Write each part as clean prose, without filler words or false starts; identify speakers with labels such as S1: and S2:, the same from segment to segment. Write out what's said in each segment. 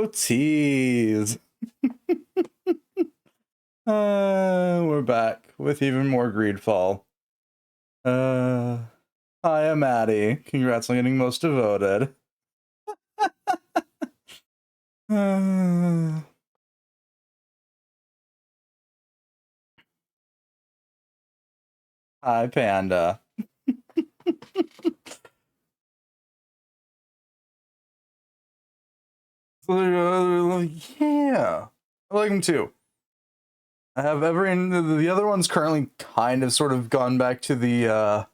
S1: Oh, tease. We're back with even more GreedFall. Hi, I'm Maddie. Congrats on getting most devoted. Hi, Panda. Yeah, I like him too. I have the other one's currently kind of sort of gone back to the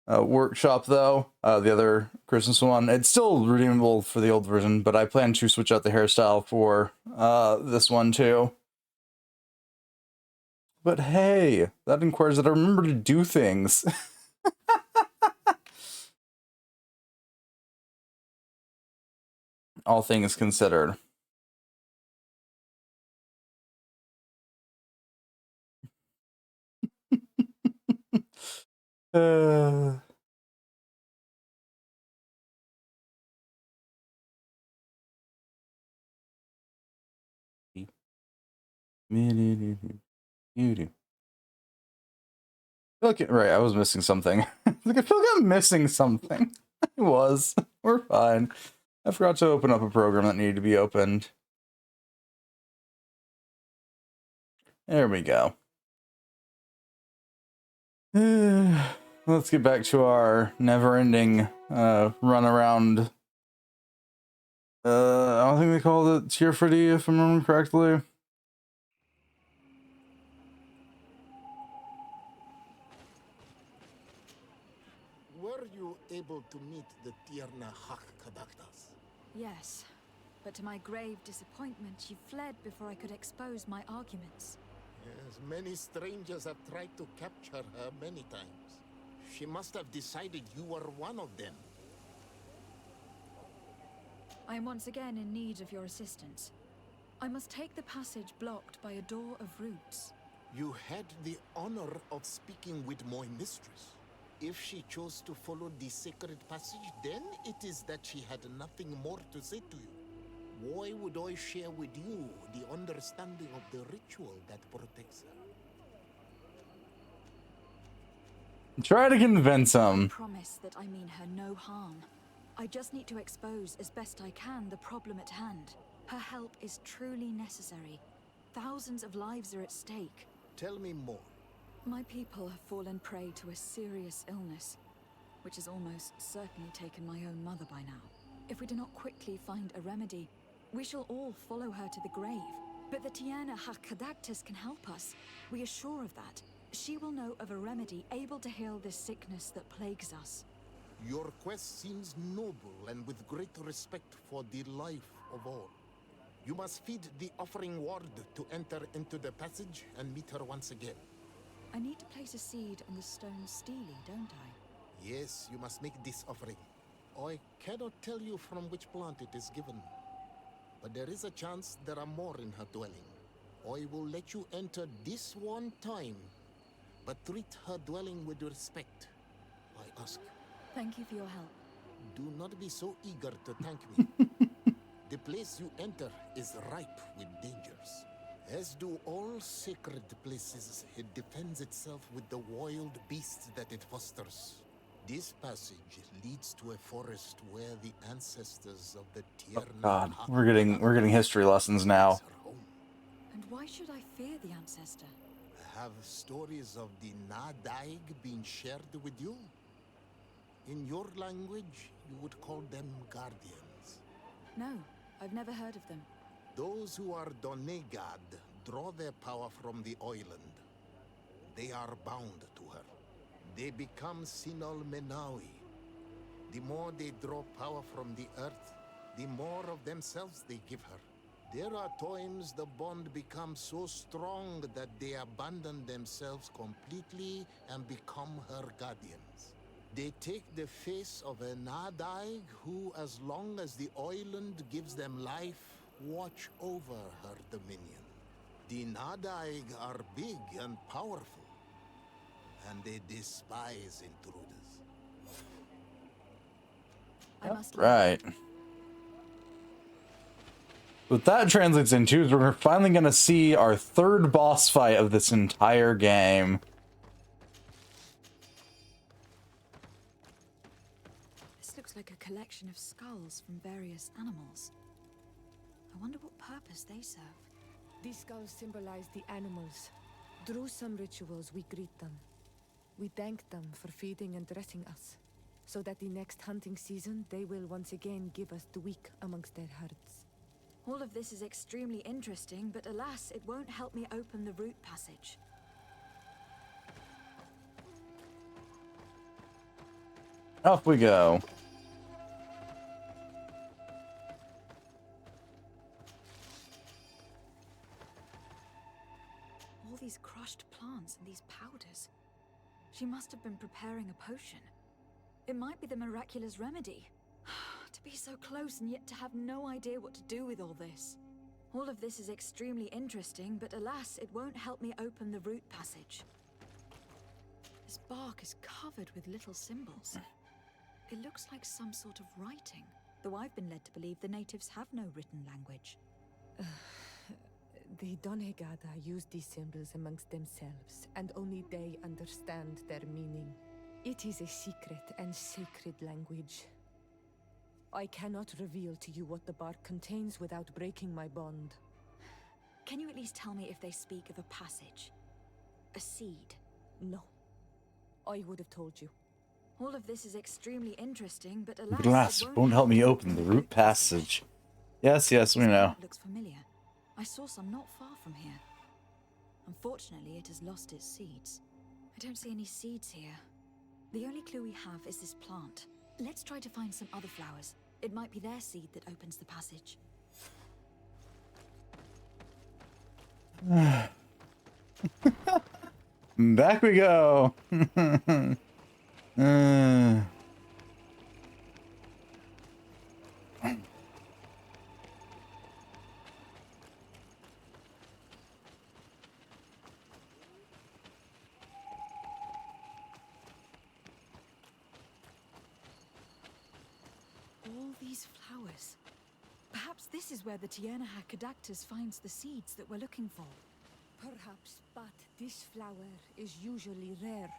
S1: workshop though. The other Christmas one, it's still redeemable for the old version, but I plan to switch out the hairstyle for this one too. But hey, that requires that I remember to do things. All things considered. uh... Okay, right, I was missing something. Like, I feel like I'm missing something. I was. We're fine. I forgot to open up a program that needed to be opened. There we go. Let's get back to our never-ending run around. I don't think they called it Tier Freddy, if I'm remembering correctly.
S2: Were you able to meet the Tierna Hak Kadaktas?
S3: Yes, but to my grave disappointment, she fled before I could expose my arguments.
S2: Yes, many strangers have tried to capture her many times. She must have decided you were one of them.
S3: I am once again in need of your assistance. I must take the passage blocked by a door of roots.
S2: You had the honor of speaking with my mistress. If she chose to follow the sacred passage, then it is that she had nothing more to say to you. Why would I share with you the understanding of the ritual that protects her?
S1: Try to convince him.
S3: I promise that I mean her no harm. I just need to expose as best I can the problem at hand. Her help is truly necessary. Thousands of lives are at stake.
S2: Tell me more.
S3: My people have fallen prey to a serious illness, which has almost certainly taken my own mother by now. If we do not quickly find a remedy, we shall all follow her to the grave. But the Tierna Hakadaktis can help us. We are sure of that. She will know of a remedy able to heal this sickness that plagues us.
S2: Your quest seems noble and with great respect for the life of all. You must feed the offering ward to enter into the passage and meet her once again.
S3: I need to place a seed on the stone stele, don't I?
S2: Yes, you must make this offering. I cannot tell you from which plant it is given, but there is a chance there are more in her dwelling. I will let you enter this one time, but treat her dwelling with respect, I ask.
S3: Thank you for your help.
S2: Do not be so eager to thank me. The place you enter is ripe with dangers. As do all sacred places, it defends itself with the wild beasts that it fosters. This passage leads to a forest where the ancestors of the Tierna
S1: God, we're getting history lessons now.
S3: And why should I fear the ancestor?
S2: Have stories of the Nadaig been shared with you? In your language, you would call them guardians.
S3: No, I've never heard of them.
S2: Those who are Donegad draw their power from the island. They are bound to her. They become Sinol Menawi. The more they draw power from the earth, the more of themselves they give her. There are times the bond becomes so strong that they abandon themselves completely and become her guardians. They take the face of a Nadaig who, as long as the island gives them life, watch over her dominion. The Nadaig are big and powerful, and they despise intruders.
S3: I must
S1: Right. What that translates into is we're finally going to see our third boss fight of this entire game.
S3: This looks like a collection of skulls from various animals. I wonder what purpose they serve.
S4: These skulls symbolize the animals. Through some rituals, we greet them. We thank them for feeding and dressing us, so that the next hunting season, they will once again give us the weak amongst their herds.
S3: All of this is extremely interesting, but alas, it won't help me open the root passage.
S1: Off we go.
S3: All these crushed plants and these powders. She must have been preparing a potion. It might be the miraculous remedy. To be so close and yet to have no idea what to do with all this. All of this is extremely interesting, but alas, it won't help me open the root passage. This bark is covered with little symbols. It looks like some sort of writing, though I've been led to believe the natives have no written language.
S4: The Donegada use these symbols amongst themselves, and only they understand their meaning. It is a secret and sacred language. I cannot reveal to you what the bark contains without breaking my bond.
S3: Can you at least tell me if they speak of a passage? A seed?
S4: No. I would have told you.
S3: All of this is extremely interesting, but alas,
S1: Glass won't help me open the root passage. Yes, yes, we know.
S3: It looks familiar. I saw some not far from here. Unfortunately, it has lost its seeds. I don't see any seeds here. The only clue we have is this plant. Let's try to find some other flowers. It might be their seed that opens the passage.
S1: Back we go.
S3: All these flowers. Perhaps this is where the Tiernaha Cadactus finds the seeds that we're looking for.
S4: Perhaps, but this flower is usually rare.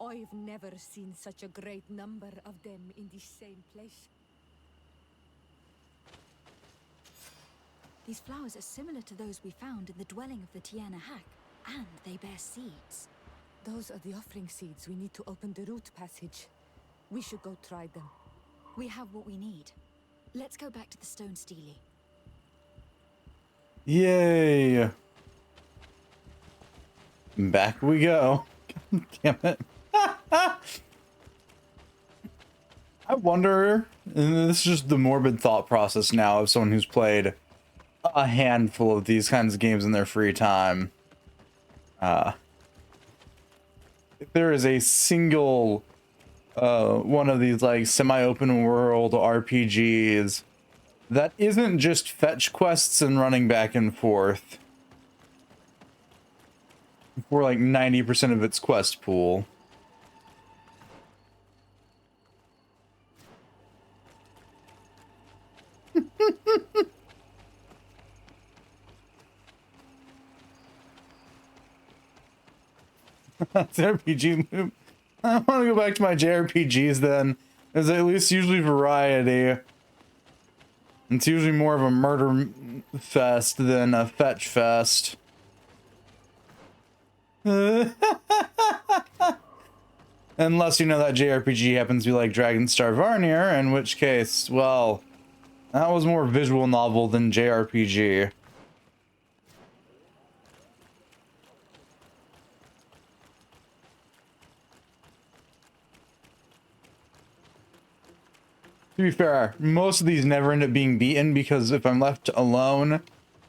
S4: I've never seen such a great number of them in the same place.
S3: These flowers are similar to those we found in the dwelling of the Tiernaha, and they bear seeds.
S4: Those are the offering seeds we need to open the root passage. We should go try them.
S3: We have what we need. Let's go back to the stone stele.
S1: Yay. Back we go. Damn it. I wonder, and this is just the morbid thought process now of someone who's played a handful of these kinds of games in their free time. If there is a single one of these like semi-open world RPGs that isn't just fetch quests and running back and forth for like 90% of its quest pool. That's RPG loop. I want to go back to my JRPGs then. There's at least usually variety. It's usually more of a murder fest than a fetch fest. Unless you know that JRPG happens to be like Dragonstar Varnir, in which case, well, that was more visual novel than JRPG. To be fair, most of these never end up being beaten because if I'm left alone,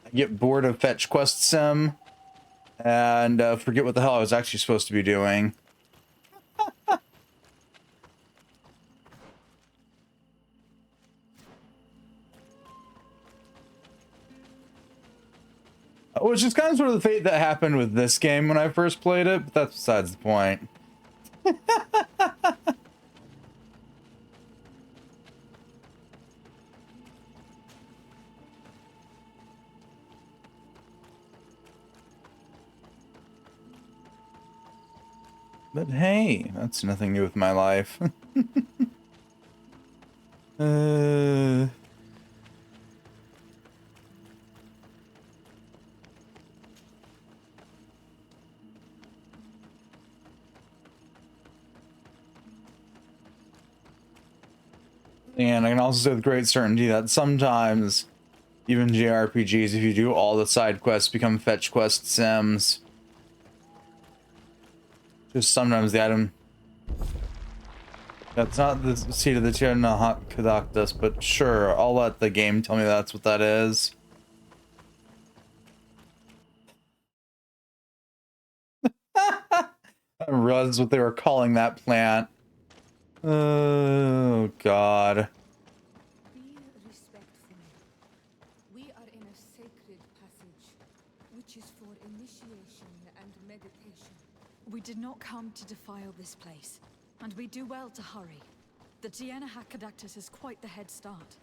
S1: I get bored of fetch quest sim and forget what the hell I was actually supposed to be doing. Which is kind of sort of the fate that happened with this game when I first played it, but that's besides the point. But hey, that's nothing new with my life. uh... And I can also say with great certainty that sometimes, even JRPGs, if you do all the side quests, become fetch quest sims. Just sometimes the item... That's not the seat of the Tyrannosaurus, but sure, I'll let the game tell me that's what that is. I didn't realize what they were calling that plant. Oh, God.
S4: Be respectful. We are in a sacred passage, which is for initiation and meditation.
S3: We did not come to defile this place, and we do well to hurry. The Tiana Hakkadactus has quite the head start.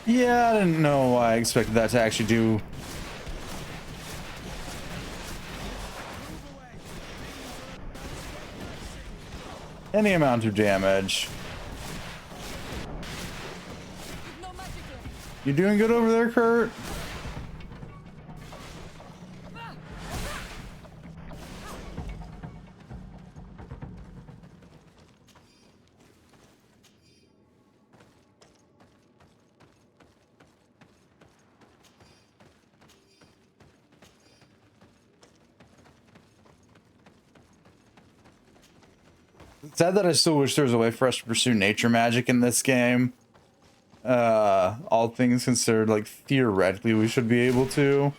S1: Yeah, I didn't know why I expected that to actually do... any amount of damage. You doing good over there, Kurt? It's sad that I still wish there was a way for us to pursue nature magic in this game. All things considered, like, theoretically we should be able to.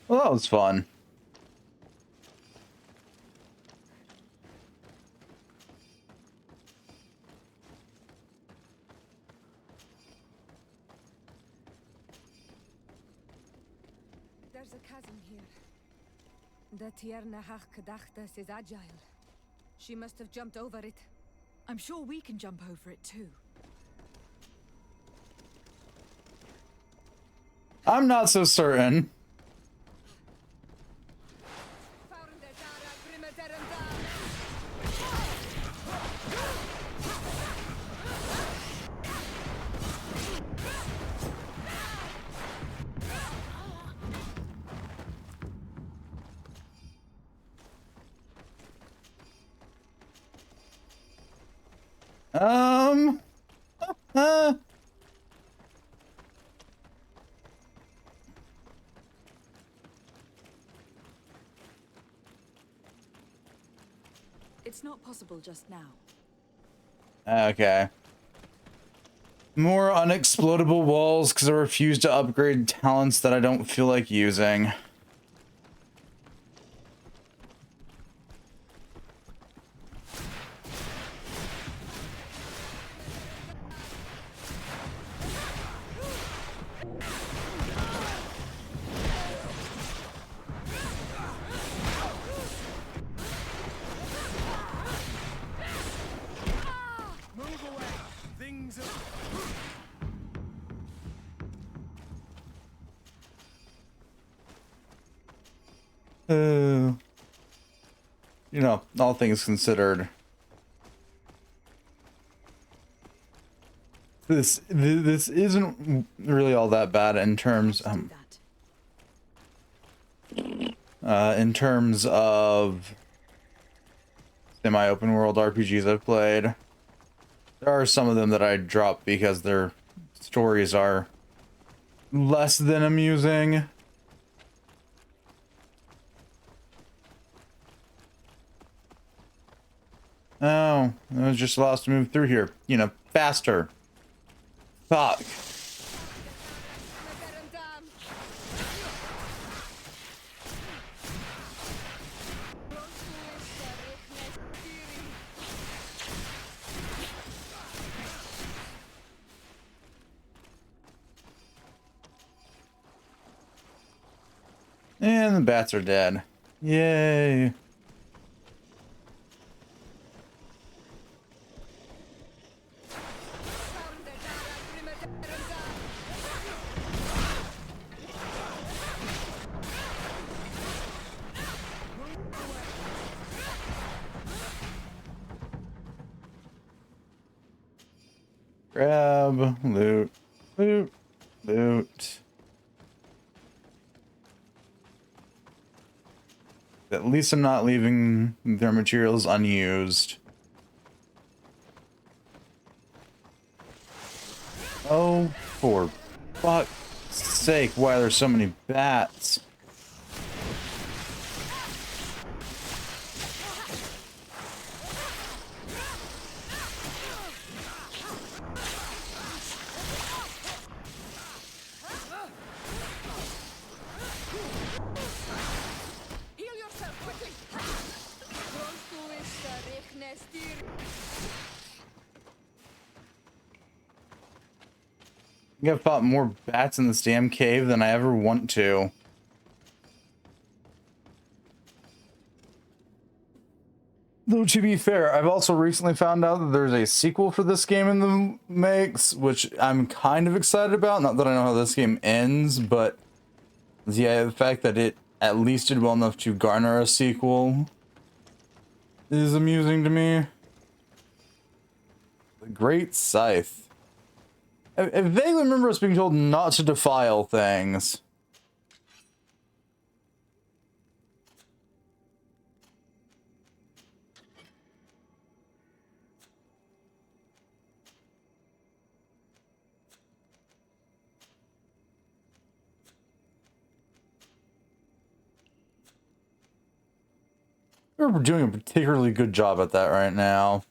S1: Well, that was fun.
S4: There's a chasm here. The Tyrannosaurus is agile. She must have jumped over it.
S3: I'm sure we can jump over it too.
S1: I'm not so certain. Uh,
S3: It's not possible just now.
S1: okay. More unexplodable walls because I refuse to upgrade talents that I don't feel like using. You know, all things considered, this isn't really all that bad in terms.
S3: Do that.
S1: in terms of semi-open world RPGs I've played. There are some of them that I drop because their stories are less than amusing. Oh, I was just lost to move through here. You know, faster. Fuck. And the bats are dead. Yay. Grab, loot, loot, loot. At least I'm not leaving their materials unused. Oh, for fuck's sake, why are there so many bats?
S4: Heal yourself quickly!
S1: I think I've fought more bats in this damn cave than I ever want to. Though, to be fair, I've also recently found out that there's a sequel for this game in the makes, which I'm kind of excited about. Not that I know how this game ends, but yeah, the fact that it at least did well enough to garner a sequel is amusing to me. The Great Scythe. I vaguely remember us being told not to defile things. We're doing a particularly good job at that right now.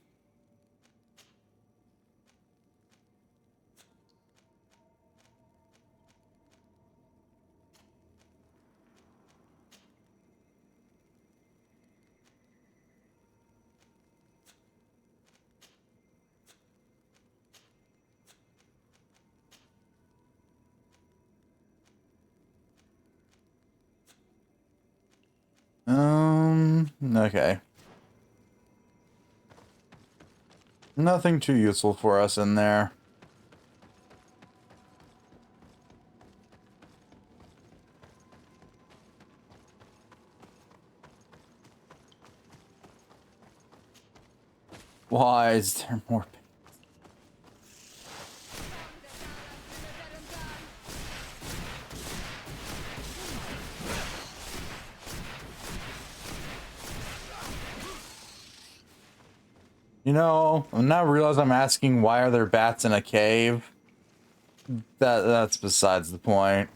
S1: Okay. Nothing too useful for us in there. Why is there more? You know, I now realize I'm asking why are there bats in a cave? That's besides the point.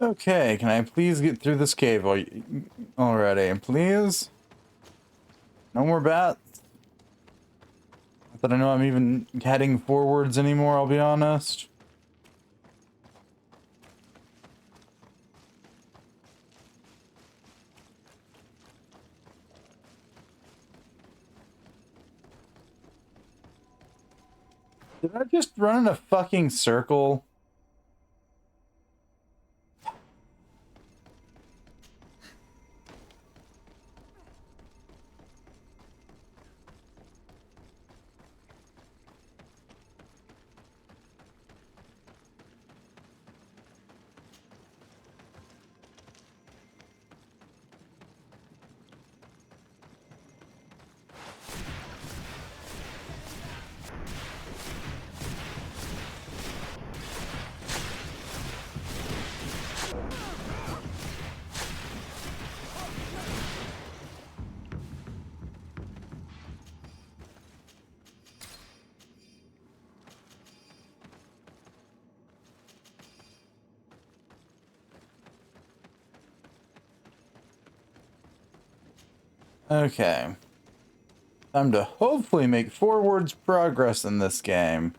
S1: Okay, can I please get through this cave already? Please? No more bats? Not that I know I'm even heading forwards anymore, I'll be honest. Did I just run in a fucking circle? Okay. Time to hopefully make forwards progress in this game.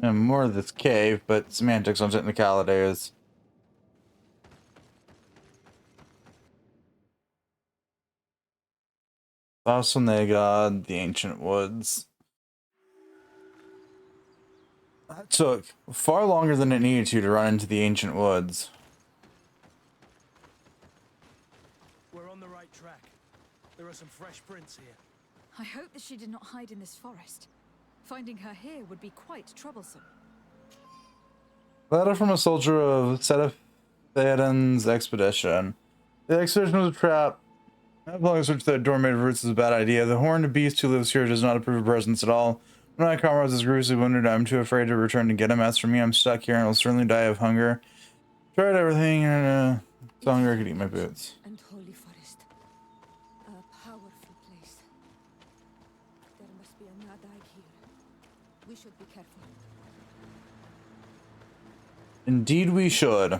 S1: And more of this cave, but semantics on technicalities. Vasonegad, the Ancient Woods. That took far longer than it needed to run into the Ancient Woods.
S5: We're on the right track. There are some fresh prints here.
S3: I hope that she did not hide in this forest. Finding her here would be quite troublesome.
S1: Letter from a soldier of Errands expedition. The expedition was a trap. Not following search that door made of roots is a bad idea. The horned beast who lives here does not approve of presence at all. When my comrade is grievously wounded, I'm too afraid to return to get him. As for me, I'm stuck here and will certainly die of hunger. Tried everything and so hungry I could eat my boots.
S4: And holy forest. A powerful place. There must be a Nadag here. We should be careful.
S1: Indeed we should.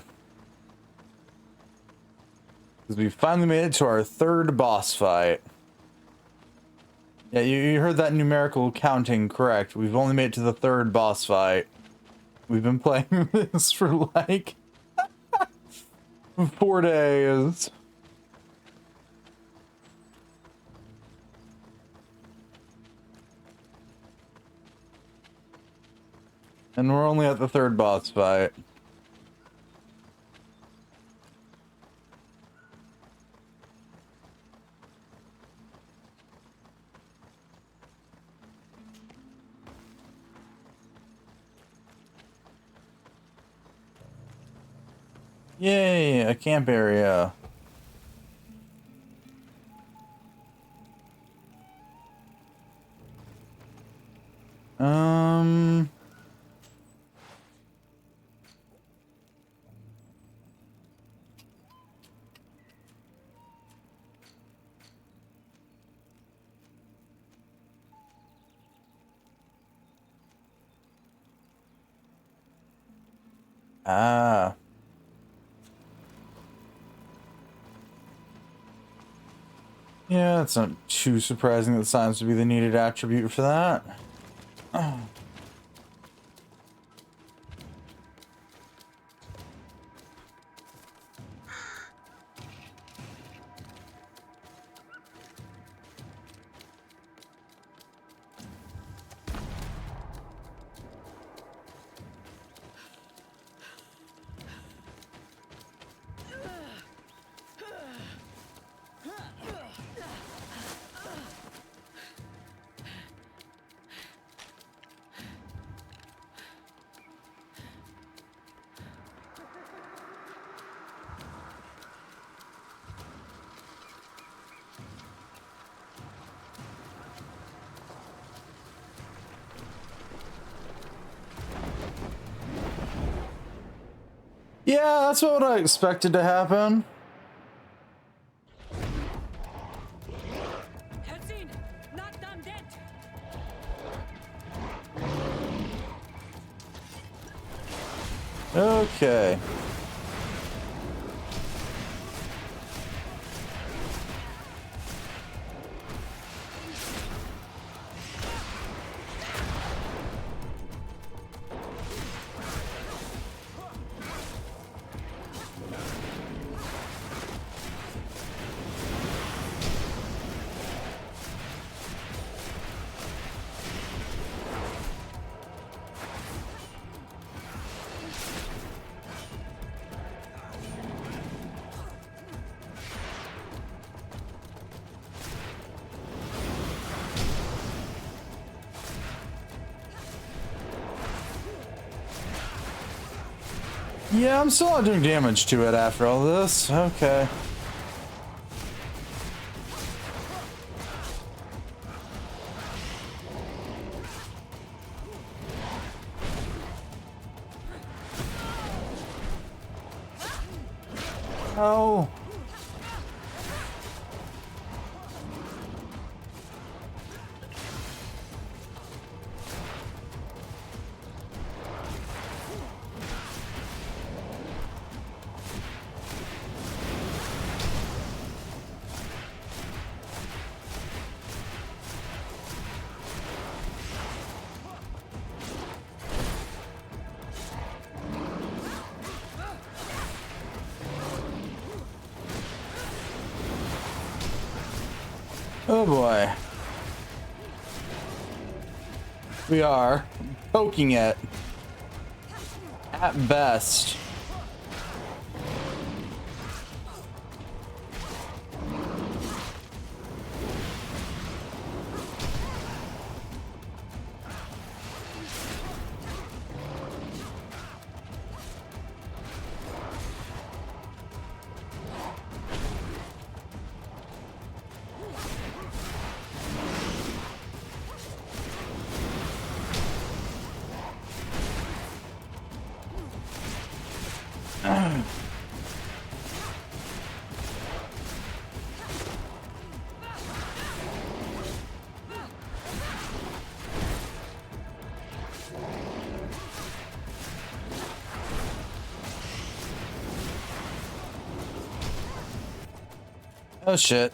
S1: Because we finally made it to our third boss fight. Yeah, you heard that numerical counting correct. We've only made it to the third boss fight. We've been playing this for like 4 days. And we're only at the third boss fight. Yay, a camp area. Ah. Yeah, it's not too surprising that science would be the needed attribute for that. Oh. Yeah, that's what I expected to happen. Okay. Yeah, I'm still not doing damage to it after all this. Okay. Oh. Oh boy. We are poking it at best. Oh shit.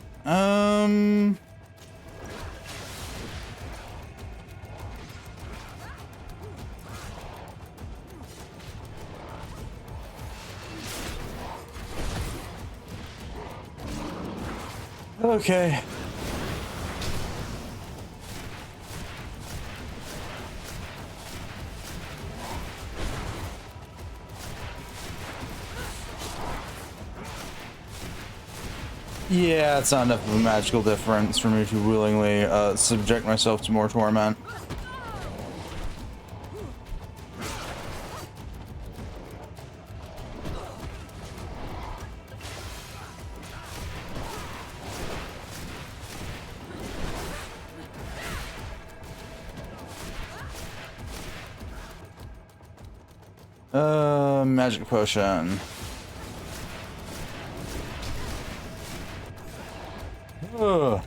S1: Okay. Yeah, it's not enough of a magical difference for me to willingly subject myself to more torment. Magic potion. Ugh.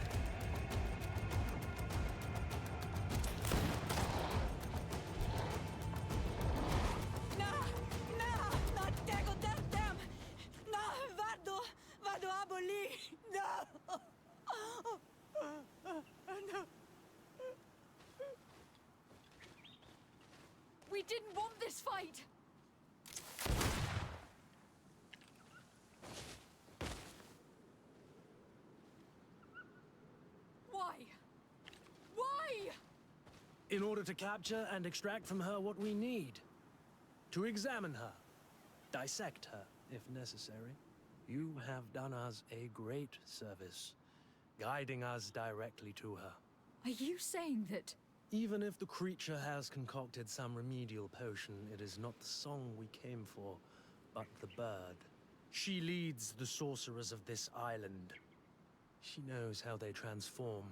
S3: We didn't want this fight! Why? Why?
S5: In order to capture and extract from her what we need. To examine her. Dissect her, if necessary. You have done us a great service, guiding us directly to her.
S3: Are you saying that?
S5: Even if the creature has concocted some remedial potion, it is not the song we came for, but the bird. She leads the sorcerers of this island. She knows how they transform,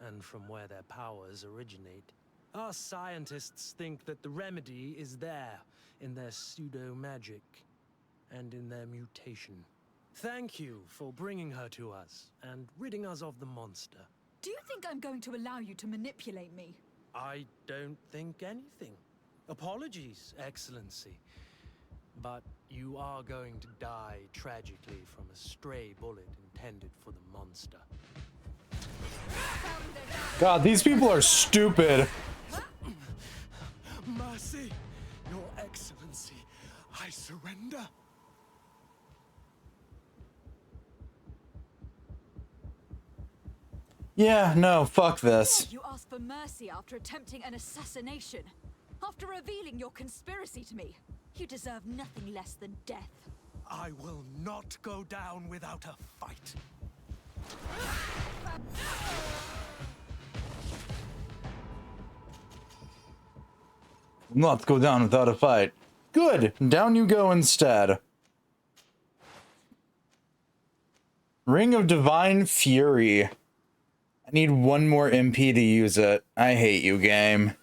S5: and from where their powers originate. Our scientists think that the remedy is there, in their pseudo-magic, and in their mutation. Thank you for bringing her to us, and ridding us of the monster.
S3: Do you think I'm going to allow you to manipulate me?
S5: I don't think anything. Apologies, Excellency. But you are going to die tragically from a stray bullet intended for the monster.
S1: God, these people are stupid.
S5: Mercy, Your Excellency, I surrender.
S1: Yeah, no, fuck this.
S3: You asked for mercy after attempting an assassination. After revealing your conspiracy to me. You deserve nothing less than death.
S5: I will not go down without a fight.
S1: Not go down without a fight. Good, down you go instead. Ring of Divine Fury. I need one more MP to use it. I hate you, game.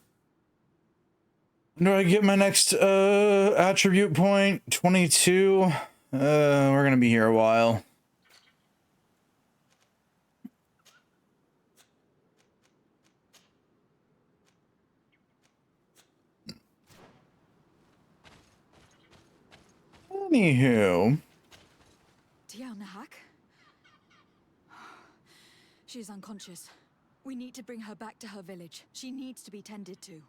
S1: When do I get my next attribute point? 22. We're gonna be here a while. Anywho.
S3: Nahak? She's unconscious. We need to bring her back to her village. She needs to be tended to.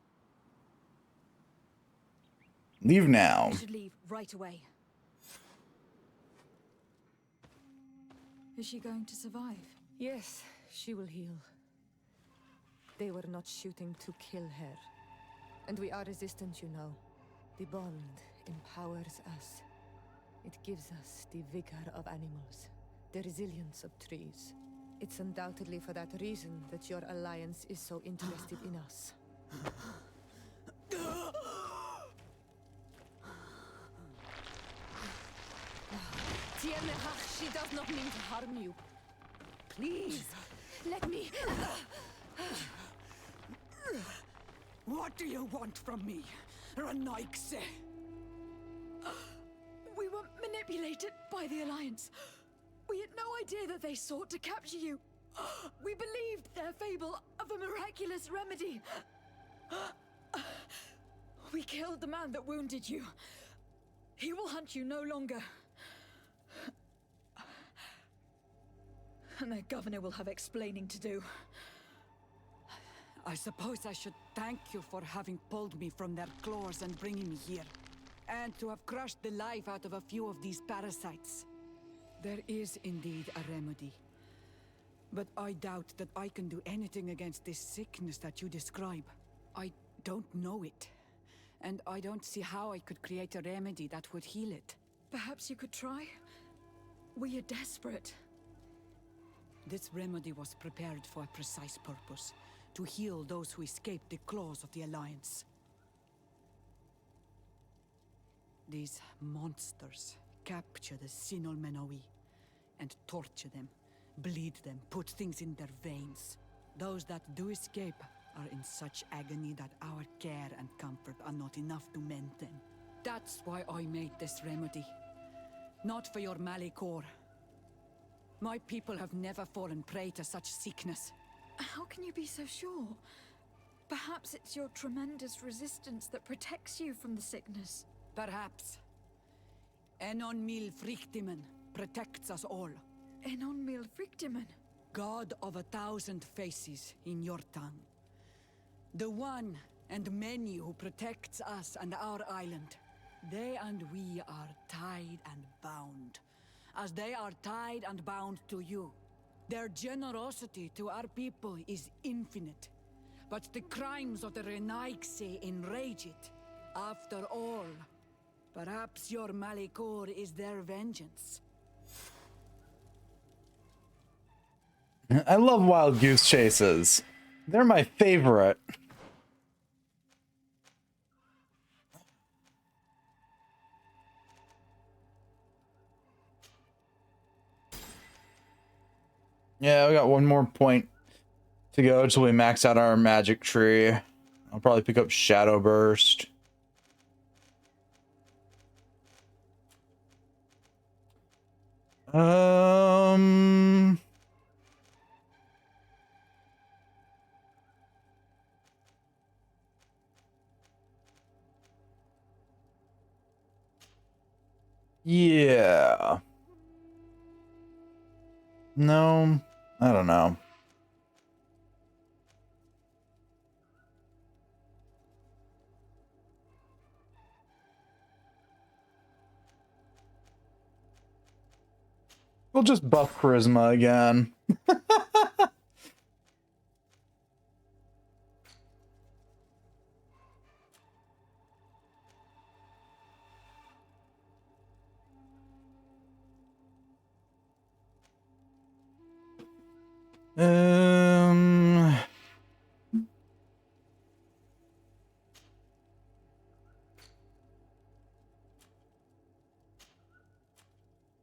S1: Leave now.
S3: We should leave right away. Is she going to survive?
S4: Yes, She will heal. They were not shooting to kill her. And we are resistant, you know. The bond empowers us. It gives us the vigor of animals, the resilience of trees. It's undoubtedly for that reason that your alliance is so interested in us. Tiernehach, she does not mean to harm you. Please, let me...
S6: What do you want from me, Ranaikse?
S3: We were manipulated by the Alliance. We had no idea that they sought to capture you. We believed their fable of a miraculous remedy. We killed the man that wounded you. He will hunt you no longer. And their governor will have explaining to do.
S6: I suppose I should thank you for having pulled me from their claws and bringing me here. And to have crushed the life out of a few of these parasites. There is indeed a remedy. But I doubt that I can do anything against this sickness that you describe. I don't know it. And I don't see how I could create a remedy that would heal it.
S3: Perhaps you could try? We are desperate.
S6: This remedy was prepared for a precise purpose. To heal those who escaped the claws of the Alliance. These monsters capture the Sinol Menawi and torture them, bleed them, put things in their veins. Those that do escape are in such agony that our care and comfort are not enough to mend them. That's why I made this remedy. Not for your Malikor. My people have never fallen prey to such sickness.
S3: How can you be so sure? Perhaps it's your tremendous resistance that protects you from the sickness.
S6: Perhaps. Enon Mil Frictimen protects us all.
S3: Enon Mil Frictimen?
S6: God of 1,000 faces in your tongue. The one and many who protects us and our island. They and we are tied and bound, as they are tied and bound to you. Their generosity to our people is infinite, but the crimes of the Renaigse enrage it. After all, perhaps your Malikor is their vengeance.
S1: I love wild goose chases. They're my favorite. Yeah, we got one more point to go till we max out our magic tree. I'll probably pick up Shadow Burst. Yeah. No, I don't know. We'll just buff Charisma again. Um...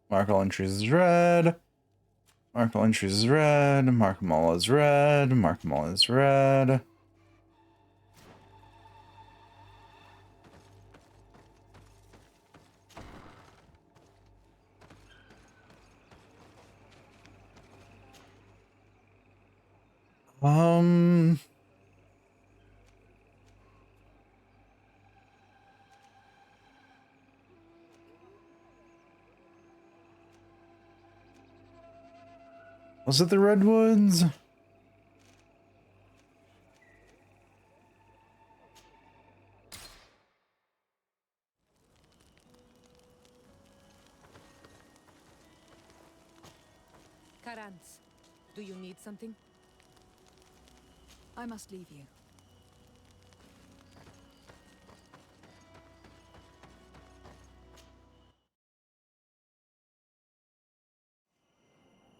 S1: Mark all entries is red. Mark all entries is red. Mark them all as red. Mark them all as red. Was it the Redwoods?
S4: Errands. Do you need something?
S3: I must leave you.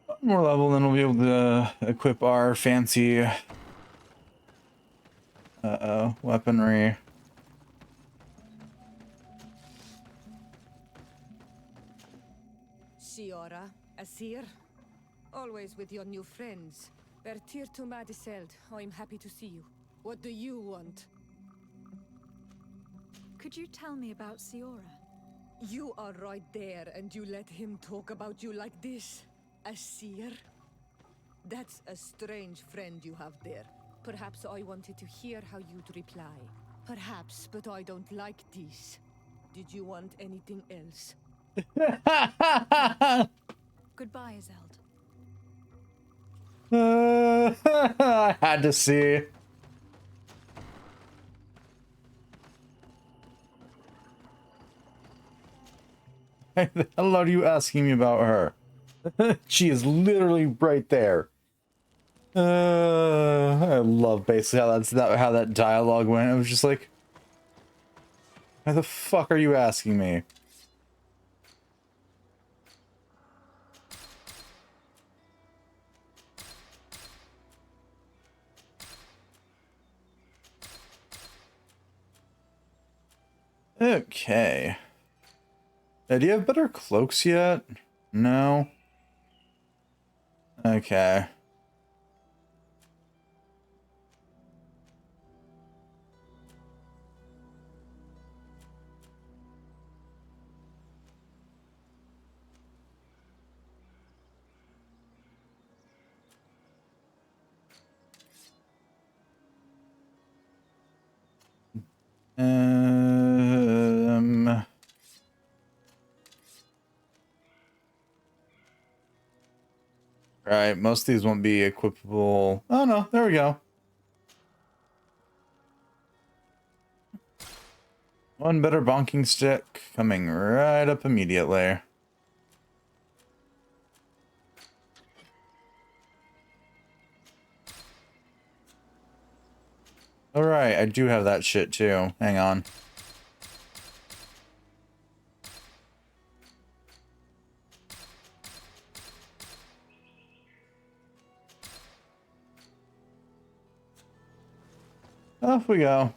S1: One more level, then we'll be able to equip our fancy weaponry.
S4: Siora, Asir, always with your new friends. Bertir to Madiseld, I'm happy to see you. What do you want?
S3: Could you tell me about Siora?
S4: You are right there, and you let him talk about you like this? Asir? That's a strange friend you have there. Perhaps I wanted to hear how you'd reply. Perhaps, but I don't like this. Did you want anything else?
S3: Goodbye, Azeld.
S1: I had to see. Why the hell are you asking me about her? She is literally right there. I love basically how that dialogue went. It was just like, why the fuck are you asking me? Okay. Do you have better cloaks yet? No. Okay. Right, most of these won't be equipable. Oh no, there we go. One better bonking stick coming right up immediately. Alright, I do have that shit too. Hang on. Off we go.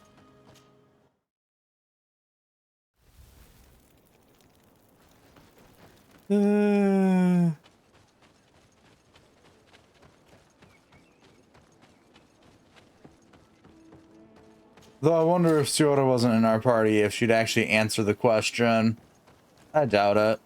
S1: Though I wonder if Siora wasn't in our party, if she'd actually answer the question. I doubt it.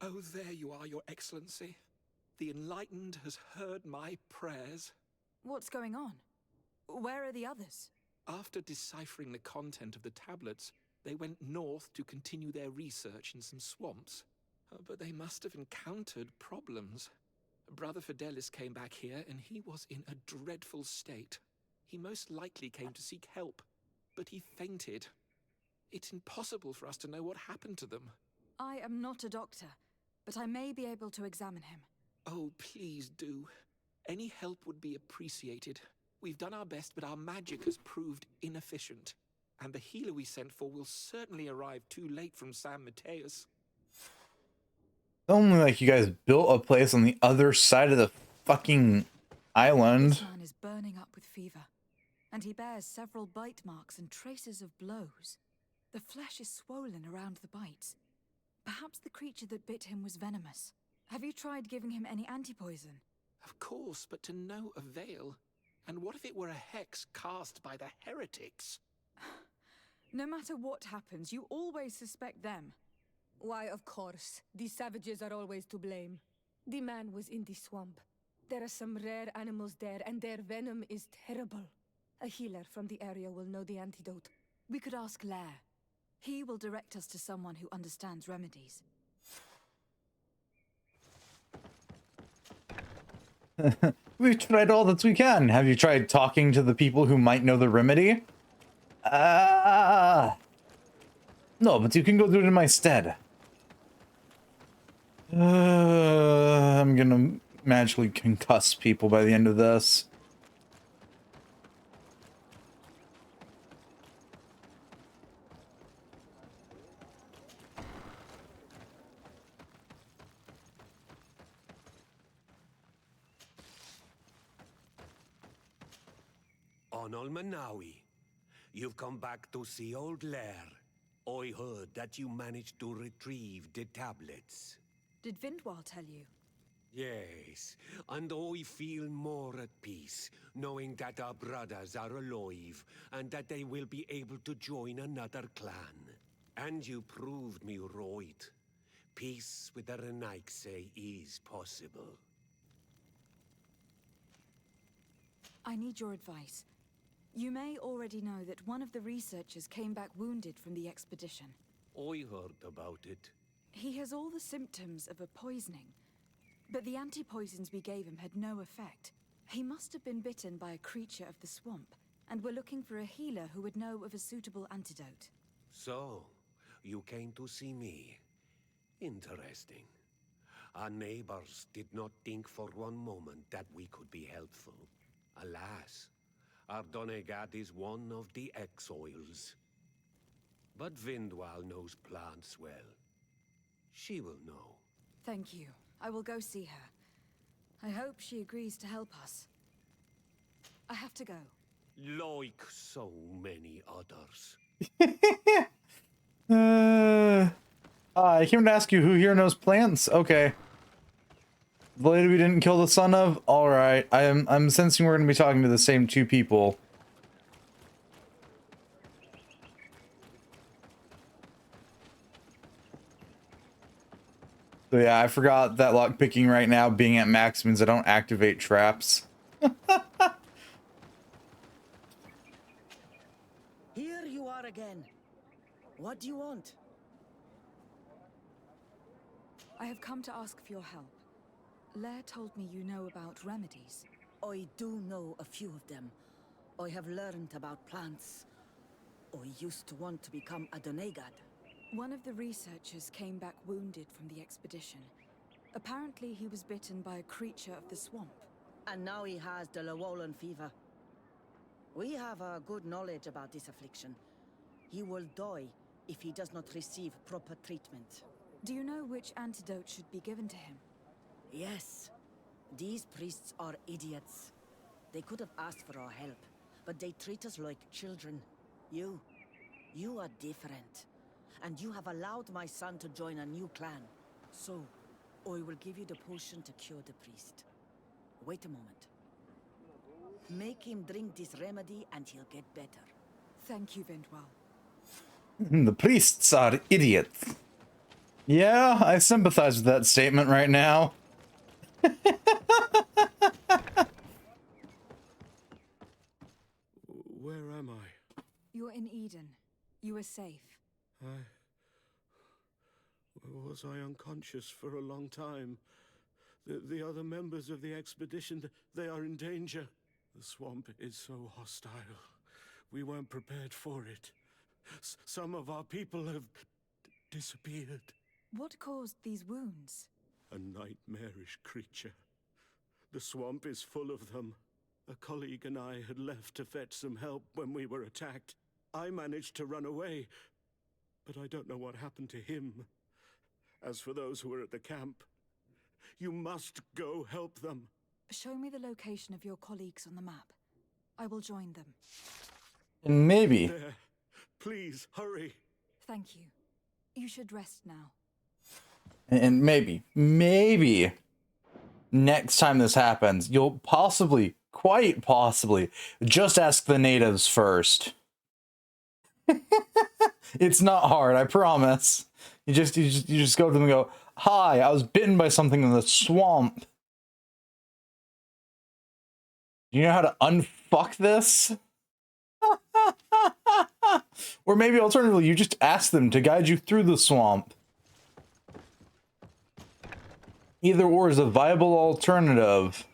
S7: Oh, there you are, Your Excellency. The Enlightened has heard my prayers.
S3: What's going on? Where are the others?
S7: After deciphering the content of the tablets, they went north to continue their research in some swamps. But they must have encountered problems. Brother Fidelis came back here, and he was in a dreadful state. He most likely came to seek help, but he fainted. It's impossible for us to know what happened to them.
S3: I am not a doctor, but I may be able to examine him.
S7: Oh, please do. Any help would be appreciated. We've done our best, but our magic has proved inefficient. And the healer we sent for will certainly arrive too late from San Mateus.
S1: Only like you guys built a place on the other side of the fucking island.
S3: This man is burning up with fever, and he bears several bite marks and traces of blows. The flesh is swollen around the bites. Perhaps the creature that bit him was venomous. Have you tried giving him any anti-poison?
S7: Of course, but to no avail. And what if it were a hex cast by the heretics?
S3: No matter what happens, you always suspect them.
S4: Why, of course. These savages are always to blame. The man was in the swamp. There are some rare animals there, and their venom is terrible. A healer from the area will know the antidote.
S3: We could ask Lair. He will direct us to someone who understands remedies.
S1: We've tried all that we can. Have you tried talking to the people who might know the remedy? No, but you can go do it in my stead. I'm gonna magically concuss people by the end of this.
S8: Onol Manawi, you've come back to see old Lair. I heard that you managed to retrieve the tablets.
S3: Did Vindwal tell you?
S8: Yes, and I feel more at peace, knowing that our brothers are alive, and that they will be able to join another clan. And you proved me right. Peace with the Renaigse is possible.
S3: I need your advice. You may already know that one of the researchers came back wounded from the expedition.
S8: I heard about it.
S3: He has all the symptoms of a poisoning, but the anti-poisons we gave him had no effect. He must have been bitten by a creature of the swamp, and we're looking for a healer who would know of a suitable antidote.
S8: So, you came to see me. Interesting. Our neighbors did not think for one moment that we could be helpful. Alas, our Donegad is one of the exiles. But Vindwal knows plants well. She will know.
S3: Thank you. I will go see her. I hope she agrees to help us. I have to go.
S8: Like so many others.
S1: I came to ask you who here knows plants. Okay. The lady we didn't kill the son of? Alright. I'm sensing we're gonna be talking to the same two people. So yeah, I forgot that lockpicking right now being at max means I don't activate traps.
S9: Here you are again. What do you want?
S3: I have come to ask for your help. Lair told me you know about remedies.
S9: I do know a few of them. I have learned about plants. I used to want to become a Donegad.
S3: One of the researchers came back wounded from the expedition. Apparently he was bitten by a creature of the swamp.
S9: And now he has the Llewellyn fever. We have a good knowledge about this affliction. He will die if he does not receive proper treatment.
S3: Do you know which antidote should be given to him?
S9: Yes. These priests are idiots. They could have asked for our help, but they treat us like children. You are different. And you have allowed my son to join a new clan. So, I will give you the potion to cure the priest. Wait a moment. Make him drink this remedy and he'll get better.
S3: Thank you, Vindwal.
S1: The priests are idiots. Yeah, I sympathize with that statement right now.
S8: Where am I?
S3: You're in Eden. You are safe.
S8: Was I unconscious for a long time? The other members of the expedition, they are in danger. The swamp is so hostile. We weren't prepared for it. Some of our people have disappeared.
S3: What caused these wounds?
S8: A nightmarish creature. The swamp is full of them. A colleague and I had left to fetch some help when we were attacked. I managed to run away, but I don't know what happened to him. As for those who were at the camp, you must go help them.
S3: Show me the location of your colleagues on the map. I will join them.
S1: And maybe.
S8: There. Please, hurry.
S3: Thank you. You should rest now.
S1: And maybe next time this happens, you'll possibly, quite possibly, just ask the natives first. It's not hard, I promise. You just go to them and go, "Hi, I was bitten by something in the swamp. Do you know how to unfuck this?" Or maybe alternatively, you just ask them to guide you through the swamp. Either or is a viable alternative.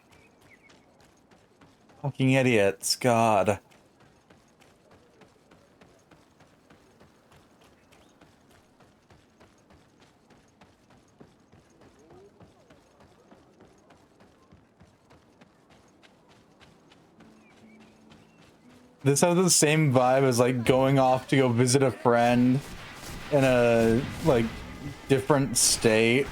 S1: Fucking idiots, God. This has the same vibe as like going off to go visit a friend in a like different state,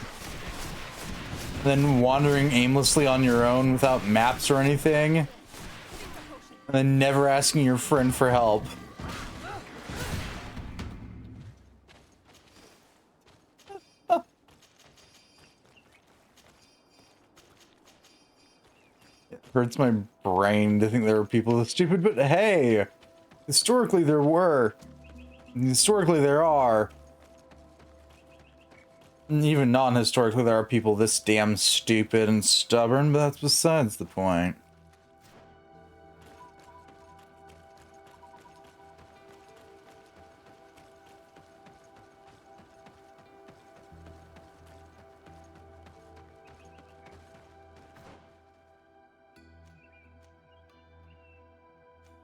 S1: then wandering aimlessly on your own without maps or anything, and then never asking your friend for help. It hurts my brain to think there are people this stupid, but hey, historically there were. Historically there are. And even non-historically there are people this damn stupid and stubborn, but that's besides the point.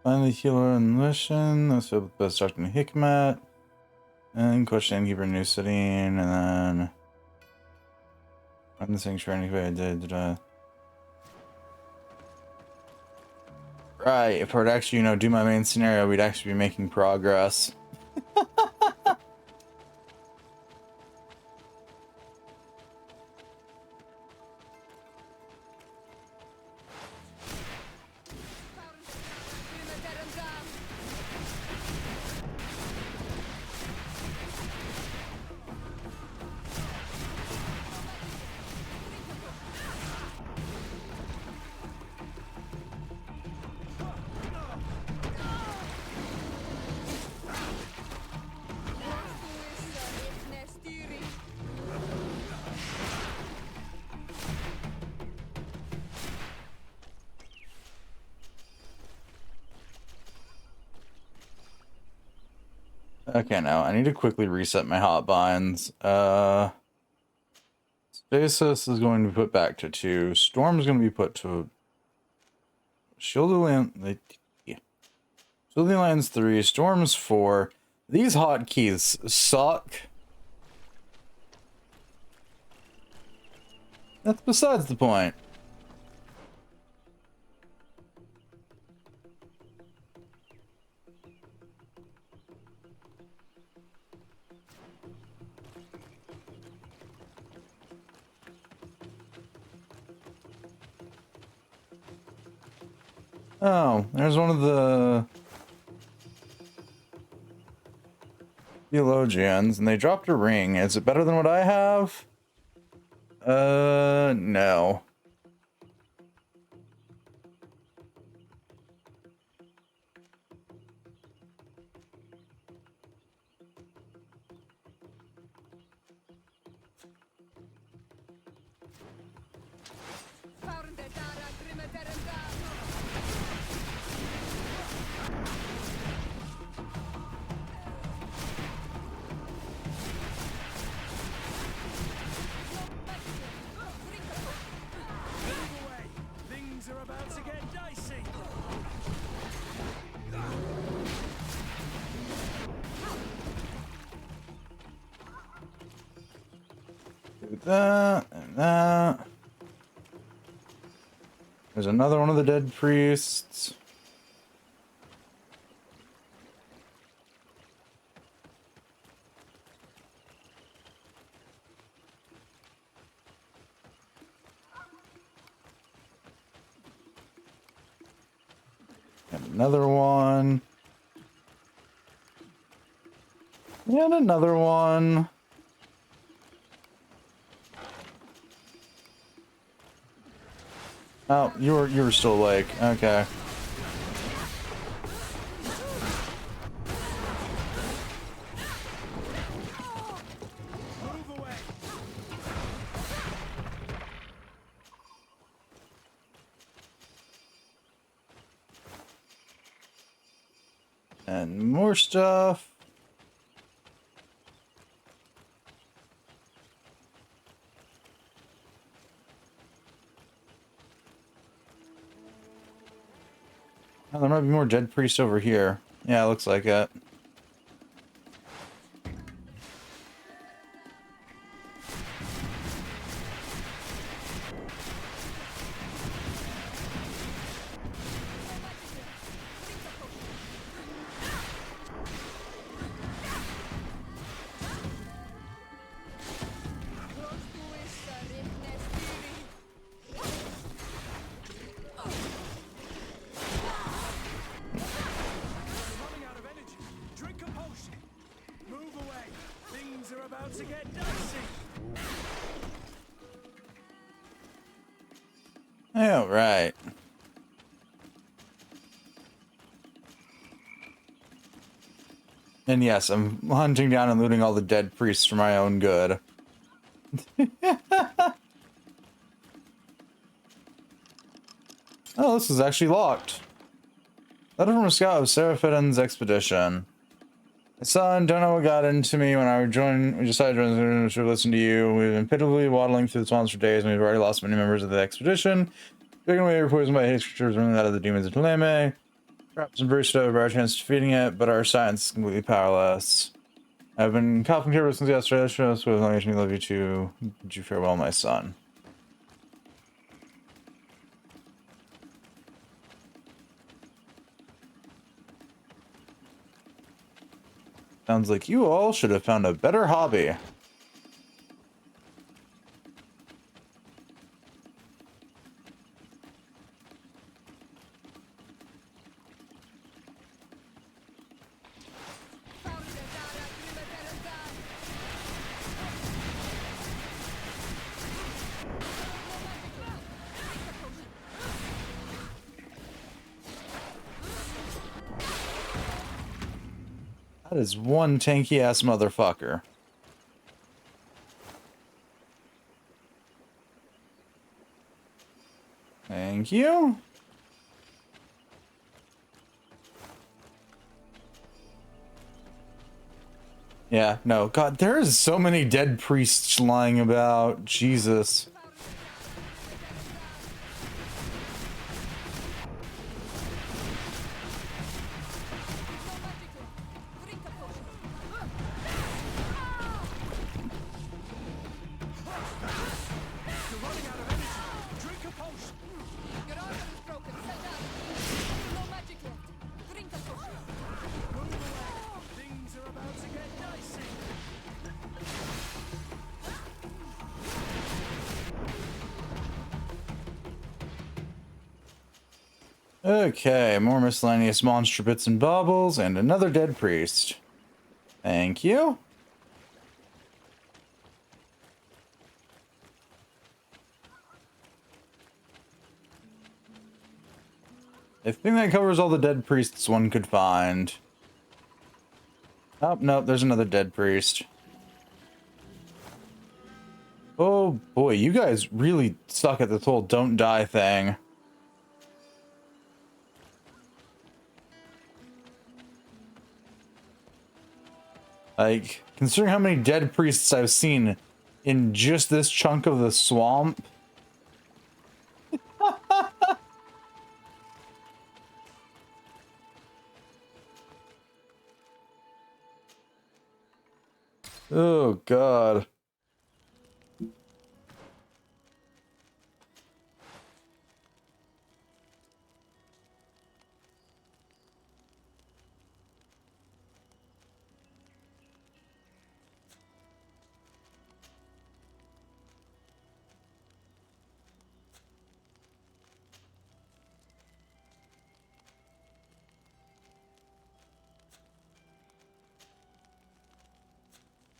S1: Find the healer and mission. Let's go with best Dr. Hikmet. And question Keeper New City, and then find the sanctuary. Right, if I were to actually, you know, do my main scenario, we'd actually be making progress. Okay, now I need to quickly reset my hotbinds. Stasis is going to be put back to 2. Storm is going to be put to Shielded Land. Yeah. Shielded Land's 3. Storm's 4. These hotkeys suck. That's besides the point. Oh, there's one of the theologians, and they dropped a ring. Is it better than what I have? No. Do that and that. There's another one of the dead priests. And another one. And another one. Oh, you were still awake. Okay. And more stuff. Oh, there might be more dead priests over here. Yeah, it looks like it.
S5: Running out of energy. Drink a potion. Move away. Things are about to get dicey.
S1: All right. And yes, I'm hunting down and looting all the dead priests for my own good. Oh, this is actually locked. Letter from a scout of Seraphitin's expedition. Son, don't know what got into me when I joined. We decided to listen to you. We've been pitifully waddling through the swamps for days, and we've already lost many members of the expedition. Taken away or poisoned by hate creatures running out of the demons of Tuleme. Traps and bruised over our chance of defeating it, but our science is completely powerless. I've been coughing here since yesterday, so as long as I love you too. Bid you farewell, my son. Sounds like you all should have found a better hobby. That is one tanky ass motherfucker. Thank you. Yeah, no, God, there's so many dead priests lying about. Jesus. Okay, more miscellaneous monster bits and baubles, and another dead priest. Thank you. I think that covers all the dead priests one could find. Oh, no, there's another dead priest. Oh boy, you guys really suck at this whole don't die thing. Like, considering how many dead priests I've seen in just this chunk of the swamp. Oh, God.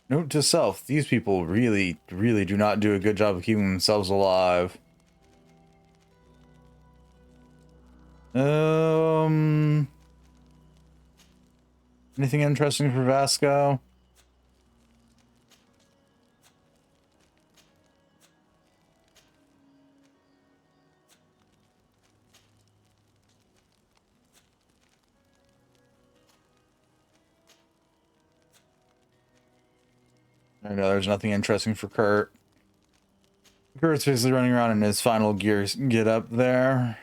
S1: Note to self, these people really, really do not do a good job of keeping themselves alive. Anything interesting for Vasco? I know there's nothing interesting for Kurt. Kurt's basically running around in his final gear get up there.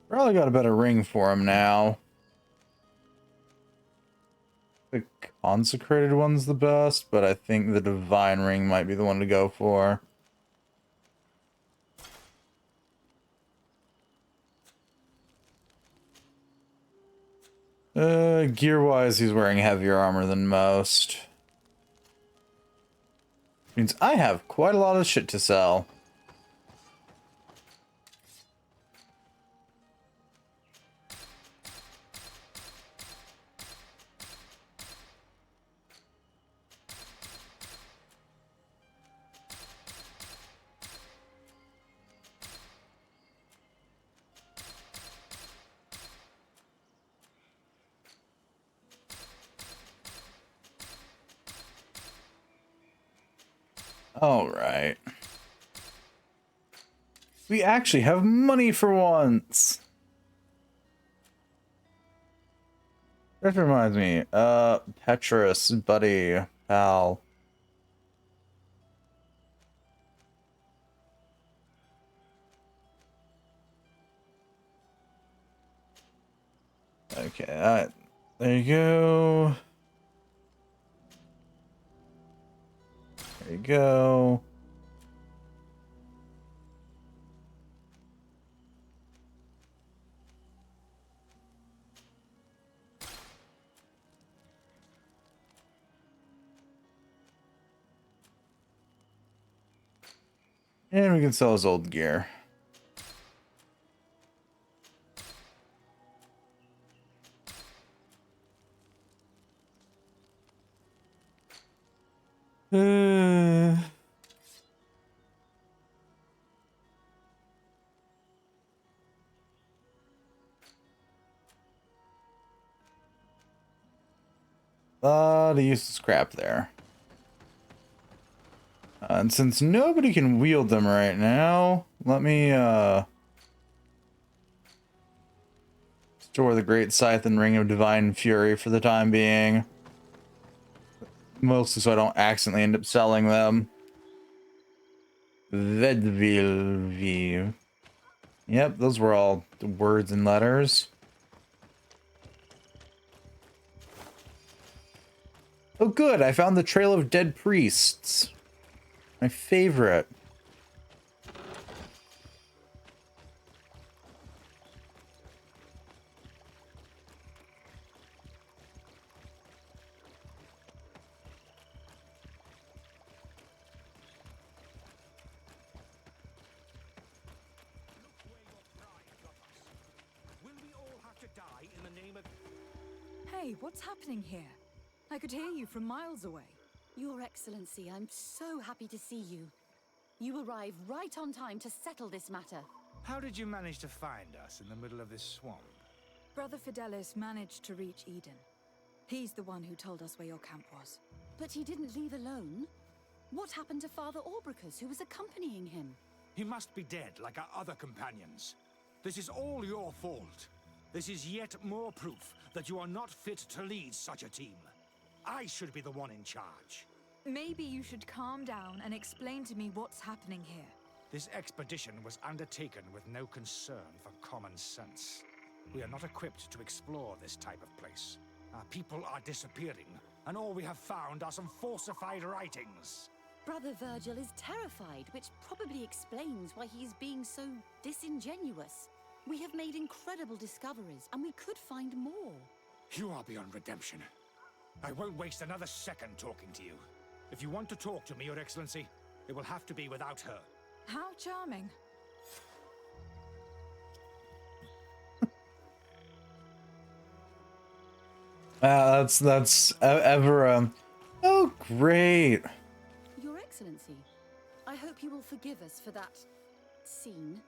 S1: Probably got a better ring for him now. The consecrated one's the best, but I think the divine ring might be the one to go for. Gear-wise, he's wearing heavier armor than most. Means I have quite a lot of shit to sell. All right. We actually have money for once. That reminds me. Petrus, buddy, pal. Okay, there you go. There you go. And we can sell his old gear. To use the scrap there. And since nobody can wield them right now, let me store the Great Scythe and Ring of Divine Fury for the time being. Mostly so I don't accidentally end up selling them. Vedvilvi. Yep, those were all the words and letters. Oh good, I found the Trail of Dead Priests. My favorite.
S3: Hey, what's happening here? I could hear you from miles away.
S10: Your Excellency, I'm so happy to see you. You arrive right on time to settle this matter.
S11: How did you manage to find us in the middle of this swamp?
S3: Brother Fidelis managed to reach Eden. He's the one who told us where your camp was.
S10: But he didn't leave alone. What happened to Father Orbricus, who was accompanying him?
S11: He must be dead, like our other companions. This is all your fault. This is yet more proof that you are not fit to lead such a team. I should be the one in charge.
S3: Maybe you should calm down and explain to me what's happening here.
S11: This expedition was undertaken with no concern for common sense. We are not equipped to explore this type of place. Our people are disappearing, and all we have found are some falsified writings.
S10: Brother Virgil is terrified, which probably explains why he's being so disingenuous. We have made incredible discoveries, and we could find more.
S11: You are beyond redemption. I won't waste another second talking to you. If you want to talk to me, Your Excellency, it will have to be without her.
S3: How charming.
S1: That's ever oh great.
S10: Your Excellency, I hope you will forgive us for that scene.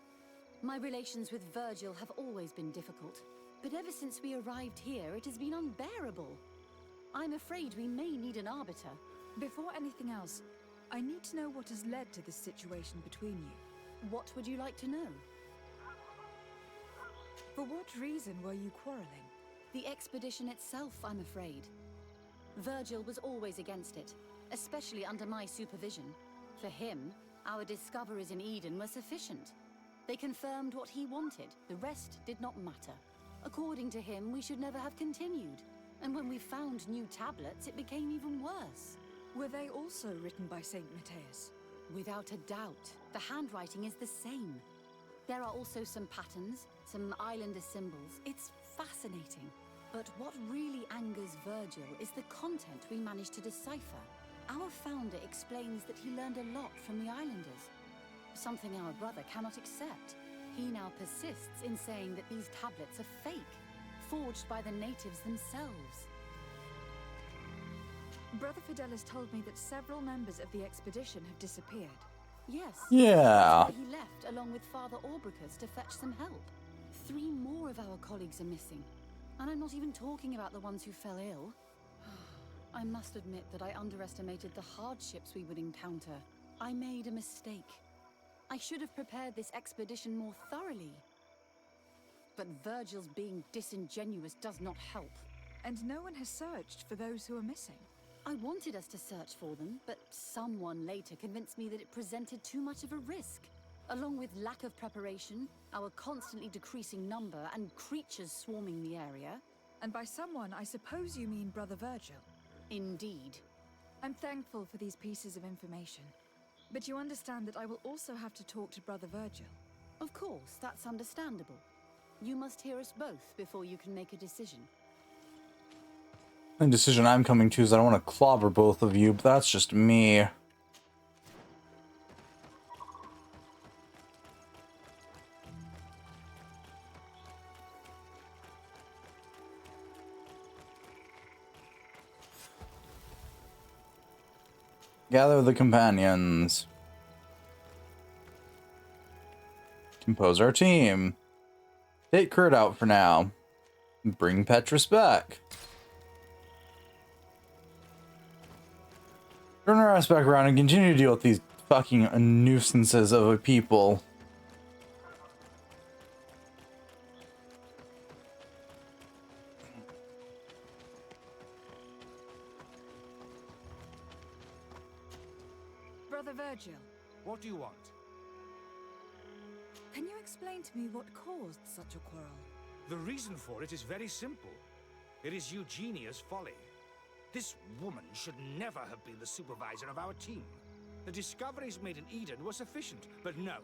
S10: My relations with Virgil have always been difficult, but ever since we arrived here, it has been unbearable. I'm afraid we may need an arbiter.
S3: Before anything else, I need to know what has led to this situation between you.
S10: What would you like to know?
S3: For what reason were you quarreling?
S10: The expedition itself, I'm afraid. Virgil was always against it, especially under my supervision. For him, our discoveries in Eden were sufficient. They confirmed what he wanted. The rest did not matter. According to him, we should never have continued. And when we found new tablets, it became even worse.
S3: Were they also written by Saint Matthias?
S10: Without a doubt. The handwriting is the same. There are also some patterns, some islander symbols. It's fascinating. But what really angers Virgil is the content we managed to decipher. Our founder explains that he learned a lot from the islanders. Something our brother cannot accept. He now persists in saying that these tablets are fake, forged by the natives themselves.
S3: Brother Fidelis told me that several members of the expedition have disappeared.
S10: Yes.
S1: Yeah.
S10: That's why he left along with Father Aubricus to fetch some help. 3 more of our colleagues are missing. And I'm not even talking about the ones who fell ill. I must admit that I underestimated the hardships we would encounter. I made a mistake. I should have prepared this expedition more thoroughly. But Virgil's being disingenuous does not help.
S3: And no one has searched for those who are missing.
S10: I wanted us to search for them, but someone later convinced me that it presented too much of a risk. Along with lack of preparation, our constantly decreasing number, and creatures swarming the area.
S3: And by someone, I suppose you mean Brother Virgil.
S10: Indeed.
S3: I'm thankful for these pieces of information. But you understand that I will also have to talk to Brother Virgil.
S10: Of course, that's understandable. You must hear us both before you can make a decision.
S1: The decision I'm coming to is I don't want to clobber both of you, but that's just me. Gather the companions. Compose our team. Take Kurt out for now. Bring Petrus back. Turn our ass back around and continue to deal with these fucking nuisances of a people.
S3: Brother Virgil,
S11: What do you want?
S3: can you explain to me what caused such a quarrel?
S11: The reason for it is very simple. It is Eugenia's folly. This woman should never have been the supervisor of our team. The discoveries made in Eden were sufficient, but no.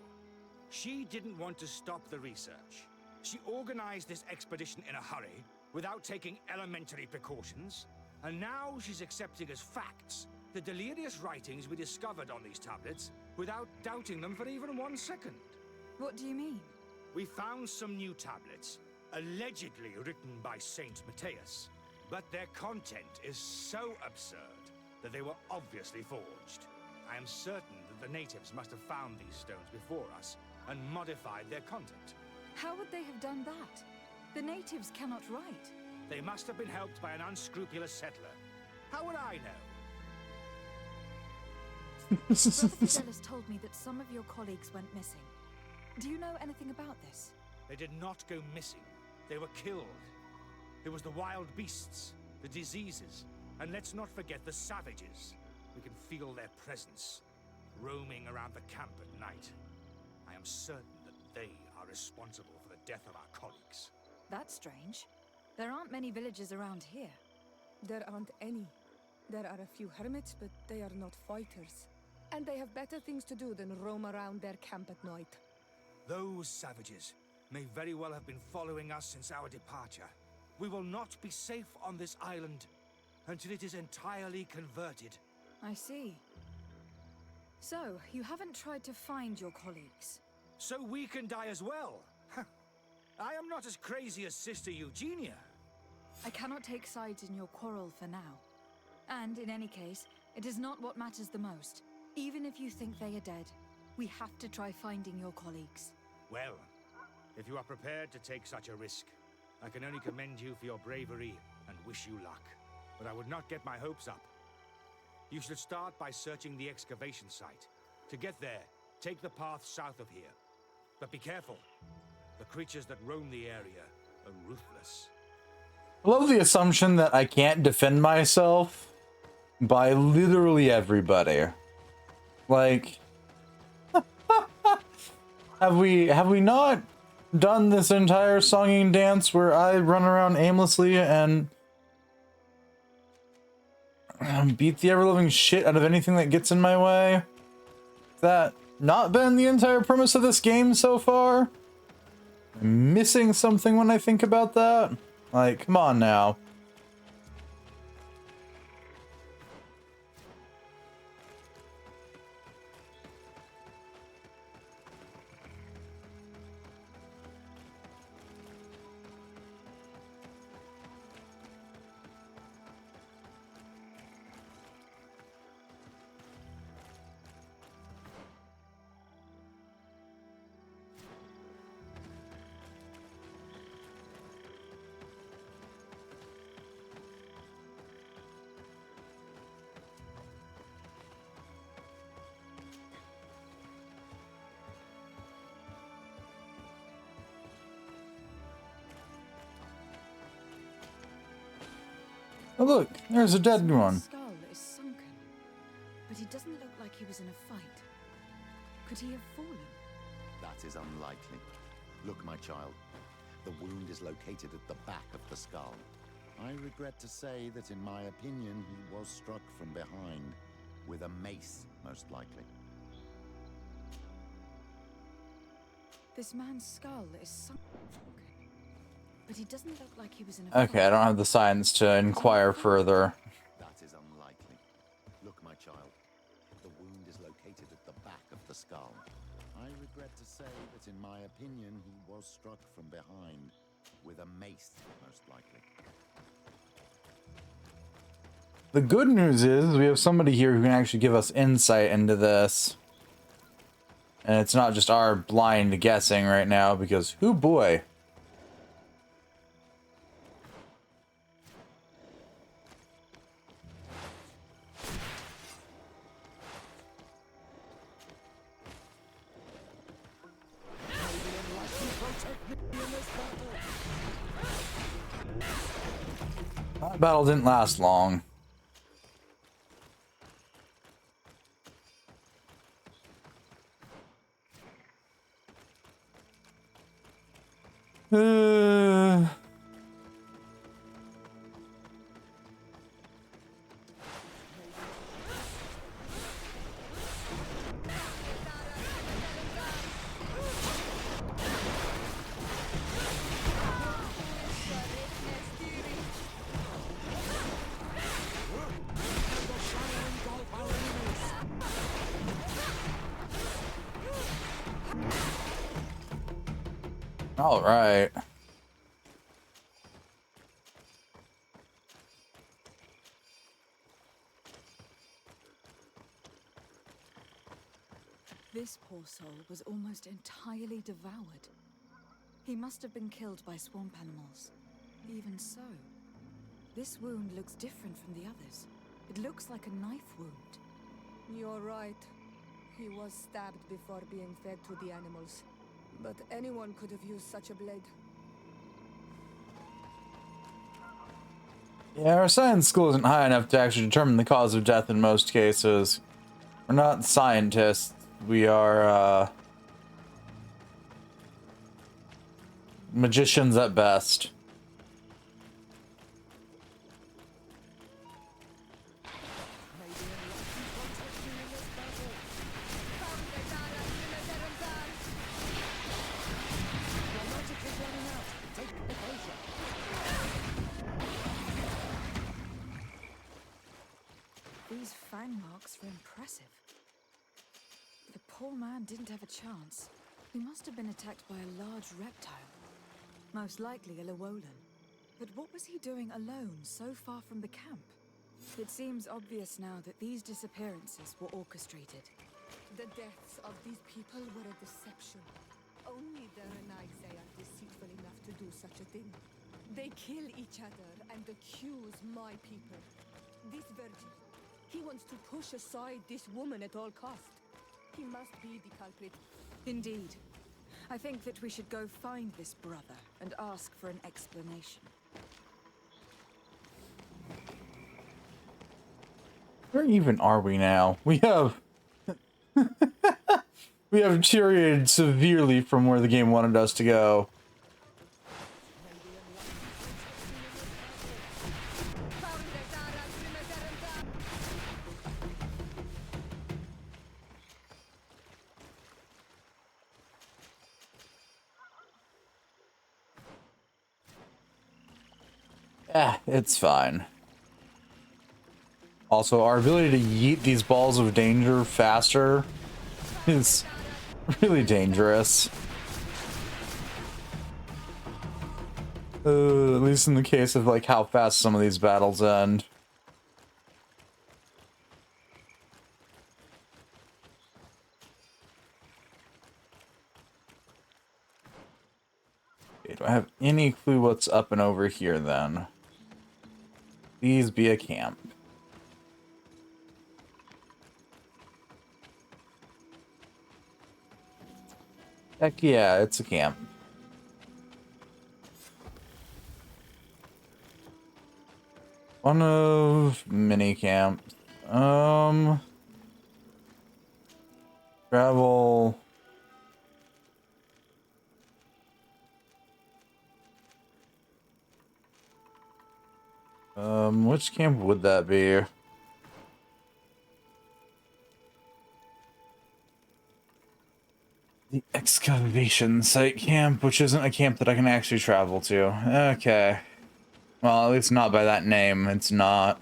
S11: She didn't want to stop the research. She organized this expedition in a hurry, without taking elementary precautions, and now she's accepting as facts the delirious writings we discovered on these tablets, without doubting them for even 1 second.
S3: What do you mean?
S11: We found some new tablets, allegedly written by Saint Matthias, but their content is so absurd that they were obviously forged. I am certain that the natives must have found these stones before us and modified their content.
S3: How would they have done that? The natives cannot write.
S11: They must have been helped by an unscrupulous settler. How would I know?
S3: Brother Fidelis told me that some of your colleagues went missing. Do you know anything about this?
S11: They did not go missing. They were killed. There was the wild beasts, the diseases, and let's not forget the savages. We can feel their presence, roaming around the camp at night. I am certain that they are responsible for the death of our colleagues.
S3: That's strange. There aren't many villages around here.
S4: There aren't any. There are a few hermits, but they are not fighters. And they have better things to do than roam around their camp at night.
S11: Those savages may very well have been following us since our departure. We will not be safe on this island until it is entirely converted.
S3: I see. So, you haven't tried to find your colleagues?
S11: So we can die as well. I am not as crazy as Sister Eugenia.
S3: I cannot take sides in your quarrel for now. And in any case, it is not what matters the most. Even if you think they are dead, we have to try finding your colleagues.
S11: Well, if you are prepared to take such a risk, I can only commend you for your bravery and wish you luck. But I would not get my hopes up. You should start by searching the excavation site. To get there, take the path south of here. But be careful. The creatures that roam the area are ruthless.
S1: I love the assumption that I can't defend myself by literally everybody. Like, Have we not done this entire songing dance where I run around aimlessly and beat the ever-living shit out of anything that gets in my way? Has that not been the entire premise of this game so far? I'm missing something when I think about that. Like, come on now. Oh look, there's a dead one.
S3: His skull is sunken, but he doesn't look like he was in a fight. Could he have fallen?
S2: That is unlikely. Look, my child. The wound is located at the back of the skull. I regret to say that in my opinion, he was struck from behind. With a mace, most likely.
S3: This man's skull is sunken, but he doesn't look like he was in a fight.
S1: Okay, I don't have the science to inquire further.
S2: That is unlikely. Look, my child. The wound is located at the back of the skull. I regret to say that in my opinion, he was struck from behind. With a mace, most likely.
S1: The good news is we have somebody here who can actually give us insight into this. And it's not just our blind guessing right now, because, oh boy. That battle didn't last long. All right.
S3: This poor soul was almost entirely devoured. He must have been killed by swamp animals. Even so, this wound looks different from the others. It looks like a knife wound.
S4: You're right. He was stabbed before being fed to the animals. But anyone could have used such a blade.
S1: Yeah, our science school isn't high enough to actually determine the cause of death in most cases. We're not scientists. We are, magicians at best.
S3: These fang marks are impressive. The poor man didn't have a chance. He must have been attacked by a large reptile. Most likely a Llewellyn. But what was he doing alone, so far from the camp? It seems obvious now that these disappearances were orchestrated.
S4: The deaths of these people were a deception. Only the Errands are deceitful enough to do such a thing. They kill each other and accuse my people. This Virgil, he wants to push aside this woman at all cost. He must be the culprit.
S3: Indeed. I think that we should go find this brother and ask for an explanation. Where
S1: even are we now? We have We have deteriorated severely from where the game wanted us to go. It's fine. Also, our ability to yeet these balls of danger faster is really dangerous. At least in the case of like how fast some of these battles end. Okay, do I have any clue what's up and over here then? Please be a camp. Heck yeah, it's a camp. One of many camps. Travel. Which camp would that be? The excavation site camp, which isn't a camp that I can actually travel to. Okay. Well, at least not by that name. It's not.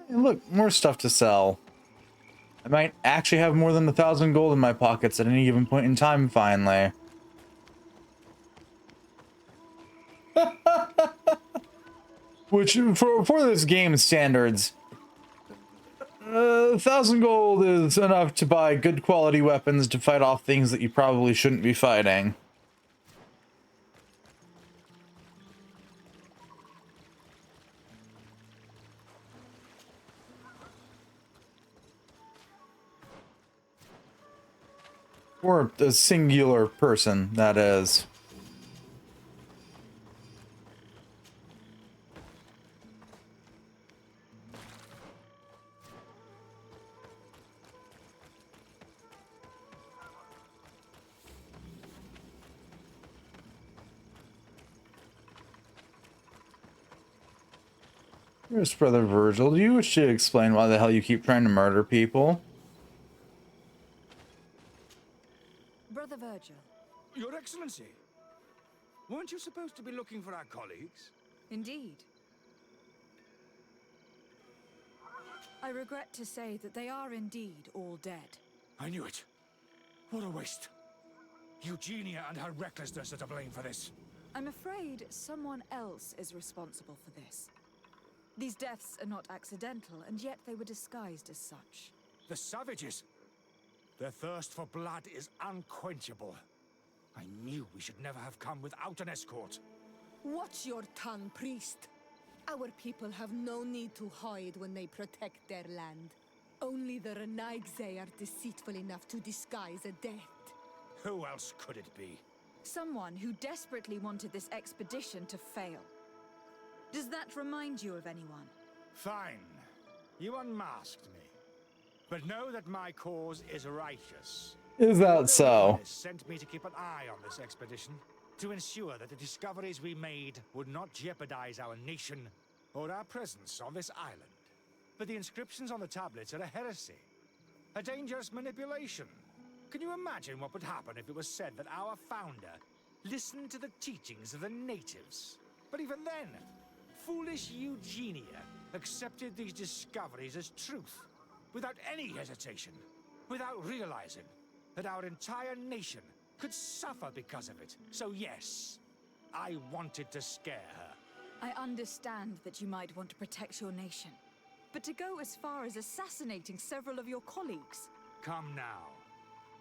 S1: Hey, look, more stuff to sell. I might actually have more than 1,000 gold in my pockets at any given point in time, finally. Which, for this game's standards, 1,000 gold is enough to buy good quality weapons to fight off things that you probably shouldn't be fighting. Or a singular person, that is. Here's Brother Virgil. Do you wish to explain why the hell you keep trying to murder people?
S3: Brother Virgil.
S11: Your Excellency, weren't you supposed to be looking for our colleagues?
S3: Indeed. I regret to say that they are indeed all dead.
S11: I knew it. What a waste. Eugenia and her recklessness are to blame for this.
S3: I'm afraid someone else is responsible for this. These deaths are not accidental, and yet they were disguised as such.
S11: The savages. Their thirst for blood is unquenchable. I knew we should never have come without an escort.
S4: Watch your tongue, priest. Our people have no need to hide when they protect their land. Only the Renaigse are deceitful enough to disguise a death.
S11: Who else could it be?
S3: Someone who desperately wanted this expedition to fail. Does that remind you of anyone?
S11: Fine. You unmasked me. But know that my cause is righteous.
S1: Is that so?
S11: Sent me to keep an eye on this expedition, to ensure that the discoveries we made would not jeopardize our nation or our presence on this island. But the inscriptions on the tablets are a heresy, a dangerous manipulation. Can you imagine what would happen if it was said that our founder listened to the teachings of the natives? But even then, foolish Eugenia accepted these discoveries as truth, without any hesitation, without realizing that our entire nation could suffer because of it. So yes, I wanted to scare her.
S3: I understand that you might want to protect your nation, but to go as far as assassinating several of your colleagues...
S11: Come now.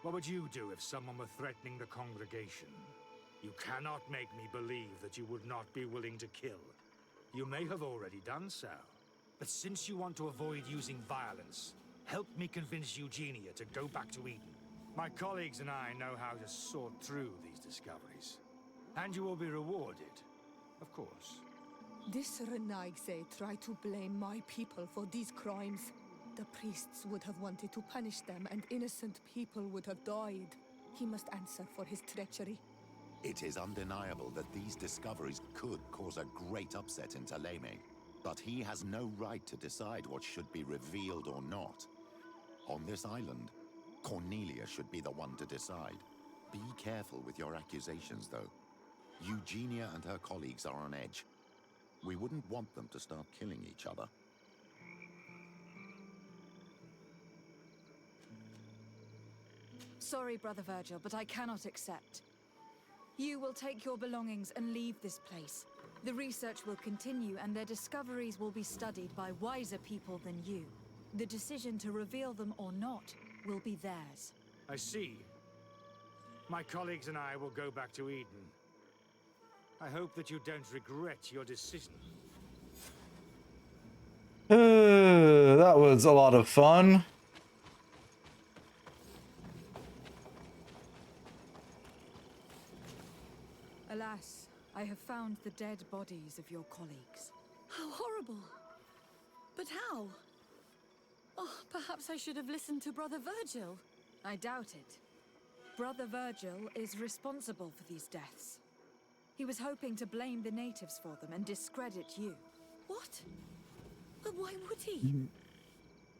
S11: What would you do if someone were threatening the congregation? You cannot make me believe that you would not be willing to kill. You may have already done so. But since you want to avoid using violence, help me convince Eugenia to go back to Eden. My colleagues and I know how to sort through these discoveries. And you will be rewarded, of course.
S4: This Renaigse tried to blame my people for these crimes. The priests would have wanted to punish them, and innocent people would have died. He must answer for his treachery.
S12: It is undeniable that these discoveries could cause a great upset in Taleme, but he has no right to decide what should be revealed or not. On this island, Cornelia should be the one to decide. Be careful with your accusations, though. Eugenia and her colleagues are on edge. We wouldn't want them to start killing each other.
S3: Sorry, Brother Virgil, but I cannot accept. You will take your belongings and leave this place. The research will continue, and their discoveries will be studied by wiser people than you. The decision to reveal them or not will be theirs.
S11: I see. My colleagues and I will go back to Eden. I hope that you don't regret your decision.
S1: That was a lot of fun.
S3: Alas, I have found the dead bodies of your colleagues.
S10: How horrible! But how? Oh, perhaps I should have listened to Brother Virgil.
S3: I doubt it. Brother Virgil is responsible for these deaths. He was hoping to blame the natives for them and discredit you.
S10: What? But why would he?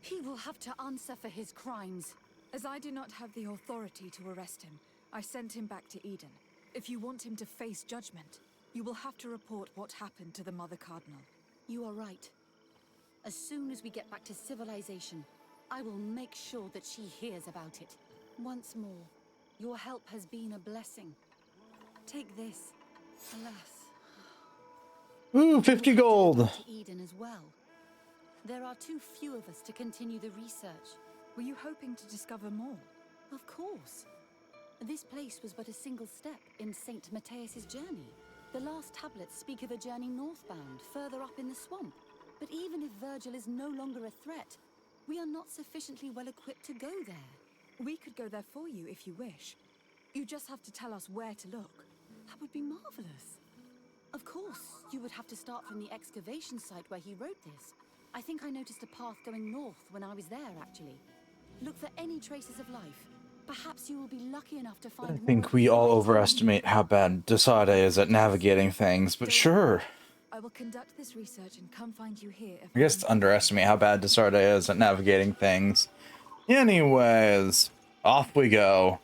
S10: He will have to answer for his crimes.
S3: As I do not have the authority to arrest him, I sent him back to Eden. If you want him to face judgment, you will have to report what happened to the Mother Cardinal.
S10: You are right. As soon as we get back to civilization, I will make sure that she hears about it. Once more, your help has been a blessing. Take this. Alas.
S1: Ooh, 50 gold.
S10: To Eden as well. There are too few of us to continue the research.
S3: Were you hoping to discover more?
S10: Of course. This place was but a single step in St. Matthias's journey. The last tablets speak of a journey northbound, further up in the swamp. But even if Virgil is no longer a threat, we are not sufficiently well equipped to go there.
S3: We could go there for you if you wish. You just have to tell us where to look.
S10: That would be marvelous. Of course, you would have to start from the excavation site where he wrote this. I think I noticed a path going north when I was there, actually. Look for any traces of life. Perhaps you will be lucky enough to find.
S1: I think we all overestimate how bad Desade is at navigating things, but sure.
S3: I will conduct this research and come find you here if
S1: I guess underestimate how bad Desade is at navigating things. Anyways, off we go.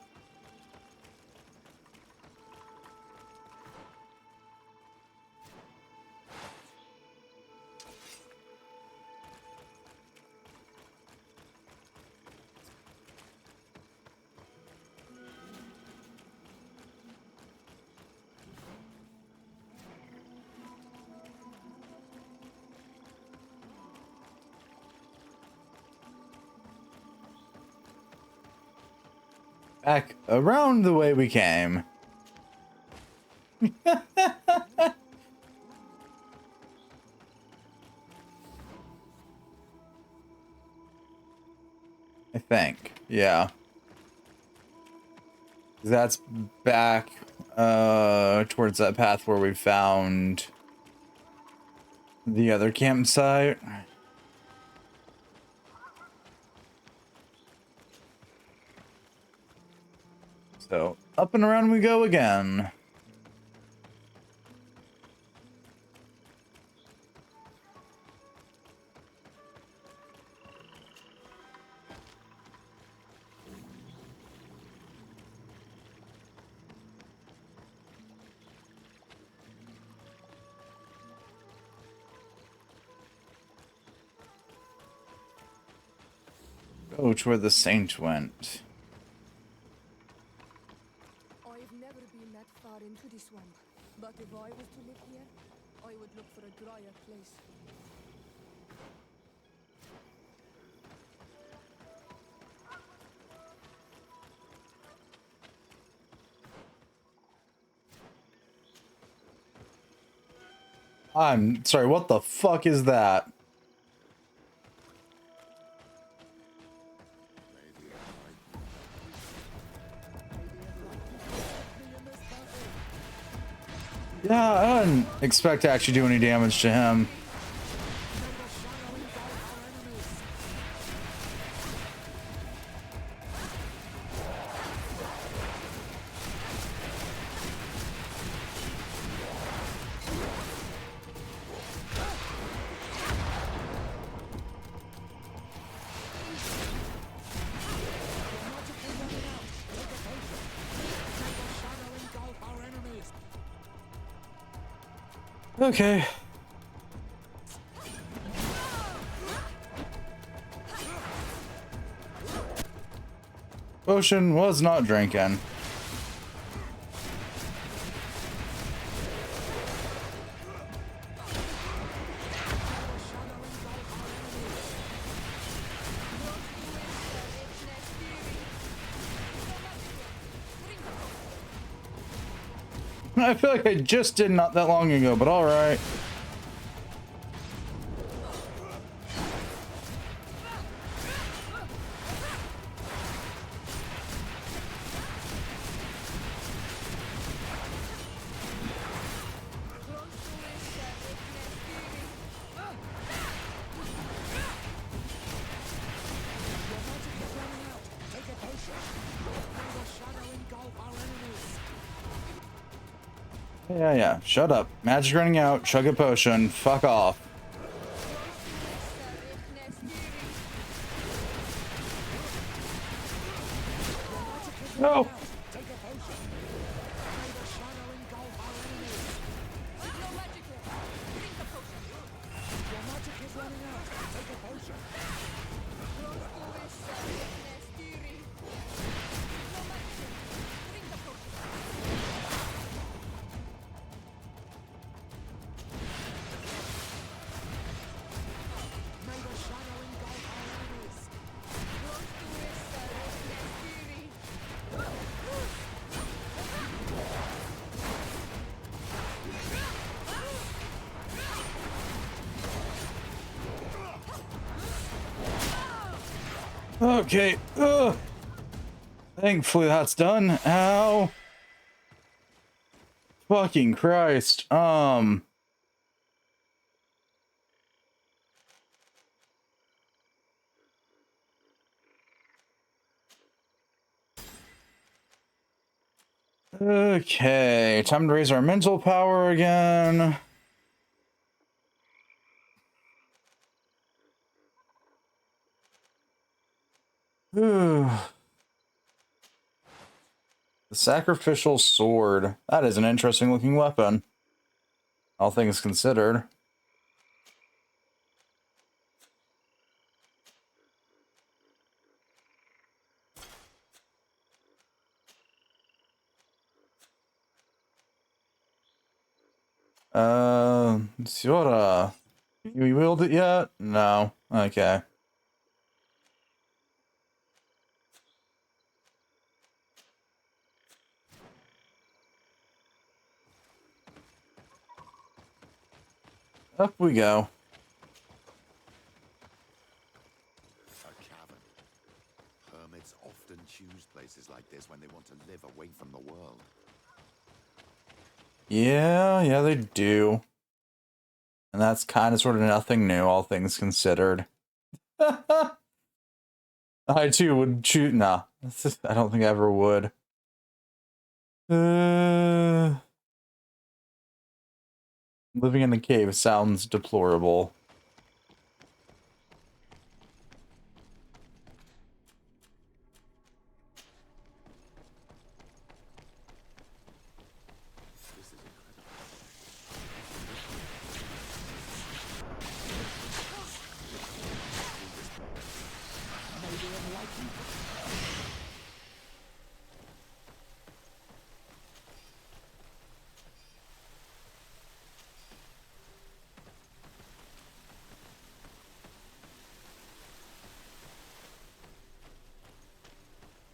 S1: Back around the way we came. I think, yeah. That's back towards that path where we found the other campsite. So, up and around we go again. Go to where the saint went.
S4: I've never been that far into the swamp, but if I was to live here, I would look for a drier place.
S1: I'm sorry, what the fuck is that? Yeah, I didn't expect to actually do any damage to him. Okay. Potion was not drinking. I feel like I just did not that long ago, but all right. Yeah. Shut up. Magic running out. Chug a potion. Fuck off. No. Okay. Ugh. Thankfully that's done. Ow. Fucking Christ. Okay. Time to raise our mental power again. The sacrificial sword. That is an interesting looking weapon. All things considered. Sora. You wield it yet? No. Okay. Up we go.
S12: A cavern. Hermits often choose places like this when they want to live away from the world.
S1: Yeah, they do. And that's kind of sort of nothing new, all things considered. I too would choose. Nah, I don't think I ever would. Living in the cave sounds deplorable.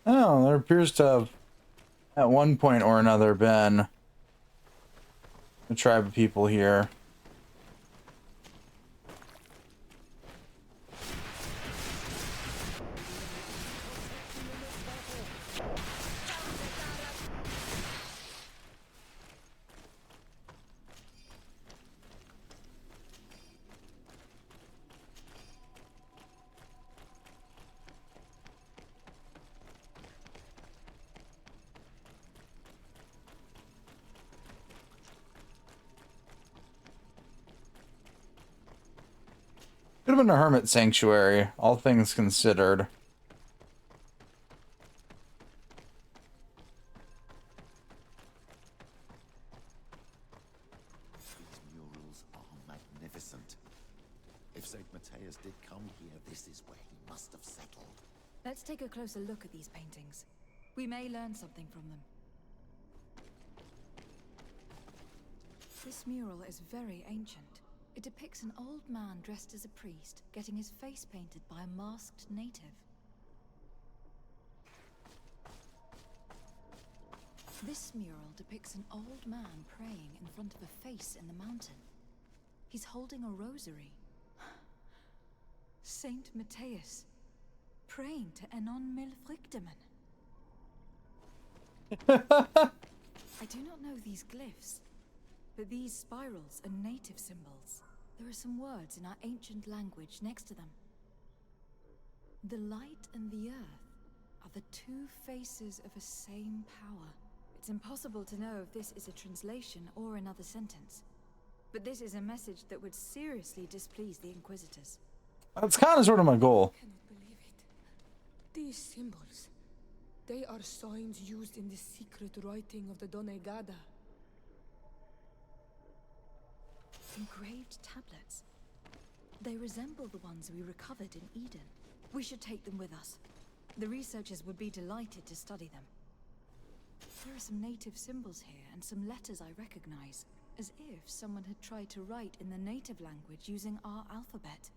S1: Oh, there appears to have, at one point or another, been a tribe of people here. Could have been a hermit sanctuary, all things considered.
S12: These murals are magnificent. If St. Matthias did come here, this is where he must have settled.
S3: Let's take a closer look at these paintings. We may learn something from them. This mural is very ancient. It depicts an old man dressed as a priest, getting his face painted by a masked native. This mural depicts an old man praying in front of a face in the mountain. He's holding a rosary. Saint Matthias, praying to Enon Milfrichteman. I do not know these glyphs, but these spirals are native symbols. There are some words in our ancient language next to them. The light and the earth are the two faces of a same power. It's impossible to know if this is a translation or another sentence, but this is a message that would seriously displease the Inquisitors.
S1: That's kind of sort of my goal.
S4: I cannot believe it. These symbols, they are signs used in the secret writing of the Donegada.
S3: Engraved tablets. They resemble the ones we recovered in Eden. We should take them with us. The researchers would be delighted to study them. There are some native symbols here and some letters I recognize, as if someone had tried to write in the native language using our alphabet.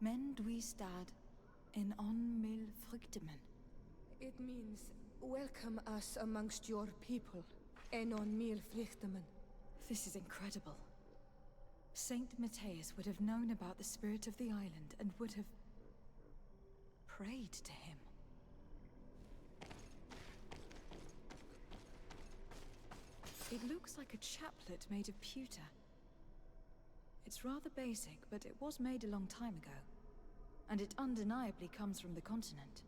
S3: Men duistad in on mil frichtemen.
S4: It means, welcome us amongst your people, Enon mil frichtemen.
S3: This is incredible. Saint Matthias would have known about the spirit of the island and would have prayed to him. It looks like a chaplet made of pewter. It's rather basic, but it was made a long time ago. And it undeniably comes from the continent.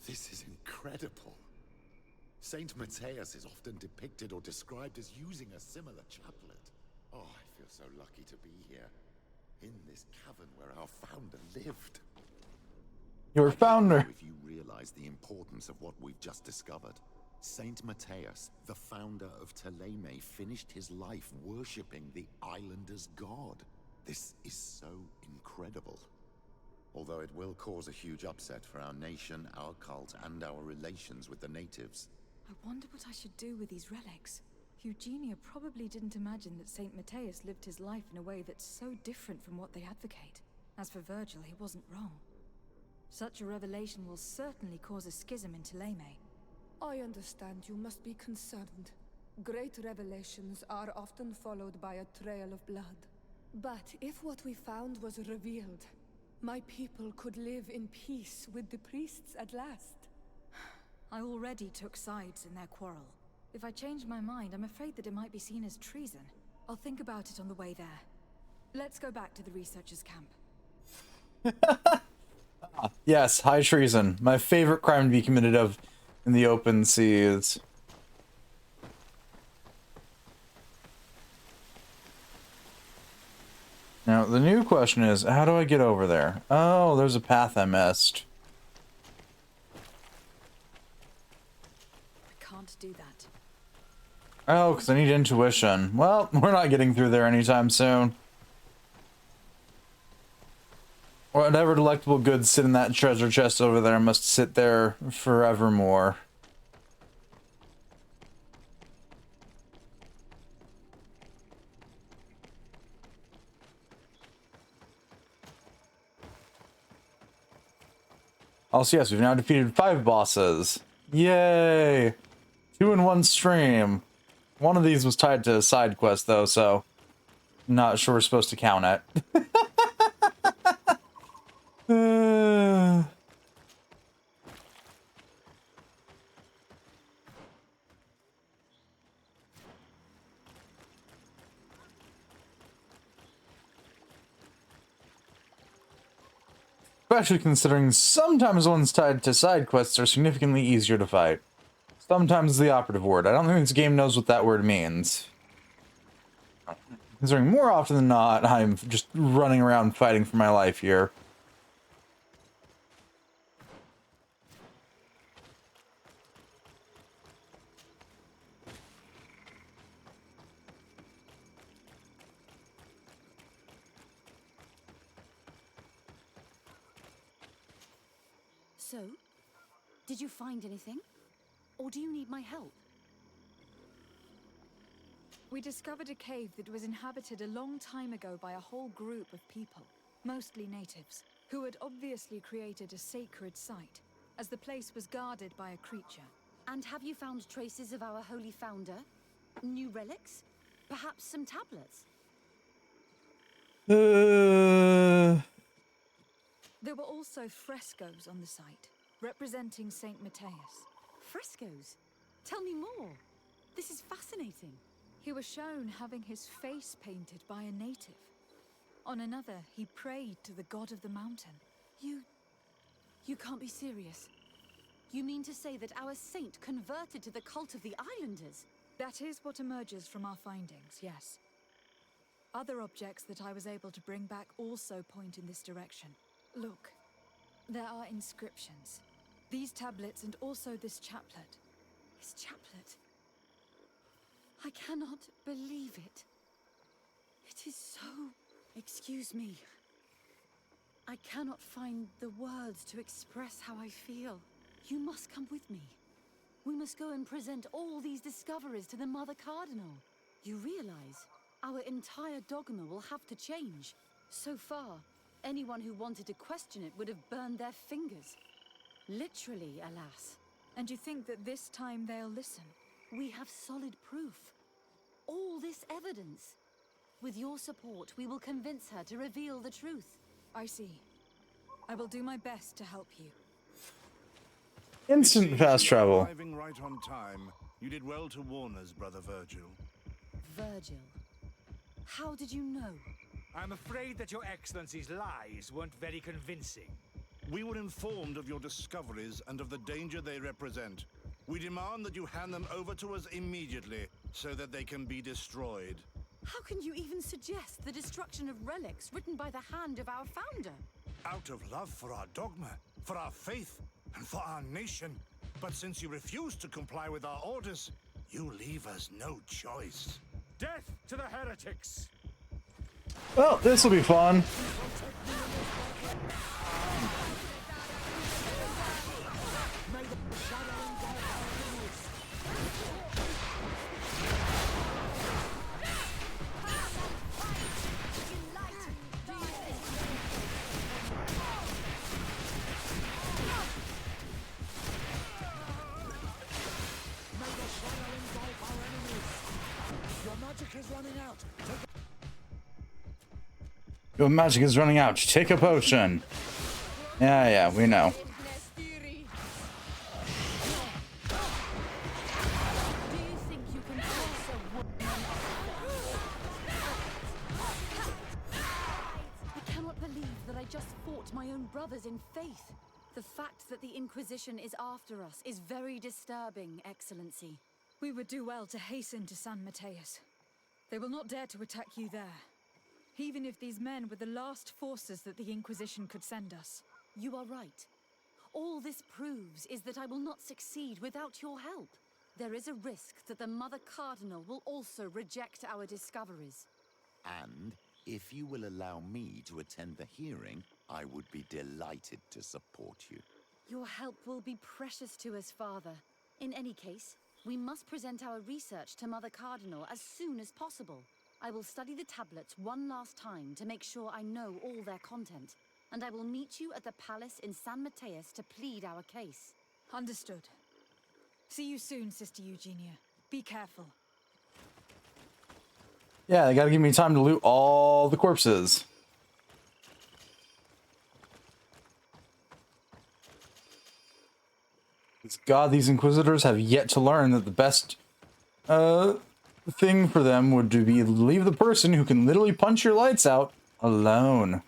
S12: This is incredible. Saint Matthias is often depicted or described as using a similar chaplet. Oh, I feel so lucky to be here, in this cavern where our founder lived.
S1: Your founder.
S12: I don't know if you realize the importance of what we've just discovered. Saint Matthias, the founder of Thélème, finished his life worshipping the islanders' god. This is so incredible. Although it will cause a huge upset for our nation, our cult, and our relations with the natives.
S3: I wonder what I should do with these relics. Eugenia probably didn't imagine that Saint Matthias lived his life in a way that's so different from what they advocate. As for Virgil, he wasn't wrong. Such a revelation will certainly cause a schism in Thélème.
S4: I understand you must be concerned. Great revelations are often followed by a trail of blood. But if what we found was revealed, my people could live in peace with the priests at last.
S3: I already took sides in their quarrel. If I change my mind, I'm afraid that it might be seen as treason. I'll think about it on the way there. Let's go back to the researchers' camp.
S1: Yes, high treason. My favorite crime to be committed of in the open seas. Now, the new question is, how do I get over there? Oh, there's a path I missed.
S3: I can't do that.
S1: Oh, because I need intuition. Well, we're not getting through there anytime soon. Whatever delectable goods sit in that treasure chest over there must sit there forevermore. Also, yes, we've now defeated 5 bosses. Yay! 2 in 1 stream. One of these was tied to a side quest, though, so not sure we're supposed to count it. Especially considering sometimes ones tied to side quests are significantly easier to fight. Sometimes is the operative word. I don't think this game knows what that word means. Considering more often than not, I'm just running around fighting for my life here.
S10: So, did you find anything? Or do you need my help?
S3: We discovered a cave that was inhabited a long time ago by a whole group of people, mostly natives, who had obviously created a sacred site, as the place was guarded by a creature.
S10: And have you found traces of our holy founder? New relics? Perhaps some tablets?
S3: There were also frescoes on the site, representing Saint Matthias.
S10: Frescoes? Tell me more. This is fascinating.
S3: He was shown having his face painted by a native. On another, he prayed to the god of the mountain.
S10: You can't be serious. You mean to say that our saint converted to the cult of the islanders?
S3: That is what emerges from our findings, yes. Other objects that I was able to bring back also point in this direction. Look, there are inscriptions. These tablets and also this chaplet.
S10: This chaplet? I cannot believe it. It is so... Excuse me. I cannot find the words to express how I feel. You must come with me. We must go and present all these discoveries to the Mother Cardinal. You realize our entire dogma will have to change. So far, anyone who wanted to question it would have burned their fingers. Literally, alas.
S3: And you think that this time they'll listen?
S10: We have solid proof. All this evidence. With your support, we will convince her to reveal the truth.
S3: I see. I will do my best to help you.
S1: Instant fast travel.
S13: Arriving right on time. You did well to warn us, Brother Virgil.
S10: Virgil? How did you know?
S11: I'm afraid that your Excellency's lies weren't very convincing.
S13: We were informed of your discoveries and of the danger they represent. We demand that you hand them over to us immediately, so that they can be destroyed.
S10: How can you even suggest the destruction of relics written by the hand of our founder?
S13: Out of love for our dogma, for our faith, and for our nation. But since you refuse to comply with our orders, you leave us no choice.
S11: Death to the heretics!
S1: Well, this will be fun. Your magic is running out. Take a potion. Yeah, we know.
S10: I cannot believe that I just fought my own brothers in faith. The fact that the Inquisition is after us is very disturbing, Excellency.
S3: We would do well to hasten to San Matthias. They will not dare to attack you there. Even if these men were the last forces that the Inquisition could send us.
S10: You are right. All this proves is that I will not succeed without your help. There is a risk that the Mother Cardinal will also reject our discoveries.
S12: And if you will allow me to attend the hearing, I would be delighted to support you.
S10: Your help will be precious to us, Father. In any case, we must present our research to Mother Cardinal as soon as possible. I will study the tablets one last time to make sure I know all their content. And I will meet you at the palace in San Matthias to plead our case.
S3: Understood. See you soon, Sister Eugenia. Be careful.
S1: Yeah, they gotta give me time to loot all the corpses. God, these Inquisitors have yet to learn that the best thing for them would be to leave the person who can literally punch your lights out alone.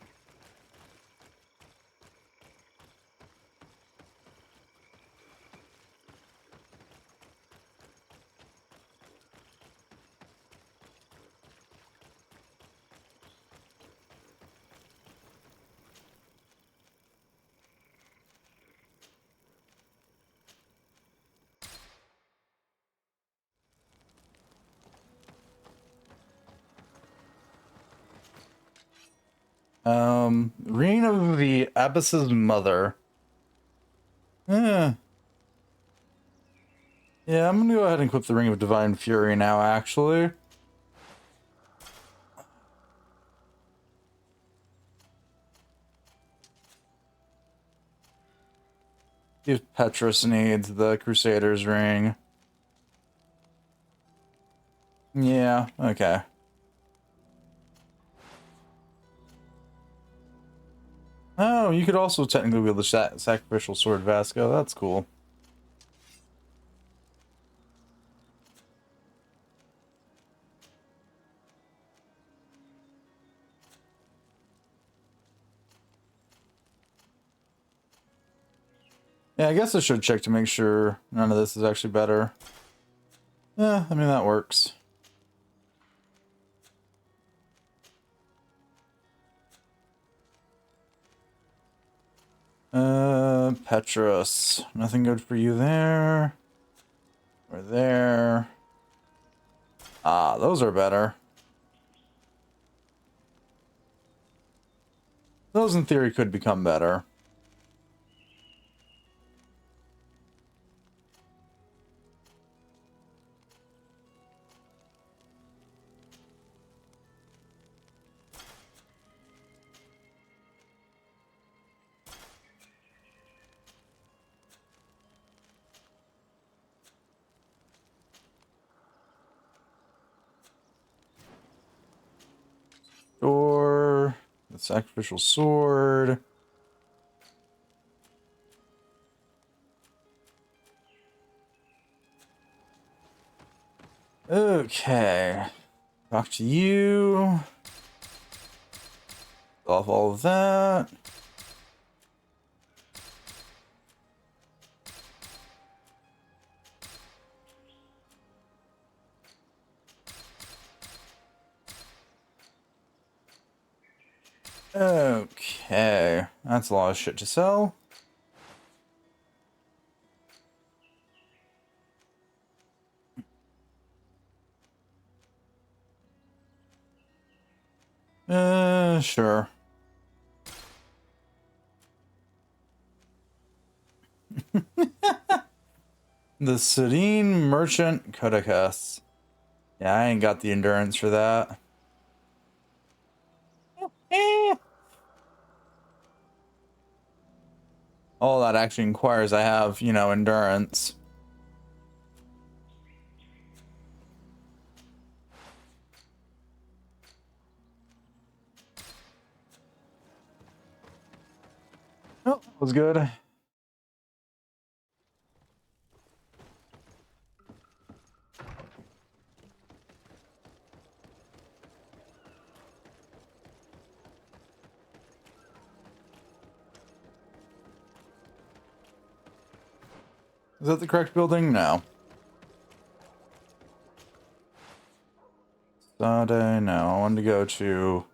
S1: Ring of the Abbess's Mother. Yeah, I'm gonna go ahead and equip the Ring of Divine Fury now, actually. See if Petrus needs the Crusader's Ring. Yeah, okay. Oh, you could also technically wield the Sacrificial Sword, Vasco. That's cool. Yeah, I guess I should check to make sure none of this is actually better. Yeah, I mean, that works. Petrus. Nothing good for you there. Or there. Ah, those are better. Those, in theory, could become better. Or the Sacrificial Sword. Okay. Talk to you. Off all of that. Okay. That's a lot of shit to sell. Sure. The Serene Merchant Codicus. Yeah, I ain't got the endurance for that. All that actually requires I have, you know, endurance. Oh, that was good. Is that the correct building? No. Sade, no. I wanted to go to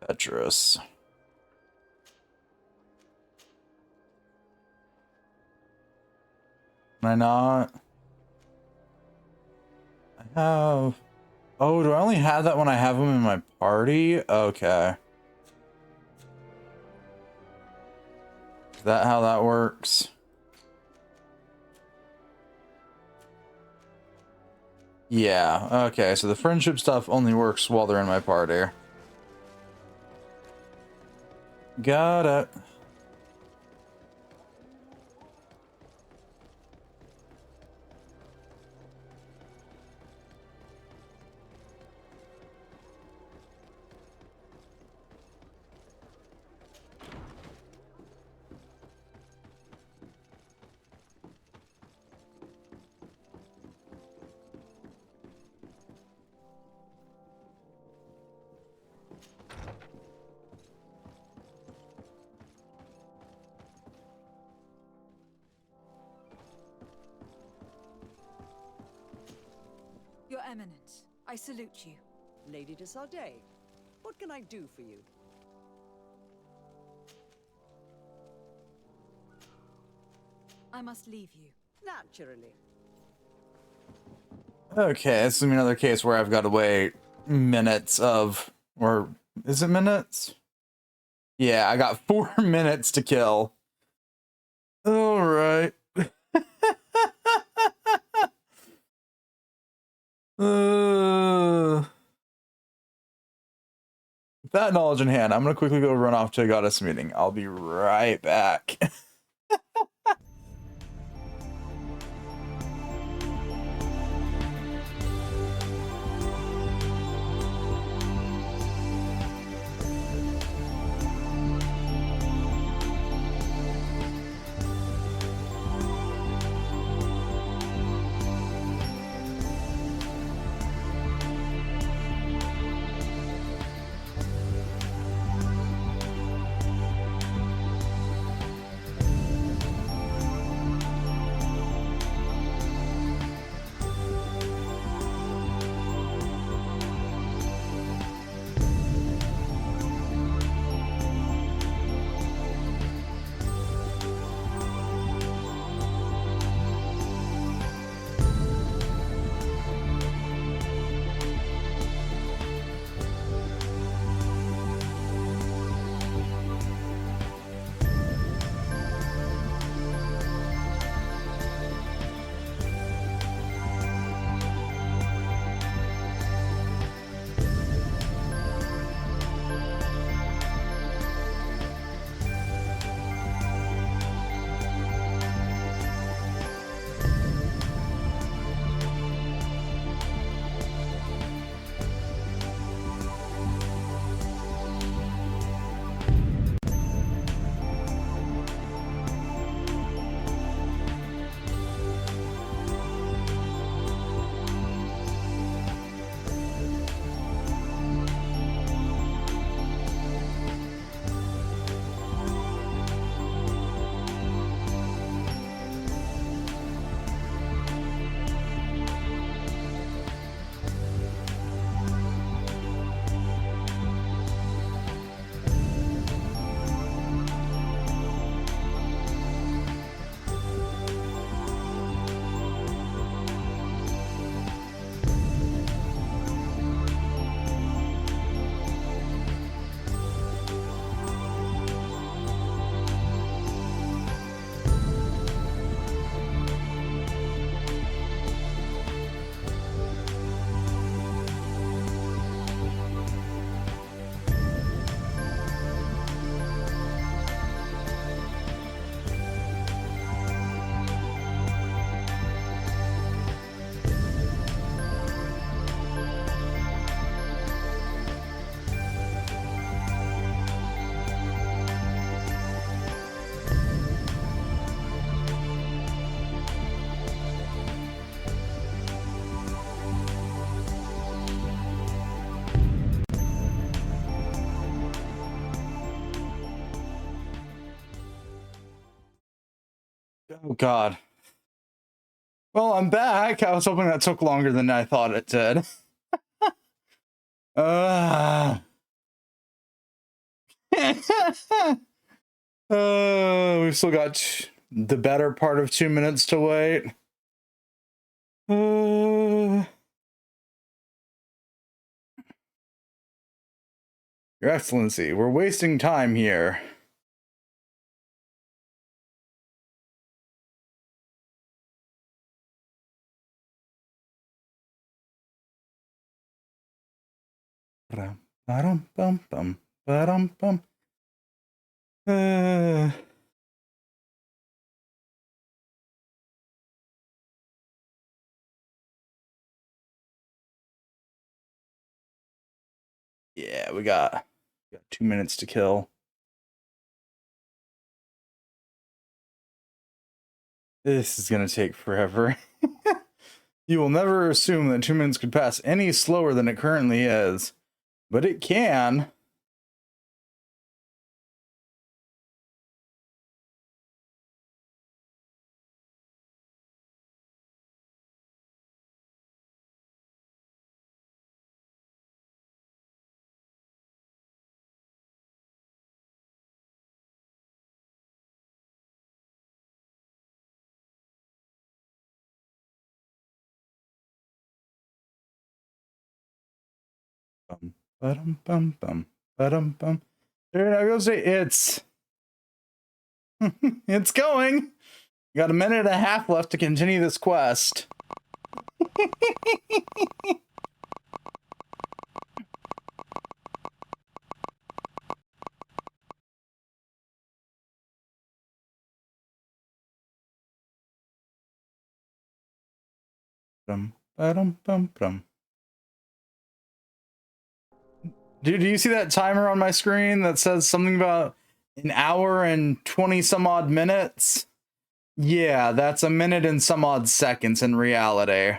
S1: Petrus. Can I not? I have... Oh, do I only have that when I have them in my party? Okay. Is that how that works? Yeah, okay, so the friendship stuff only works while they're in my party. Got it.
S3: Your Eminence, I salute you.
S14: Lady de Sardet, what can I do for you?
S3: I must leave you.
S14: Naturally.
S1: Okay, this is another case where I've got to wait minutes of... Or is it minutes? Yeah, I got 4 minutes to kill. All right. With that knowledge in hand, I'm going to quickly go run off to a goddess meeting. I'll be right back. Oh, God. Well, I'm back. I was hoping that took longer than I thought it did. We've still got the better part of 2 minutes to wait. Your Excellency, we're wasting time here. Ba-dum-bum-bum, ba-dum-bum. Yeah, we got 2 minutes to kill. This is gonna take forever. You will never assume that 2 minutes could pass any slower than it currently is, but it can. Bum, ba-dum, bum, bum, ba-dum, bum. Dude, I will say it's it's going. Got a minute and a half left to continue this quest. Dude, do you see that timer on my screen that says something about an hour and 20 some odd minutes? Yeah, that's a minute and some odd seconds in reality.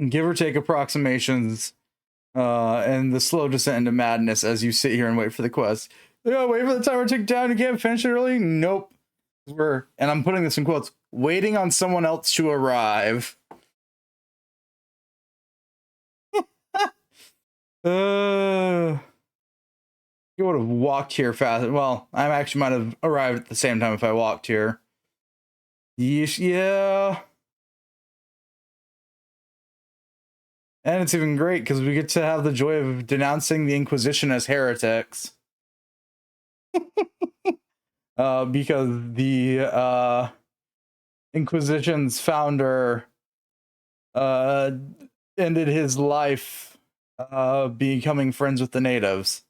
S1: Give or take approximations, and the slow descent into madness as you sit here and wait for the quest. Yeah, wait for the timer to tick down. You can't finish it early? Nope. And I'm putting this in quotes, waiting on someone else to arrive. You would have walked here fast. Well, I actually might have arrived at the same time if I walked here. Yeesh, yeah. And it's even great because we get to have the joy of denouncing the Inquisition as heretics. Because the Inquisition's founder ended his life becoming friends with the natives.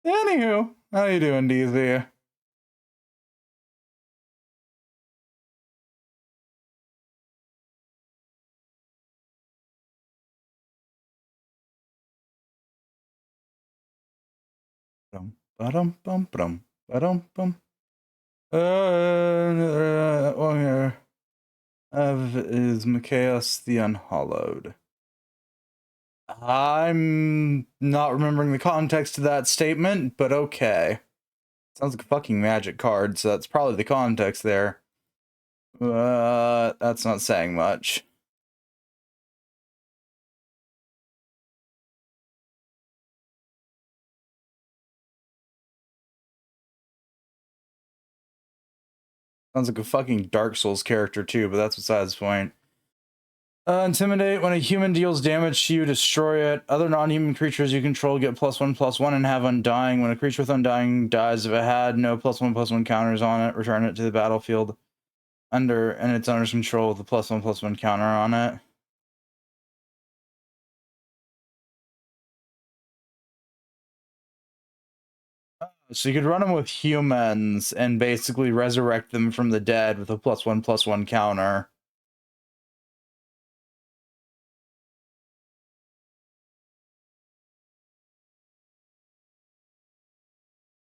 S1: Anywho, how you doing, DZ? Ba-dum bum bum ba-dum bum. Is Micaeus the Unhallowed? I'm not remembering the context of that statement, but okay. Sounds like a fucking magic card, so that's probably the context there. That's not saying much. Sounds like a fucking Dark Souls character too, but that's besides the point. Intimidate. When a human deals damage to you, destroy it. Other non-human creatures you control get +1/+1 and have Undying. When a creature with Undying dies, if it had no +1/+1 counters on it, return it to the battlefield and its owner's control with a +1/+1 counter on it. So you could run them with humans and basically resurrect them from the dead with a +1/+1 counter.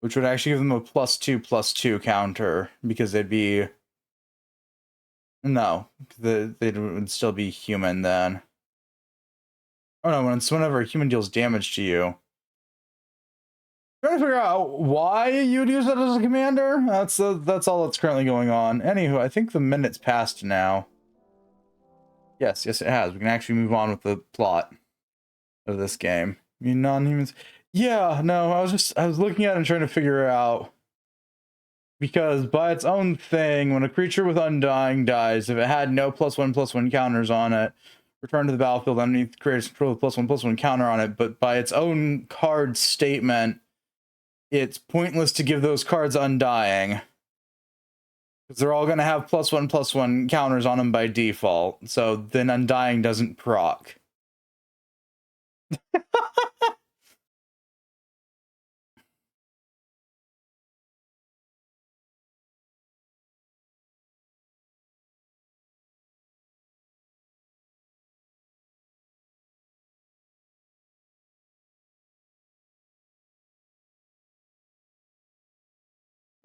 S1: Which would actually give them a +2/+2 counter, because they'd be... No, they would still be human then. Oh no, whenever a human deals damage to you. I'm trying to figure out why you'd use that as a commander. That's all that's currently going on. Anywho, I think the minute's passed now. Yes, it has. We can actually move on with the plot of this game. I mean, non-humans. Yeah, no, I was looking at it and trying to figure out, because by its own thing, when a creature with Undying dies, if it had no +1/+1 counters on it, return to the battlefield underneath the creator's control with +1/+1 counter on it. But by its own card statement, it's pointless to give those cards Undying, because they're all going to have +1/+1 counters on them by default. So then Undying doesn't proc.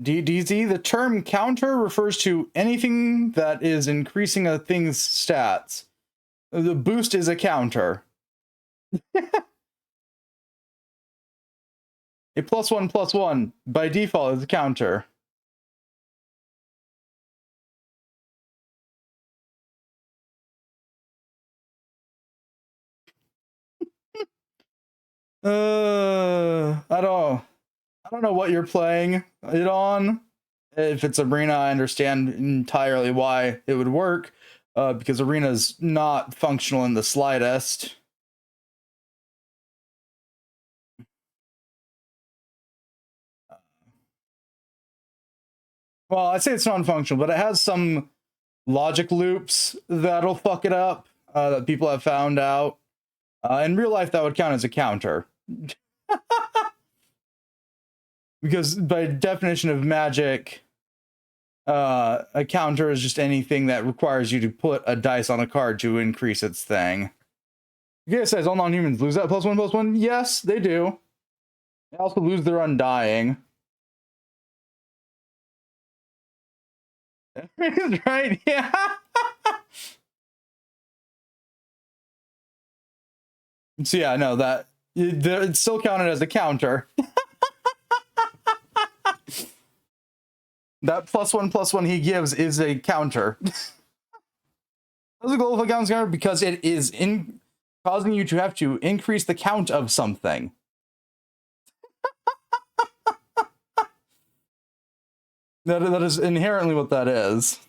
S1: DZ, the term counter refers to anything that is increasing a thing's stats. The boost is a counter. A +1/+1 by default is a counter. I don't I don't know what you're playing it on. If it's Arena, I understand entirely why it would work, because Arena's not functional in the slightest. Well, I say it's non-functional, but it has some logic loops that'll fuck it up, that people have found out. In real life, that would count as a counter. Because by definition of magic, a counter is just anything that requires you to put a dice on a card to increase its thing. You guys says all non-humans lose that +1/+1? Yes, they do. They also lose their undying. Right? Yeah. So yeah, no, that it's still counted as a counter. That +1/+1 he gives is a counter. That's a global counter because it is causing you to have to increase the count of something. That is inherently what that is.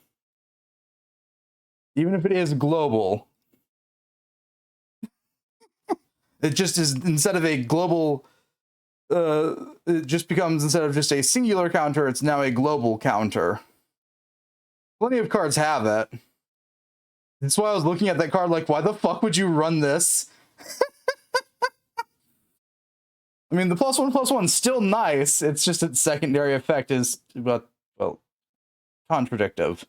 S1: Even if it is global. It just is, instead of a global, it just becomes, instead of just a singular counter, it's now a global counter. Plenty of cards have it. That's why I was looking at that card like, why the fuck would you run this? I mean, the +1/+1's still nice, it's just its secondary effect is, well, contradictive.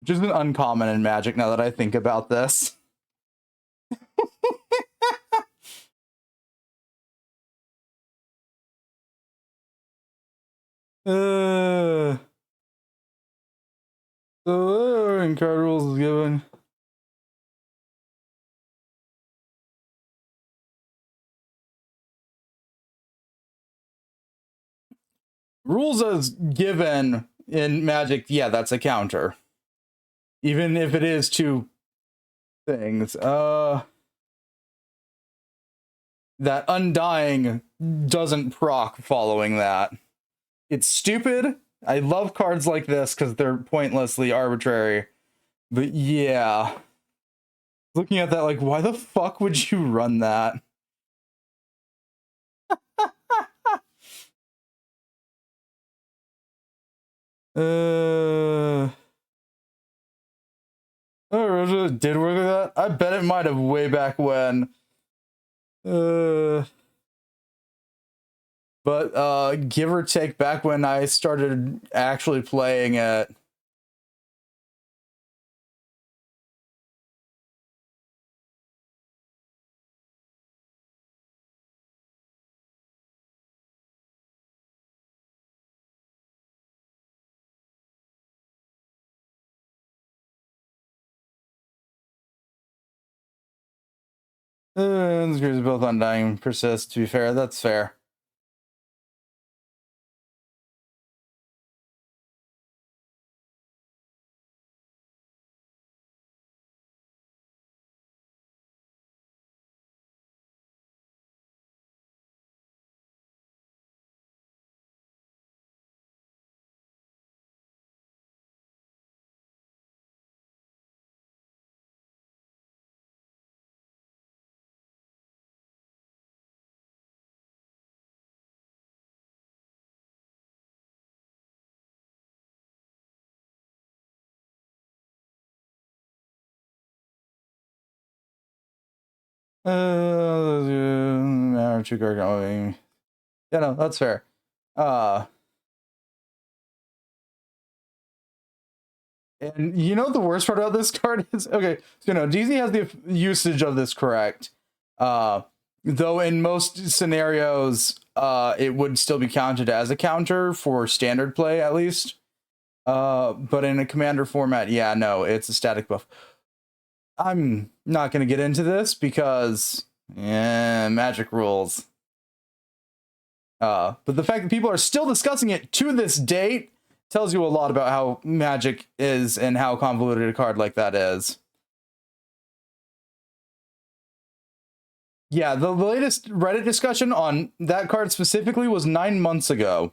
S1: Which isn't uncommon in Magic now that I think about this. So, card rules is given. Rules as given in Magic, yeah, that's a counter. Even if it is two things. That Undying doesn't proc following that. It's stupid. I love cards like this because they're pointlessly arbitrary. But yeah. Looking at that like, why the fuck would you run that? Oh, Rosa did work like that? I bet it might have way back when. But give or take back when I started actually playing it. The screws both Undying persist, to be fair. That's fair. Two card going. Yeah, no, that's fair. And you know the worst part about this card is, okay, so DZ has the usage of this correct. Though in most scenarios, it would still be counted as a counter for standard play, at least. But in a commander format, yeah, no, it's a static buff. I'm not going to get into this because, Magic rules. But the fact that people are still discussing it to this date tells you a lot about how Magic is and how convoluted a card like that is. Yeah, the latest Reddit discussion on that card specifically was 9 months ago.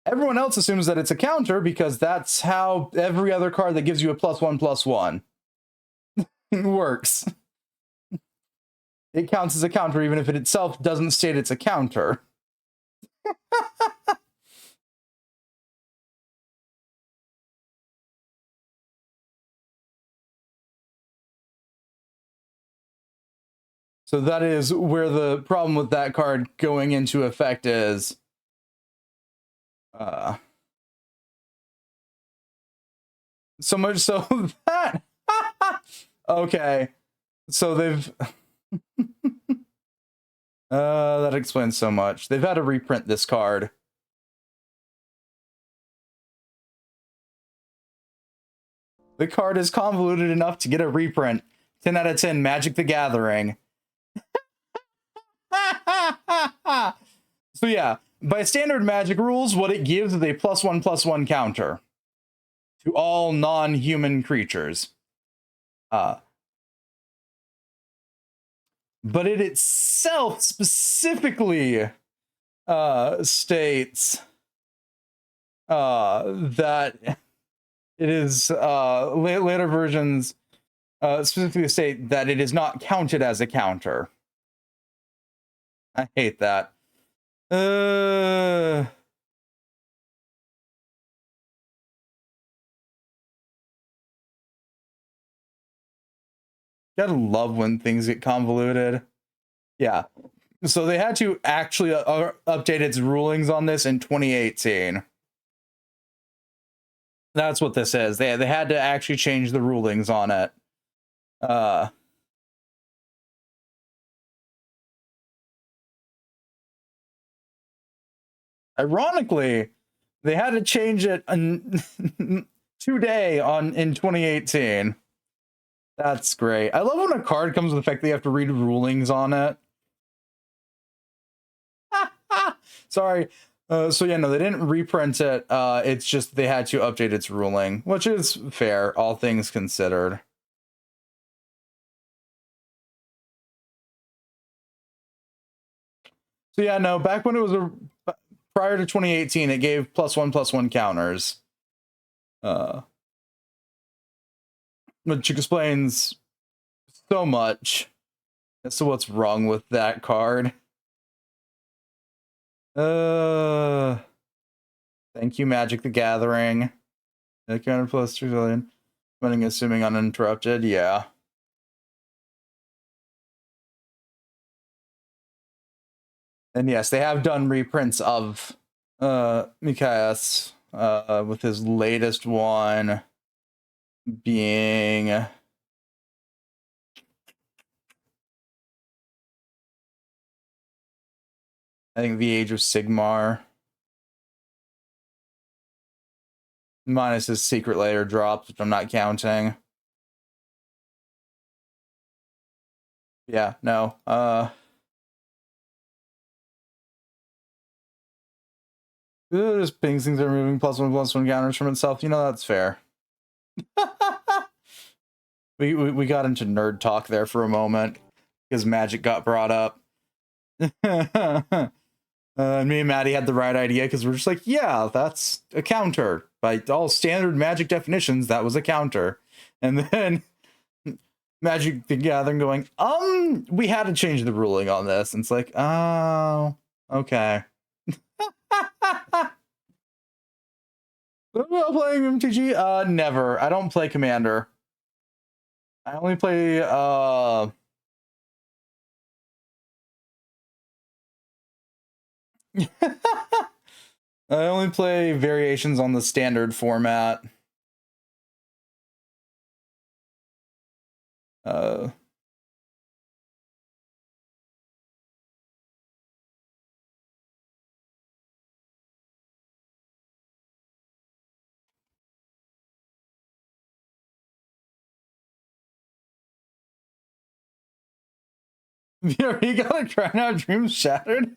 S1: Everyone else assumes that it's a counter because that's how every other card that gives you a +1/+1 works. It counts as a counter even if it itself doesn't state it's a counter. So that is where the problem with that card going into effect is. So much so that... Okay. So they've... that explains so much. They've had to reprint this card. The card is convoluted enough to get a reprint. 10 out of 10, Magic the Gathering. So yeah, by standard Magic rules, what it gives is a +1/+1 counter to all non-human creatures. But it itself specifically states that it is later versions specifically state that it is not counted as a counter. I hate that. Gotta love when things get convoluted. Yeah. So they had to actually update its rulings on this in 2018. That's what this is. They had to actually change the rulings on it. Ironically, they had to change it today in 2018. That's great. I love when a card comes with the fact that you have to read rulings on it. Sorry. So yeah, no, they didn't reprint it. It's just they had to update its ruling, which is fair, all things considered. So yeah, no, back when it was prior to 2018, it gave +1/+1 counters. Which explains so much as to what's wrong with that card. Thank you, Magic the Gathering. Counter +3 billion. Running assuming uninterrupted, yeah. And yes, they have done reprints of Mikaias, with his latest one being I think the Age of Sigmar. Minus his secret layer drops, which I'm not counting. Yeah, no. Just pings things are moving +1/+1 counters from itself. You know, that's fair. we got into nerd talk there for a moment because Magic got brought up. Me and Maddie had the right idea because we're just like, yeah, that's a counter. By all standard Magic definitions, that was a counter. And then Magic the Gathering going, we had to change the ruling on this. And it's like, oh, okay. Playing MTG? Never. I don't play Commander. I only play, I only play variations on the standard format. You got a cry now, dreams shattered?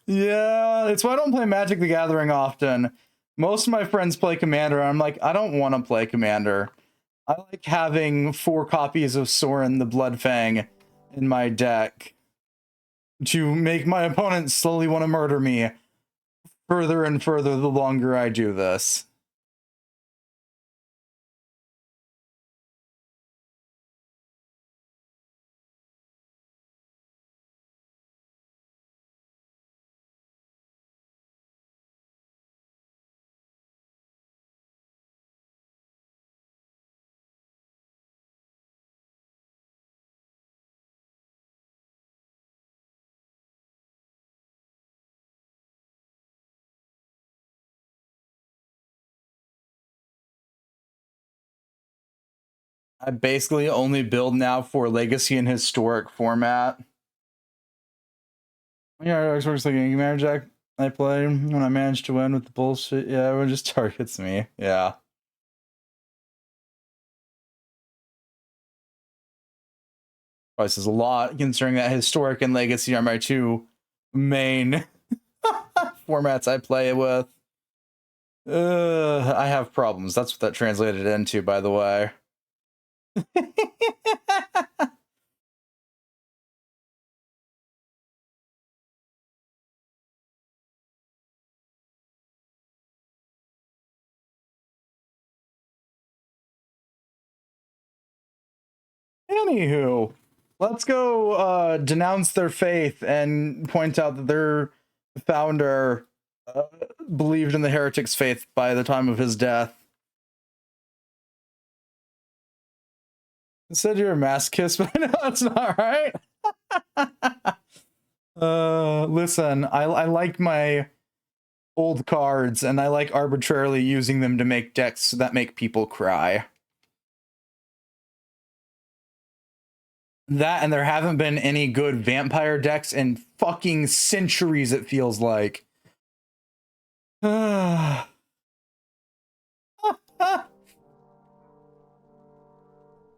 S1: Yeah, it's why I don't play Magic the Gathering often. Most of my friends play Commander, and I'm like, I don't want to play Commander. I like having 4 copies of Soren the Bloodfang in my deck to make my opponent slowly want to murder me further and further the longer I do this. I basically only build now for Legacy and Historic format. Yeah, Xbox like a Commander deck I play when I manage to win with the bullshit. Yeah, everyone just targets me. Yeah. Probably says a lot considering that Historic and Legacy are my 2 main formats I play with. I have problems. That's what that translated into, by the way. Anywho, let's go denounce their faith and point out that their founder believed in the heretics' faith by the time of his death. Said you're a masochist, but no, that's not right. Listen, I like my old cards, and I like arbitrarily using them to make decks that make people cry. That, and there haven't been any good vampire decks in fucking centuries, it feels like.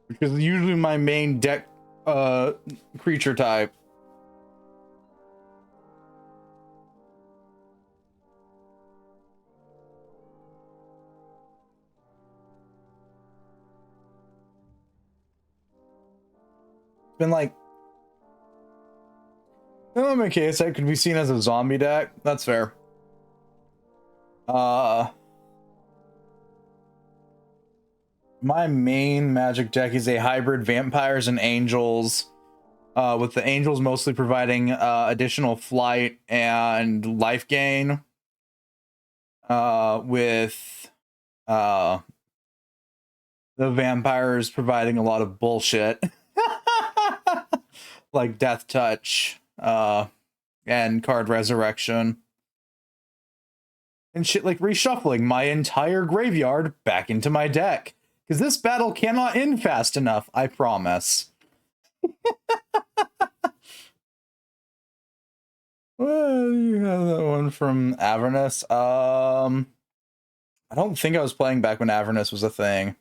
S1: Because usually my main deck creature type. Been like, in my case, that could be seen as a zombie deck. That's fair. My main magic deck is a hybrid vampires and angels, with the angels mostly providing additional flight and life gain, with the vampires providing a lot of bullshit, like Death Touch and card resurrection. And shit like reshuffling my entire graveyard back into my deck. Because this battle cannot end fast enough, I promise. Well, you have that one from Avernus. I don't think I was playing back when Avernus was a thing.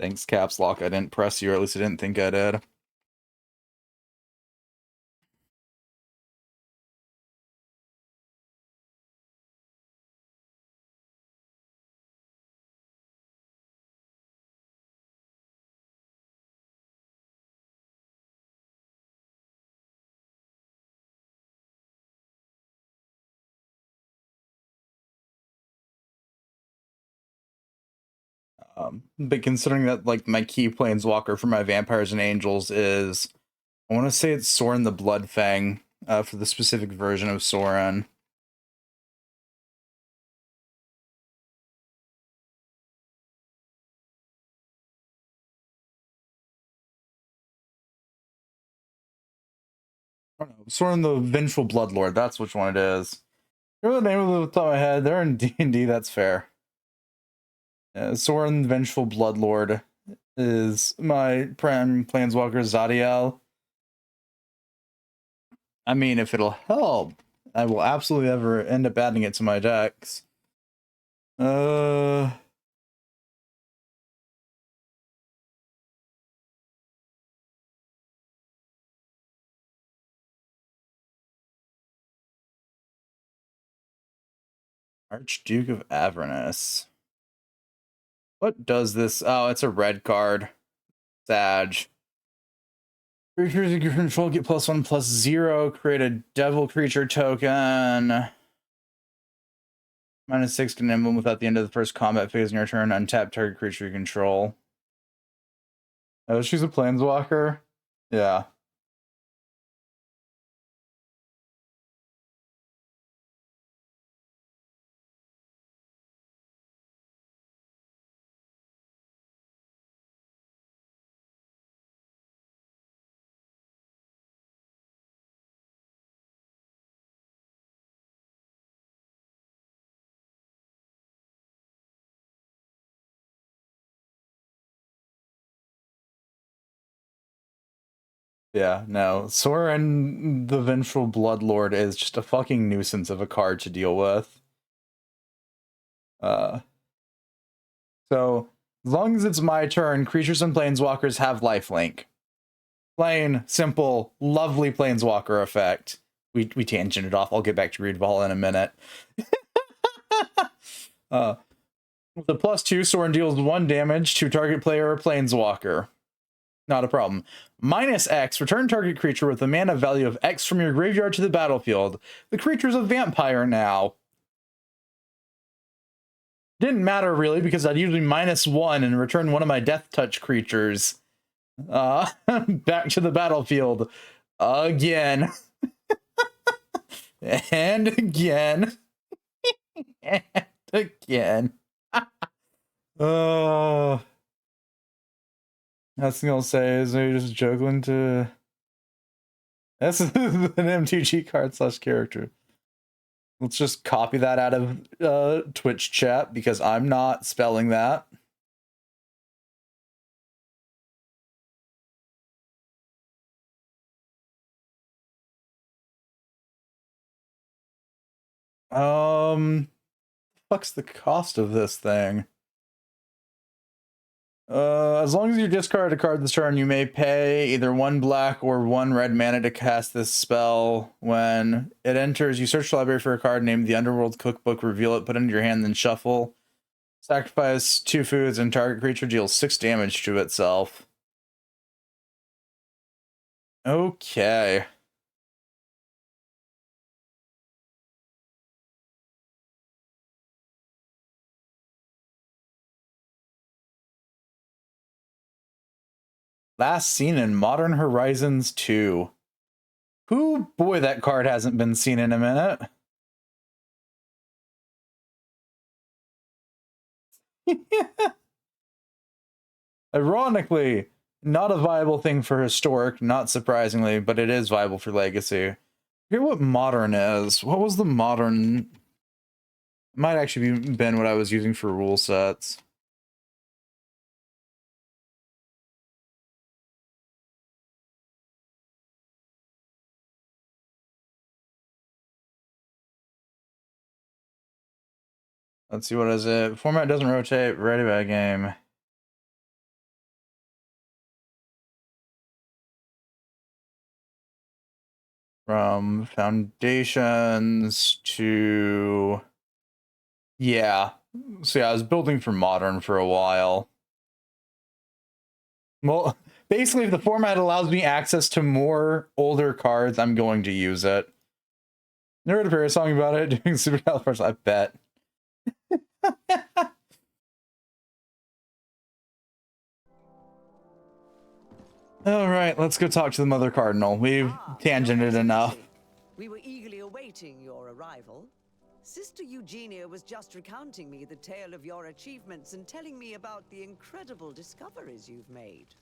S1: Thanks, Caps Lock. I didn't press you, or at least I didn't think I did. But considering that, like, my key planeswalker for my vampires and angels is, I want to say it's Soren the Bloodfang, for the specific version of Soren. I don't know, Soren the Vengeful Bloodlord, that's which one it is. Remember the name of the top of my head? They're in D&D, that's fair. Soren the Vengeful Bloodlord is my prime planeswalker, Zadiel. I mean, if it'll help, I will absolutely ever end up adding it to my decks. Archduke of Avernus. What does this? Oh, it's a red card. Sag. Creatures you control get +1/+0. Create a devil creature token. -6 can emblem without the end of the first combat phase in your turn. Untap target creature you control. Oh, she's a planeswalker? Yeah. Yeah, no. Sorin the Vengeful Bloodlord is just a fucking nuisance of a card to deal with. So, as long as it's my turn, creatures and planeswalkers have lifelink. Plain, simple, lovely planeswalker effect. We tangented off. I'll get back to GreedFall in a minute. With a +2, Sorin deals 1 damage to target player or planeswalker. Not a problem. -X, return target creature with a mana value of X from your graveyard to the battlefield. The creature's a vampire now. Didn't matter really because I'd usually -1 and return one of my death touch creatures back to the battlefield again. And again. And again. Oh. That's what I'll say is maybe just juggling to. That's an MTG card / character. Let's just copy that out of Twitch chat because I'm not spelling that. What's the cost of this thing? As long as you discard a card this turn, you may pay either 1 black or 1 red mana to cast this spell. When it enters, you search the library for a card named the Underworld Cookbook, reveal it, put it into your hand, then shuffle. Sacrifice 2 foods, and target creature deals 6 damage to itself. Okay. Last seen in Modern Horizons 2. Boy, that card hasn't been seen in a minute. Ironically, not a viable thing for Historic, not surprisingly, but it is viable for Legacy. I forget what Modern is. What was the Modern? It might actually been what I was using for rule sets. Let's see, what is it? Format doesn't rotate. Ready by game. From Foundations to... Yeah. So yeah, I was building for Modern for a while. Well, basically, if the format allows me access to more older cards, I'm going to use it. Never heard a Paris song about it, doing Supercalifragilistic, I bet. All right, let's go talk to the Mother Cardinal. We've tangented enough.
S14: We were eagerly awaiting your arrival. Sister Eugenia was just recounting me the tale of your achievements and telling me about the incredible discoveries you've made.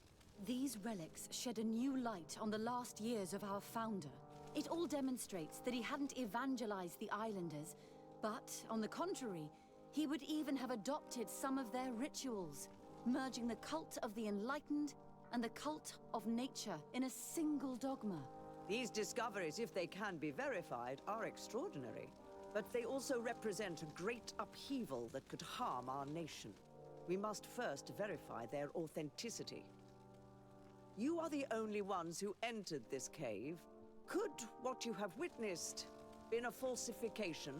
S10: These relics shed a new light on the last years of our founder. It all demonstrates that he hadn't evangelized the islanders, but, on the contrary, he would even have adopted some of their rituals, merging the cult of the enlightened and the cult of nature in a single dogma.
S14: These discoveries, if they can be verified, are extraordinary. But they also represent a great upheaval that could harm our nation. We must first verify their authenticity. You are the only ones who entered this cave. Could what you have witnessed been a falsification?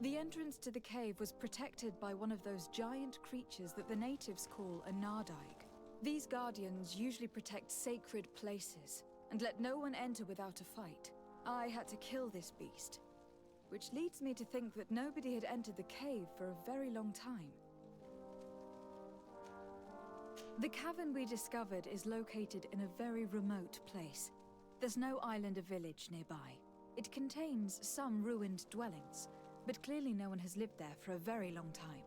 S3: The entrance to the cave was protected by one of those giant creatures that the natives call a Nardaig. These guardians usually protect sacred places and let no one enter without a fight. I had to kill this beast, which leads me to think that nobody had entered the cave for a very long time. The cavern we discovered is located in a very remote place. There's no island or village nearby. It contains some ruined dwellings, but clearly no one has lived there for a very long time.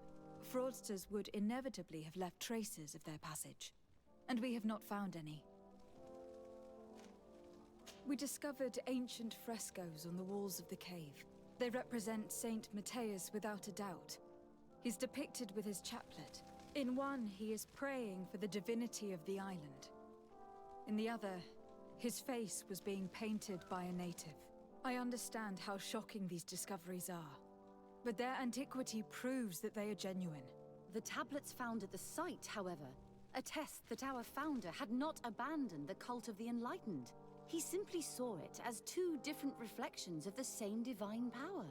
S3: Fraudsters would inevitably have left traces of their passage, and we have not found any. We discovered ancient frescoes on the walls of the cave. They represent Saint Matthias without a doubt. He's depicted with his chaplet. In one, he is praying for the divinity of the island. In the other, his face was being painted by a native. I understand how shocking these discoveries are, but their antiquity proves that they are genuine.
S10: The tablets found at the site, however, attest that our founder had not abandoned the cult of the Enlightened. He simply saw it as two different reflections of the same divine power.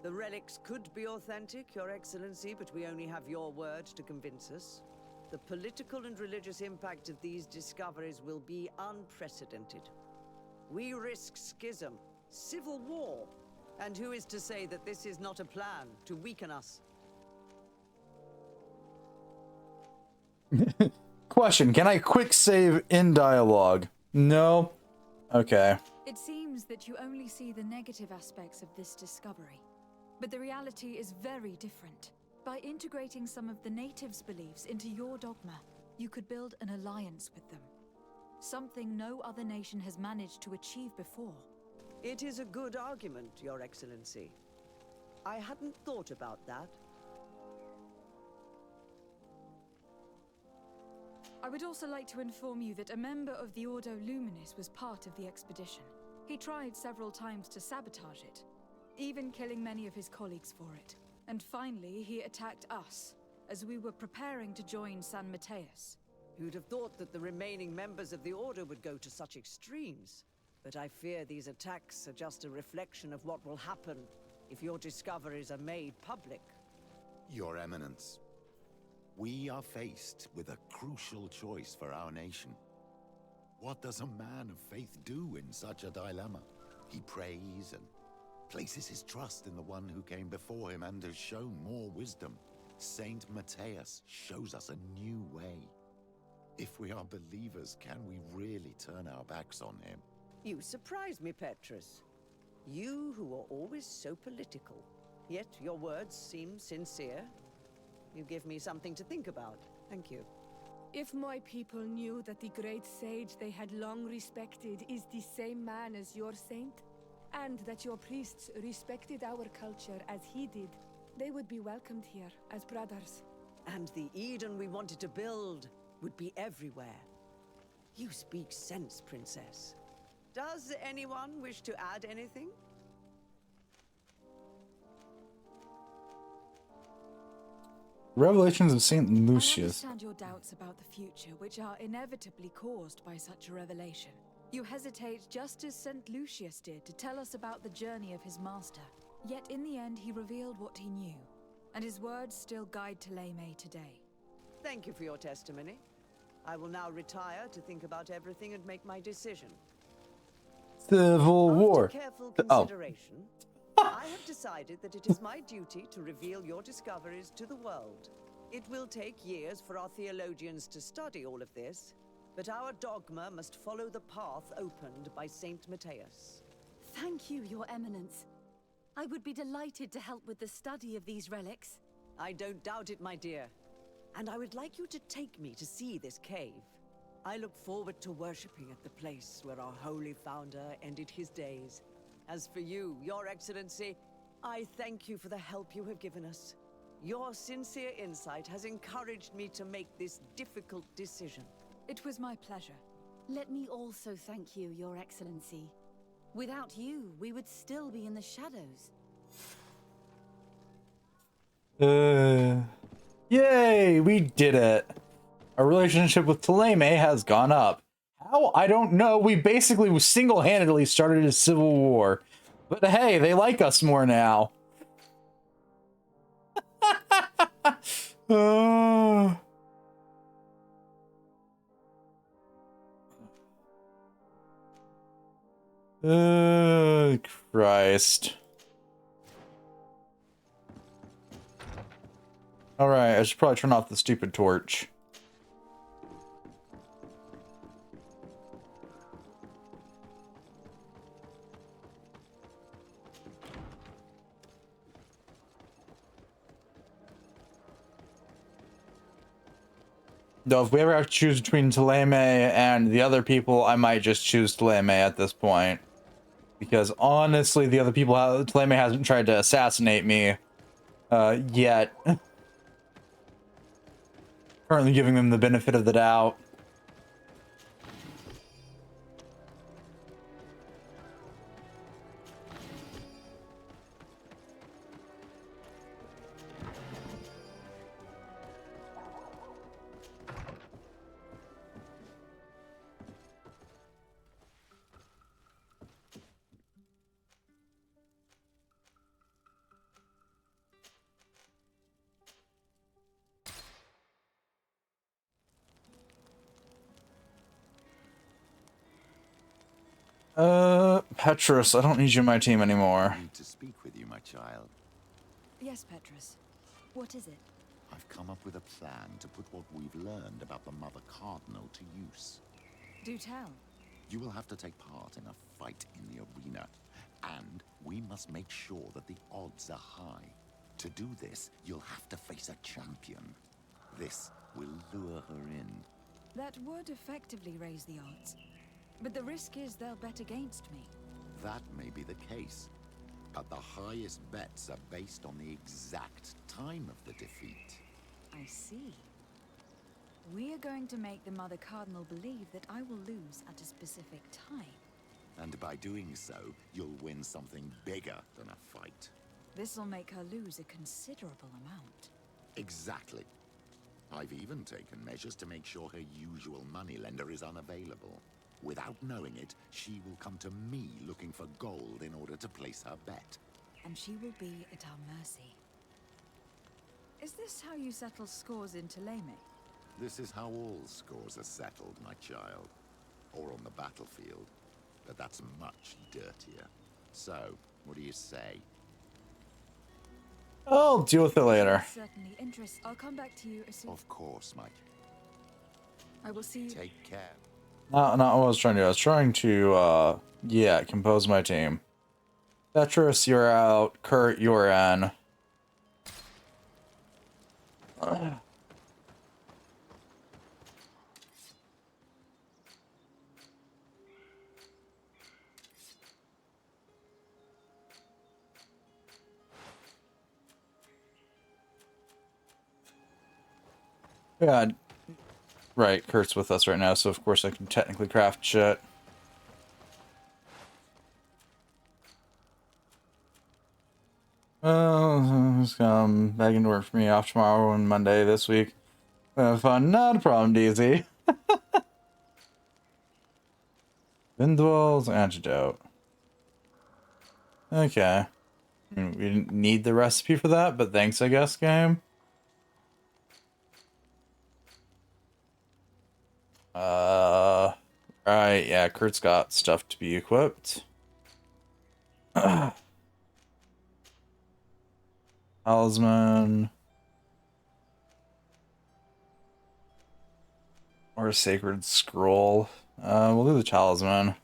S14: The relics could be authentic, Your Excellency, but we only have your word to convince us. The political and religious impact of these discoveries will be unprecedented. We risk schism, civil war, and who is to say that this is not a plan to weaken us?
S1: Question, can I quick save in dialogue? No? Okay.
S3: It seems that you only see the negative aspects of this discovery, but the reality is very different. By integrating some of the natives' beliefs into your dogma, you could build an alliance with them. Something no other nation has managed to achieve before.
S14: It is a good argument, Your Excellency. I hadn't thought about that.
S3: I would also like to inform you that a member of the Ordo Luminis was part of the expedition. He tried several times to sabotage it, even killing many of his colleagues for it. And finally, he attacked us, as we were preparing to join San Matthias.
S14: Who'd have thought that the remaining members of the Order would go to such extremes? But I fear these attacks are just a reflection of what will happen if your discoveries are made public.
S12: Your Eminence, we are faced with a crucial choice for our nation. What does a man of faith do in such a dilemma? He prays and places his trust in the one who came before him and has shown more wisdom. Saint Matthias shows us a new way. If we are believers, can we really turn our backs on him?
S14: You surprise me, Petrus. You who are always so political, yet your words seem sincere. You give me something to think about. Thank you.
S4: If my people knew that the great sage they had long respected is the same man as your saint, and that your priests respected our culture as he did, they would be welcomed here as brothers.
S14: And the Eden we wanted to build would be everywhere. You speak sense, Princess. Does anyone wish to add anything?
S1: Revelations of St.
S3: I
S1: Lucius.
S3: understand your doubts about the future, which are inevitably caused by such a revelation. You hesitate just as St. Lucius did to tell us about the journey of his master. Yet in the end, he revealed what he knew, and his words still guide Thélème today.
S14: Thank you for your testimony. I will now retire to think about everything and make my decision.
S1: Civil War.
S14: After careful consideration, I have decided that it is my duty to reveal your discoveries to the world. It will take years for our theologians to study all of this, but our dogma must follow the path opened by Saint Matthias.
S10: Thank you, Your Eminence. I would be delighted to help with the study of these relics.
S14: I don't doubt it, my dear. And I would like you to take me to see this cave. I look forward to worshipping at the place where our holy founder ended his days. As for you, Your Excellency, I thank you for the help you have given us. Your sincere insight has encouraged me to make this difficult decision.
S3: It was my pleasure.
S10: Let me also thank you, Your Excellency. Without you, we would still be in the shadows.
S1: Yay, we did it. Our relationship with Thélème has gone up. How? I don't know. We basically single-handedly started a civil war. But hey, they like us more now. Oh. Christ. Alright, I should probably turn off the stupid torch. Though if we ever have to choose between Taleme and the other people, I might just choose Taleme at this point. Because honestly, the other people, Taleme hasn't tried to assassinate me yet. Currently giving them the benefit of the doubt. Petrus, I don't need you on my team anymore.
S12: I need to speak with you, my child.
S3: Yes, Petrus. What is it?
S12: I've come up with a plan to put what we've learned about the Mother Cardinal to use.
S3: Do tell.
S12: You will have to take part in a fight in the arena, and we must make sure that the odds are high. To do this, you'll have to face a champion. This will lure her in.
S3: That would effectively raise the odds. But the risk is they'll bet against me.
S12: That may be the case, but the highest bets are based on the exact time of the defeat.
S3: I see. We are going to make the Mother Cardinal believe that I will lose at a specific time.
S12: And by doing so, you'll win something bigger than a fight.
S3: This'll make her lose a considerable amount.
S12: Exactly. I've even taken measures to make sure her usual moneylender is unavailable. Without knowing it, she will come to me looking for gold in order to place her bet.
S3: And she will be at our mercy. Is this how you settle scores in Taleme?
S12: This is how all scores are settled, my child. Or on the battlefield. But that's much dirtier. So, what do you say?
S1: I'll deal with it later.
S3: Certainly interest. I'll come back to you as soon.
S12: Of course, Mike.
S3: I will see you.
S12: Take care.
S1: Not what I was trying to do. I was trying to, yeah, compose my team. Petrus, you're out. Kurt, you're in. Yeah, right, Kurt's with us right now, so of course I can technically craft shit. Oh, he's begging to work for me off tomorrow and Monday this week. Fun, not a problem, DZ. Vindwell's antidote. Okay. I mean, we didn't need the recipe for that, but thanks, I guess, game. Right, yeah, Kurt's got stuff to be equipped. Talisman. Or a sacred scroll. We'll do the talisman.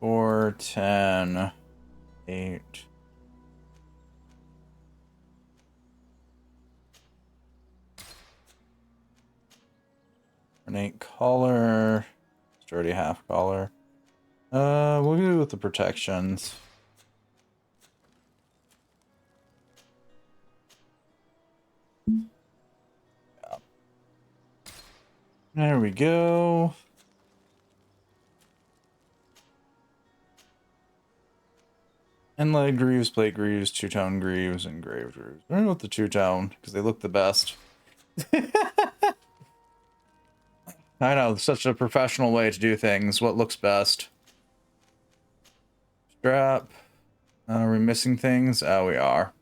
S1: Four, 10, 8. An 8 collar. It's already half collar. We'll go with the protections. Yeah. There we go. Inlaid greaves, plate greaves, two-tone greaves, and engraved greaves. I'm going to go with the two-tone, because they look the best. I know, such a professional way to do things. What looks best? Strap. Are we missing things? Oh, we are.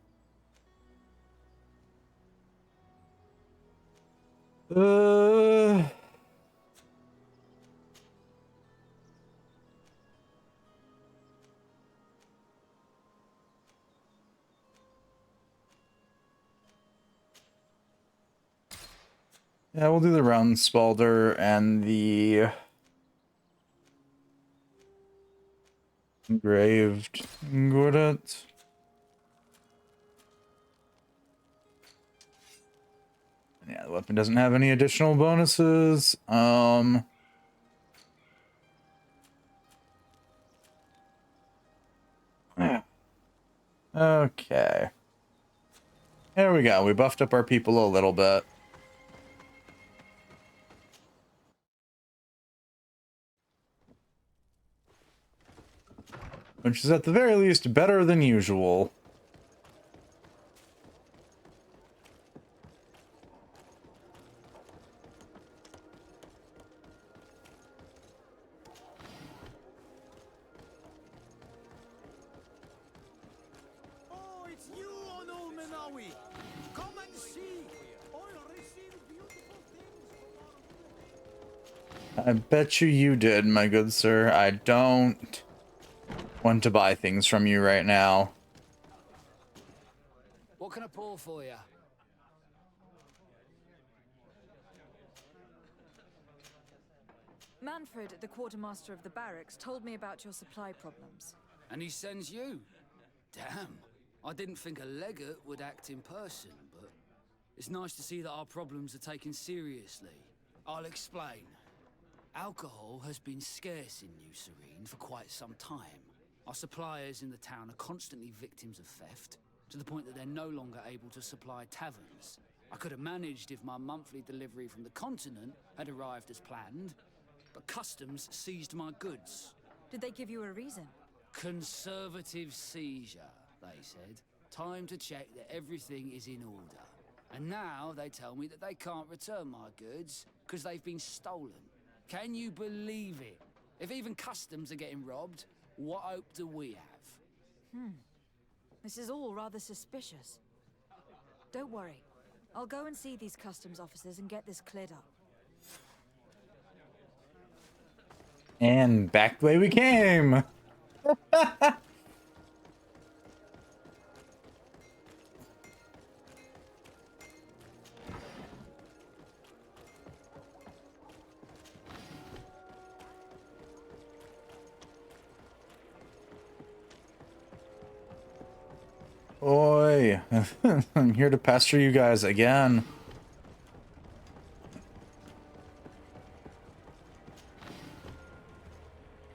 S1: Yeah, we'll do the round Spalder and the engraved Gordit. Yeah, the weapon doesn't have any additional bonuses. Okay. There we go. We buffed up our people a little bit. Which is at the very least better than usual.
S15: Oh, it's you on Old Menawi. Come and see. Oil received beautiful things.
S1: I bet you did, my good sir. I don't want to buy things from you right now.
S15: What can I pull for you?
S3: Manfred, the quartermaster of the barracks, told me about your supply problems.
S15: And he sends you? Damn. I didn't think a legate would act in person, but it's nice to see that our problems are taken seriously. I'll explain. Alcohol has been scarce in New Serene for quite some time. Our suppliers in the town are constantly victims of theft, to the point that they're no longer able to supply taverns. I could have managed if my monthly delivery from the continent had arrived as planned, but customs seized my goods.
S3: Did they give you a reason?
S15: Conservative seizure, they said. Time to check that everything is in order. And now they tell me that they can't return my goods because they've been stolen. Can you believe it? If even customs are getting robbed, what hope do we have?
S3: This is all rather suspicious. Don't worry. I'll go and see these customs officers and get this cleared up.
S1: And back the way we came. Oi, I'm here to pester you guys again.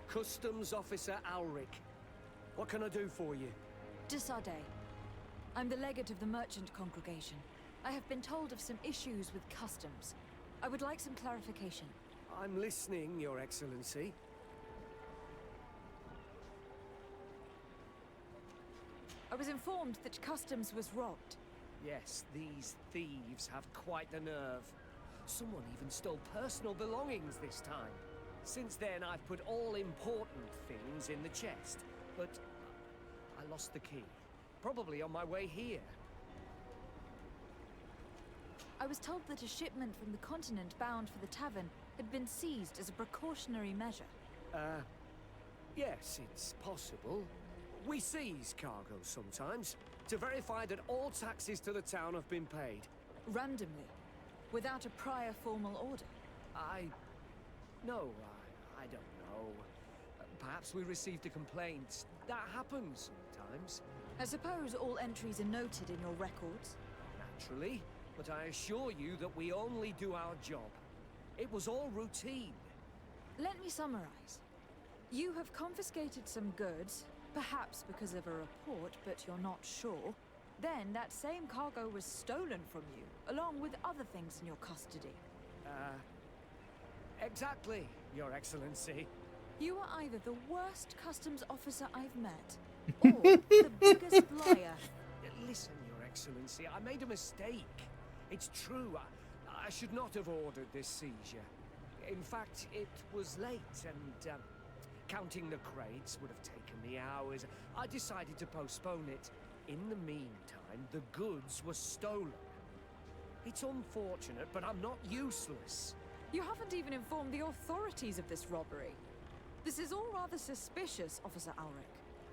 S5: Customs Officer Alric. What can I do for you?
S3: Desade. I'm the legate of the merchant congregation. I have been told of some issues with customs. I would like some clarification.
S5: I'm listening, Your Excellency.
S3: I was informed that customs was robbed.
S5: Yes, these thieves have quite the nerve. Someone even stole personal belongings this time. Since then, I've put all important things in the chest, but I lost the key. Probably on my way here.
S3: I was told that a shipment from the continent bound for the tavern had been seized as a precautionary measure.
S5: Yes, it's possible. We seize cargo sometimes, to verify that all taxes to the town have been paid.
S3: Randomly, without a prior formal order.
S5: No, I don't know. Perhaps we received a complaint. That happens sometimes.
S3: I suppose all entries are noted in your records?
S5: Naturally, but I assure you that we only do our job. It was all routine.
S3: Let me summarize. You have confiscated some goods, perhaps because of a report, but you're not sure. Then that same cargo was stolen from you, along with other things in your custody.
S5: Exactly, Your Excellency.
S3: You are either the worst customs officer I've met, or the biggest liar.
S5: Listen, Your Excellency, I made a mistake. It's true, I should not have ordered this seizure. In fact, it was late, and
S16: Counting the crates would have taken me hours. I decided to postpone it. In the meantime, the goods were stolen. It's unfortunate, but I'm not useless.
S3: You haven't even informed the authorities of this robbery. This is all rather suspicious, Officer Ulrich.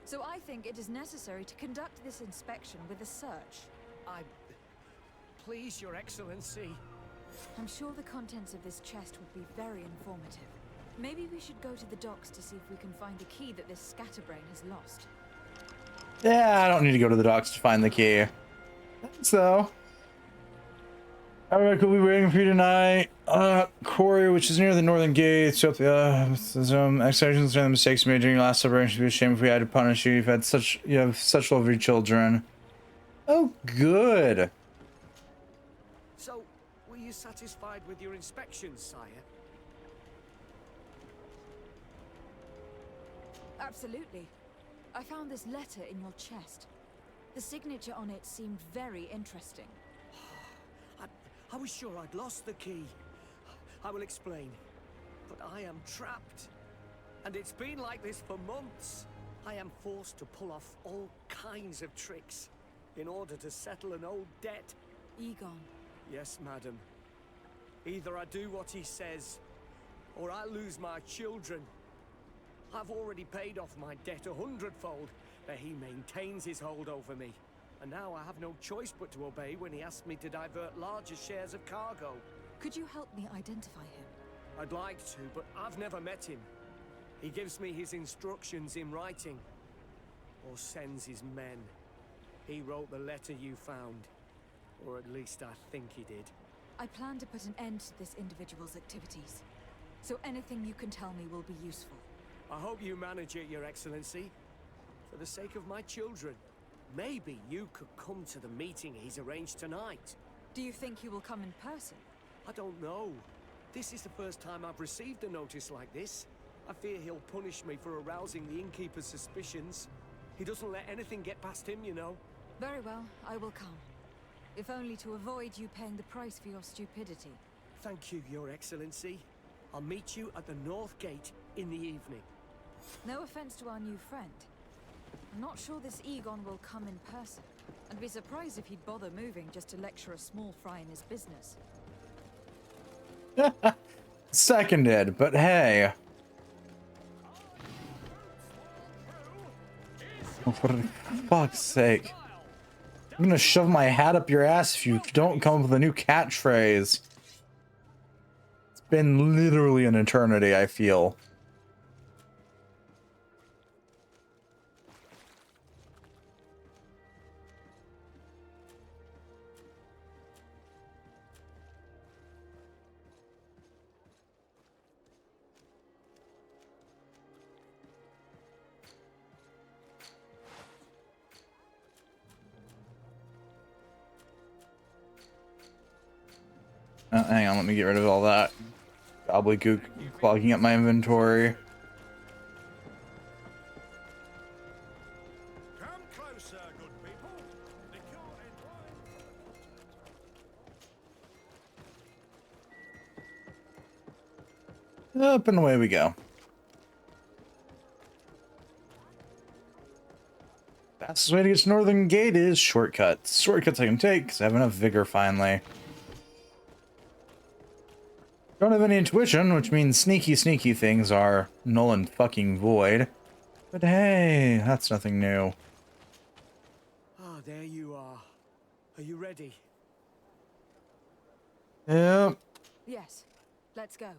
S3: So I think it is necessary to conduct this inspection with a search.
S16: Please, Your Excellency.
S3: I'm sure the contents of this chest would be very informative. Maybe we should go to the docks to see if we can find the key that this scatterbrain has lost.
S1: Yeah, I don't need to go to the docks to find the key. So, alright, we'll be waiting for you tonight. Quarry, which is near the northern gate. So, exceptions and the mistakes made during your last celebration. It'd be a shame if we had to punish you. You have such lovely children. Oh, good.
S16: So, were you satisfied with your inspection, sire?
S3: Absolutely. I found this letter in your chest. The signature on it seemed very interesting.
S16: I was sure I'd lost the key. I will explain. But I am trapped. And it's been like this for months. I am forced to pull off all kinds of tricks in order to settle an old debt.
S3: Egon.
S16: Yes, madam. Either I do what he says, or I lose my children. I've already paid off my debt 100-fold, but he maintains his hold over me. And now I have no choice but to obey when he asks me to divert larger shares of cargo.
S3: Could you help me identify him?
S16: I'd like to, but I've never met him. He gives me his instructions in writing, or sends his men. He wrote the letter you found, or at least I think he did.
S3: I plan to put an end to this individual's activities, so anything you can tell me will be useful.
S16: I hope you manage it, Your Excellency. For the sake of my children, maybe you could come to the meeting he's arranged tonight.
S3: Do you think he will come in person?
S16: I don't know. This is the first time I've received a notice like this. I fear he'll punish me for arousing the innkeeper's suspicions. He doesn't let anything get past him, you know.
S3: Very well, I will come. If only to avoid you paying the price for your stupidity.
S16: Thank you, Your Excellency. I'll meet you at the North Gate in the evening.
S3: No offense to our new friend. I'm not sure this Egon will come in person. I'd be surprised if he'd bother moving just to lecture a small fry in his business.
S1: Seconded, but hey. Oh, for fuck's sake. I'm gonna shove my hat up your ass if you don't come up with a new catchphrase. It's been literally an eternity, I feel. Hang on, let me get rid of all that gobbledygook clogging up my inventory.
S13: Come closer, good people.
S1: Up and away we go. Fastest way to get to Northern Gate is shortcuts. Shortcuts I can take because I have enough vigor finally. Don't have any intuition, which means sneaky things are null and fucking void. But hey, that's nothing new.
S16: Ah, there you are. Are you ready?
S1: Yep.
S3: Yes, let's go.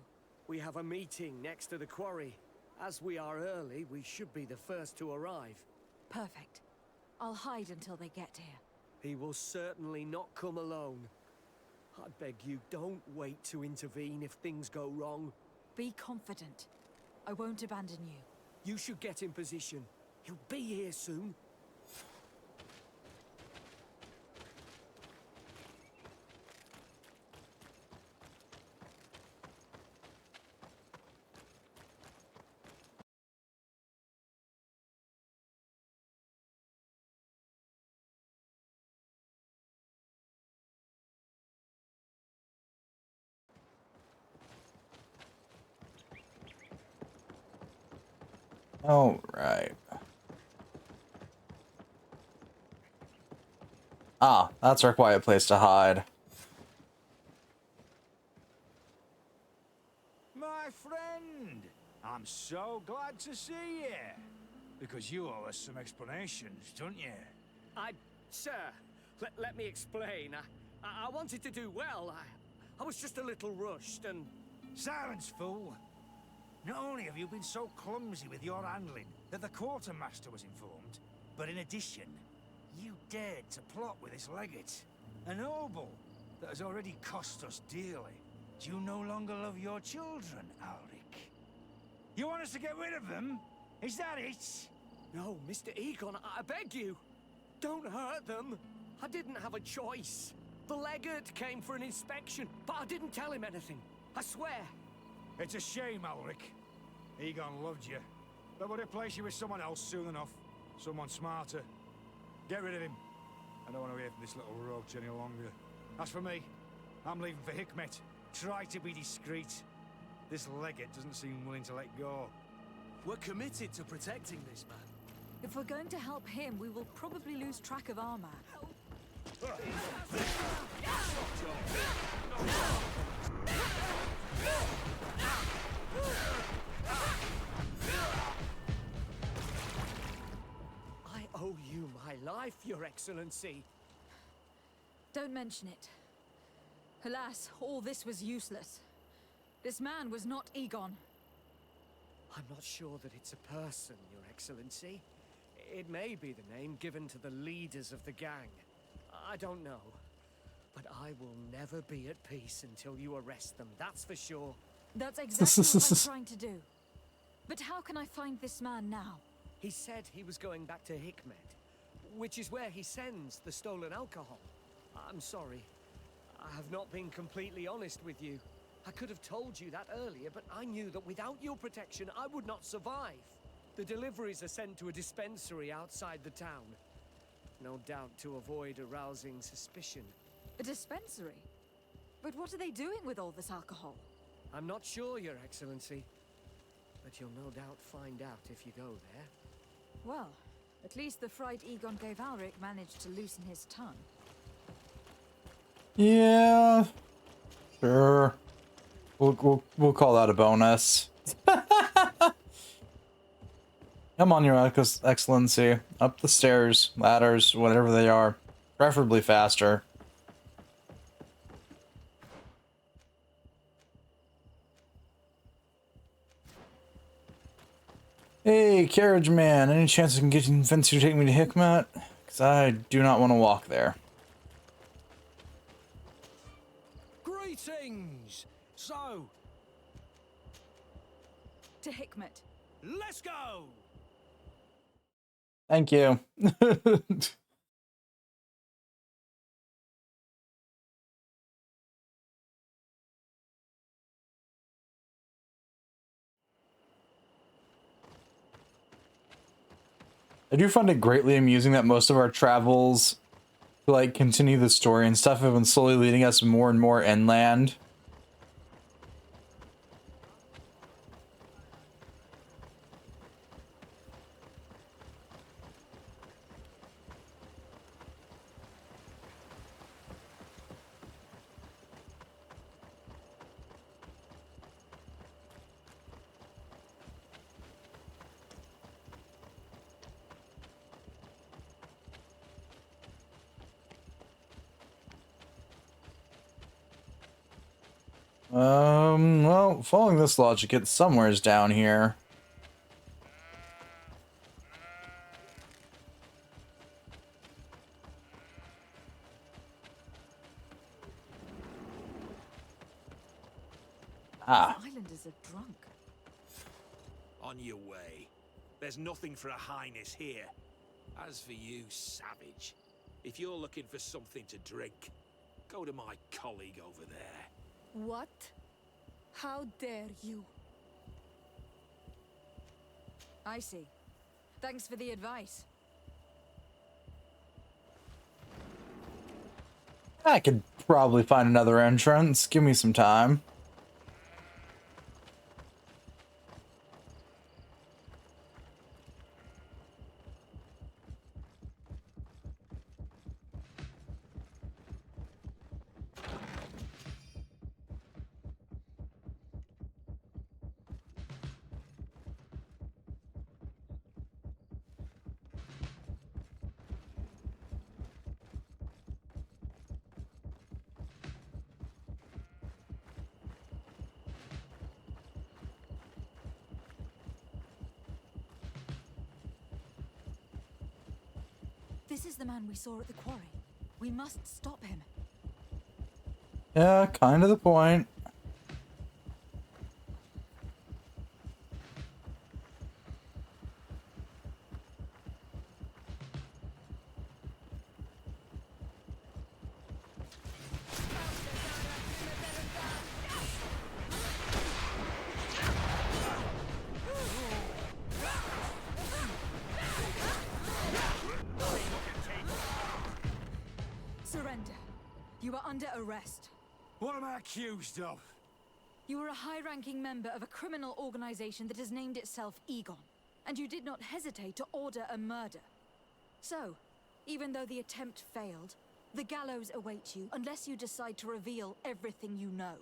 S16: We have a meeting next to the quarry. As we are early, we should be the first to arrive.
S3: Perfect. I'll hide until they get here.
S16: He will certainly not come alone. I beg you, don't wait to intervene if things go wrong.
S3: Be confident. I won't abandon you.
S16: You should get in position. He'll be here soon.
S1: All right. Ah, that's our quiet place to hide.
S11: My friend, I'm so glad to see you. Because you owe us some explanations, don't you?
S16: Sir, let me explain. I wanted to do well. I was just a little rushed and...
S11: Silence, fool. Not only have you been so clumsy with your handling that the quartermaster was informed, but in addition, you dared to plot with this legate, a noble that has already cost us dearly. Do you no longer love your children, Alric? You want us to get rid of them? Is that it?
S16: No, Mr. Egon, I beg you. Don't hurt them. I didn't have a choice. The legate came for an inspection, but I didn't tell him anything. I swear.
S11: It's a shame, Alric. Egon loved you, but would replace you with someone else soon enough. Someone smarter. Get rid of him. I don't want to hear from this little roach any longer. As for me, I'm leaving for Hikmet. Try to be discreet. This legate doesn't seem willing to let go.
S5: We're committed to protecting this man.
S3: If we're going to help him, we will probably lose track of our man.
S16: I owe you my life, Your Excellency.
S3: Don't mention it. Alas, all this was useless. This man was not Egon.
S16: I'm not sure that it's a person, Your Excellency. It may be the name given to the leaders of the gang. I don't know. But I will never be at peace until you arrest them, that's for sure.
S3: That's exactly what I'm trying to do. But how can I find this man now?
S16: He said he was going back to Hikmet, which is where he sends the stolen alcohol. I'm sorry. I have not been completely honest with you. I could have told you that earlier, but I knew that without your protection, I would not survive. The deliveries are sent to a dispensary outside the town. No doubt to avoid arousing suspicion.
S3: A dispensary? But what are they doing with all this alcohol?
S16: I'm not sure, Your Excellency. But you'll no doubt find out if you go there.
S3: Well, at least the fright Egon gave Alric managed to loosen his tongue.
S1: Yeah, sure. We'll call that a bonus. Come on, Your Excellency. Up the stairs, ladders, whatever they are. Preferably faster. Hey, carriage man, any chance I can convince you to take me to Hikmet? Because I do not want to walk there.
S15: Greetings! So,
S3: To Hikmet.
S15: let's go!
S1: Thank you. I do find it greatly amusing that most of our travels to like continue the story and stuff have been slowly leading us more and more inland. Well, following this logic, it's somewheres down here. Ah.
S3: The islanders are drunk.
S7: On your way. There's nothing for a highness here. As for you, savage, if you're looking for something to drink, go to my colleague over there.
S4: What? How dare you?
S3: I see. Thanks for the advice.
S1: I could probably find another entrance. Give me some time.
S3: This is the man we saw at the quarry. We must stop him.
S1: Yeah, kind of the point.
S3: Surrender. You are under arrest.
S11: What am I accused of?
S3: You are a high-ranking member of a criminal organization that has named itself Egon, and you did not hesitate to order a murder. So, even though the attempt failed, the gallows awaits you unless you decide to reveal everything you know.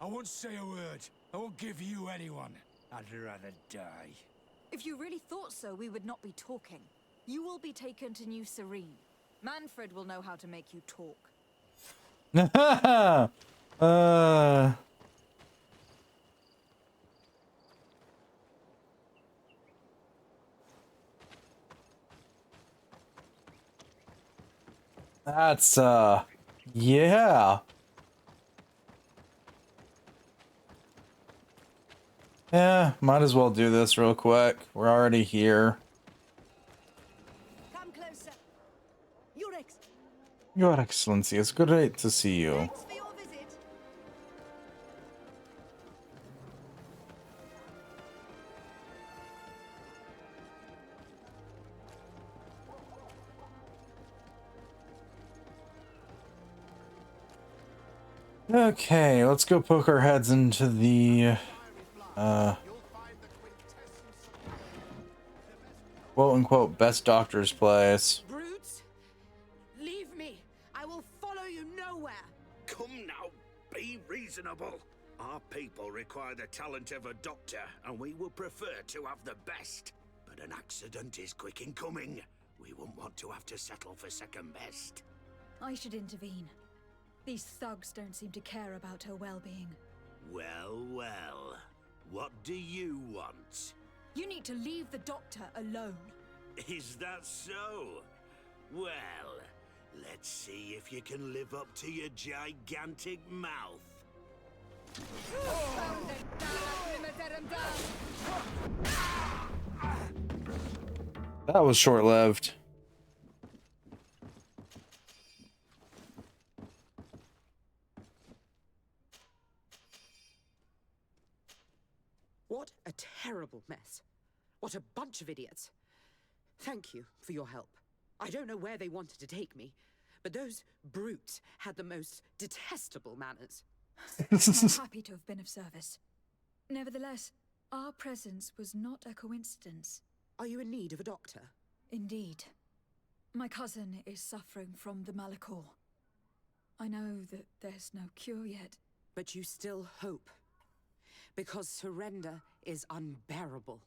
S11: I won't say a word. I won't give you anyone. I'd rather die.
S3: If you really thought so, we would not be talking. You will be taken to New Serene. Manfred will know how to make you talk.
S1: That's, yeah. Yeah, might as well do this real quick. We're already here.
S9: Come closer. Your
S1: Your Excellency, it's great to see you.
S9: Thanks for your visit.
S1: Okay, let's go poke our heads into the, quote-unquote best doctor's place.
S6: Brutes, leave me. I will follow you nowhere.
S8: Come now, be reasonable. Our people require the talent of a doctor, and we would prefer to have the best. But an accident is quick in coming. We wouldn't want to have to settle for second best.
S3: I should intervene. These thugs don't seem to care about her well-being.
S8: Well, well. What do you want?
S3: You need to leave the doctor alone.
S8: Is that so? Well, let's see if you can live up to your gigantic mouth.
S1: That was short-lived.
S14: What a terrible mess. What a bunch of idiots. Thank you for your help. I don't know where they wanted to take me, but those brutes had the most detestable manners.
S3: I'm happy to have been of service. Nevertheless, our presence was not a coincidence.
S14: Are you in need of a doctor?
S3: Indeed. My cousin is suffering from the Malachor. I know that there's no cure yet.
S14: But you still hope. Because surrender is unbearable.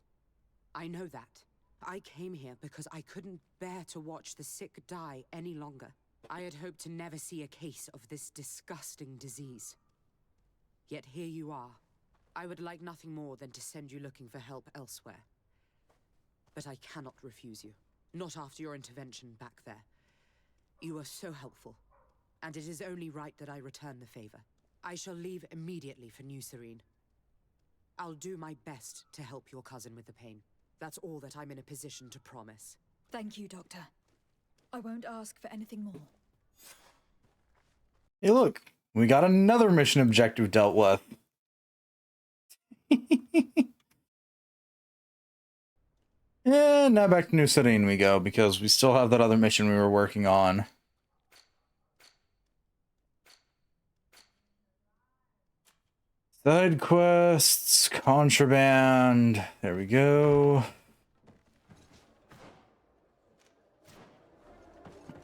S14: I know that. I came here because I couldn't bear to watch the sick die any longer. I had hoped to never see a case of this disgusting disease. Yet here you are. I would like nothing more than to send you looking for help elsewhere. But I cannot refuse you. Not after your intervention back there. You were so helpful, and it is only right that I return the favor. I shall leave immediately for New Serene. I'll do my best to help your cousin with the pain. That's all that I'm in a position to promise.
S3: Thank you, Doctor. I won't ask for anything more.
S1: Hey, look, we got another mission objective dealt with. And now back to New Serene we go, because we still have that other mission we were working on. Side quests, contraband, there we go.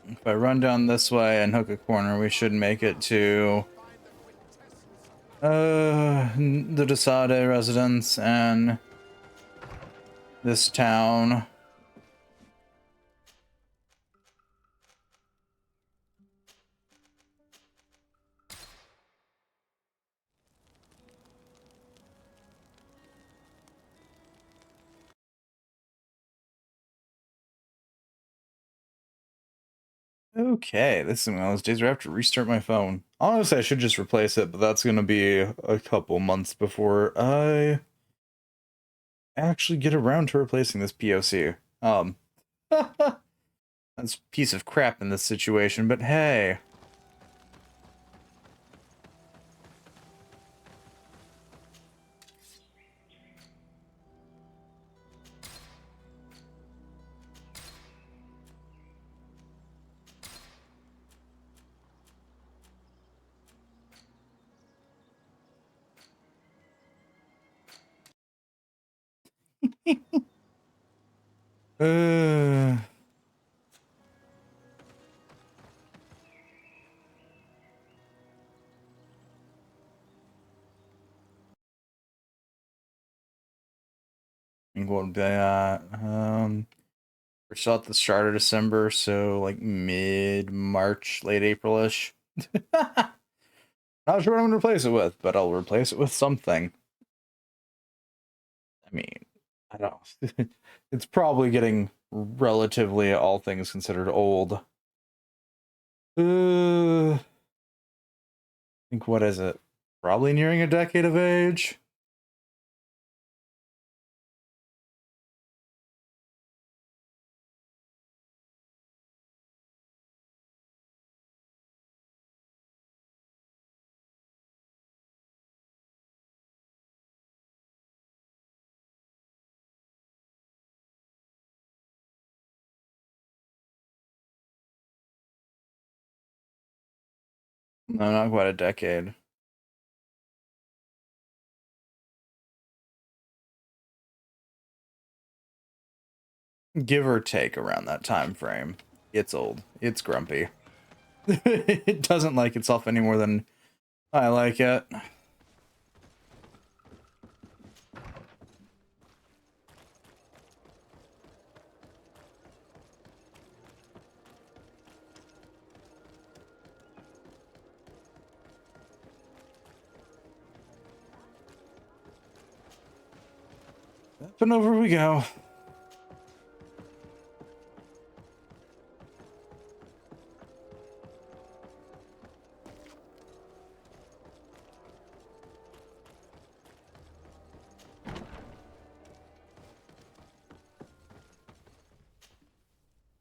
S1: If I run down this way and hook a corner, we should make it to the Desade residence and this town. Okay, this is one of those days where I have to restart my phone. Honestly, I should just replace it, but that's going to be a couple months before I actually get around to replacing this POC. That's a piece of crap in this situation, but hey. uh... And what would be we're still at the start of December, so like mid-March, late April-ish. Not sure what I'm gonna replace it with, but I'll replace it with something. I mean, I don't. It's probably getting relatively, all things considered, old. I think, what is it? Probably nearing a decade of age. No, not quite a decade. Give or take around that time frame. It's old. It's grumpy. It doesn't like itself any more than I like it. Up and over we go.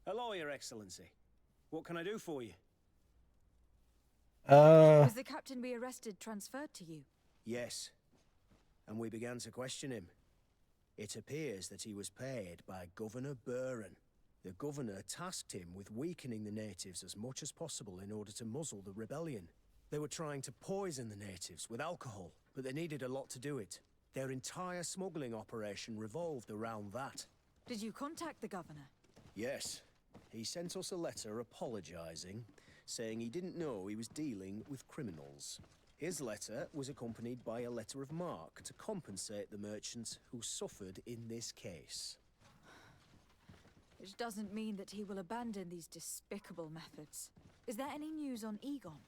S17: Hello, Your Excellency. What can I do for you?
S3: Was the captain we arrested transferred to you?
S17: Yes. And we began to question him. It appears that he was paid by Governor Buren. The governor tasked him with weakening the natives as much as possible in order to muzzle the rebellion. They were trying to poison the natives with alcohol, but they needed a lot to do it. Their entire smuggling operation revolved around that.
S3: Did you contact the governor?
S17: Yes. He sent us a letter apologizing, saying he didn't know he was dealing with criminals. His letter was accompanied by a letter of marque to compensate the merchants who suffered in this case.
S3: Which doesn't mean that he will abandon these despicable methods. Is there any news on Egon?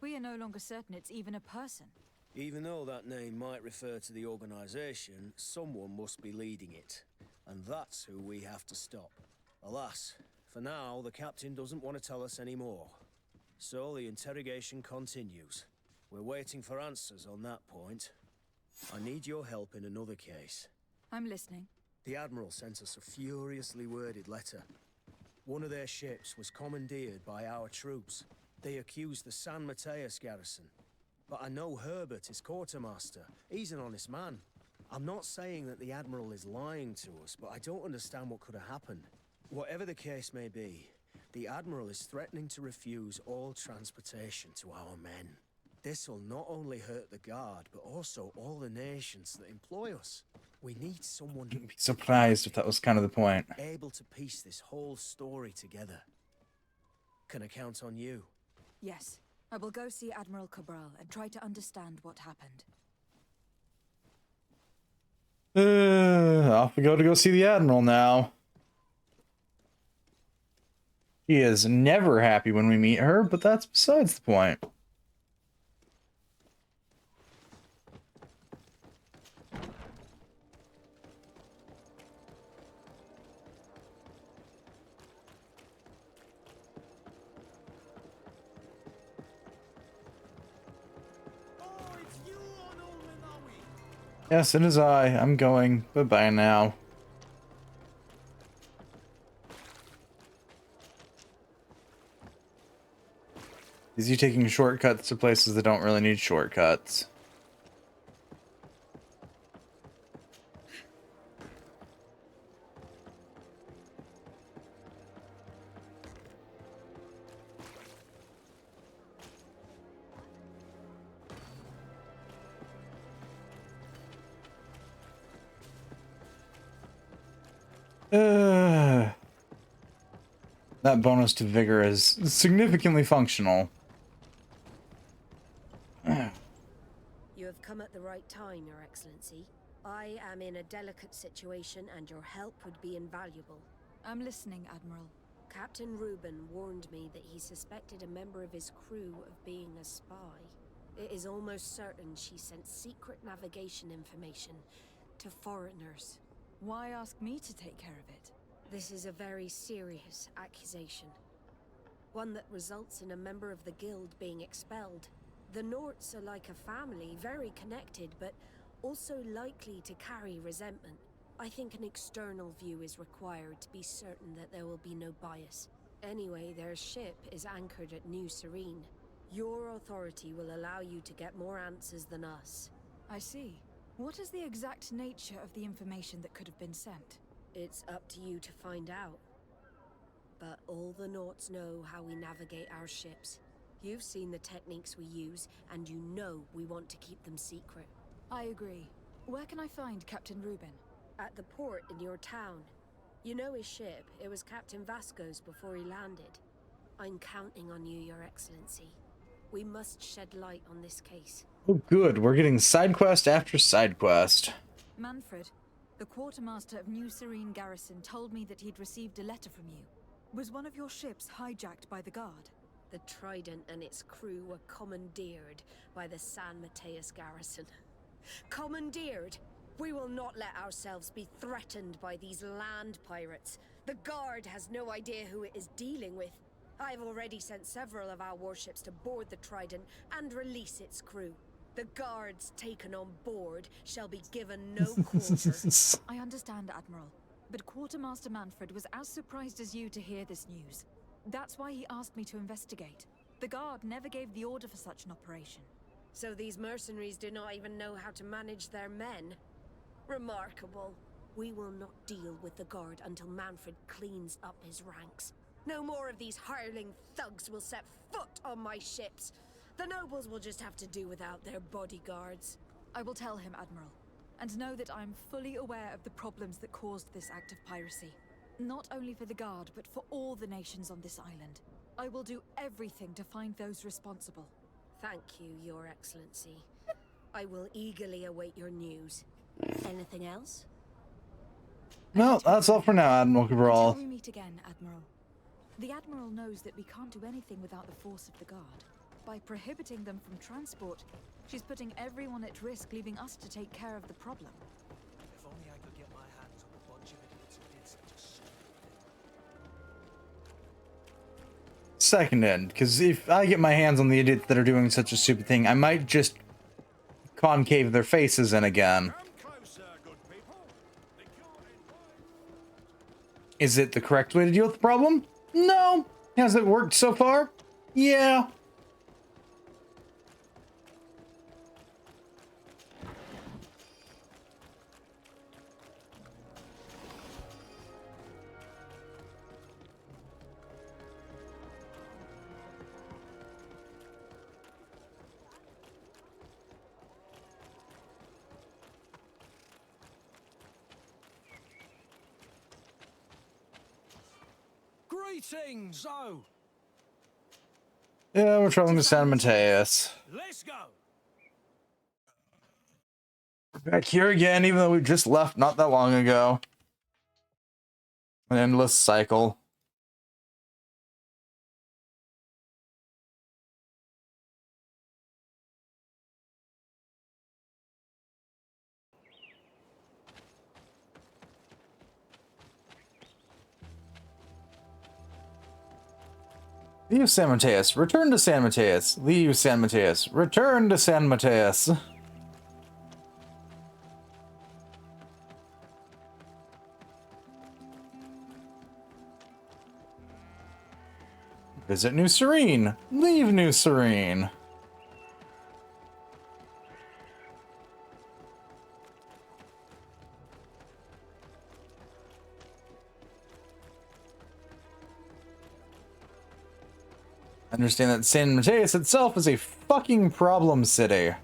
S3: We are no longer certain it's even a person.
S17: Even though that name might refer to the organization, someone must be leading it. And that's who we have to stop. Alas, for now, the captain doesn't want to tell us any more. So the interrogation continues. We're waiting for answers on that point. I need your help in another case.
S3: I'm listening.
S17: The Admiral sent us a furiously worded letter. One of their ships was commandeered by our troops. They accused the San Mateus garrison. But I know Herbert is quartermaster. He's an honest man. I'm not saying that the Admiral is lying to us, but I don't understand what could have happened. Whatever the case may be, the Admiral is threatening to refuse all transportation to our men. This will not only hurt the Guard, but also all the nations that employ us. We need someone
S1: I'd be surprised if that was kind of the point.
S17: able to piece this whole story together. Can I count on you?
S3: Yes. I will go see Admiral Cabral and try to understand what happened.
S1: Off we go to go see the Admiral now. She is never happy when we meet her, but that's besides the point. Yes, it is I. I'm going. Bye-bye now. Is he taking shortcuts to places that don't really need shortcuts? That bonus to vigor is significantly functional.
S18: You have come at the right time, Your Excellency. I am in a delicate situation and your help would be invaluable.
S3: I'm listening, Admiral.
S18: Captain Reuben warned me that he suspected a member of his crew of being a spy. It is almost certain she sent secret navigation information to foreigners.
S3: Why ask me to take care of it?
S18: This is a very serious accusation. One that results in a member of the guild being expelled. The Norts are like a family, very connected, but also likely to carry resentment. I think an external view is required to be certain that there will be no bias. Anyway, their ship is anchored at New Serene. Your authority will allow you to get more answers than us.
S3: I see. What is the exact nature of the information that could have been sent?
S18: It's up to you to find out. But all the Norts know how we navigate our ships. You've seen the techniques we use, and you know we want to keep them secret.
S3: I agree. Where can I find Captain Reuben?
S18: At the port in your town. You know his ship. It was Captain Vasco's before he landed. I'm counting on you, Your Excellency. We must shed light on this case.
S1: Oh good, we're getting side quest after side quest.
S3: Manfred, the quartermaster of New Serene Garrison told me that he'd received a letter from you. Was one of your ships hijacked by the Guard?
S18: The Trident and its crew were commandeered by the San Mateus Garrison. Commandeered? We will not let ourselves be threatened by these land pirates. The Guard has no idea who it is dealing with. I've already sent several of our warships to board the Trident and release its crew. The Guards taken on board shall be given no quarter.
S3: I understand, Admiral, but Quartermaster Manfred was as surprised as you to hear this news. That's why he asked me to investigate. The Guard never gave the order for such an operation.
S18: So these mercenaries do not even know how to manage their men? Remarkable. We will not deal with the Guard until Manfred cleans up his ranks. No more of these hireling thugs will set foot on my ships. The nobles will just have to do without their bodyguards.
S3: I will tell him, Admiral, and know that I'm fully aware of the problems that caused this act of piracy. Not only for the Guard, but for all the nations on this island. I will do everything to find those responsible.
S18: Thank you, Your Excellency. I will eagerly await your news. Anything else?
S1: No, that's all for now, Admiral Cabral.
S3: Until we meet again, Admiral. The Admiral knows that we can't do anything without the force of the Guard. By prohibiting them from transport, she's putting everyone at risk, leaving us to take care of the problem.
S5: If only I could get my hands on the bunch of idiots who did such a stupid thing.
S1: Seconded, because if I get my hands on the idiots that are doing such a stupid thing, I might just concave their faces in again. Is it the correct way to deal with the problem? No. Has it worked so far? Yeah.
S15: Greetings! So,
S1: Yeah, we're traveling to San Mateus.
S15: let's go!
S1: We're back here again, even though we just left not that long ago. An endless cycle. Leave San Mateus. Return to San Mateus. Leave San Mateus. Return to San Mateus. Visit New Serene. Leave New Serene. Understand that San Mateus itself is a fucking problem city.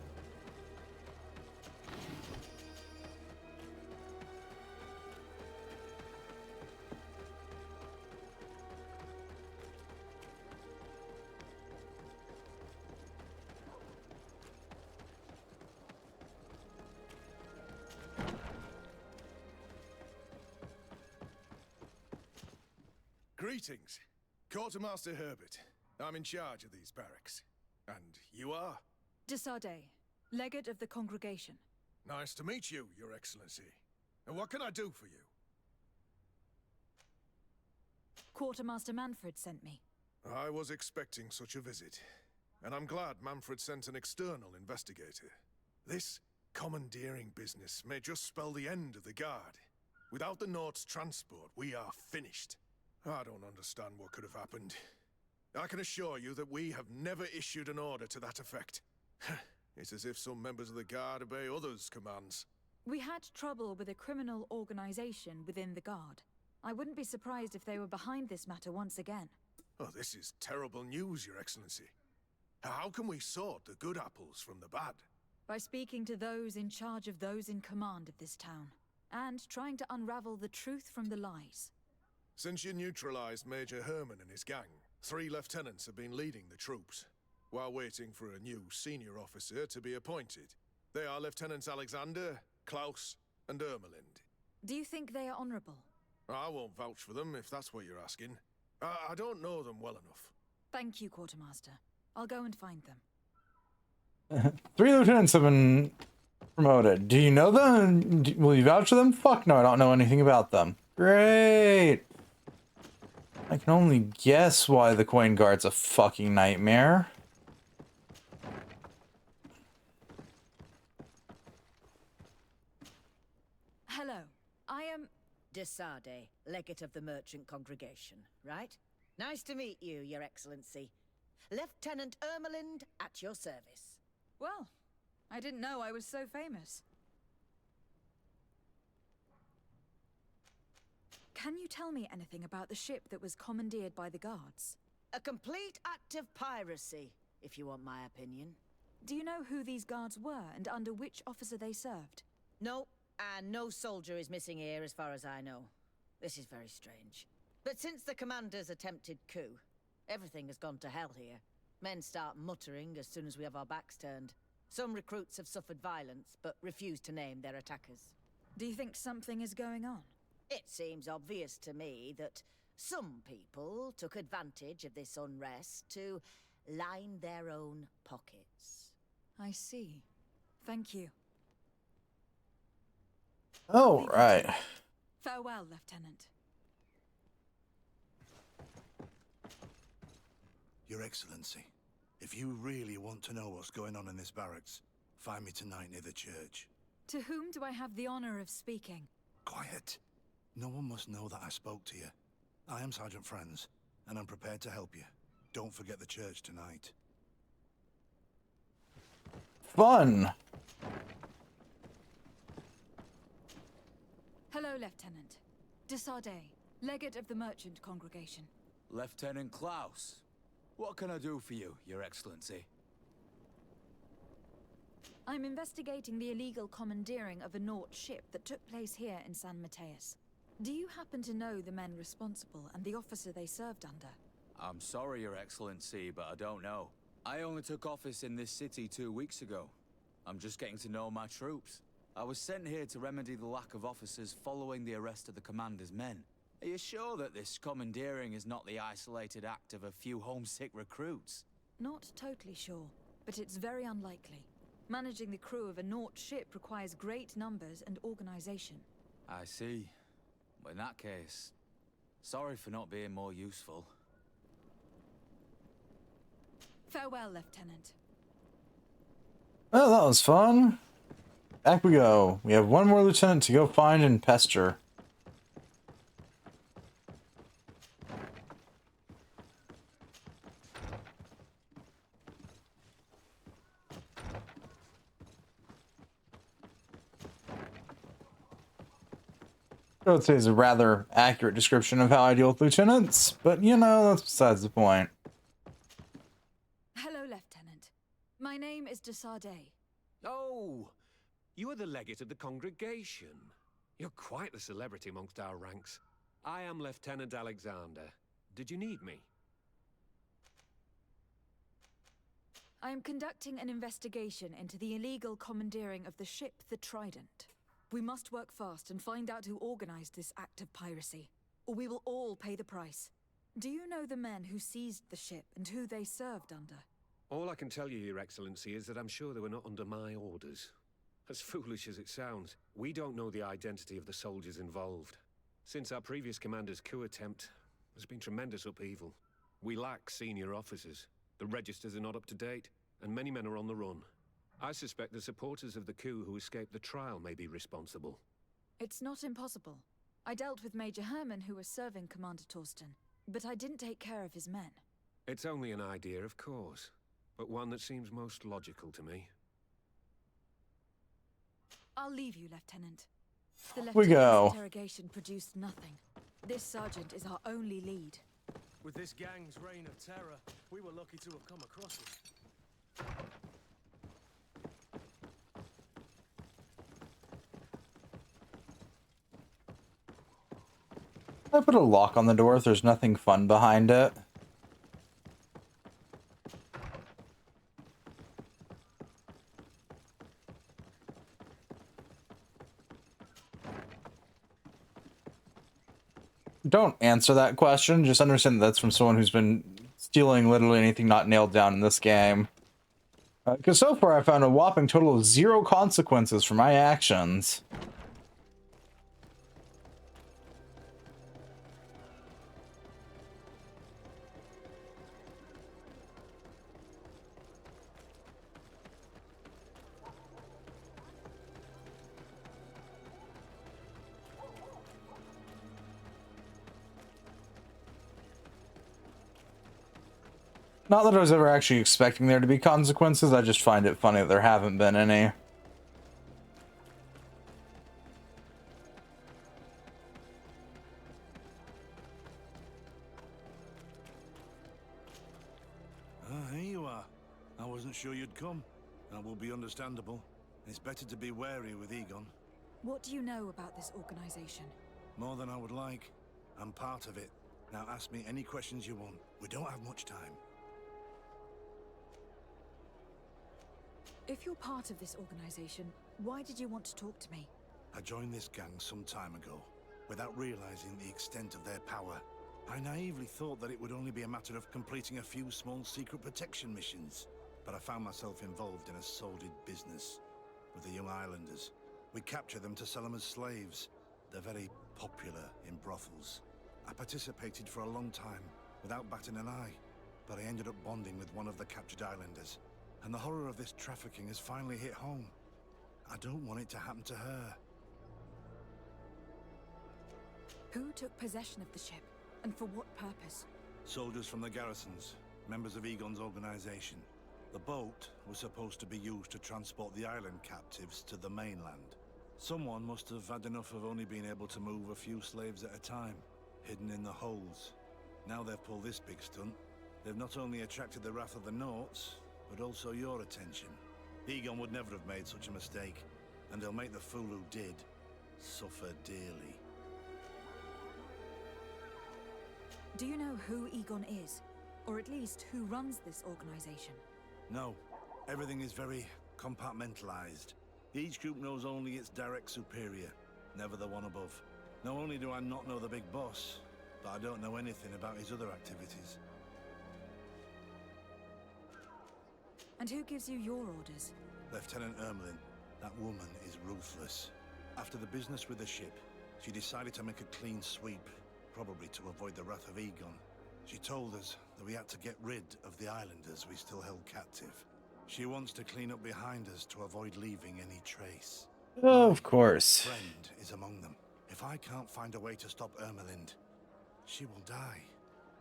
S19: Greetings. Quartermaster Herbert. I'm in charge of these barracks. And you are?
S3: Desade, legate of the congregation.
S19: Nice to meet you, Your Excellency. And what can I do for you?
S3: Quartermaster Manfred sent me.
S19: I was expecting such a visit. And I'm glad Manfred sent an external investigator. This commandeering business may just spell the end of the Guard. Without the Nord's transport, we are finished. I don't understand what could have happened. I can assure you that we have never issued an order to that effect. It's as if some members of the Guard obey others' commands.
S3: We had trouble with a criminal organization within the Guard. I wouldn't be surprised if they were behind this matter once again.
S19: Oh, this is terrible news, Your Excellency. How can we sort the good apples from the bad?
S3: By speaking to those in charge of those in command of this town, and trying to unravel the truth from the lies.
S19: Since you neutralized Major Herman and his gang, 3 lieutenants have been leading the troops, while waiting for a new senior officer to be appointed. They are Lieutenants Alexander, Klaus, and Ermelind.
S3: Do you think they are honorable?
S19: I won't vouch for them, if that's what you're asking. I don't know them well enough.
S3: Thank you, Quartermaster. I'll go and find them.
S1: 3 lieutenants have been promoted. Do you know them? Will you vouch for them? Fuck no, I don't know anything about them. Great. I can only guess why the Coin Guard's a fucking nightmare.
S3: Hello, I am...
S9: Desade, legate of the merchant congregation, right? Nice to meet you, Your Excellency. Lieutenant Ermelind, at your service.
S3: Well, I didn't know I was so famous. Can you tell me anything about the ship that was commandeered by the guards?
S9: A complete act of piracy, if you want my opinion.
S3: Do you know who these guards were and under which officer they served?
S9: No, and no soldier is missing here as far as I know. This is very strange. But since the commander's attempted coup, everything has gone to hell here. Men start muttering as soon as we have our backs turned. Some recruits have suffered violence, but refuse to name their attackers.
S3: Do you think something is going on?
S9: It seems obvious to me that some people took advantage of this unrest to line their own pockets.
S3: I see. Thank you.
S1: Oh, right.
S3: Farewell, Lieutenant.
S13: Your Excellency, if you really want to know what's going on in this barracks, find me tonight near the church.
S3: To whom do I have the honor of speaking?
S13: Quiet. No one must know that I spoke to you. I am Sergeant Franz, and I'm prepared to help you. Don't forget the church tonight.
S1: Fun.
S3: Hello, Lieutenant. Desade, legate of the merchant congregation.
S15: Lieutenant Klaus, what can I do for you, Your Excellency?
S3: I'm investigating the illegal commandeering of a Nort ship that took place here in San Mateus. Do you happen to know the men responsible and the officer they served under?
S15: I'm sorry, Your Excellency, but I don't know. I only took office in this city 2 weeks ago. I'm just getting to know my troops. I was sent here to remedy the lack of officers following the arrest of the commander's men. Are you sure that this commandeering is not the isolated act of a few homesick recruits?
S3: Not totally sure, but it's very unlikely. Managing the crew of a Nort ship requires great numbers and organization.
S15: I see. In that case, sorry for not being more useful.
S3: Farewell, Lieutenant.
S1: Well, that was fun. Back we go. We have one more lieutenant to go find and pester. I would say is a rather accurate description of how I deal with lieutenants, but you know, that's besides the point.
S3: Hello, Lieutenant. My name is de Sardet.
S8: Oh, you are the legate of the congregation. You're quite the celebrity amongst our ranks. I am Lieutenant Alexander. Did you need me?
S3: I am conducting an investigation into the illegal commandeering of the ship the Trident. We must work fast and find out who organized this act of piracy, or we will all pay the price. Do you know the men who seized the ship and who they served under?
S8: All I can tell you, Your Excellency, is that I'm sure they were not under my orders. As foolish as it sounds, we don't know the identity of the soldiers involved. Since our previous commander's coup attempt, there's been tremendous upheaval. We lack senior officers. The registers are not up to date, and many men are on the run. I suspect the supporters of the coup who escaped the trial may be responsible.
S3: It's not impossible. I dealt with Major Herman, who was serving Commander Torsten, but I didn't take care of his men.
S8: It's only an idea, of course, but one that seems most logical to me.
S3: I'll leave you, Lieutenant. The
S1: We go.
S3: lieutenant's interrogation produced nothing. This sergeant is our only lead.
S5: With this gang's reign of terror, we were lucky to have come across it.
S1: I put a lock on the door if there's nothing fun behind it. Don't answer that question. Just understand that that's from someone who's been stealing literally anything not nailed down in this game. Because so far I found a whopping total of 0 consequences for my actions. Not that I was ever actually expecting there to be consequences, I just find it funny that there haven't been any.
S13: Ah, here you are. I wasn't sure you'd come. That will be understandable. It's better to be wary with Egon.
S3: What do you know about this organization?
S13: More than I would like. I'm part of it. Now ask me any questions you want. We don't have much time.
S3: If you're part of this organization, why did you want to talk to me?
S13: I joined this gang some time ago, without realizing the extent of their power. I naively thought that it would only be a matter of completing a few small secret protection missions, but I found myself involved in a sordid business with the young islanders. We capture them to sell them as slaves. They're very popular in brothels. I participated for a long time, without batting an eye, but I ended up bonding with one of the captured islanders. And the horror of this trafficking has finally hit home. I don't want it to happen to her.
S3: Who took possession of the ship, and for what purpose?
S13: Soldiers from the garrisons, members of Egon's organization. The boat was supposed to be used to transport the island captives to the mainland. Someone must have had enough of only being able to move a few slaves at a time, hidden in the holds. Now they've pulled this big stunt. They've not only attracted the wrath of the Nauts, but also your attention. Egon would never have made such a mistake, and he'll make the fool who did suffer dearly.
S3: Do you know who Egon is? Or at least who runs this organization?
S13: No, everything is very compartmentalized. Each group knows only its direct superior, never the one above. Not only do I not know the big boss, but I don't know anything about his other activities.
S3: And who gives you your orders?
S13: Lieutenant Ermelin. That woman is ruthless. After the business with the ship, she decided to make a clean sweep, probably to avoid the wrath of Egon. She told us that we had to get rid of the islanders we still held captive. She wants to clean up behind us to avoid leaving any trace.
S1: Of course.
S13: My friend is among them. If I can't find a way to stop Ermelind, she will die.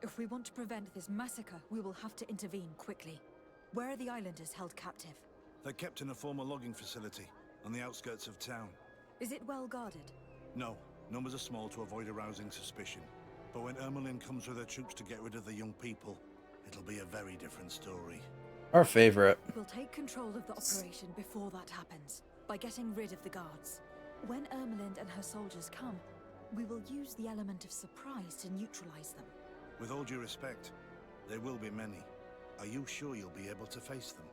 S3: If we want to prevent this massacre, we will have to intervene quickly. Where are the islanders held captive?
S13: They're kept in a former logging facility on the outskirts of town.
S3: Is it well guarded?
S13: No, Numbers are small to avoid arousing suspicion. But when Ermelin comes with her troops to get rid of the young people, it'll be a very different story.
S1: Our favorite.
S3: We'll take control of the operation before that happens, by getting rid of the guards. When Ermelind and her soldiers come, we will use the element of surprise to neutralize them.
S13: With all due respect, there will be many. Are you sure you'll be able to face them?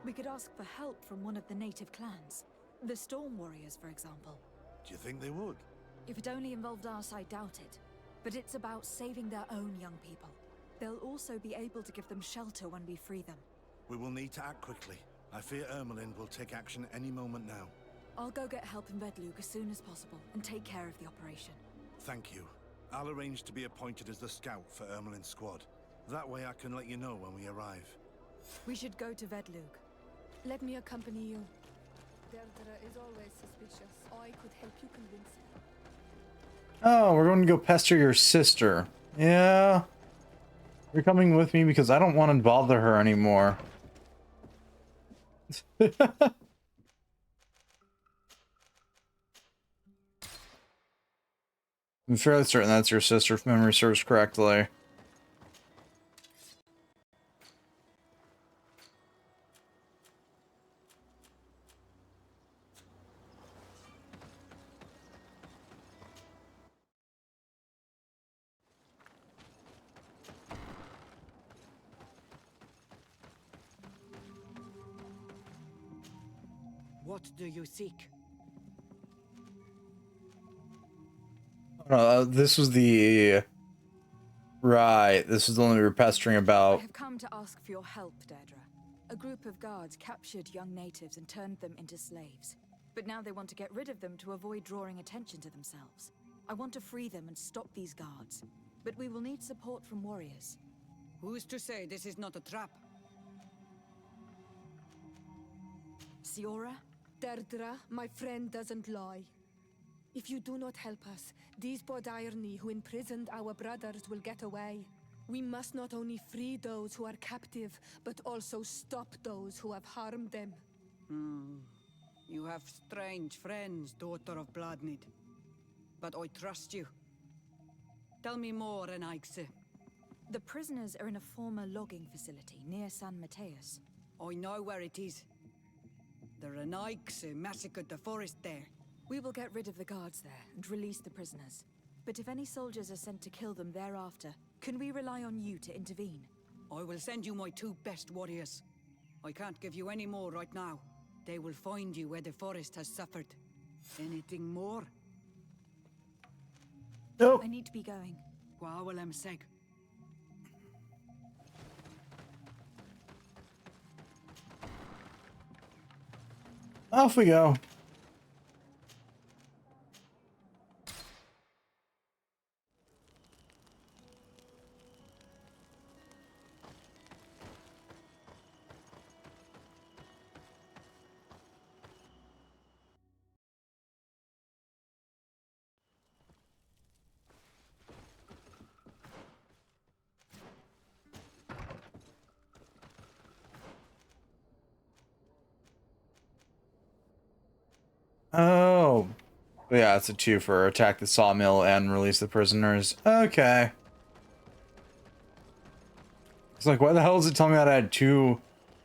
S3: We could ask for help from one of the native clans. The Storm Warriors, for example.
S13: Do you think they would?
S3: If it only involved us, I doubt it. But it's about saving their own young people. They'll also be able to give them shelter when we free them.
S13: We will need to act quickly. I fear Ermelin will take action any moment now.
S3: I'll go get help in Vedlug as soon as possible and take care of the operation.
S13: Thank you. I'll arrange to be appointed as the scout for Ermelin's squad. That way I can let you know when we arrive.
S3: We should go to Vedlug.
S4: Let me accompany you. Deirdre is always suspicious. I could help you convince her.
S1: Oh, we're going to go pester your sister. Yeah. You're coming with me because I don't want to bother her anymore. I'm fairly certain that's your sister if memory serves correctly.
S6: What do you seek?
S1: This was the... Right, this was the one we were pestering
S3: I
S1: about.
S3: have come to ask for your help, Deirdre. A group of guards captured young natives and turned them into slaves. But now they want to get rid of them to avoid drawing attention to themselves. I want to free them and stop these guards. But we will need support from warriors.
S6: Who's to say this is not a trap?
S3: Siora?
S4: Deirdre, my friend doesn't lie. If you do not help us, these Bodairni who imprisoned our brothers will get away. We must not only free those who are captive, but also stop those who have harmed them.
S6: You have strange friends, daughter of Bladnid. But I trust you. Tell me more, Enaikse.
S3: The prisoners are in a former logging facility near San Mateus.
S6: I know where it is. The Enaikse massacred the forest there.
S3: We will get rid of the guards there and release the prisoners. But if any soldiers are sent to kill them thereafter, can we rely on you to intervene?
S6: I will send you my 2 best warriors. I can't give you any more right now. They will find you where the forest has suffered. Anything more?
S1: Nope.
S3: I need to be going.
S6: Gwawalem seg.
S1: Off we go. Oh. Yeah, it's a 2 for attack the sawmill and release the prisoners. Okay. It's like, why the hell is it telling me that I had 2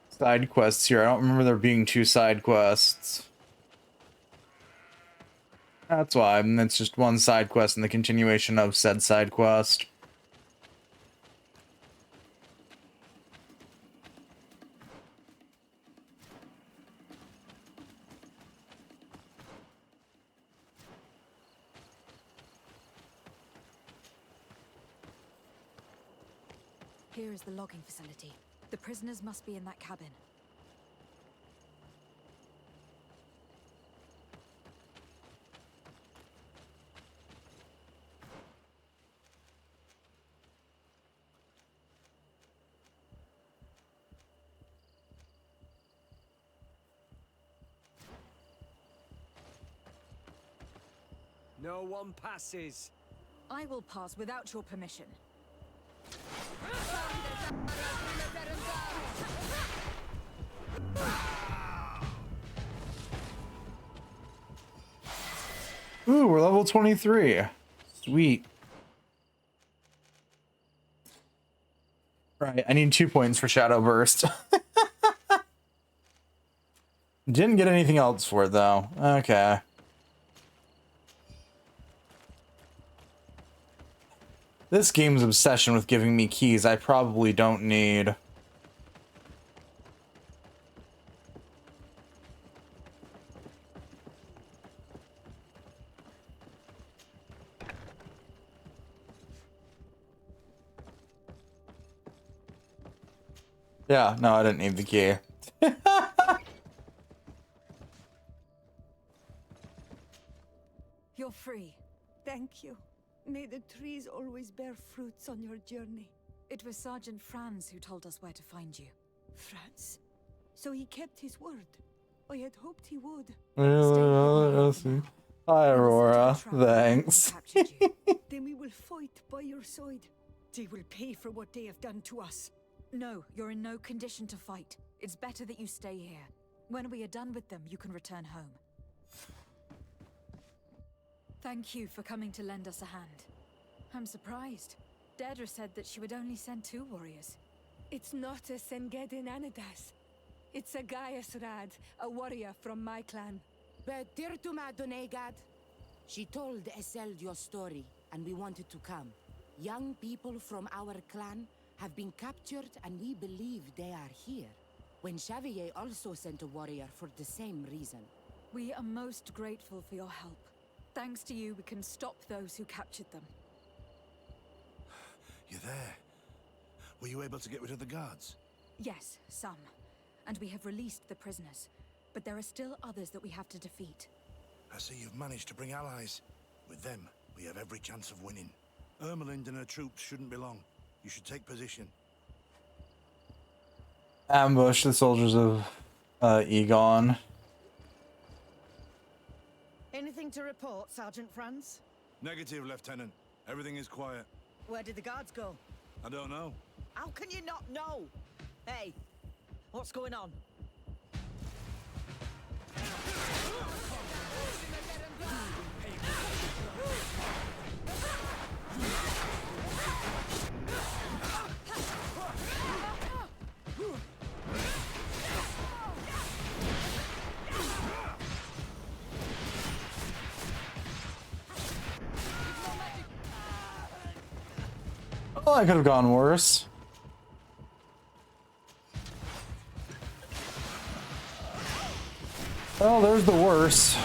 S1: side quests here? I don't remember there being 2 side quests. That's why. And it's just 1 side quest and the continuation of said side quest.
S3: Here is the logging facility. The prisoners must be in that cabin.
S16: No one passes.
S3: I will pass without your permission.
S1: Ooh, we're level 23. Sweet. Right, I need 2 points for Shadow Burst. Didn't get anything else for it, though. Okay. This game's obsession with giving me keys I probably don't need. Yeah, no, I didn't need the key.
S3: You're free.
S4: Thank you. May the trees always bear fruits on your journey.
S3: It was Sergeant Franz who told us where to find you.
S4: Franz? So he kept his word. I had hoped he would.
S1: Hi, Aurora. Thanks.
S4: Then we will fight by your side. They will pay for what they have done to us.
S3: No, you're in no condition to fight. It's better that you stay here. When we are done with them, you can return home. Thank you for coming to lend us a hand. I'm surprised. Deirdre said that she would only send 2 warriors.
S4: It's not a Sengedin Anadas. It's a Gaius Rad, a warrior from my clan.
S20: But Tirtuma Donegad, she told Eseld your story, and we wanted to come. Young people from our clan have been captured, and we believe they are here. When Xavier also sent a warrior for the same reason.
S3: We are most grateful for your help. Thanks to you, we can stop those who captured them.
S13: You're there. Were you able to get rid of the guards?
S3: Yes, some. And we have released the prisoners. But there are still others that we have to defeat.
S13: I see you've managed to bring allies. With them, we have every chance of winning. Ermelind and her troops shouldn't be long. You should take position.
S1: Ambush the soldiers of Egon.
S9: Anything to report, Sergeant Franz?
S13: Negative, Lieutenant. Everything is quiet.
S9: Where did the guards go?
S13: I don't know.
S9: How can you not know? Hey, what's going on?
S1: Oh, I could have gone worse. Well, there's the worst.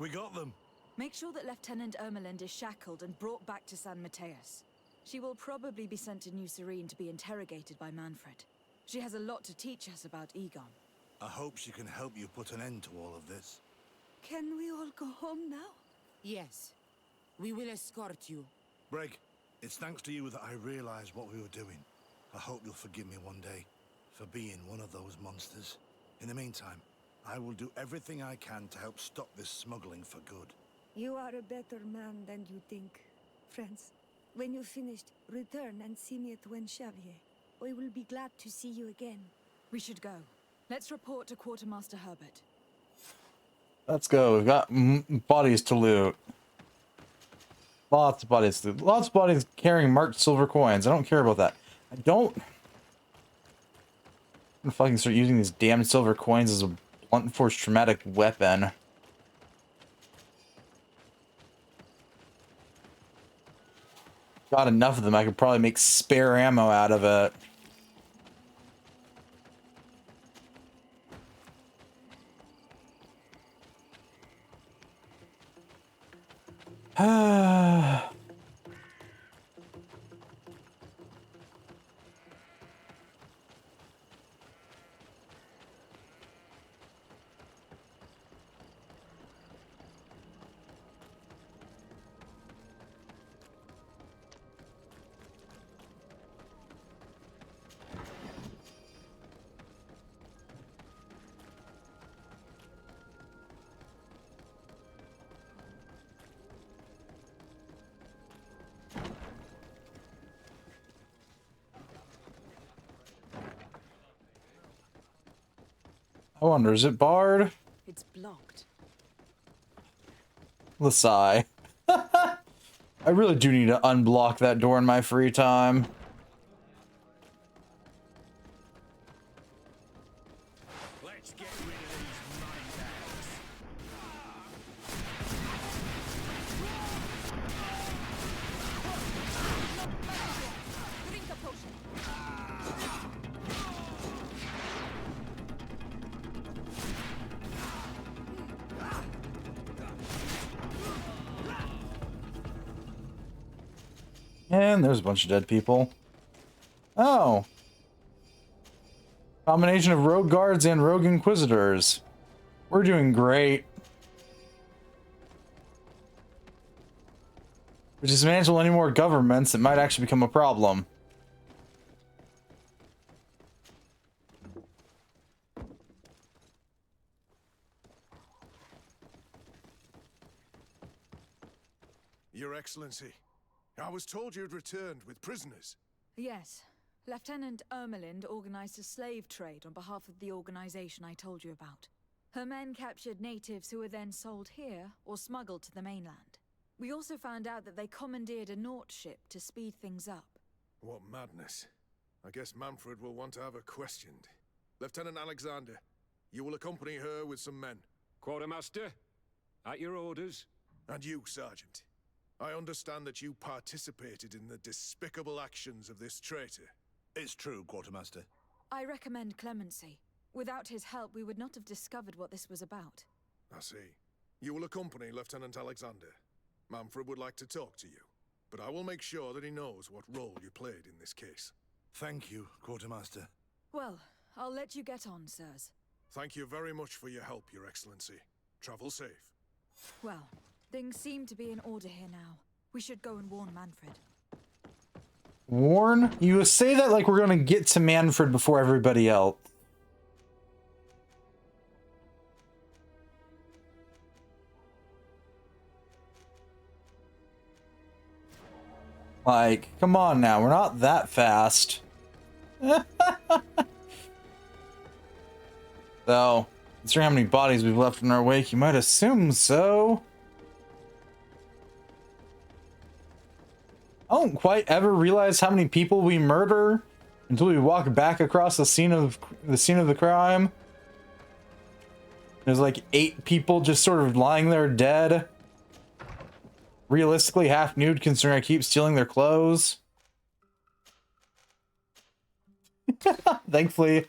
S13: We got them.
S3: Make sure that Lieutenant Ermelind is shackled and brought back to San Mateus. She will probably be sent to New Serene to be interrogated by Manfred. She has a lot to teach us about Egon.
S13: I hope she can help you put an end to all of this.
S4: Can we all go home now?
S20: Yes. We will escort you.
S13: Breg, it's thanks to you that I realized what we were doing. I hope you'll forgive me one day for being one of those monsters. In the meantime, I will do everything I can to help stop this smuggling for good.
S4: You are a better man than you think, friends. When you're finished, return and see me at Xavier. I will be glad to see you again.
S3: We should go. Let's report to Quartermaster Herbert.
S1: Let's go. We've got bodies to loot. Lots of bodies to loot. Lots of bodies carrying marked silver coins. I don't care about that. I don't... I'm gonna fucking start using these damn silver coins as a blunt force traumatic weapon. Got enough of them, I could probably make spare ammo out of it. I wonder, is it barred?
S3: It's blocked.
S1: The sigh. I really do need to unblock that door in my free time.
S11: Let's get rid of these moneybags.
S3: Drink a potion.
S1: And there's a bunch of dead people. Oh. Combination of rogue guards and rogue inquisitors. We're doing great. If we dismantle any more governments, it might actually become a problem.
S19: Your Excellency, I was told you'd returned with prisoners.
S3: Yes. Lieutenant Ermelind organized a slave trade on behalf of the organization I told you about. Her men captured natives who were then sold here or smuggled to the mainland. We also found out that they commandeered a Nort ship to speed things up.
S19: What madness. I guess Manfred will want to have her questioned. Lieutenant Alexander, you will accompany her with some men.
S8: Quartermaster, at your orders.
S19: And you, Sergeant. I understand that you participated in the despicable actions of this traitor.
S13: It's true, Quartermaster.
S3: I recommend clemency. Without his help, we would not have discovered what this was about.
S19: I see. You will accompany Lieutenant Alexander. Manfred would like to talk to you, but I will make sure that he knows what role you played in this case.
S13: Thank you, Quartermaster.
S3: Well, I'll let you get on, sirs.
S19: Thank you very much for your help, Your Excellency. Travel safe.
S3: Well, things seem to be in order here now. We should go and warn Manfred.
S1: Warn? You say that like we're gonna get to Manfred before everybody else. Like, come on now, we're not that fast. Though, considering how many bodies we've left in our wake, you might assume so. I don't quite ever realize how many people we murder until we walk back across the scene of the crime. There's like 8 people just sort of lying there dead. Realistically half nude considering I keep stealing their clothes. Thankfully,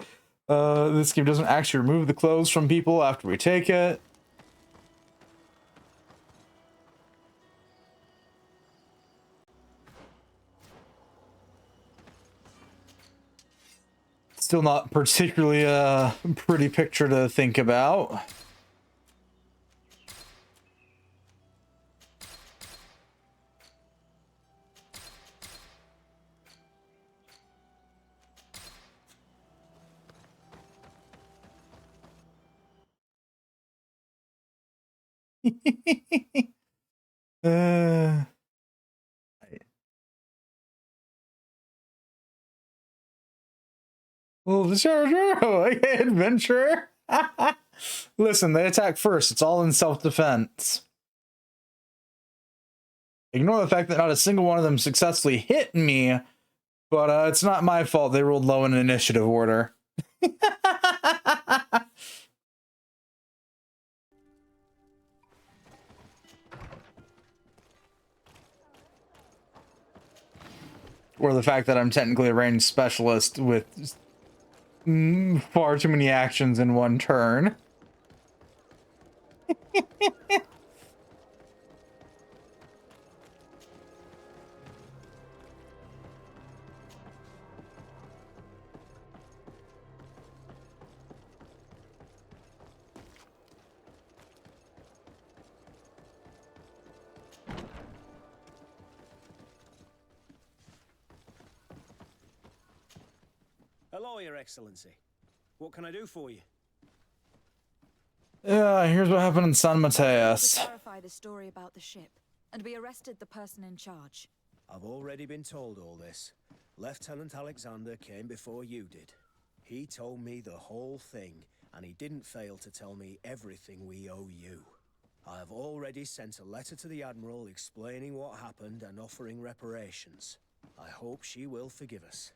S1: this game doesn't actually remove the clothes from people after we take it. Still not particularly a pretty picture to think about. Well, the adventure. Listen, they attack first. It's all in self-defense. Ignore the fact that not a single one of them successfully hit me, but it's not my fault they rolled low in initiative order. Or the fact that I'm technically a ranged specialist with far too many actions in one turn.
S17: Hello, Your Excellency. What can I do for you?
S1: Yeah, here's what happened in San
S3: To
S1: Mateus.
S3: clarify the story about the ship, and we arrested the person in charge.
S17: I've already been told all this. Lieutenant Alexander came before you did. He told me the whole thing, and he didn't fail to tell me everything we owe you. I have already sent a letter to the Admiral explaining what happened and offering reparations. I hope she will forgive us.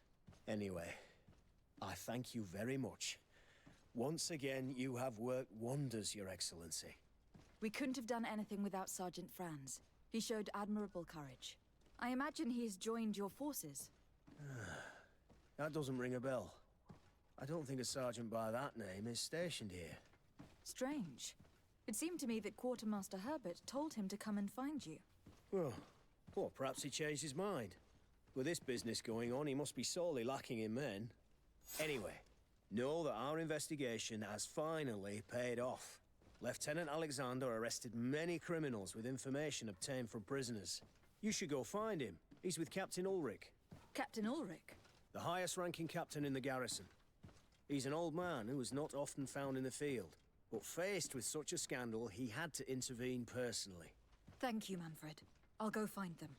S17: Anyway, I thank you very much. Once again, you have worked wonders, Your Excellency.
S3: We couldn't have done anything without Sergeant Franz. He showed admirable courage. I imagine he has joined your forces.
S17: That doesn't ring a bell. I don't think a sergeant by that name is stationed here.
S3: Strange. It seemed to me that Quartermaster Herbert told him to come and find you.
S17: Well, perhaps he changed his mind. With this business going on, he must be sorely lacking in men. Anyway, know that our investigation has finally paid off. Lieutenant Alexander arrested many criminals with information obtained from prisoners. You should go find him. He's with Captain Ulrich.
S3: Captain Ulrich?
S17: The highest-ranking captain in the garrison. He's an old man who is not often found in the field, but faced with such a scandal, he had to intervene personally.
S3: Thank you, Manfred. I'll go find them.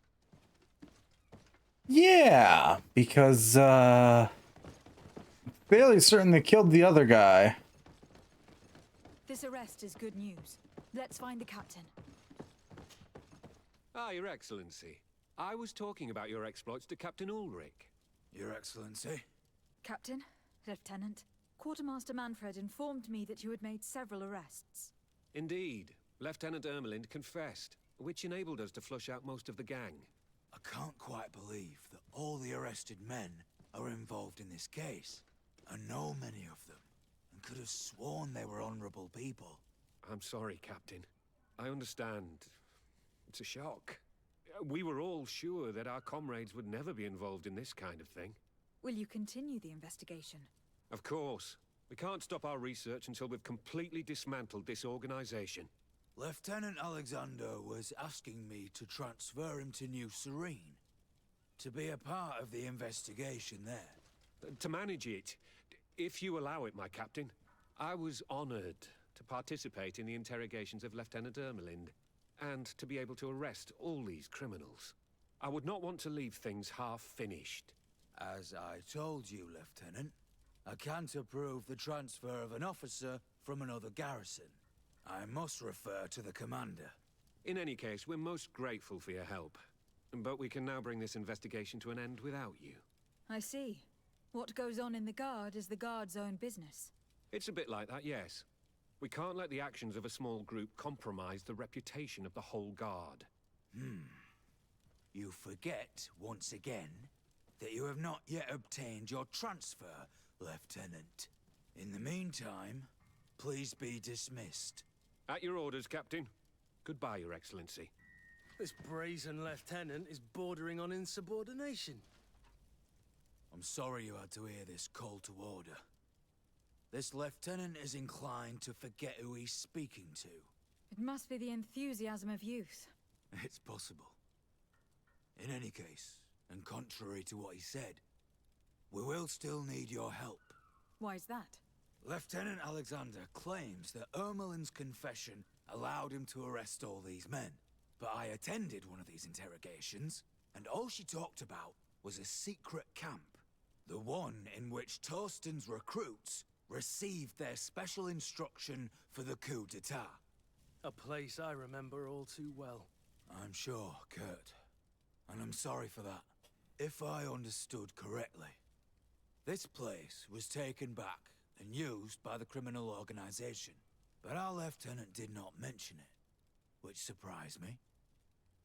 S1: Yeah, because, fairly certain they killed the other guy.
S3: This arrest is good news. Let's find the captain.
S8: Ah, Your Excellency. I was talking about your exploits to Captain Ulrich.
S11: Your Excellency?
S3: Captain, Lieutenant, Quartermaster Manfred informed me that you had made several arrests.
S8: Indeed. Lieutenant Ermelind confessed, which enabled us to flush out most of the gang.
S11: I can't quite believe that all the arrested men are involved in this case. I know many of them, and could have sworn they were honorable people.
S8: I'm sorry, Captain. I understand. It's a shock. We were all sure that our comrades would never be involved in this kind of thing.
S3: Will you continue the investigation?
S8: Of course. We can't stop our research until we've completely dismantled this organization.
S11: Lieutenant Alexander was asking me to transfer him to New Serene, to be a part of the investigation there.
S8: To manage it, if you allow it, my captain. I was honored to participate in the interrogations of Lieutenant Ermelind, and to be able to arrest all these criminals. I would not want to leave things half-finished.
S11: As I told you, Lieutenant, I can't approve the transfer of an officer from another garrison. I must refer to the commander.
S8: In any case, we're most grateful for your help. But we can now bring this investigation to an end without you.
S3: I see. What goes on in the Guard is the Guard's own business.
S8: It's a bit like that, yes. We can't let the actions of a small group compromise the reputation of the whole Guard.
S11: You forget, once again, that you have not yet obtained your transfer, Lieutenant. In the meantime, please be dismissed.
S8: At your orders, Captain. Goodbye, Your Excellency.
S5: This brazen lieutenant is bordering on insubordination.
S11: I'm sorry you had to hear this call to order. This lieutenant is inclined to forget who he's speaking to.
S3: It must be the enthusiasm of youth.
S11: It's possible. In any case, and contrary to what he said, we will still need your help.
S3: Why's that?
S11: Lieutenant Alexander claims that Ermelind's confession allowed him to arrest all these men. But I attended one of these interrogations, and all she talked about was a secret camp. The one in which Torsten's recruits received their special instruction for the coup d'etat.
S5: A place I remember all too well.
S11: I'm sure, Kurt. And I'm sorry for that. If I understood correctly, this place was taken back and used by the criminal organization. But our lieutenant did not mention it, which surprised me,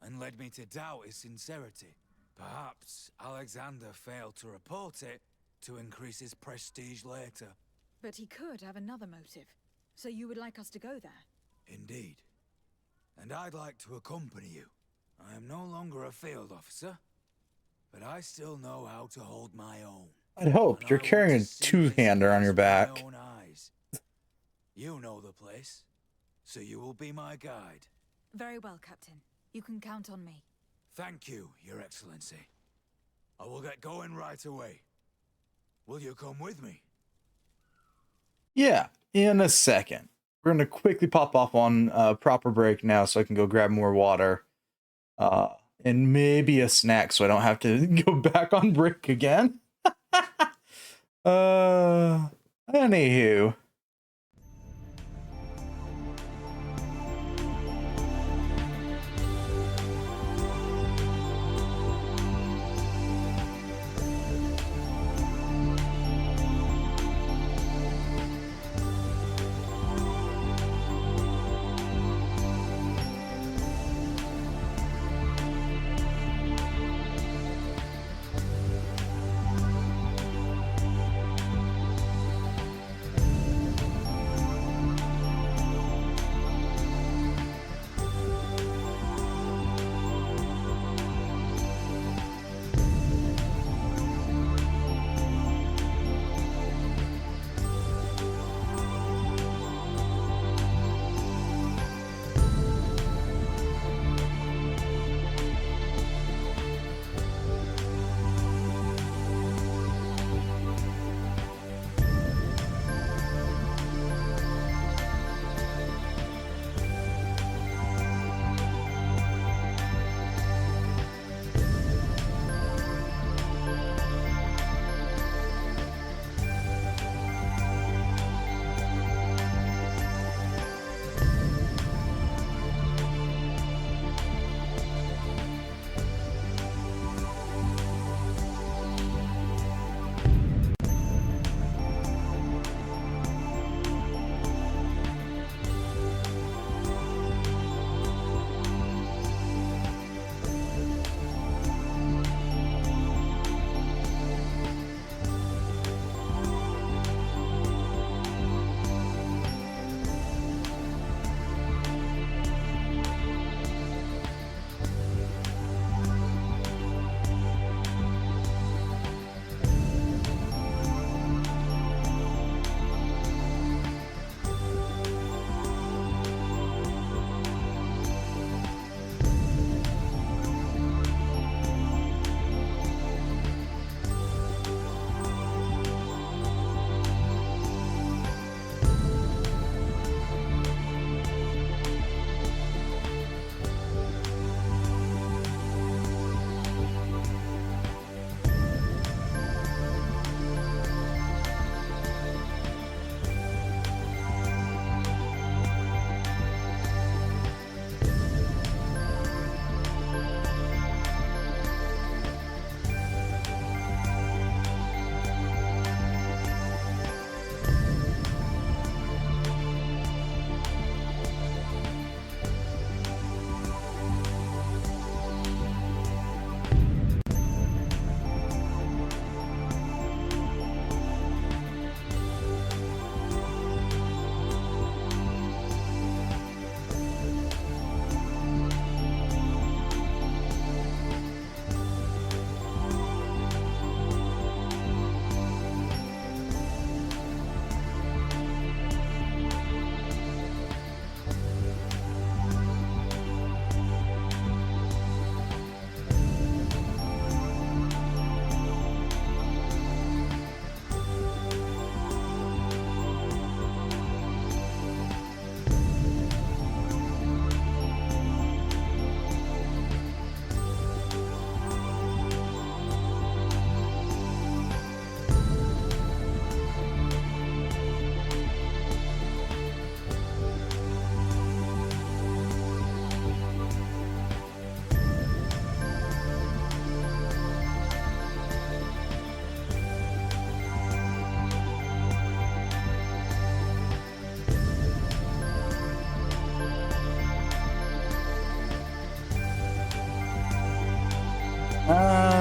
S11: and led me to doubt his sincerity. Perhaps Alexander failed to report it to increase his prestige later.
S3: But he could have another motive. So you would like us to go there?
S11: Indeed. And I'd like to accompany you. I am no longer a field officer, but I still know how to hold my own.
S1: I'd hope. You're carrying a two-hander on your back.
S11: My own eyes. You know the place, so you will be my guide.
S3: Very well, Captain. You can count on me.
S11: Thank you, Your Excellency. I will get going right away. Will you come with me?
S1: Yeah, in a second. We're going to quickly pop off on a proper break now so I can go grab more water. And maybe a snack so I don't have to go back on break again. Anywho.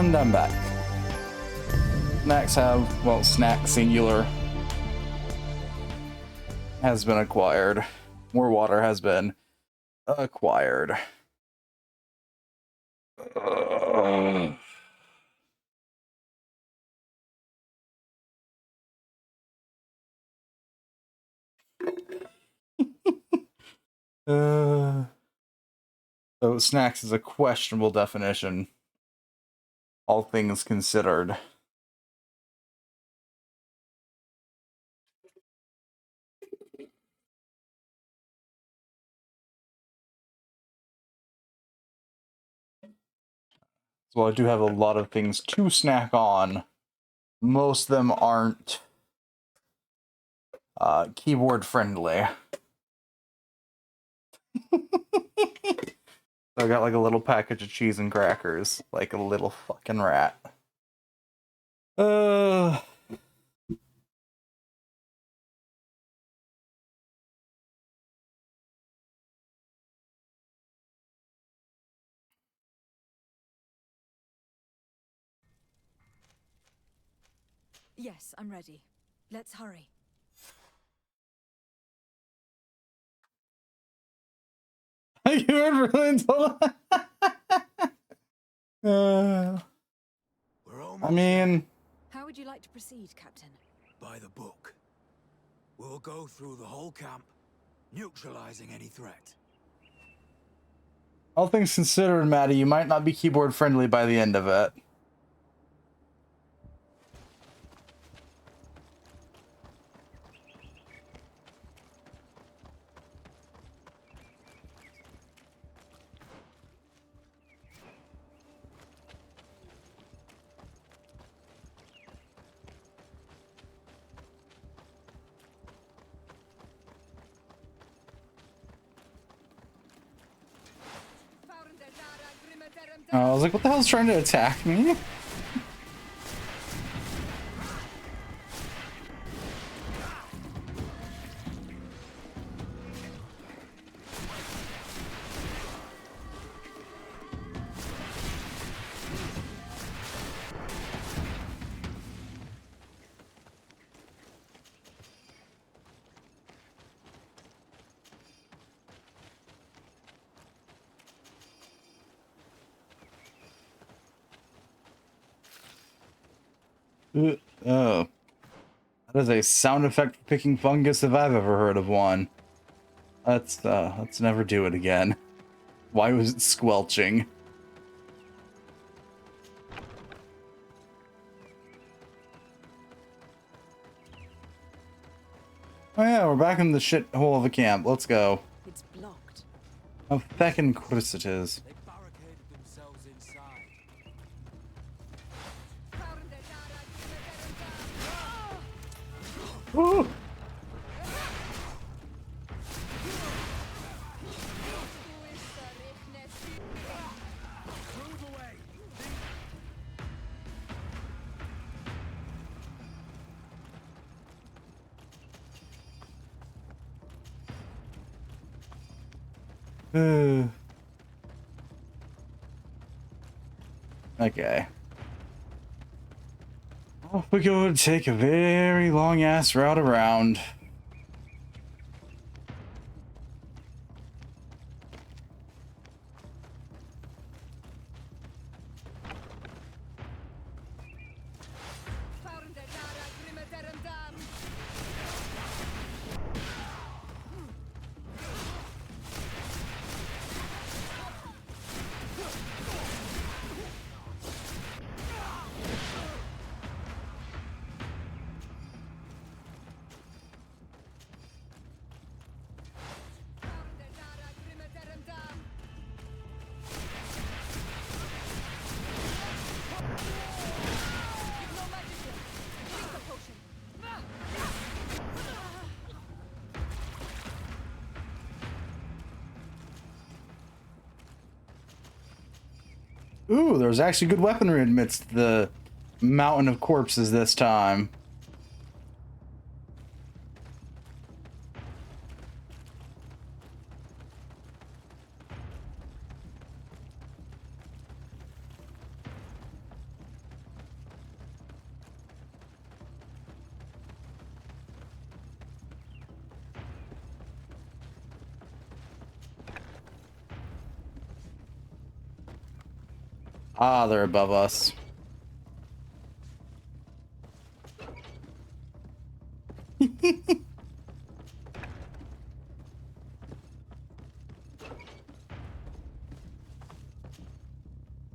S1: And I'm back. Snacks have, well, snack singular has been acquired. More water has been acquired. So snacks is a questionable definition, all things considered. So I do have a lot of things to snack on. Most of them aren't keyboard friendly. I got like a little package of cheese and crackers, like a little fucking rat.
S3: Yes, I'm ready. Let's hurry.
S1: You heard Berlin's I mean,
S3: How would you like to proceed, Captain?
S11: By the book. We'll go through the whole camp, neutralizing any threat.
S1: all things considered, Maddie, you might not be keyboard friendly by the end of it. I was like, what the hell's trying to attack me? Oh. That is a sound effect for picking fungus if I've ever heard of one. Let's never do it again. Why was it squelching? Oh yeah, we're back in the shithole of a camp. Let's go.
S3: It's blocked.
S1: Of feckin' course it is. Ooh. Okay. Off we go to take a very long ass route around. Ooh, there's actually good weaponry amidst the mountain of corpses this time. Ah, they're above us.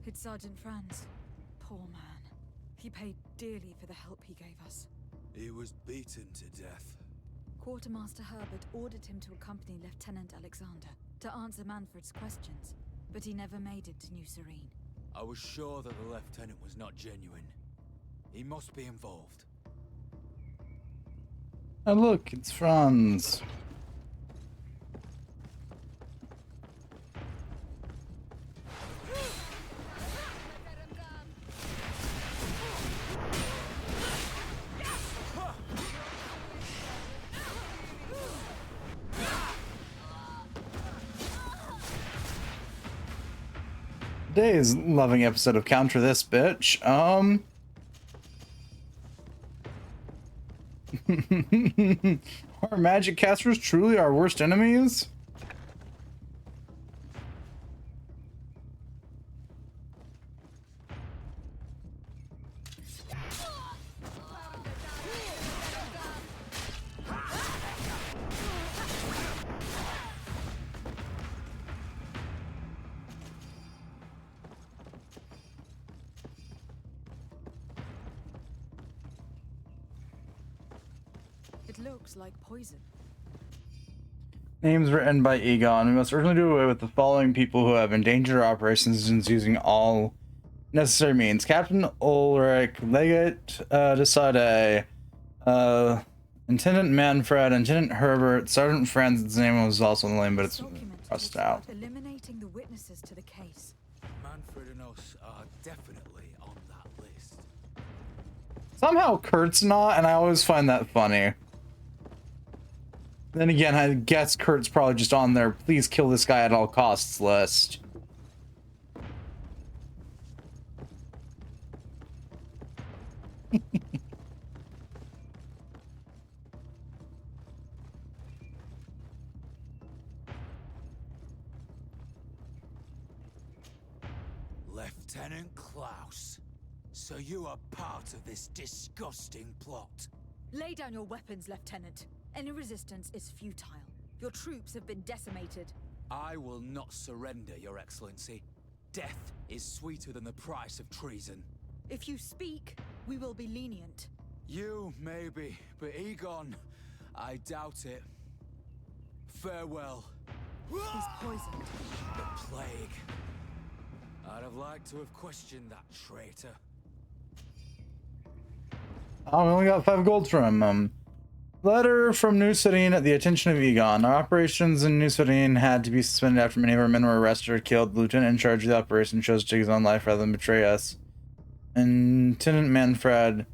S3: It's Sergeant Franz. Poor man. He paid dearly for the help he gave us.
S21: He was beaten to death.
S3: Quartermaster Herbert ordered him to accompany Lieutenant Alexander to answer Manfred's questions, but he never made it to New Serene.
S21: I was sure that the lieutenant was not genuine. He must be involved.
S1: Oh look, it's Franz. Today's loving episode of Counter This Bitch. Are magic casters truly our worst enemies?
S3: It looks like poison.
S1: Names written by Egon. We must urgently do away with the following people who have endangered our operations using all necessary means. Captain Ulrich, Legate Desade, Lieutenant Manfred, Lieutenant Herbert, Sergeant Franz. His name was also in the lane, but it's crossed out.
S3: Eliminating the witnesses to the case.
S21: Manfred and us are definitely on that list.
S1: Somehow Kurt's not, and I always find that funny. Then again, I guess Kurt's probably just on there, please kill this guy at all costs list.
S21: Lieutenant Klaus, so you are part of this disgusting plot.
S3: Lay down your weapons, Lieutenant. Any resistance is futile. Your troops have been decimated.
S21: I will not surrender, Your Excellency. Death is sweeter than the price of treason.
S3: If you speak, we will be lenient.
S21: You, maybe, but Egon, I doubt it. Farewell.
S3: He's poisoned.
S21: The plague. I'd have liked to have questioned that traitor.
S1: Oh, we only got 5 gold from him. Letter from New Serene at the attention of Egon. Our operations in New Serene had to be suspended after many of our men were arrested or killed. The lieutenant in charge of the operation chose to take his own life rather than betray us. And Lieutenant Manfred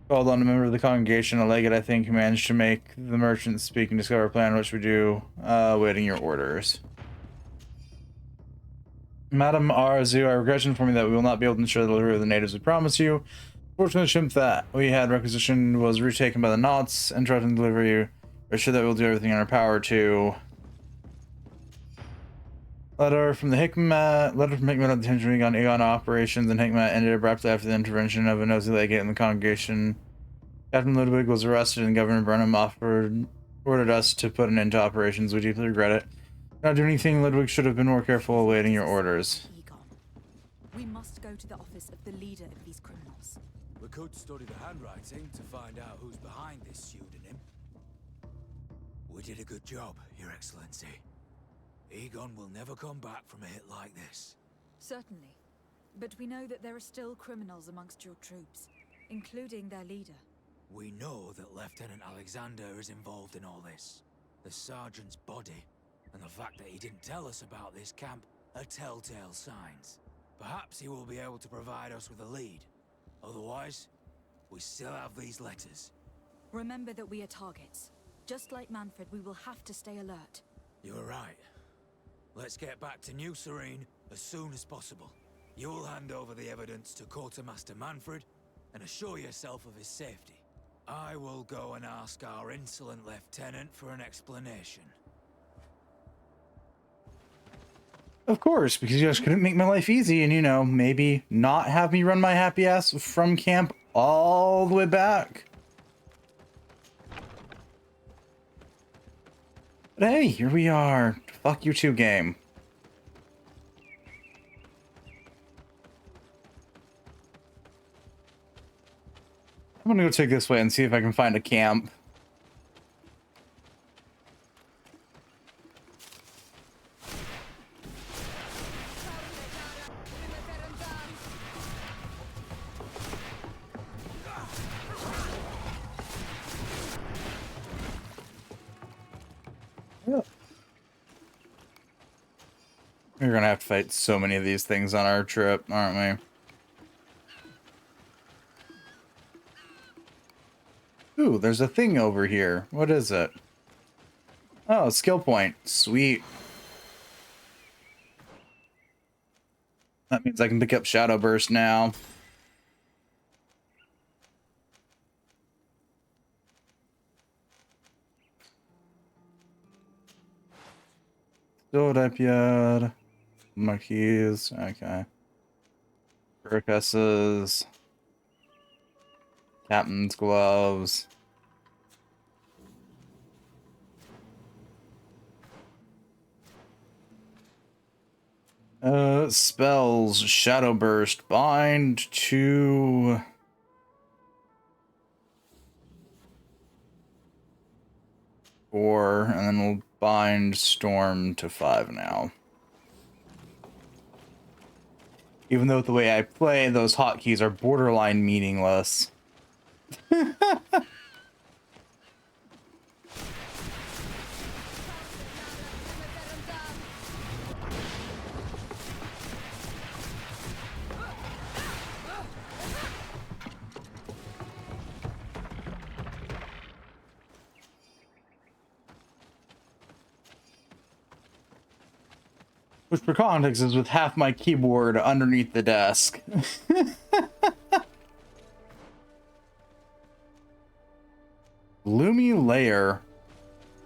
S1: called on a member of the congregation, a legate, I think, who managed to make the merchants speak and discover a plan which we do, awaiting your orders. Madam Arzu, I regret to inform you that we will not be able to ensure the delivery of the natives we promise you. Fortunately, the ship that we had requisitioned was retaken by the Knots and tried to deliver you. We're sure that we'll do everything in our power to. Letter from Hickmat at the attention of Egon operations, and Hickmat ended abruptly after the intervention of a nosy legate in the congregation. Captain Ludwig was arrested and Governor Burnham ordered us to put an end to operations. We deeply regret it. Not do anything. Ludwig should have been more careful awaiting your orders.
S3: Egon, we must go to the office of the leader of these criminals.
S21: We could study the handwriting to find out who's behind this pseudonym. We did a good job, Your Excellency. Egon will never come back from a hit like this.
S3: Certainly. But we know that there are still criminals amongst your troops, including their leader.
S21: We know that Lieutenant Alexander is involved in all this. The sergeant's body, and the fact that he didn't tell us about this camp, are telltale signs. Perhaps he will be able to provide us with a lead. Otherwise, we still have these letters.
S3: Remember that we are targets. Just like Manfred, we will have to stay alert.
S21: You're right. Let's get back to New Serene as soon as possible. You'll hand over the evidence to Quartermaster Manfred and assure yourself of his safety. I will go and ask our insolent lieutenant for an explanation.
S1: Of course, because you guys couldn't make my life easy and, you know, maybe not have me run my happy ass from camp all the way back. But hey, here we are. Fuck you too, game. I'm gonna go take this way and see if I can find a camp. We're gonna have to fight so many of these things on our trip, aren't we? Ooh, there's a thing over here. What is it? Oh, skill point. Sweet. That means I can pick up Shadow Burst now. Still yet. My keys. Okay. Percusses. Captain's gloves. Spells. Shadow Burst. Bind to... four, and then we'll bind Storm to 5 now. Even though the way I play, those hotkeys are borderline meaningless. Which, for context, is with half my keyboard underneath the desk. Gloomy Lair.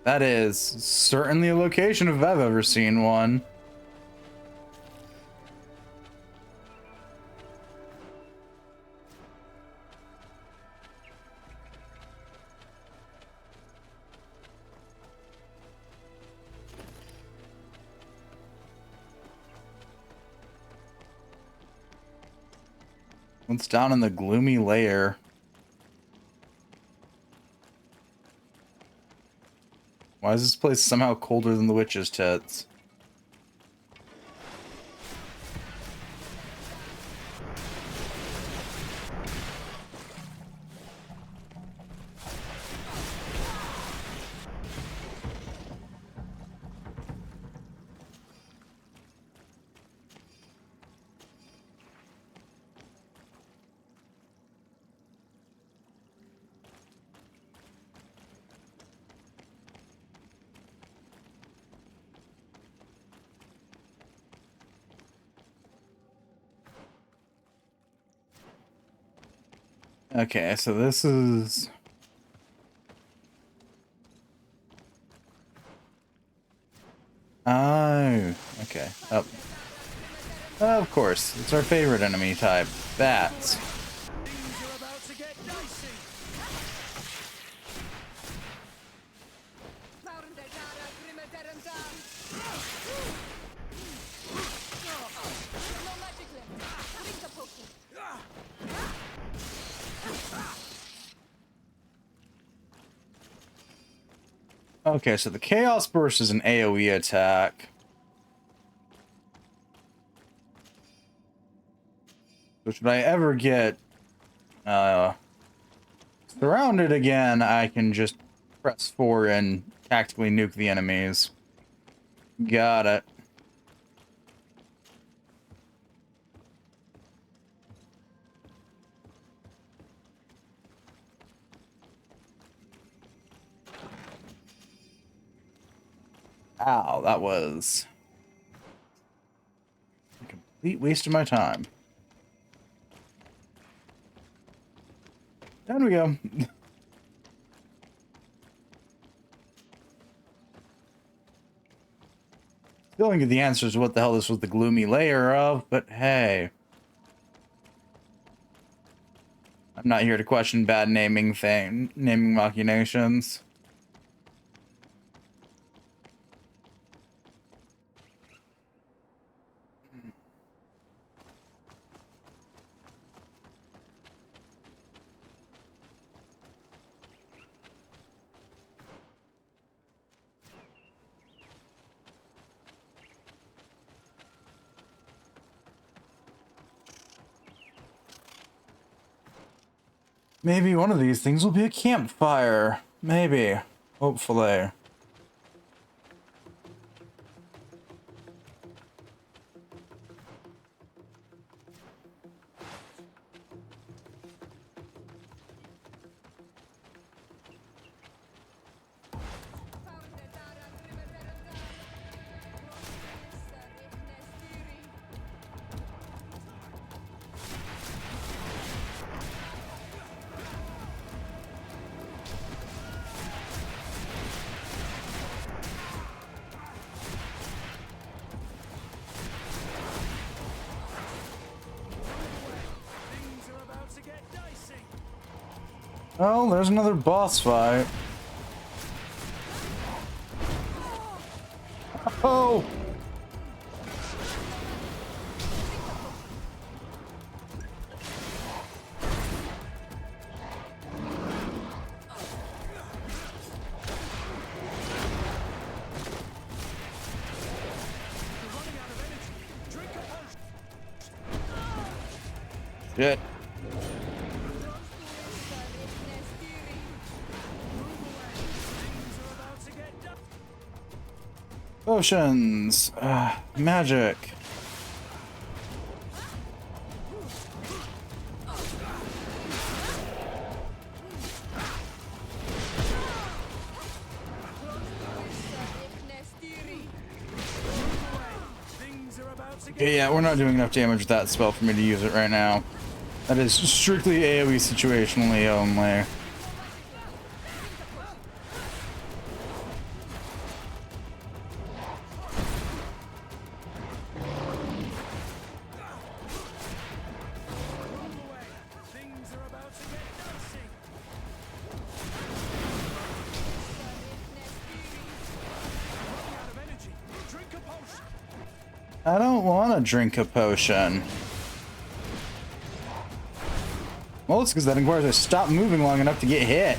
S1: That is certainly a location if I've ever seen one. What's down in the Gloomy Lair? Why is this place somehow colder than the witch's tits? Okay, so this is... Oh, okay. Oh. Of course, it's our favorite enemy type, bats. Okay, so the Chaos Burst is an AoE attack. So should I ever get surrounded again, I can just press 4 and tactically nuke the enemies. Got it. Ow, that was a complete waste of my time. Down we go. Still don't get the answers to what the hell this was the gloomy layer of, but hey. I'm not here to question bad naming machinations. Maybe one of these things will be a campfire. Maybe. Hopefully. Oh, there's another boss fight. Oh! Shit. Potions. Magic. Okay, yeah, we're not doing enough damage with that spell for me to use it right now. That is strictly AoE situationally only. I don't want to drink a potion. Well, it's because that requires I stop moving long enough to get hit.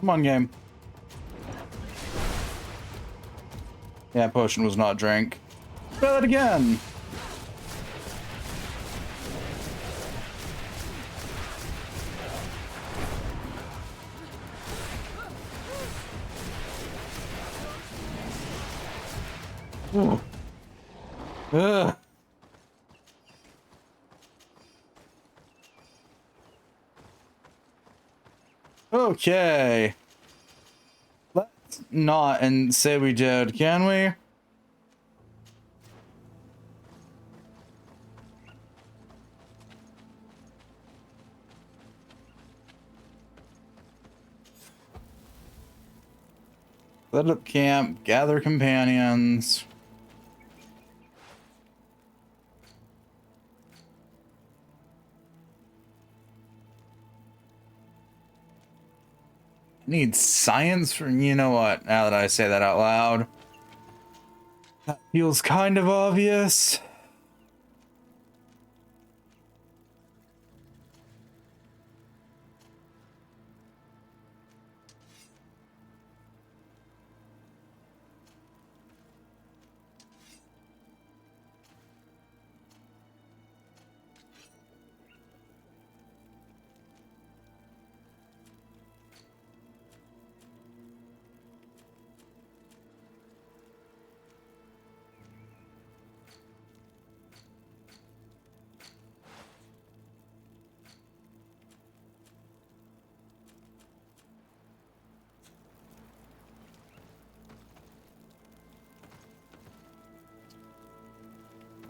S1: Come on, game. Yeah, potion was not drink. Try that again. Ooh. Ugh. Okay. Let's not and say we did, can we? Set up camp, gather companions. Need science for, you know what, now that I say that out loud. That feels kind of obvious.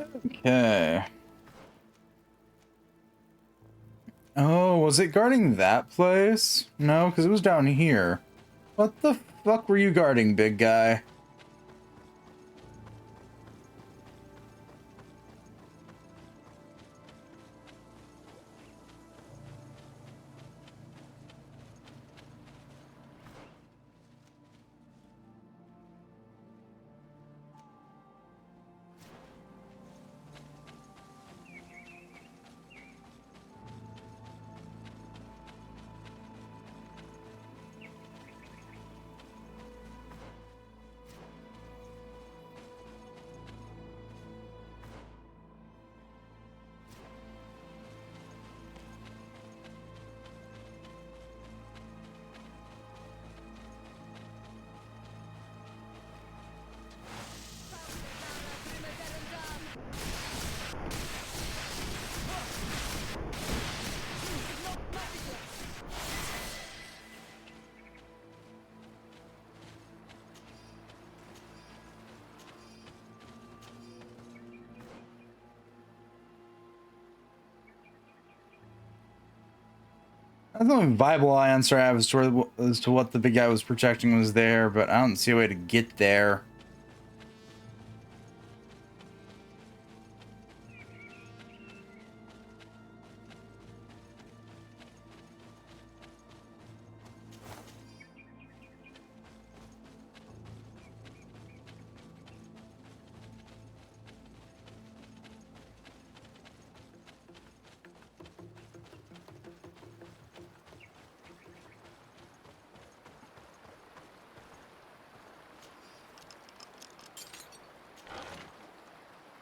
S1: Okay. Oh, was it guarding that place? No, because it was down here. What the fuck were you guarding, big guy? That's the only viable answer I have as to what the big guy was protecting was there, but I don't see a way to get there.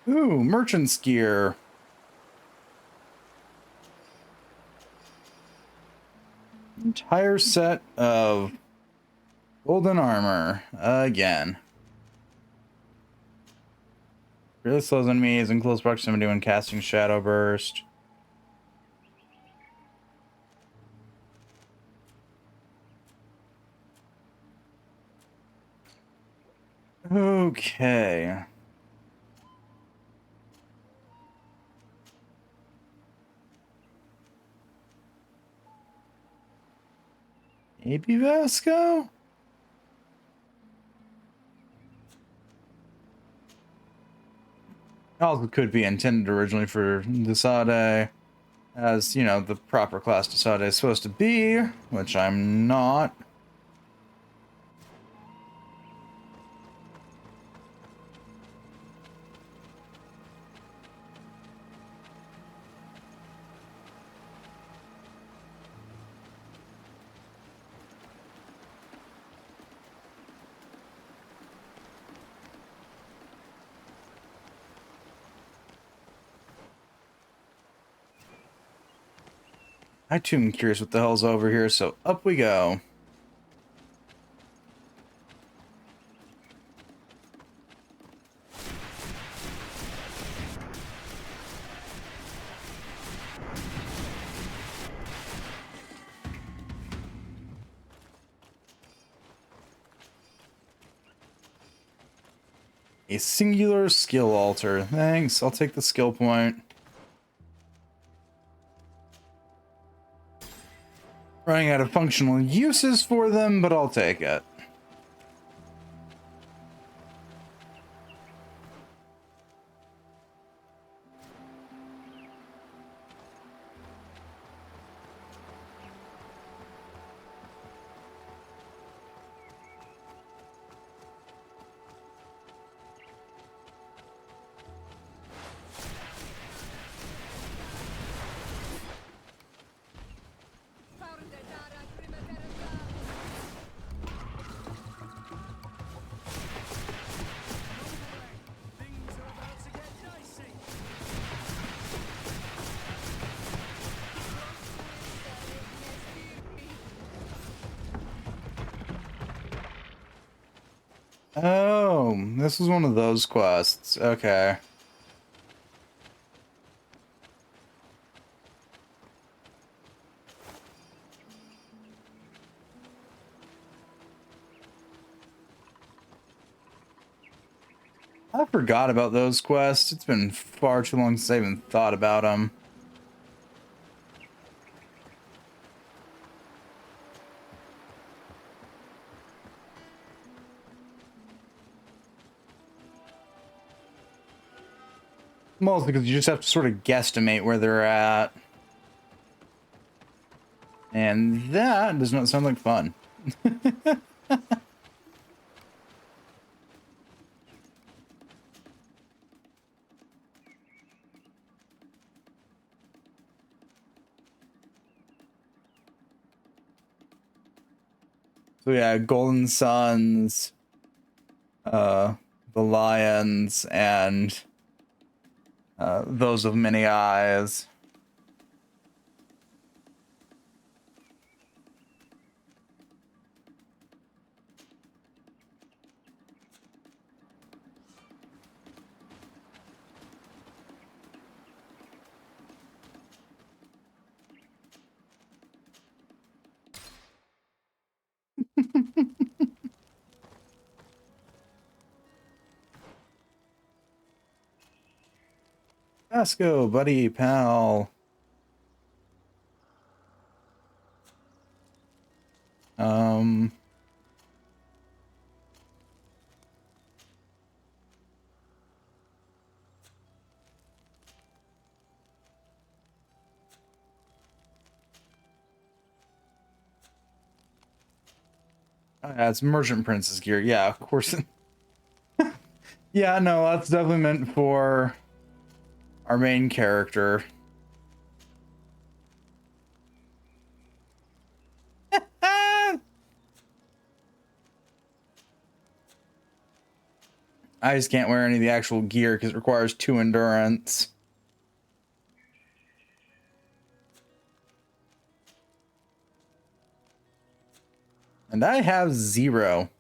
S1: Ooh, merchant's gear. Entire set of golden armor. Again. Really slows enemies in close proximity when casting Shadow Burst. Okay. Maybe Vasco? Also could be intended originally for Desade, as, you know, the proper class Desade is supposed to be, which I'm not. I too am curious what the hell's over here, so up we go. A singular skill altar. Thanks, I'll take the skill point. Running out of functional uses for them, but I'll take it. Oh, this was one of those quests. Okay. I forgot about those quests. It's been far too long since I even thought about them. Mostly because you just have to sort of guesstimate where they're at. And that does not sound like fun. So yeah, Golden Suns, the Lions, and those of many eyes. Vasco, buddy, pal. Um, yeah, it's Merchant Prince's gear. Yeah, of course. Yeah, no, that's definitely meant for our main character. I just can't wear any of the actual gear because it requires 2 endurance. And I have 0.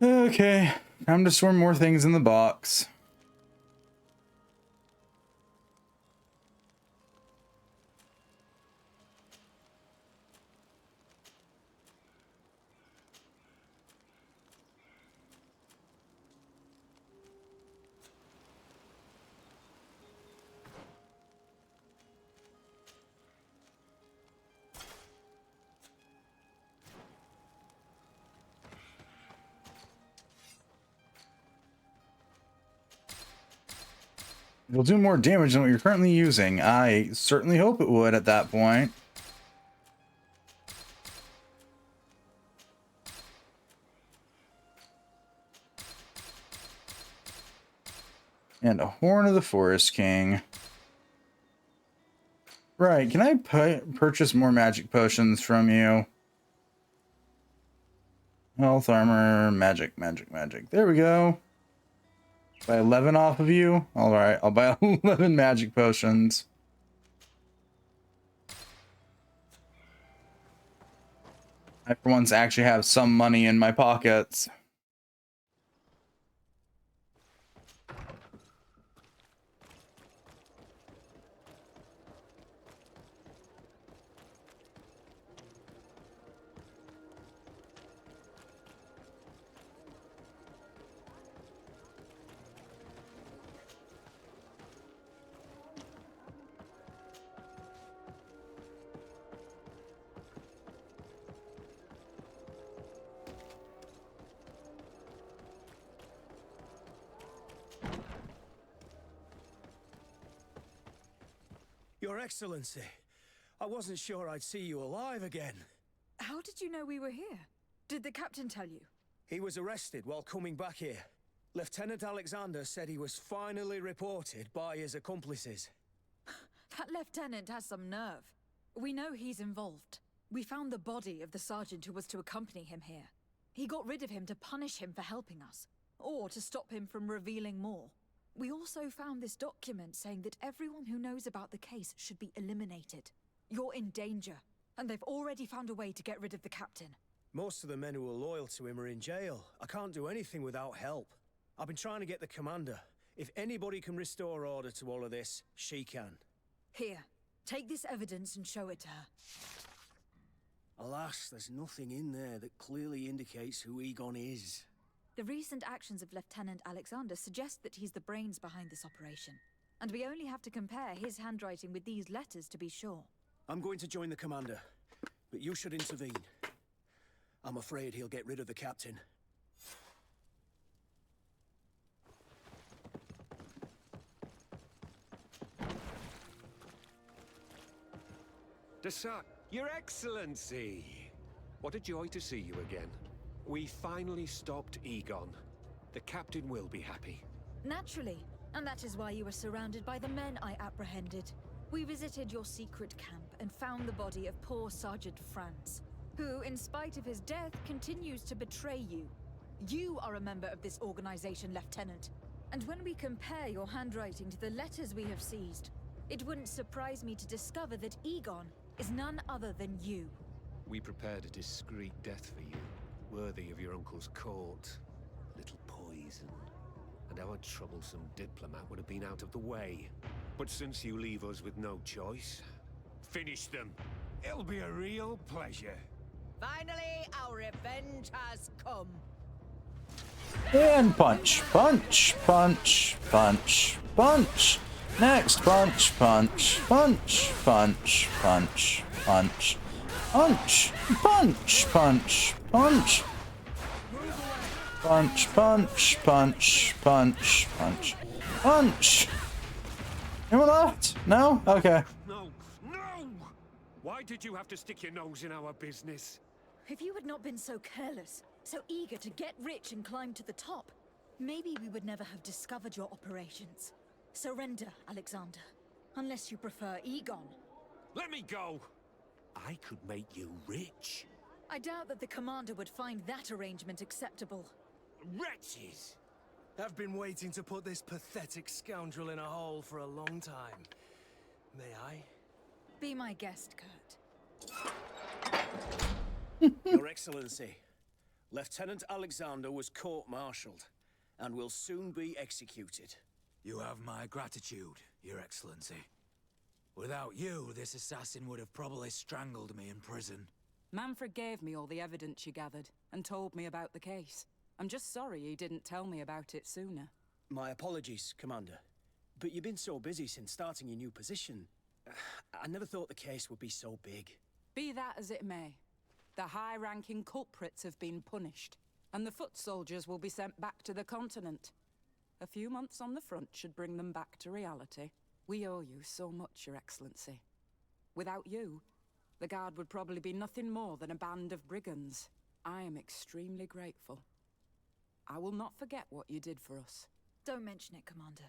S1: Okay, time to store more things in the box. It'll do more damage than what you're currently using. I certainly hope it would at that point. And a Horn of the Forest King. Right, can I purchase more magic potions from you? Health, armor, magic, magic, magic. There we go. Buy 11 off of you? Alright, I'll buy 11 magic potions. I for once actually have some money in my pockets.
S17: Your Excellency, I wasn't sure I'd see you alive again.
S3: How did you know we were here? Did the captain tell you?
S17: He was arrested while coming back here. Lieutenant Alexander said he was finally reported by his accomplices.
S3: That lieutenant has some nerve. We know he's involved. We found the body of the sergeant who was to accompany him here. He got rid of him to punish him for helping us. or to stop him from revealing more. We also found this document saying that everyone who knows about the case should be eliminated. You're in danger, and they've already found a way to get rid of the captain.
S17: Most of the men who are loyal to him are in jail. I can't do anything without help. I've been trying to get the commander. If anybody can restore order to all of this, she can.
S3: Here, take this evidence and show it to her.
S17: Alas, there's nothing in there that clearly indicates who Egon is.
S3: The recent actions of Lieutenant Alexander suggest that he's the brains behind this operation. And we only have to compare his handwriting with these letters to be sure.
S17: I'm going to join the commander, but you should intervene. I'm afraid he'll get rid of the captain.
S8: Your Excellency! What a joy to see you again. We finally stopped Egon. The captain will be happy.
S3: Naturally, and that is why you were surrounded by the men I apprehended. We visited your secret camp and found the body of poor Sergeant Franz, who, in spite of his death, continues to betray you. You are a member of this organization, Lieutenant. And when we compare your handwriting to the letters we have seized, it wouldn't surprise me to discover that Egon is none other than you.
S8: We prepared a discreet death for you, worthy of your uncle's court. Little poison, and our troublesome diplomat would have been out of the way. But since you leave us with no choice, finish them.
S11: It'll be a real pleasure.
S9: Finally, our revenge has come.
S1: And punch, punch, punch, punch, punch. Next, punch, punch, punch, punch, punch, punch, punch, punch, punch, punch. Punch, punch, punch, punch, punch, punch. Anyone left? No? Okay.
S8: No! Why did you have to stick your nose in our business?
S3: If you had not been so careless, so eager to get rich and climb to the top, maybe we would never have discovered your operations. Surrender, Alexander. Unless you prefer Egon.
S8: Let me go! I could make you rich.
S3: I doubt that the commander would find that arrangement acceptable.
S8: Wretches!
S16: I've been waiting to put this pathetic scoundrel in a hole for a long time. May I?
S3: Be my guest, Kurt.
S17: Your Excellency, Lieutenant Alexander was court-martialed and will soon be executed.
S21: You have my gratitude, Your Excellency. Without you, this assassin would have probably strangled me in prison.
S2: Manfred gave me all the evidence you gathered and told me about the case. I'm just sorry he didn't tell me about it sooner.
S17: My apologies, Commander. But you've been so busy since starting your new position. I never thought the case would be so big.
S2: Be that as it may, the high-ranking culprits have been punished, and the foot soldiers will be sent back to the continent. A few months on the front should bring them back to reality. We owe you so much, Your Excellency. Without you, the Guard would probably be nothing more than a band of brigands. I am extremely grateful. I will not forget what you did for us.
S3: Don't mention it, Commander.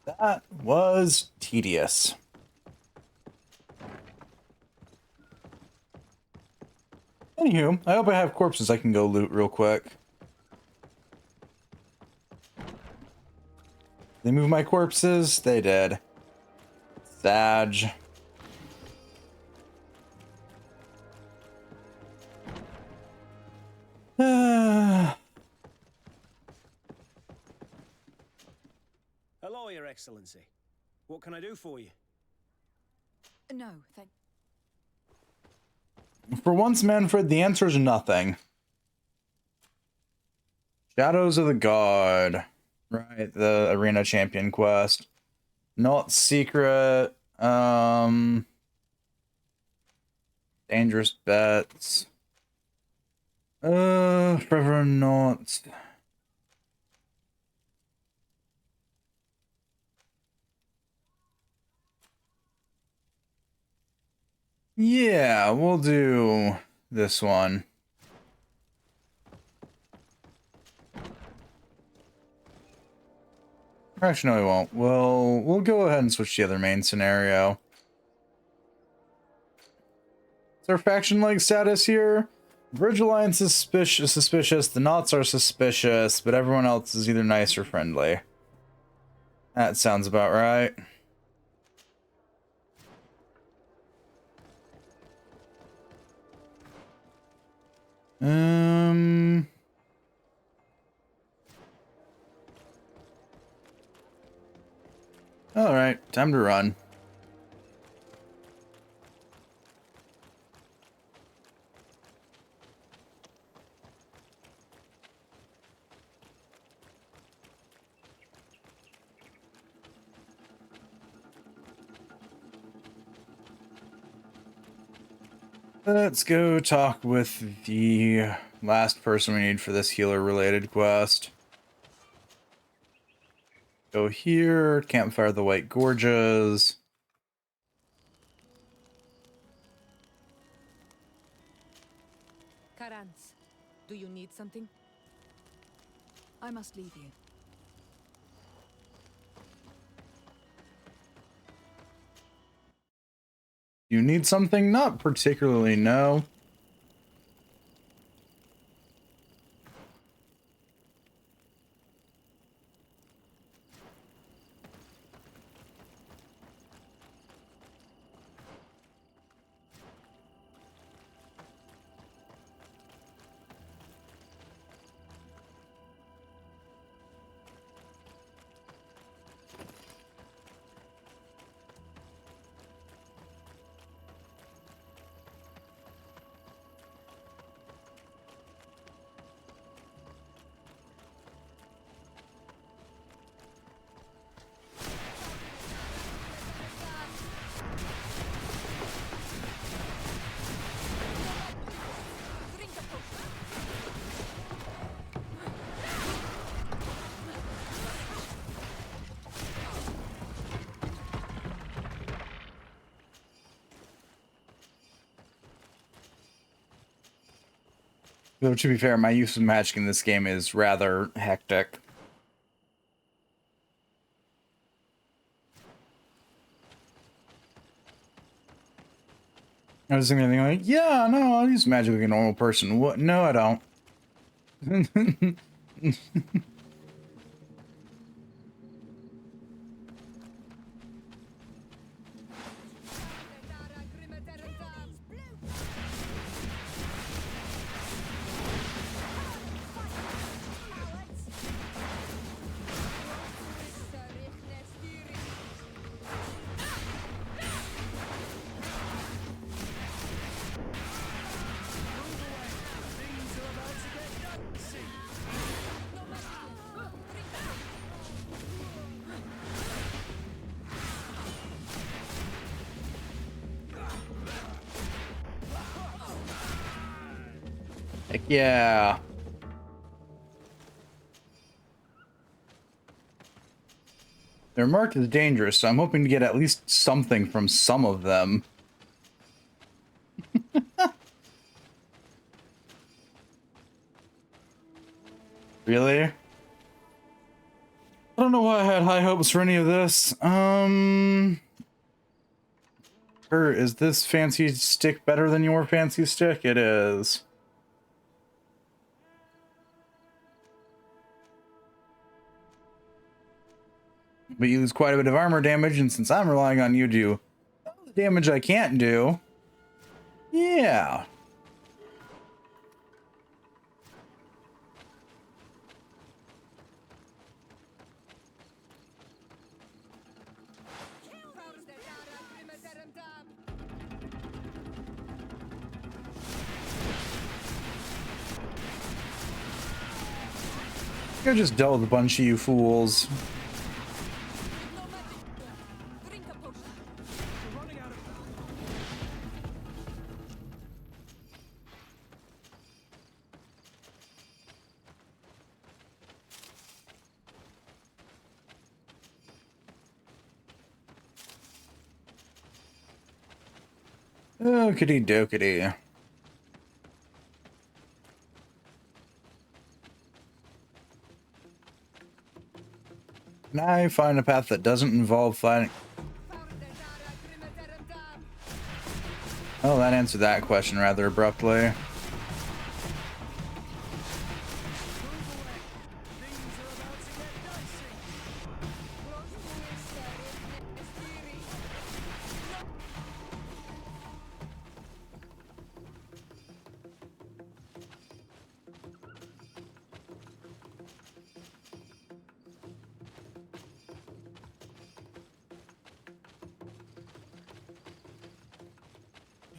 S1: That was tedious. Anywho, I hope I have corpses I can go loot real quick. They move my corpses? They did. Sag.
S17: Hello, Your Excellency. What can I do for you?
S3: No, thank...
S1: For once, Manfred, the answer is nothing. Shadows of the God. Right, the Arena Champion quest. Not secret. Dangerous bets. Forever not. Yeah, we'll do this one. Actually, no, we won't. We'll go ahead and switch to the other main scenario. What's our faction like status here? Bridge Alliance is suspicious, the Knots are suspicious, but everyone else is either nice or friendly. That sounds about right. Alright, time to run. Let's go talk with the last person we need for this healer-related quest. Go here, Campfire of the White Gorges.
S4: Errands, do you need something?
S3: I must leave you.
S1: You need something? Not particularly, no. Though, to be fair, my use of magic in this game is rather hectic. I was thinking like, yeah, no, I'll use magic like a normal person. What? No, I don't. Heck yeah. They're marked as dangerous, so I'm hoping to get at least something from some of them. Really? I don't know why I had high hopes for any of this. Is this fancy stick better than your fancy stick? It is. But you lose quite a bit of armor damage, and since I'm relying on you to do the damage I can't do, yeah. I just dealt with a bunch of you fools. Okity dokity. Can I find a path that doesn't involve fighting? Oh, that answered that question rather abruptly.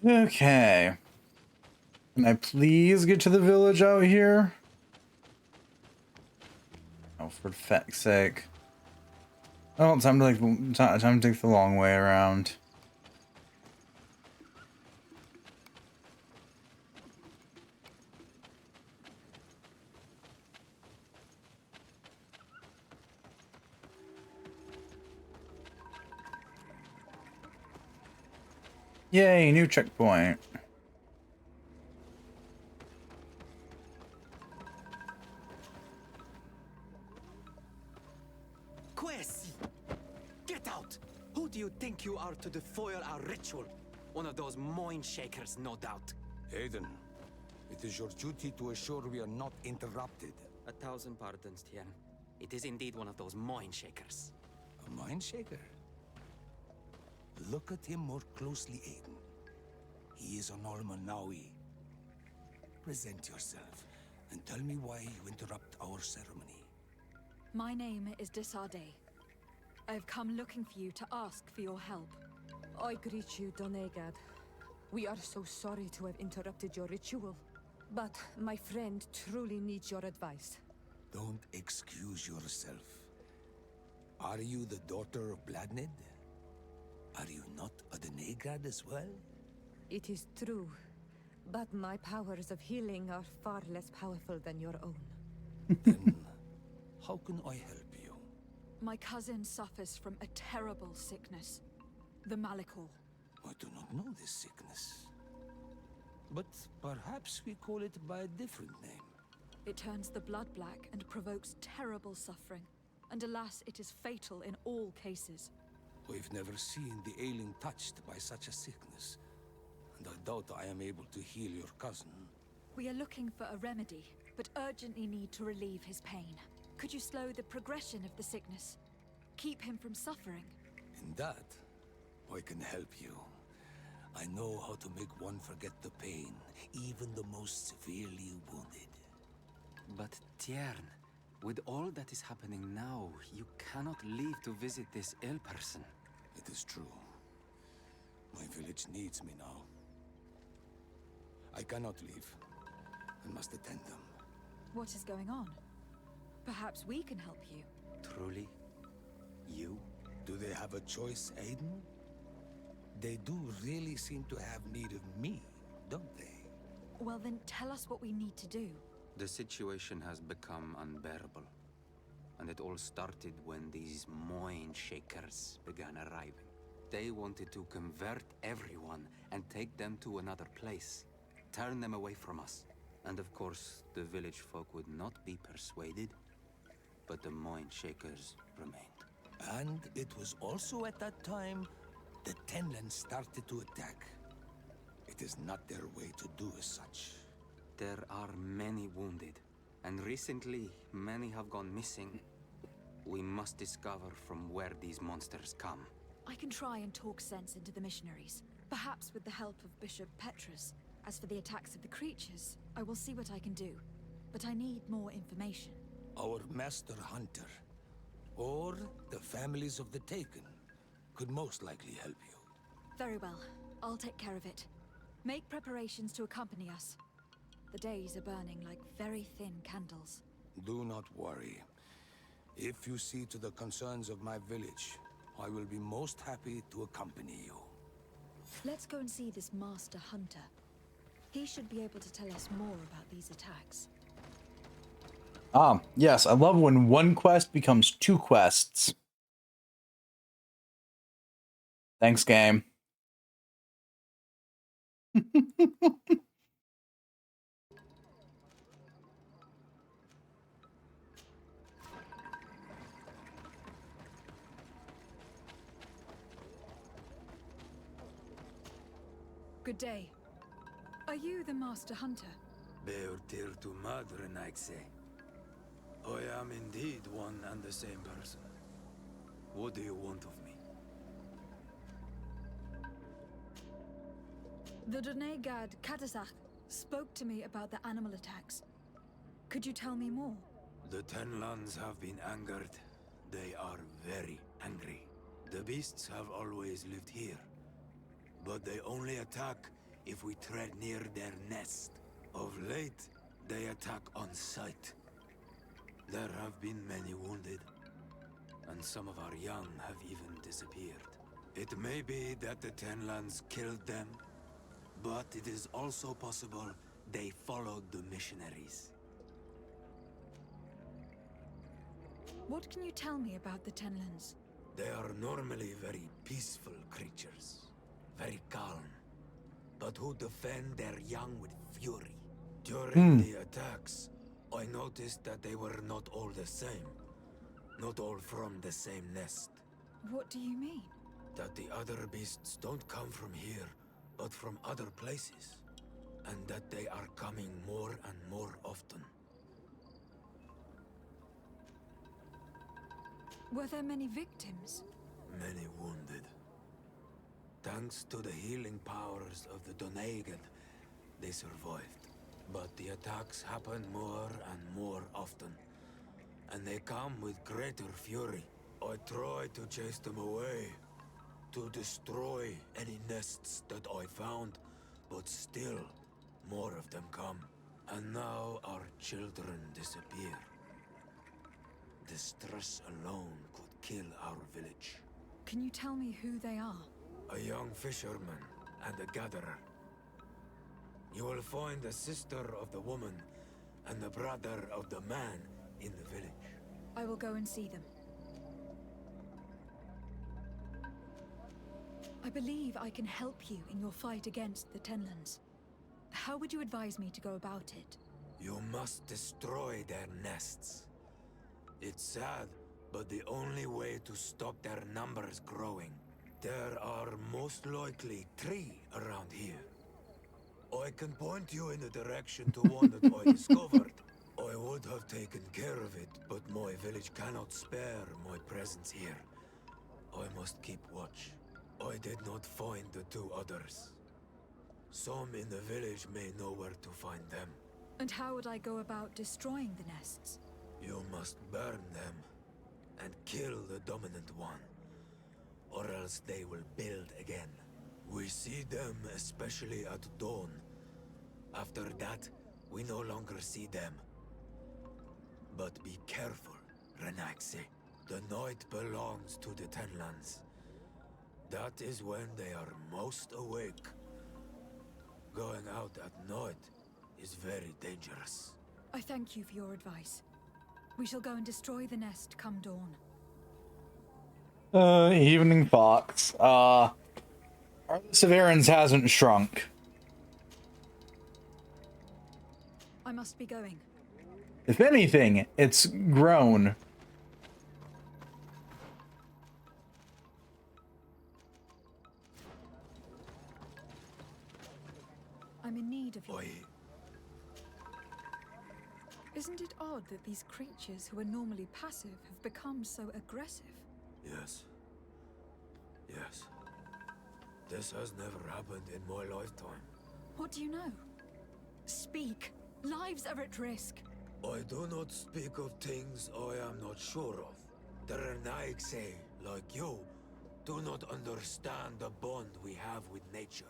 S1: Okay. Can I please get to the village out here? Oh, for feck's sake. Oh, time to take the long way around. Yay, new checkpoint.
S10: Quest! Get out! Who do you think you are to defoil our ritual? One of those mind shakers, no doubt.
S22: Aiden, it is your duty to assure we are not interrupted.
S10: 1,000 pardons, Tien. It is indeed one of those mind shakers.
S22: A mind shaker? Look at him more closely, Aiden. He is an Almanawi. Present yourself and tell me why you interrupt our ceremony.
S3: My name is Desarde. I have come looking for you to ask for your help.
S4: I greet you, Donegad. We are so sorry to have interrupted your ritual, but my friend truly needs your advice.
S22: Don't excuse yourself. Are you the daughter of Bladned? Are you not a Donegad as well?
S4: It is true, but my powers of healing are far less powerful than your own.
S22: Then, how can I help you?
S3: My cousin suffers from a terrible sickness. The Malikor.
S22: I do not know this sickness. But perhaps we call it by a different name.
S3: It turns the blood black and provokes terrible suffering. And alas, it is fatal in all cases.
S22: We've never seen the ailing touched by such a sickness. And I doubt I am able to heal your cousin.
S3: We are looking for a remedy, but urgently need to relieve his pain. Could you slow the progression of the sickness? Keep him from suffering?
S22: In that, I can help you. I know how to make one forget the pain, even the most severely wounded.
S10: But Tiern, with all that is happening now, you cannot leave to visit this ill person.
S22: It is true. My village needs me now. I cannot leave. I must attend them.
S3: What is going on? Perhaps we can help you.
S10: Truly? You?
S22: Do they have a choice, Aiden? They do really seem to have need of me, don't they?
S3: Well then, tell us what we need to do.
S10: The situation has become unbearable. And it all started when these mind shakers began arriving. They wanted to convert everyone and take them to another place. Turn them away from us. And of course, the village folk would not be persuaded. But the mind shakers remained.
S22: And it was also at that time the Tenland started to attack. It is not their way to do as such.
S10: There are many wounded, and recently many have gone missing. We must discover from where these monsters come.
S3: I can try and talk sense into the missionaries, perhaps with the help of Bishop Petrus. As for the attacks of the creatures, I will see what I can do, but I need more information.
S22: Our master hunter, or the families of the Taken, could most likely help you.
S3: Very well, I'll take care of it. Make preparations to accompany us. The days are burning like very thin candles.
S22: Do not worry. If you see to the concerns of my village, I will be most happy to accompany you.
S3: Let's go and see this master hunter. He should be able to tell us more about these attacks.
S1: Ah, yes, I love when one quest becomes two quests. Thanks, game.
S3: Good day. Are you the Master Hunter?
S21: Beortir tu madre, Naixe. I am indeed one and the same person. What do you want of me?
S3: The Donegad Katasach spoke to me about the animal attacks. Could you tell me more?
S21: The Tenlands have been angered. They are very angry. The beasts have always lived here, but they only attack if we tread near their nest. Of late, they attack on sight. There have been many wounded, and some of our young have even disappeared. It may be that the Tenlands killed them, but it is also possible they followed the missionaries.
S3: What can you tell me about the Tenlands?
S21: They are normally very peaceful creatures, very calm, but who defend their young with fury. During the attacks, I noticed that they were not all the same. Not all from the same nest.
S3: What do you mean?
S21: That the other beasts don't come from here, but from other places. And that they are coming more and more often.
S3: Were there many victims?
S21: Many wounded. Thanks to the healing powers of the Donegad, they survived. But the attacks happen more and more often. And they come with greater fury. I try to chase them away. To destroy any nests that I found. But still, more of them come. And now our children disappear. The stress alone could kill our village.
S3: Can you tell me who they are?
S21: A young fisherman and a gatherer. You will find the sister of the woman and the brother of the man in the village.
S3: I will go and see them. I believe I can help you in your fight against the Tenlands. How would you advise me to go about it?
S21: You must destroy their nests. It's sad, but the only way to stop their numbers growing. There are most likely 3 around here. I can point you in the direction to one that I discovered. I would have taken care of it, but my village cannot spare my presence here. I must keep watch. I did not find the 2 others. Some in the village may know where to find them.
S3: And how would I go about destroying the nests?
S21: You must burn them and kill the dominant one, or else they will build again. We see them especially at dawn. After that, we no longer see them. But be careful, Renaxe. The night belongs to the Tenlands. That is when they are most awake. Going out at night is very dangerous.
S3: I thank you for your advice. We shall go and destroy the nest come dawn.
S1: Evening Fox. Our list of errands hasn't shrunk.
S3: I must be going.
S1: If anything, it's grown.
S3: I'm in need of you. Isn't it odd that these creatures who are normally passive have become so aggressive?
S21: Yes. Yes. This has never happened in my lifetime.
S3: What do you know? Speak. Lives are at risk.
S21: I do not speak of things I am not sure of. The Renaigse, like you, do not understand the bond we have with nature.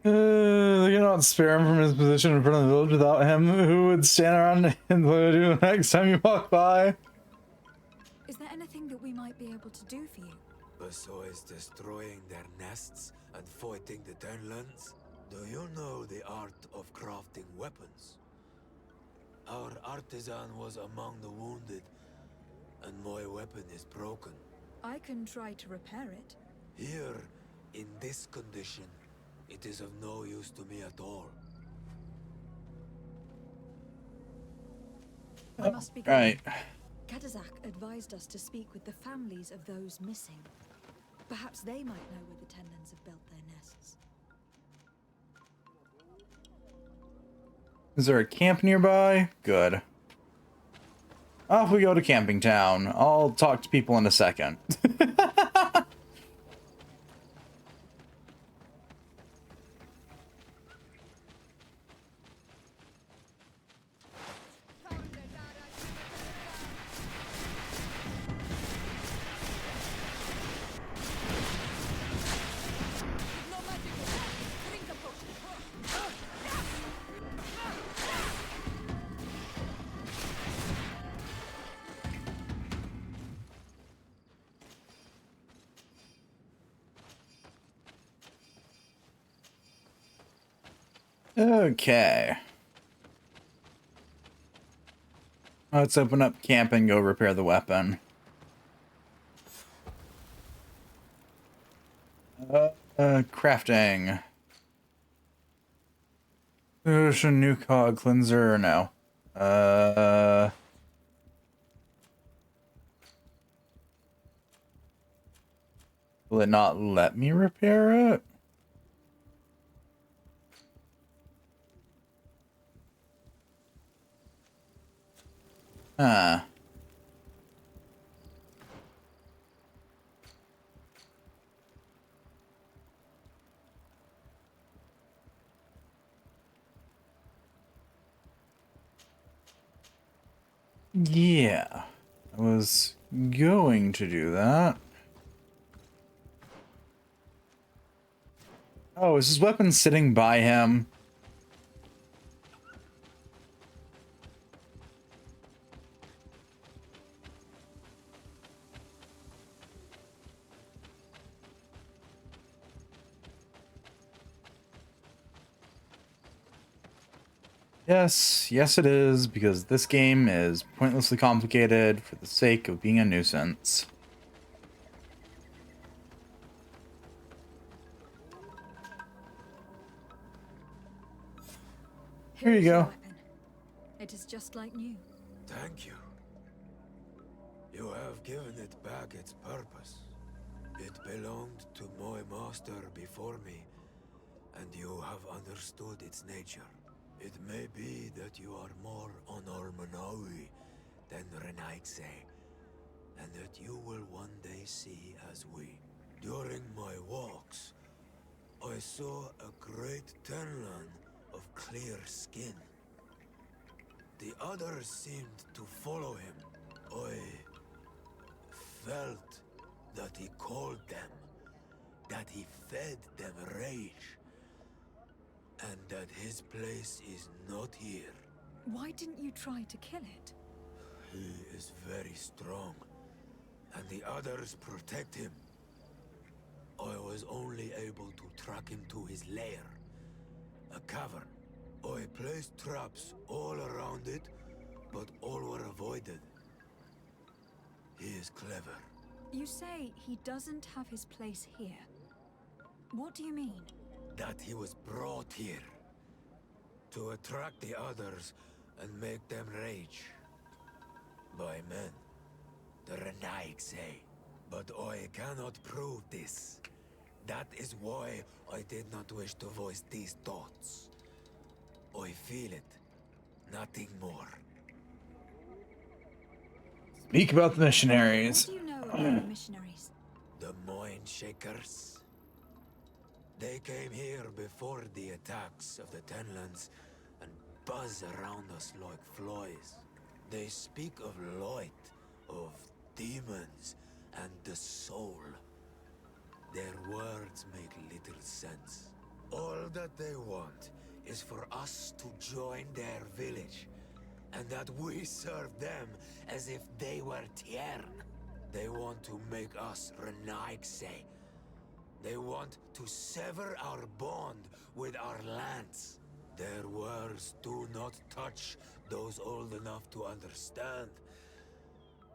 S1: They cannot spare him from his position in front of the village without him. Who would stand around and do next time you walk by?
S3: Is there anything that we might be able to do for you?
S21: Besides destroying their nests and fighting the Tenlands, do you know the art of crafting weapons? Our artisan was among the wounded, and my weapon is broken.
S3: I can try to repair it.
S21: Here, in this condition, it is of no use to me at all.
S3: I must be
S1: Right.
S3: going. Kadazak advised us to speak with the families of those missing. Perhaps they might know where the Tenlins have built their nests.
S1: Is there a camp nearby? Good. Off we go to Camping Town. I'll talk to people in a second. Okay. Let's open up camp and go repair the weapon. Crafting. Ocean new cog cleanser, no. Will it not let me repair it? Huh. Yeah. I was going to do that. Oh, is his weapon sitting by him? Yes it is, because this game is pointlessly complicated for the sake of being a nuisance. Here you go.
S3: It is just like new.
S22: Thank you. You have given it back its purpose. It belonged to my master before me, and you have understood its nature. It may be that you are more on Armanawi than Renaigse, and that you will one day see as we. During my walks, I saw a great Tenlan of clear skin. The others seemed to follow him. I felt that he called them, that he fed them rage, and that his place is not here.
S3: Why didn't you try to kill it?
S22: He is very strong, and the others protect him. I was only able to track him to his lair, a cavern. I placed traps all around it, but all were avoided. He is clever.
S3: You say he doesn't have his place here. What do you mean?
S22: That he was brought here to attract the others and make them rage. By men, the Renaig say. But I cannot prove this. That is why I did not wish to voice these thoughts. I feel it, nothing more.
S1: Speak about the missionaries.
S3: What do you know about the missionaries?
S22: The Mind Shakers. They came here before the attacks of the Tenlands and buzz around us like flies. They speak of light, of demons, and the soul. Their words make little sense. All that they want is for us to join their village, and that we serve them as if they were Tiern. They want to make us Renaigse. They want to sever our bond with our lands. Their words do not touch those old enough to understand.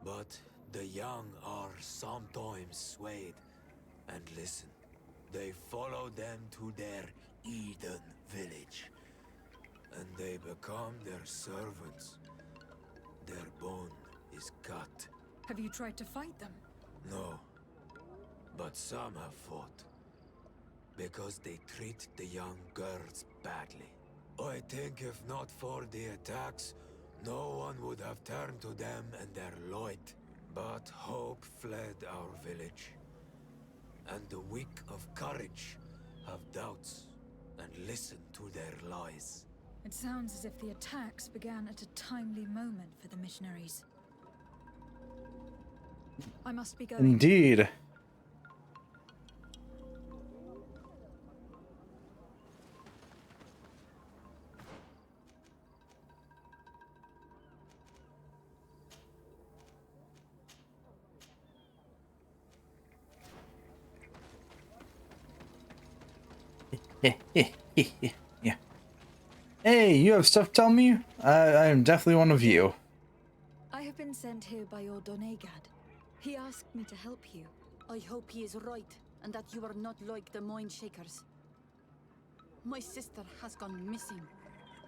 S22: But the young are sometimes swayed. And listen, they follow them to their Eden village. And they become their servants. their bone is cut.
S3: Have you tried to fight them?
S22: No, but some have fought. Because they treat the young girls badly. I think if not for the attacks, no one would have turned to them and their Lloyd. But hope fled our village. And the weak of courage have doubts and listen to their lies.
S3: It sounds as if the attacks began at a timely moment for the missionaries. I must be going.
S1: Indeed. Yeah. Hey, you have stuff to tell me? I am definitely one of you.
S3: I have been sent here by your Donegad. He asked me to help you.
S2: I hope he is right, and that you are not like the Mind Shakers. My sister has gone missing.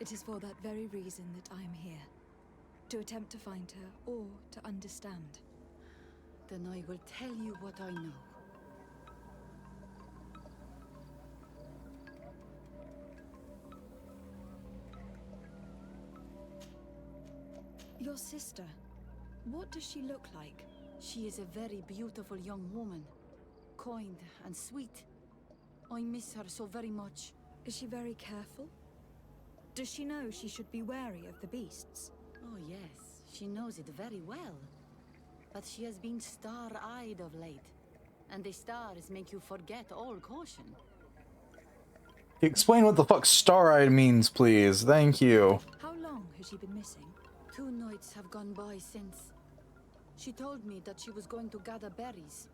S3: It is for that very reason that I am here. To attempt to find her, or to understand.
S2: Then I will tell you what I know.
S3: Your sister, what does she look like?
S2: She is a very beautiful young woman. Kind and sweet. I miss her so very much.
S3: Is she very careful? Does she know she should be wary of the beasts?
S2: Oh yes, she knows it very well. But she has been star-eyed of late. And the stars make you forget all caution.
S1: Explain what the fuck star-eyed means, please. Thank you.
S3: How long has she been missing?
S2: 2 nights have gone by since. She told me that she was going to gather berries.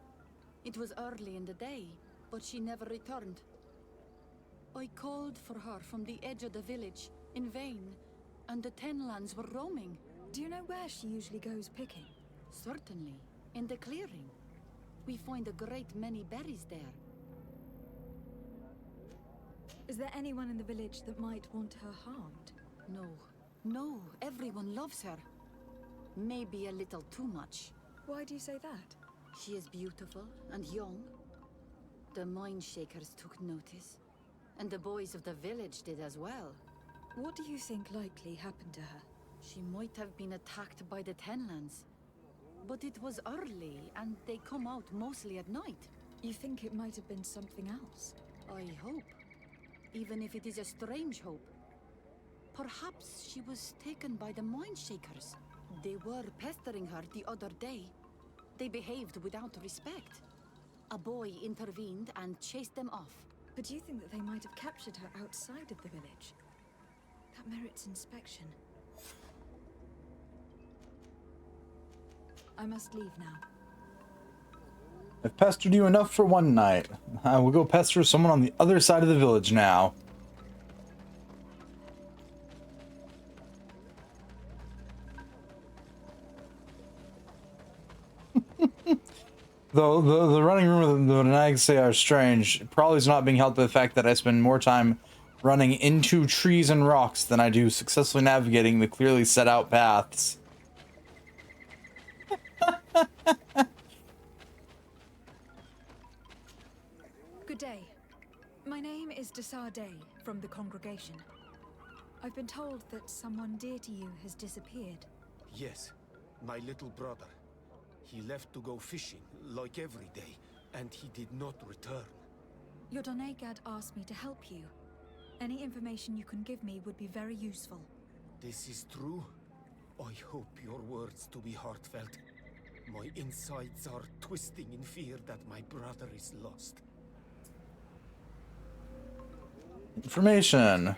S2: It was early in the day, but she never returned. I called for her from the edge of the village, in vain, and the Tenlands were roaming.
S3: Do you know where she usually goes picking?
S2: Certainly, in the clearing. We find a great many berries there.
S3: Is there anyone in the village that might want her harmed?
S2: No, everyone loves her. Maybe a little too much.
S3: Why do you say that?
S2: She is beautiful and young. The Mind Shakers took notice, and the boys of the village did as well.
S3: What do you think likely happened to her?
S2: She might have been attacked by the Tenlands. But it was early, and they come out mostly at night.
S3: You think it might have been something else?
S2: I hope. Even if it is a strange hope. Perhaps she was taken by the Mind Shakers. They were pestering her the other day. They behaved without respect. A boy intervened and chased them off.
S3: But do you think that they might have captured her outside of the village? That merits inspection. I must leave now.
S1: I've pestered you enough for one night. I will go pester someone on the other side of the village now. Though the running room of the nags say are strange, it probably is not being helped by the fact that I spend more time running into trees and rocks than I do successfully navigating the clearly set out paths.
S3: Good day. My name is Desarday from the congregation. I've been told that someone dear to you has disappeared.
S17: Yes, my little brother. He left to go fishing, like every day, and he did not return.
S3: Your Donegad asked me to help you. Any information you can give me would be very useful.
S17: This is true? I hope your words to be heartfelt. My insides are twisting in fear that my brother is lost.
S1: Information.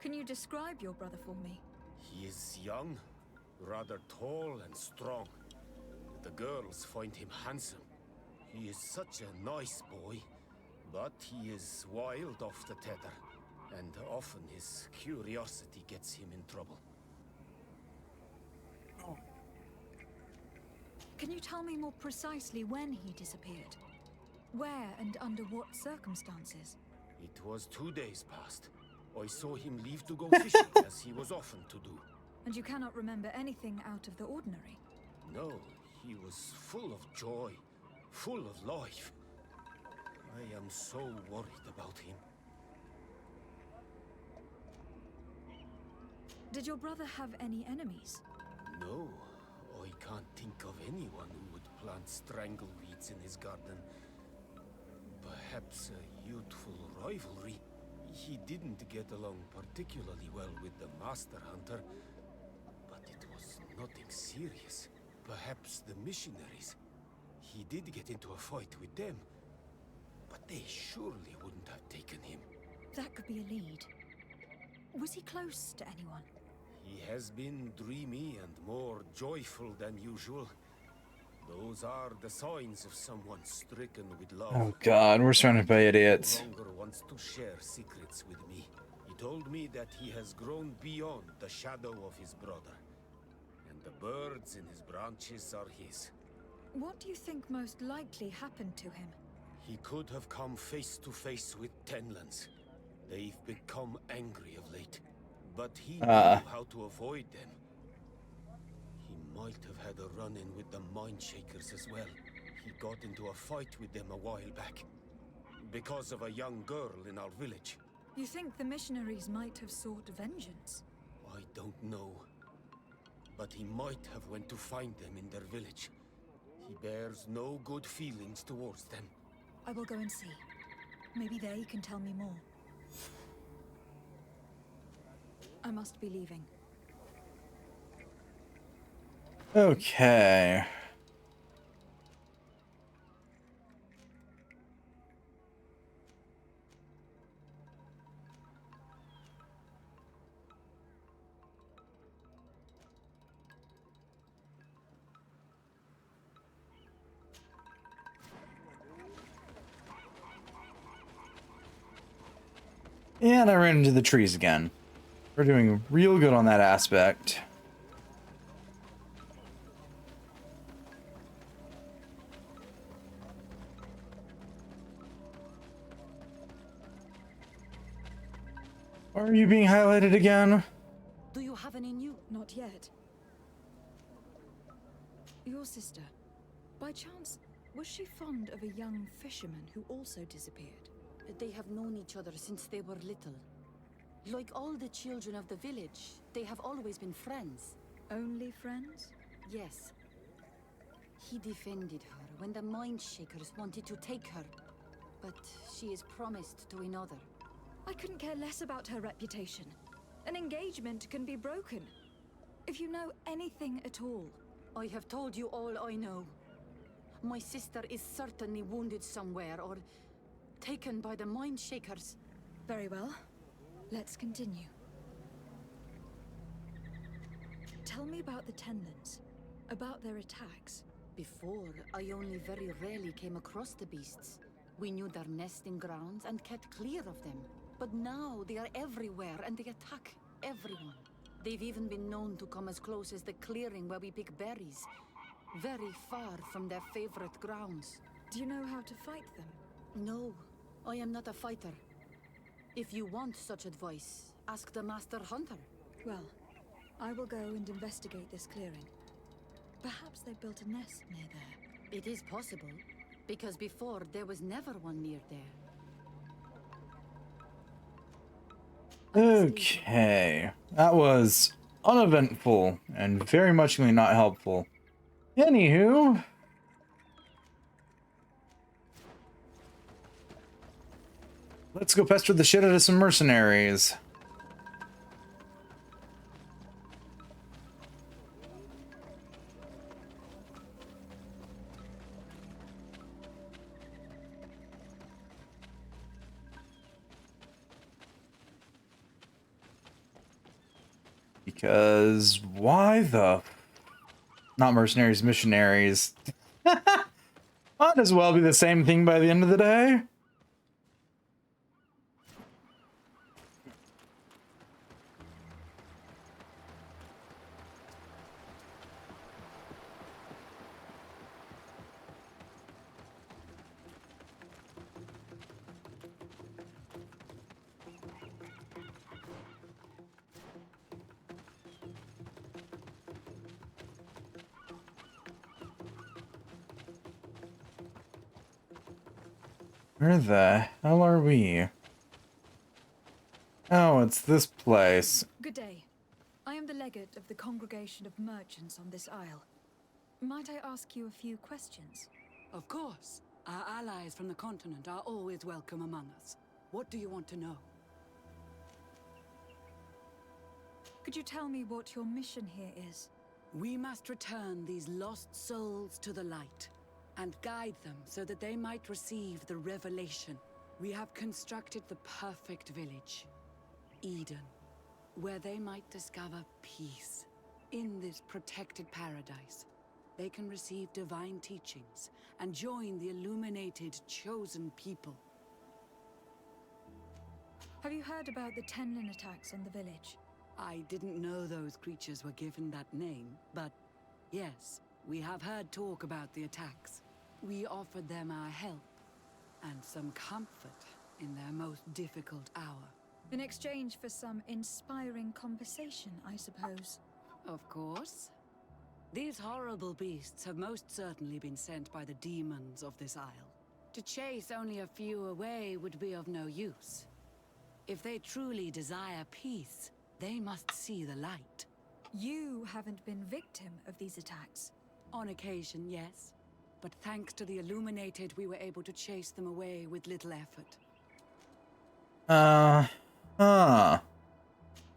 S3: Can you describe your brother for me?
S17: He is young, rather tall and strong. The girls find him handsome. He is such a nice boy, but he is wild off the tether, and often his curiosity gets him in trouble.
S3: Can you tell me more precisely when he disappeared? Where and under what circumstances?
S17: It was 2 days past. I saw him leave to go fishing, as he was often to do.
S3: And you cannot remember anything out of the ordinary?
S17: No, he was full of joy, full of life. I am so worried about him.
S3: Did your brother have any enemies?
S17: No, I can't think of anyone who would plant strangleweeds in his garden. Perhaps a youthful rivalry. He didn't get along particularly well with the Master Hunter, but it was nothing serious. Perhaps the missionaries. He did get into a fight with them, but they surely wouldn't have taken him.
S3: That could be a lead. Was he close to anyone?
S17: He has been dreamy and more joyful than usual. Those are the signs of someone stricken with love.
S1: Oh god, we're surrounded by idiots.
S17: He no longer wants to share secrets with me. He told me that he has grown beyond the shadow of his brother. And the birds in his branches are his.
S3: What do you think most likely happened to him?
S17: He could have come face to face with Tenlands. They've become angry of late. But he knew how to avoid them. He might have had a run-in with the Mindshakers as well. He got into a fight with them a while back. Because of a young girl in our village.
S3: You think the missionaries might have sought vengeance?
S17: I don't know. But he might have went to find them in their village. He bears no good feelings towards them.
S3: I will go and see. Maybe they can tell me more. I must be leaving.
S1: Okay. And I ran into the trees again. We're doing real good on that aspect. Why are you being highlighted again?
S3: Do you have any new? Not yet. Your sister, by chance, was she fond of a young fisherman who also disappeared?
S7: They have known each other since they were little. Like all the children of the village, they have always been friends.
S3: Only friends?
S7: Yes. He defended her when the Mindshakers wanted to take her, but she is promised to another.
S3: I couldn't care less about her reputation. An engagement can be broken. If you know anything at all.
S7: I have told you all I know. My sister is certainly wounded somewhere, or taken by the Mindshakers.
S3: Very well. Let's continue. Tell me about the Tenlands, about their attacks.
S7: Before, I only very rarely came across the beasts. We knew their nesting grounds and kept clear of them. But now they are everywhere and they attack everyone. They've even been known to come as close as the clearing where we pick berries. Very far from their favorite grounds.
S3: Do you know how to fight them?
S7: No, I am not a fighter. If you want such advice, ask the Master Hunter.
S3: Well, I will go and investigate this clearing. Perhaps they built a nest near there.
S7: It is possible, because before there was never one near there.
S1: Okay. That was uneventful and very much not helpful. Anywho. Let's go pester the shit out of some mercenaries. Because why the... Not mercenaries, missionaries. Might as well be the same thing by the end of the day. Where the hell are we? Oh, it's this place.
S3: Good day. I am the legate of the Congregation of Merchants on this isle. Might I ask you a few questions?
S2: Of course. Our allies from the continent are always welcome among us. What do you want to know?
S3: Could you tell me what your mission here is?
S2: We must return these lost souls to the light and guide them so that they might receive the revelation. We have constructed the perfect village, Eden, where they might discover peace. In this protected paradise, they can receive divine teachings and join the illuminated, chosen people.
S3: Have you heard about the Tenlin attacks on the village?
S2: I didn't know those creatures were given that name, but yes, we have heard talk about the attacks. We offered them our help and some comfort in their most difficult hour.
S3: In exchange for some inspiring conversation, I suppose.
S2: Of course. These horrible beasts have most certainly been sent by the demons of this isle. To chase only a few away would be of no use. If they truly desire peace, they must see the light.
S3: You haven't been victim of these attacks.
S2: On occasion, yes. But thanks to the Illuminated, we were able to chase them away with little effort.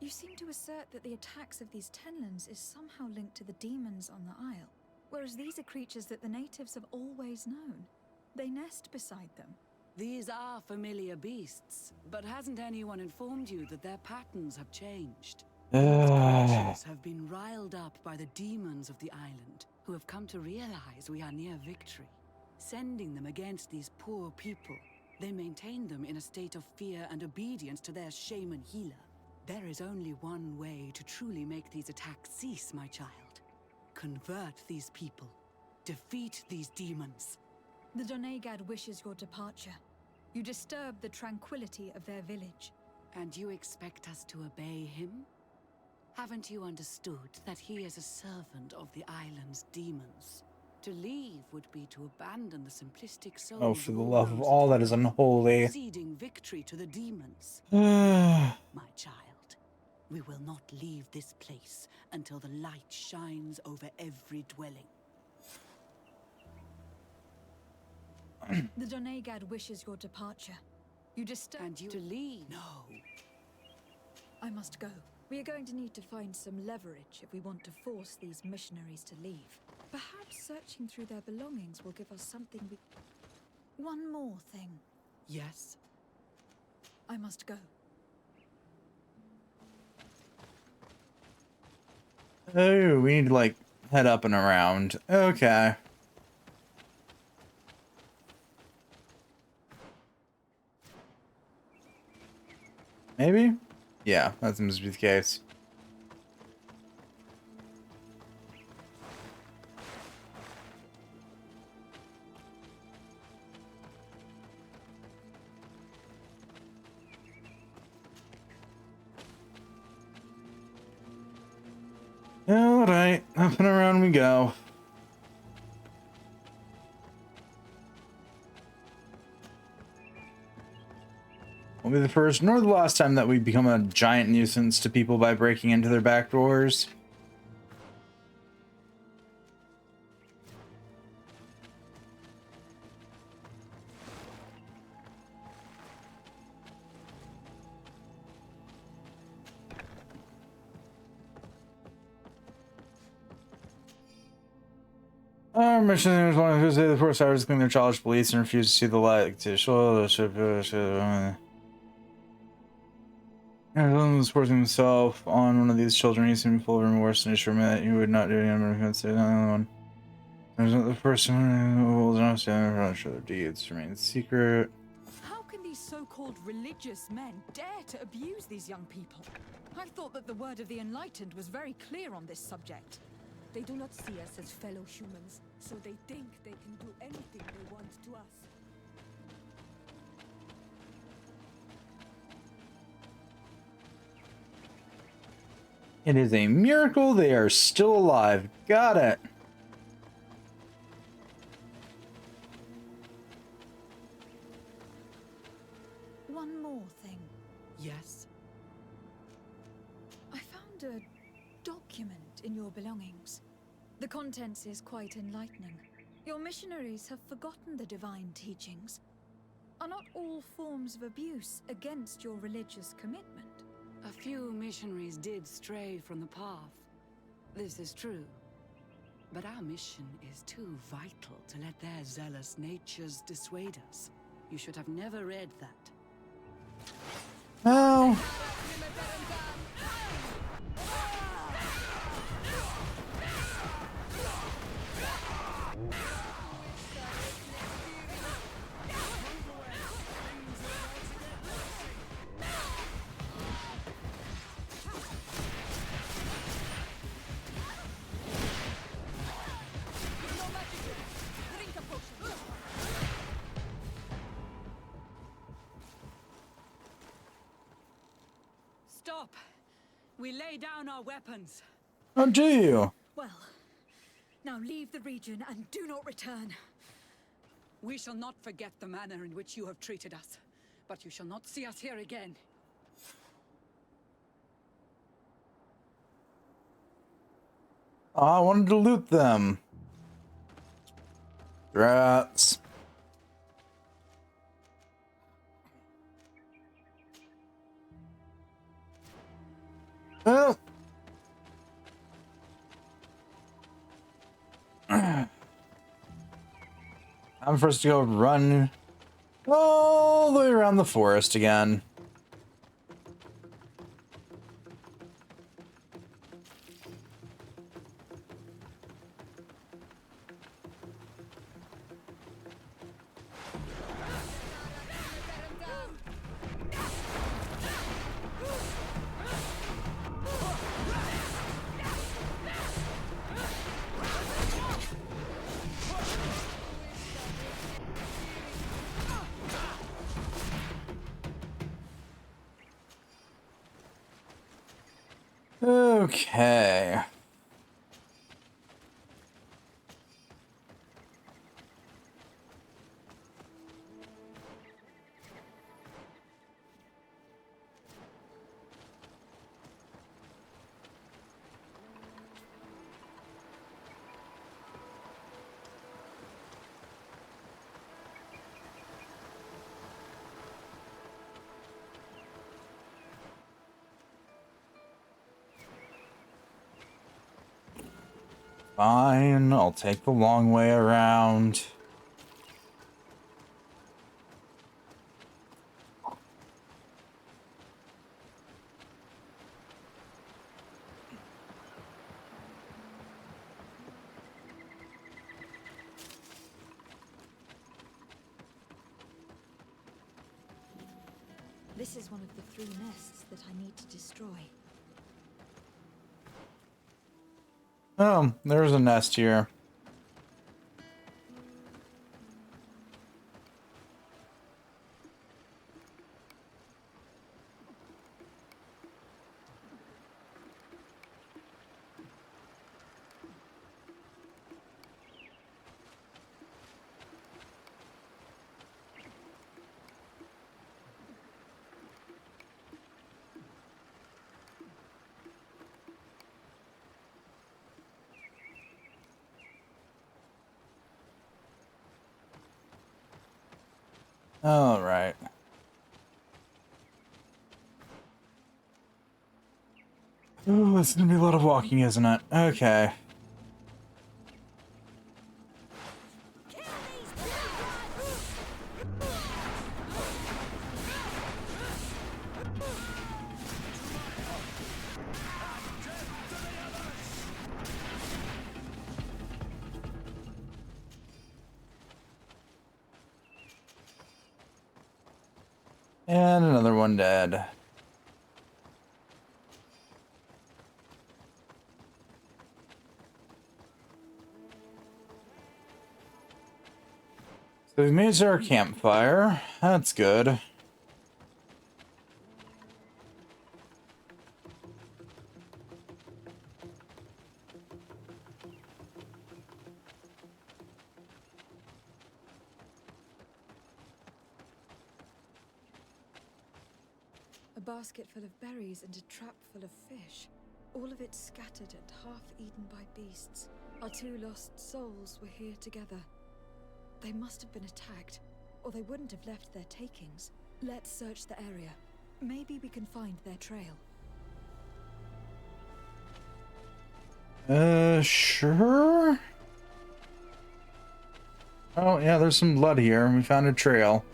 S3: You seem to assert that the attacks of these Tenlins is somehow linked to the demons on the isle, whereas these are creatures that the natives have always known. They nest beside them.
S2: These are familiar beasts, but hasn't anyone informed you that their patterns have changed? These creatures have been riled up by the demons of the island, who have come to realize we are near victory. Sending them against these poor people, they maintain them in a state of fear and obedience to their shaman healer. There is only one way to truly make these attacks cease, my child. Convert these people. Defeat these demons.
S3: The Donegad wishes your departure. You disturb the tranquility of their village.
S2: And you expect us to obey him? Haven't you understood that he is a servant of the island's demons? To leave would be to abandon the simplistic souls.
S1: Oh, for the love of all that is unholy.
S2: Ceding victory to the demons. My child, we will not leave this place until the light shines over every dwelling.
S3: The Donegad wishes your departure. You disturb...
S2: And you to leave? No.
S3: I must go. We are going to need to find some leverage if we want to force these missionaries to leave. Perhaps searching through their belongings will give us something we... One more thing.
S2: Yes?
S3: I must go.
S1: Oh, we need to, like, head up and around. Okay. Maybe? Yeah, that seems to be the case. Alright, up and around we go. Won't be the first nor the last time that we become a giant nuisance to people by breaking into their back doors. Our mission is one who say the force hours clean their childish beliefs and refuse to see the light. To show the supporting himself on one of these children, he seemed full of remorse and assured me that he would not do any another one. There's not the first one who will not stand for sure their deeds remain secret.
S3: How can these so-called religious men dare to abuse these young people? I thought that the word of the Enlightened was very clear on this subject.
S4: They do not see us as fellow humans, so they think they can do anything they want to us.
S1: It is a miracle they are still alive. Got it.
S3: found a document in your belongings. The contents is quite enlightening. Your missionaries have forgotten the divine teachings. Are not all forms of abuse against your religious commitment?
S2: A few missionaries did stray from the path. This is true. But our mission is too vital to let their zealous natures dissuade us. You should have never read that.
S1: Well...
S6: Stop! We lay down our weapons.
S1: How do you?
S3: Well, now leave the region and do not return.
S6: We shall not forget the manner in which you have treated us, but you shall not see us here again.
S1: I wanted to loot them. Rats. Well. I'm first to go run all the way around the forest again. Okay. Fine, I'll take the long way around.
S3: This is one of the 3 nests that I need to destroy.
S1: Oh, there's a nest here. All right. Oh, it's gonna be a lot of walking, isn't it? Okay. And another one dead. So we've made our campfire. That's good.
S3: A basket full of berries and a trap full of fish. All of it scattered and half eaten by beasts. Our 2 lost souls were here together. They must have been attacked, or they wouldn't have left their takings. Let's search the area. Maybe we can find their trail.
S1: Sure? Oh, yeah, there's some blood here. We found a trail.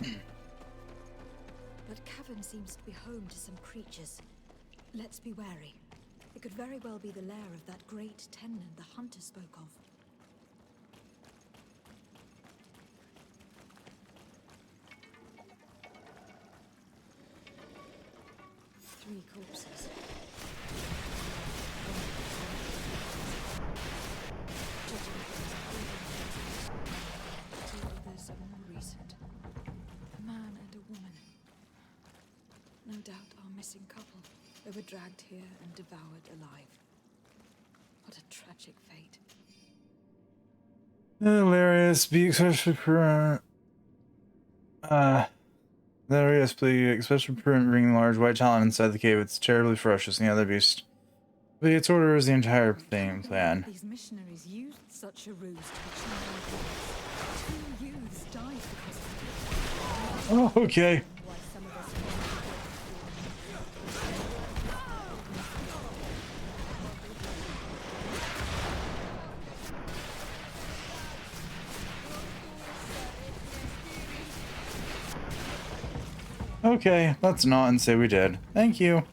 S3: That cavern seems to be home to some creatures. Let's be wary. It could very well be the lair of that great tenland the hunter spoke of. 3 corpses. Others are more recent. A man and a woman. No doubt our missing couple. They were dragged here and devoured alive. What a tragic fate.
S1: Hilarious, be especially for hilarious, be especially for bringing large white talon inside the cave. It's terribly ferocious and the other beast. But its order is the entire thing plan.
S3: These missionaries used such a ruse to achieve 2 youths died because of it.
S1: Oh, okay. Okay, let's not and say we did. Thank you.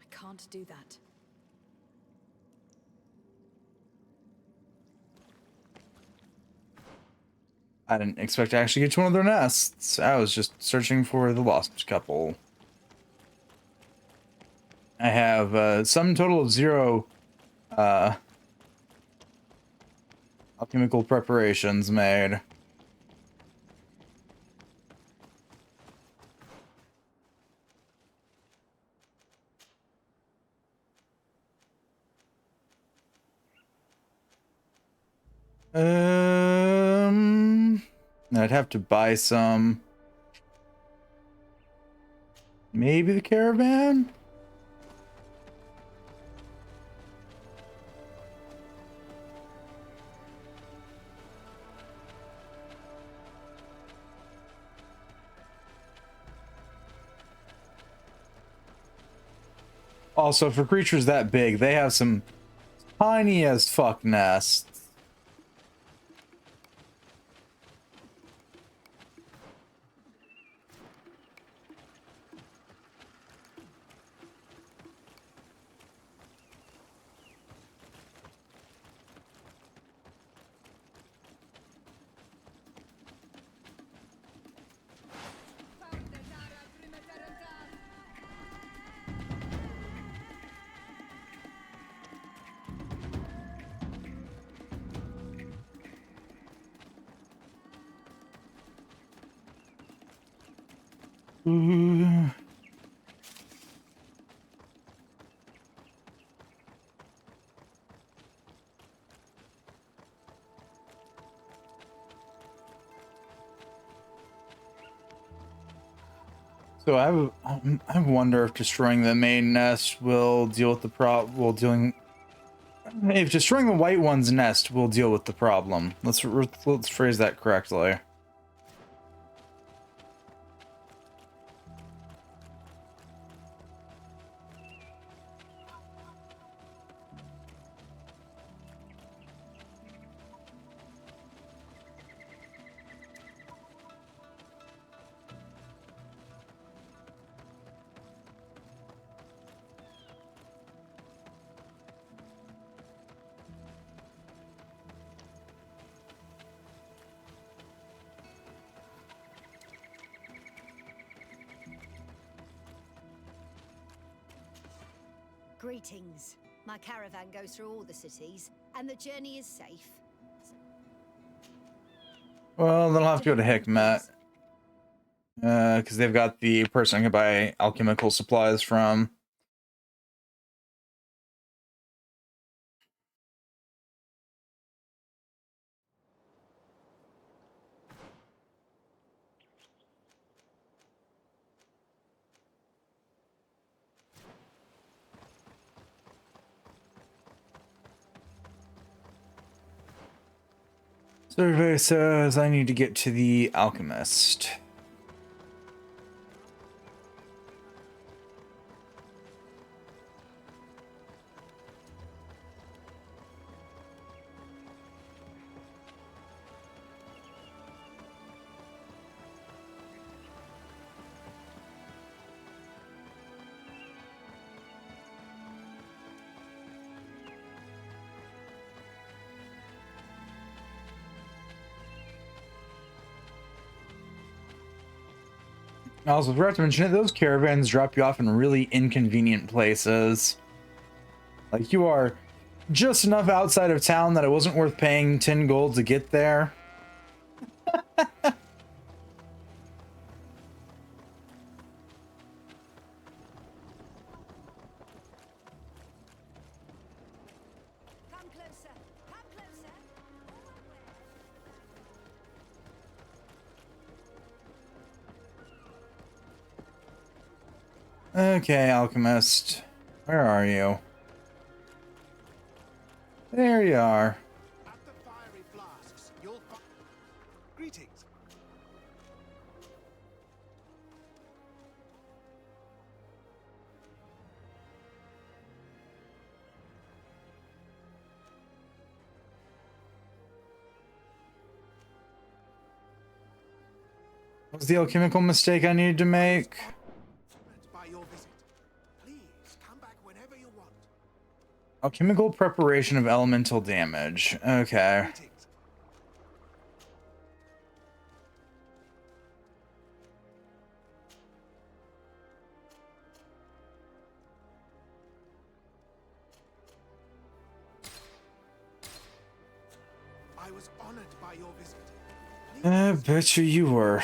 S3: I can't do that.
S1: I didn't expect to actually get to one of their nests. I was just searching for the lost couple. I have some total of 0 alchemical preparations made. I'd have to buy some. Maybe the caravan? Also, for creatures that big, they have some tiny as fuck nests. So I wonder if destroying the main nest will deal with the if destroying the white one's nest will deal with the problem. Let's phrase that correctly.
S12: Greetings. My caravan goes through all the cities, and the journey is safe.
S1: Well, then I'll have to go to Hikmet. Because they've got the person I can buy alchemical supplies from. Survey says I need to get to the alchemist. I also forgot to mention it, those caravans drop you off in really inconvenient places. Like, you are just enough outside of town that it wasn't worth paying 10 gold to get there. Okay, alchemist. Where are you? There you are.
S14: At the fiery flasks, you'll find... Greetings.
S1: What was the alchemical mistake I needed to make?
S14: By your visit. Please, come back whenever you want.
S1: Alchemical preparation of elemental damage. Okay.
S14: I was honored by your visit.
S1: I bet you were.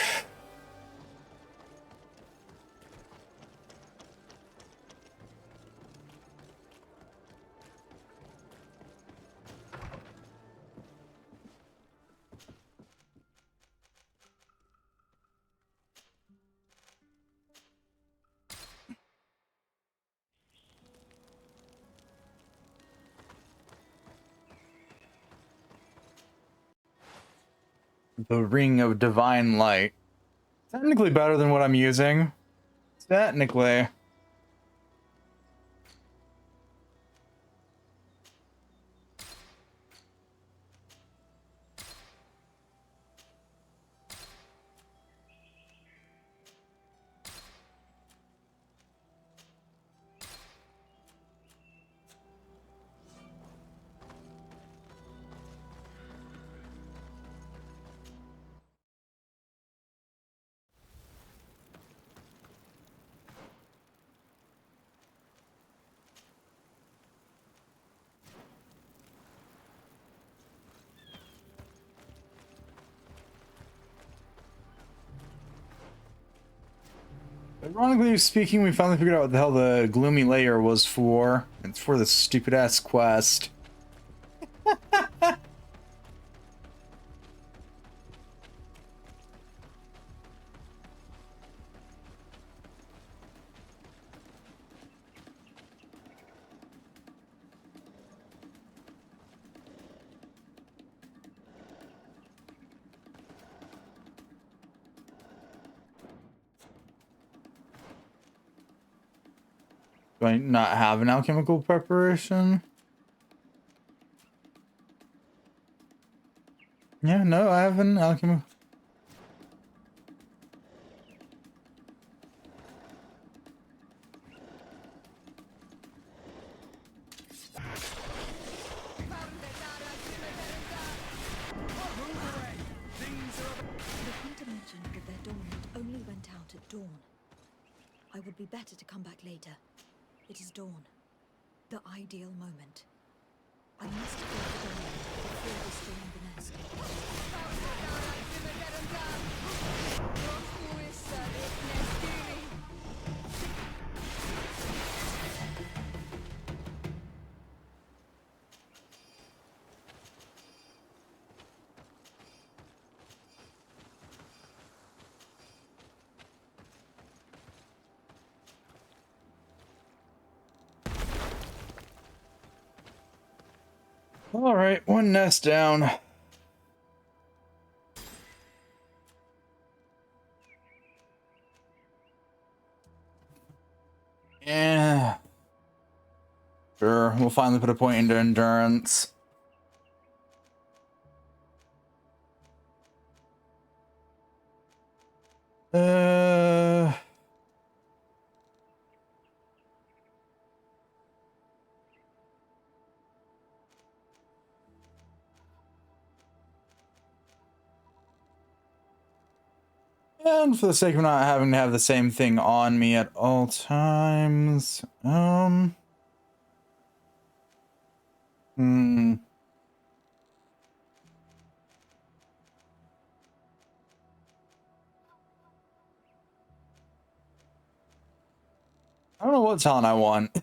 S1: The Ring of Divine Light. Technically better than what I'm using. Technically. Ironically speaking, we finally figured out what the hell the gloomy layer was for. It's for this stupid ass quest. Do I not have an alchemical preparation? Yeah, no, I have an alchemical.
S3: The Peter mentioned that their dominant only went out at dawn. I would be better to come back later. It is dawn. The ideal moment. I must go to the dominant before destroying the nest.
S1: All right, one nest down. Yeah. Sure, we'll finally put a point into endurance. And for the sake of not having to have the same thing on me at all times, I don't know what talent I want.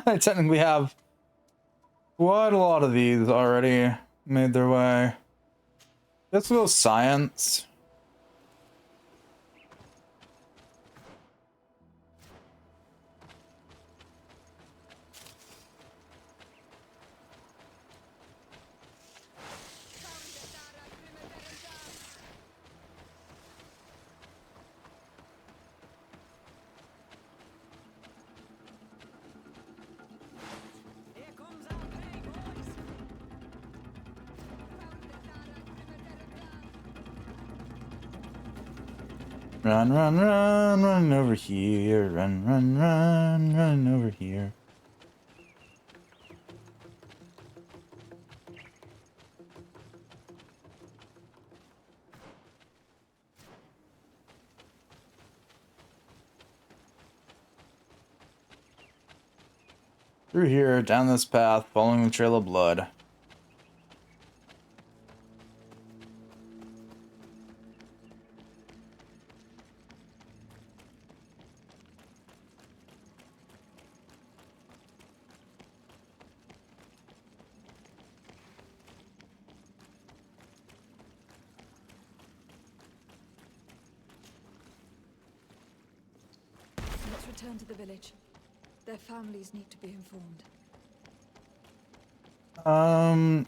S1: I technically have quite a lot of these already made their way. Let's go science. Run, run, run, run over here. Run, run, run, run over here. Through here, down this path, following the trail of blood.
S3: Let's return to the village. Their families need to be informed.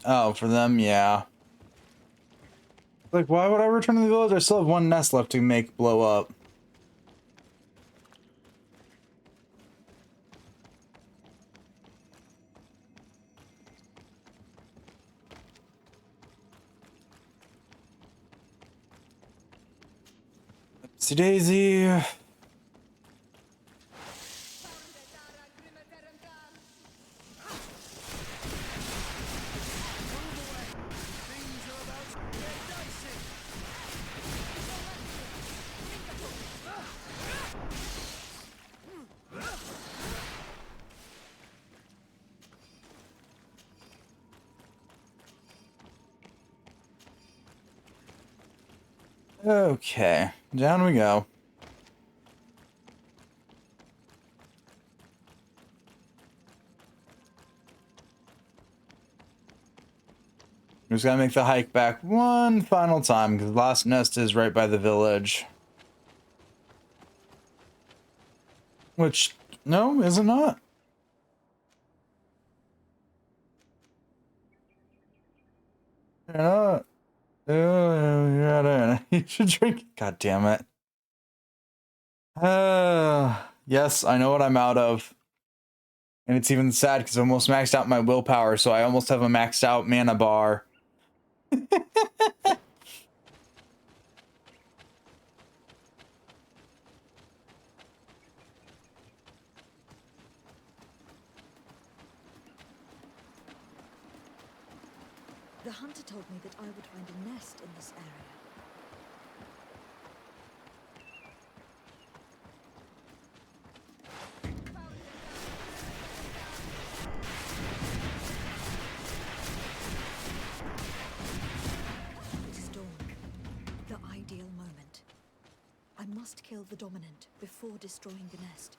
S1: Oh, for them, yeah. Like, why would I return to the village? I still have one nest left to make blow up. Oopsie daisy. Okay, down we go. We just gotta make the hike back one final time, because the last nest is right by the village. Which, no, is it not? You're not. You're not. You should drink. God damn it. Yes, I know what I'm out of. And it's even sad because I almost maxed out my willpower, so I almost have a maxed out mana bar.
S3: The hunter told me that I would find a nest in this area. It is dawn. The ideal moment. I must kill the dominant before destroying the nest.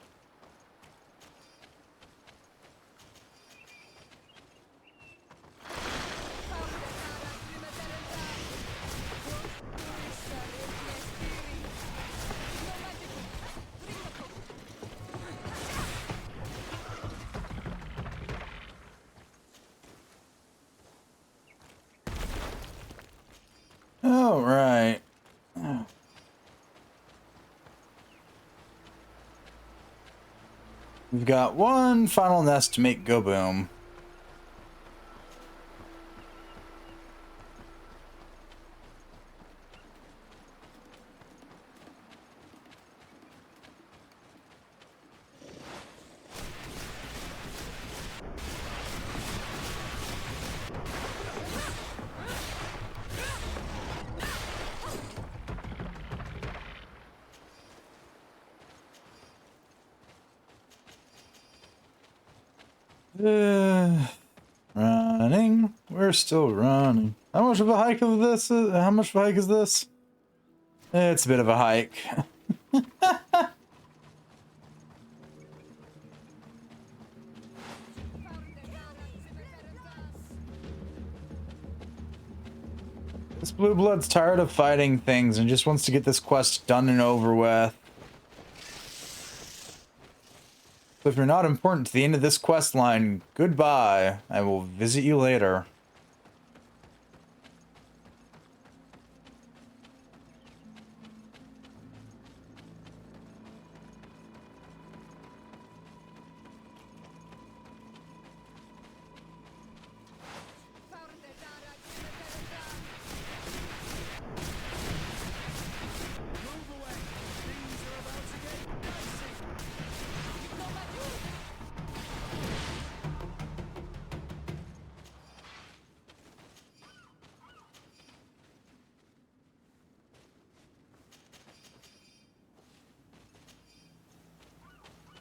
S1: Oh, right. We've got one final nest to make go boom. Running. We're still running. How much of a hike of this? How much of a hike is this? It's a bit of a hike. This blue blood's tired of fighting things and just wants to get this quest done and over with. So if you're not important to the end of this quest line, goodbye. I will visit you later.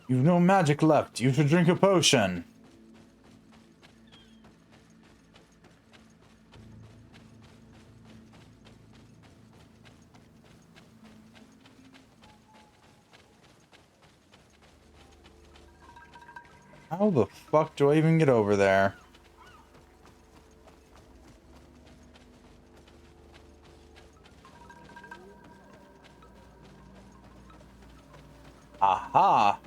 S1: You've no magic left. You should drink a potion. How the fuck do I even get over there? Aha!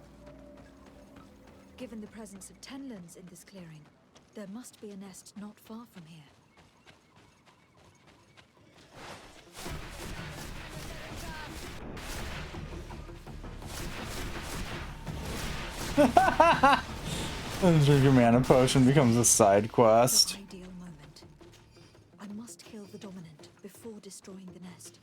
S3: Given the presence of tenlands in this clearing, there must be a nest not far from here.
S1: Drink a mana potion becomes a side quest.
S3: Ideal moment. I must kill the dominant before destroying the nest.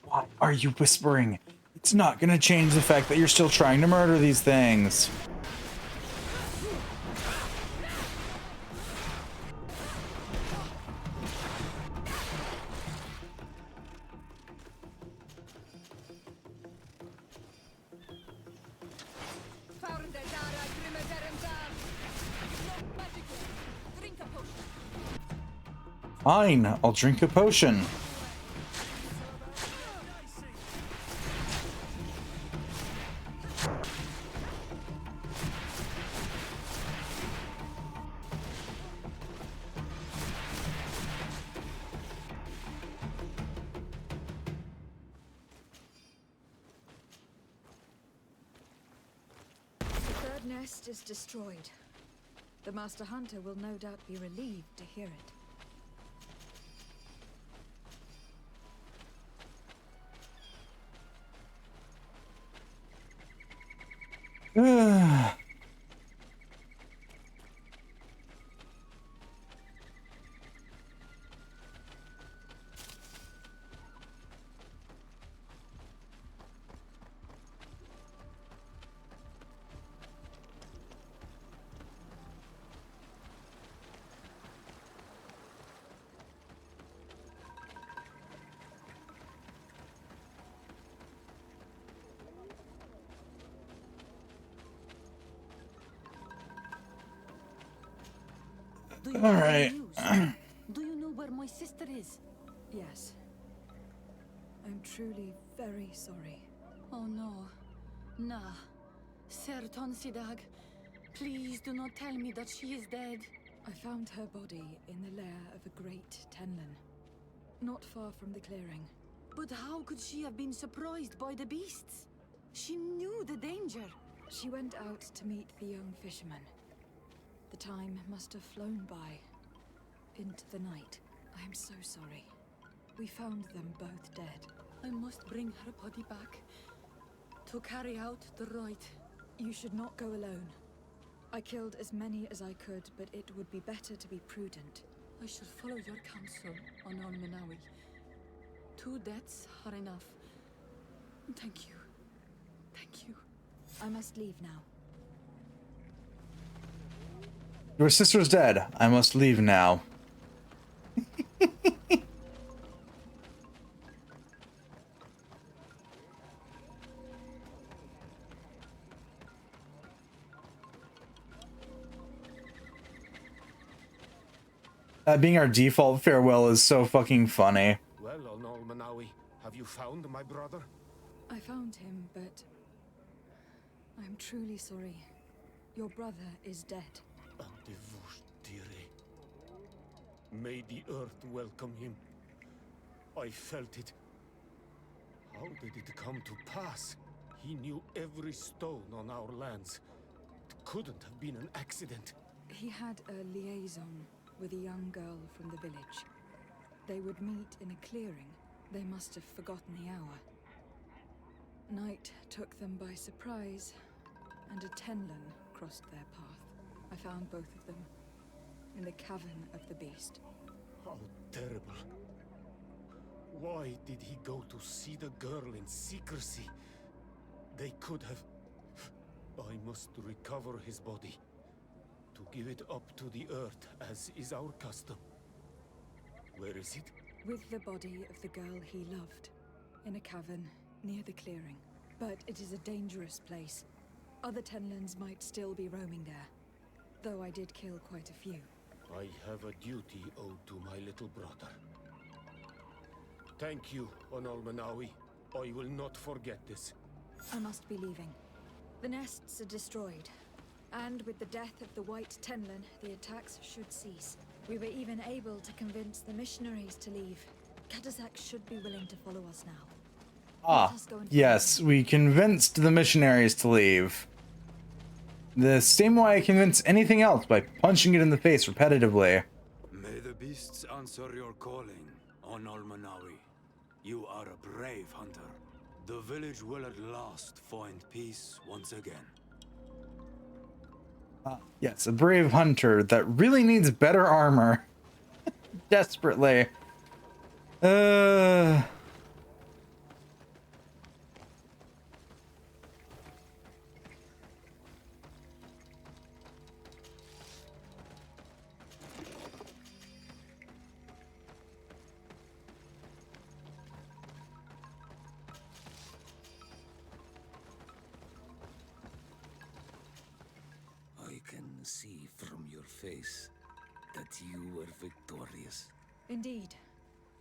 S1: Why are you whispering? It's not gonna change the fact that you're still trying to murder these things. Fine, I'll drink a potion.
S3: The third nest is destroyed. The Master Hunter will no doubt be relieved to hear it.
S7: All
S1: right.
S7: Do you know where my sister is?
S3: Yes. I'm truly very sorry.
S7: Oh no. Nah. Ser Tonsidag, please do not tell me that she is dead.
S3: I found her body in the lair of a great tenlan, not far from the clearing.
S7: But how could she have been surprised by the beasts? She knew the danger.
S3: She went out to meet the young fisherman. The time must have flown by, into the night. I am so sorry. We found them both dead.
S7: I must bring her body back to carry out the rite.
S3: You should not go alone. I killed as many as I could, but it would be better to be prudent.
S6: I shall follow your counsel on Almenawi. 2 deaths are enough. Thank you. Thank you.
S3: I must leave now.
S1: Your sister's dead. I must leave now. Being our default farewell is so fucking funny.
S8: Well, Almenawi, have you found my brother?
S3: I found him, but I'm truly sorry. Your brother is dead.
S8: May the earth welcome him. I felt it. How did it come to pass? He knew every stone on our lands. It couldn't have been an accident.
S3: He had a liaison with a young girl from the village. They would meet in a clearing. They must have forgotten the hour. Night took them by surprise, and a Tenlin crossed their path. I found both of them in the cavern of the beast.
S8: How terrible. Why did he go to see the girl in secrecy? They could have... I must recover his body. To give it up to the earth, as is our custom. Where is it?
S3: With the body of the girl he loved, in a cavern near the clearing. But it is a dangerous place. Other Tenlins might still be roaming there, though I did kill quite a few.
S8: I have a duty owed to my little brother. Thank you, Almenawi. I will not forget this.
S3: I must be leaving. The nests are destroyed, and with the death of the White Tenlin, the attacks should cease. We were even able to convince the missionaries to leave. Kadazak should be willing to follow us now.
S1: Ah, yes, we convinced the missionaries to leave. The same way I convince anything else, by punching it in the face repetitively.
S10: May the beasts answer your calling, on Almenawi. You are a brave hunter. The village will at last find peace once again.
S1: Yes, a brave hunter that really needs better armor. Desperately.
S15: I can see from your face that you were victorious.
S3: Indeed.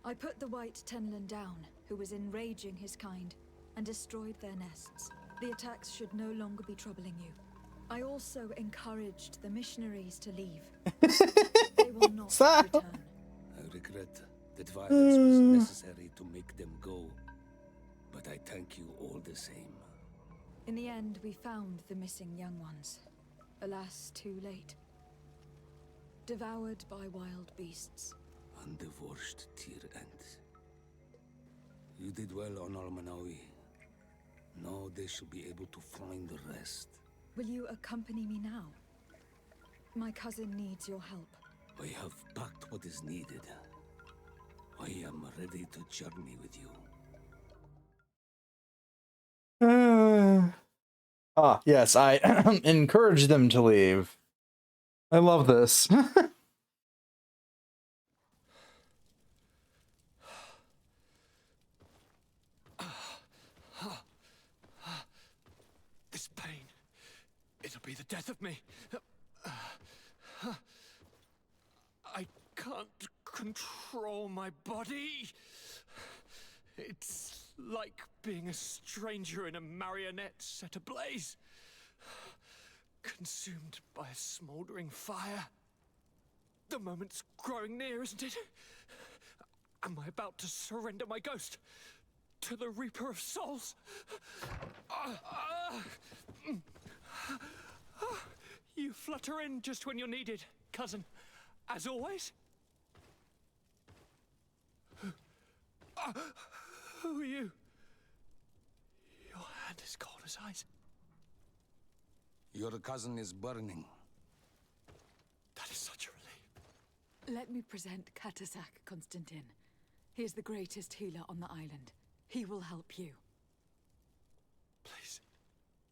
S3: I put the White Tenlin down, who was enraging his kind, and destroyed their nests. The attacks should no longer be troubling you. I also encouraged the missionaries to leave. They will not return.
S15: I regret that violence was necessary to make them go, but I thank you all the same.
S3: In the end, we found the missing young ones. Alas, too late. Devoured by wild beasts.
S15: Undivorced tear ends. You did well on Almenawi. Now they shall be able to find the rest.
S3: Will you accompany me now? My cousin needs your help.
S15: I have packed what is needed. I am ready to journey with you.
S1: Yes, I encourage them to leave. I love this.
S16: This pain, it'll be the death of me. I can't control my body. It's like being a stranger in a marionette set ablaze. Consumed by a smoldering fire. The moment's growing near, isn't it? Am I about to surrender my ghost to the Reaper of Souls? You flutter in just when you're needed, cousin. As always. Who are you? Your hand is cold as ice.
S15: Your cousin is burning.
S3: Let me present Katasak, Constantin. He is the greatest healer on the island. He will help you.
S11: Please,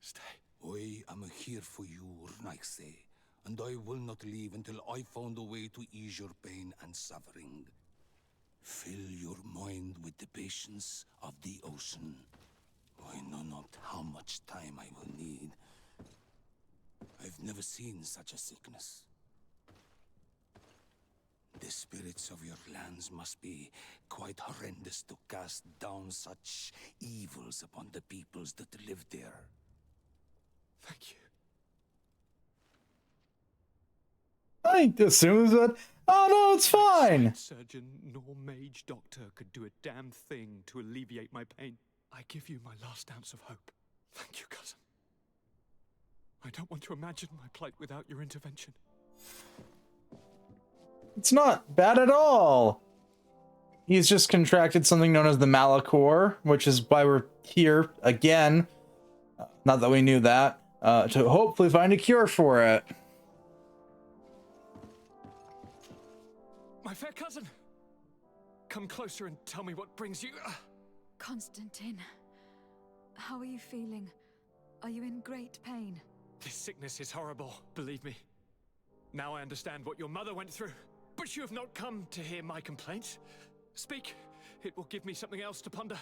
S11: stay.
S15: I am here for you, Rnaxe, and I will not leave until I found a way to ease your pain and suffering. Fill your mind with the patience of the ocean. I know not how much time I will need. I've never seen such a sickness. The spirits of your lands must be quite horrendous to cast down such evils upon the peoples that live there.
S11: Thank you.
S1: I assume that. Oh no, it's fine.
S11: Surgeon nor mage doctor could do a damn thing to alleviate my pain. I give you my last ounce of hope. Thank you, cousin. I don't want to imagine my plight without your intervention.
S1: It's not bad at all. He's just contracted something known as the Malachor, which is why we're here again. Not that we knew that. To hopefully find a cure for it.
S11: My fair cousin! Come closer and tell me what brings you...
S3: Constantin, how are you feeling? Are you in great pain?
S11: This sickness is horrible, believe me. Now I understand what your mother went through. But you have not come to hear my complaints. Speak. It will give me something else to ponder.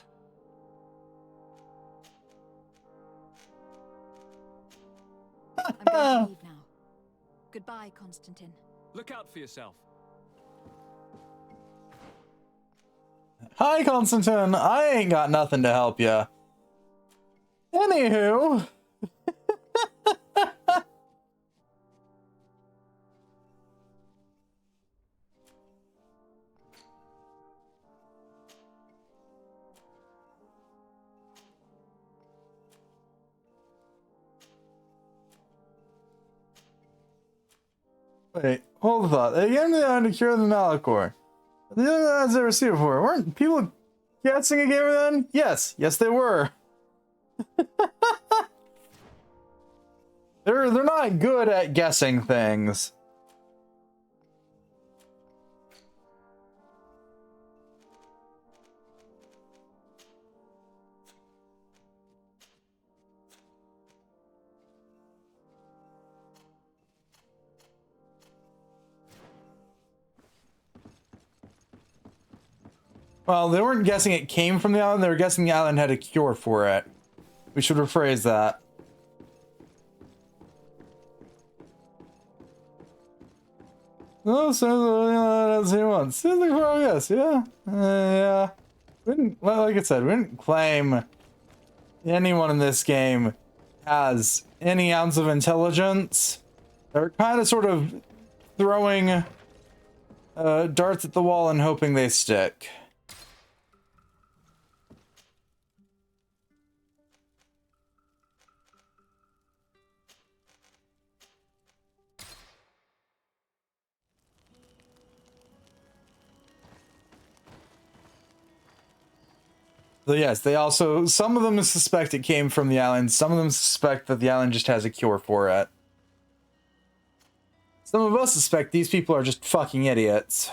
S3: I'm going to leave now. Goodbye, Constantin.
S11: Look out for yourself.
S1: Hi, Constantine. I ain't got nothing to help you. Anywho. Wait, hold the thought. They gave me the island to cure the Malachor. The only odds I ever seen before. Weren't people guessing a gamer then? Yes. Yes, they were. They're not good at guessing things. Well, they weren't guessing it came from the island, they were guessing the island had a cure for it. We should rephrase that. Oh, so that's once. Seems like progress, yeah. Yeah. We didn't, like I said, we didn't claim anyone in this game has any ounce of intelligence. They're kind of sort of throwing darts at the wall and hoping they stick. So yes, they also, some of them suspect it came from the island, some of them suspect that the island just has a cure for it. Some of us suspect these people are just fucking idiots.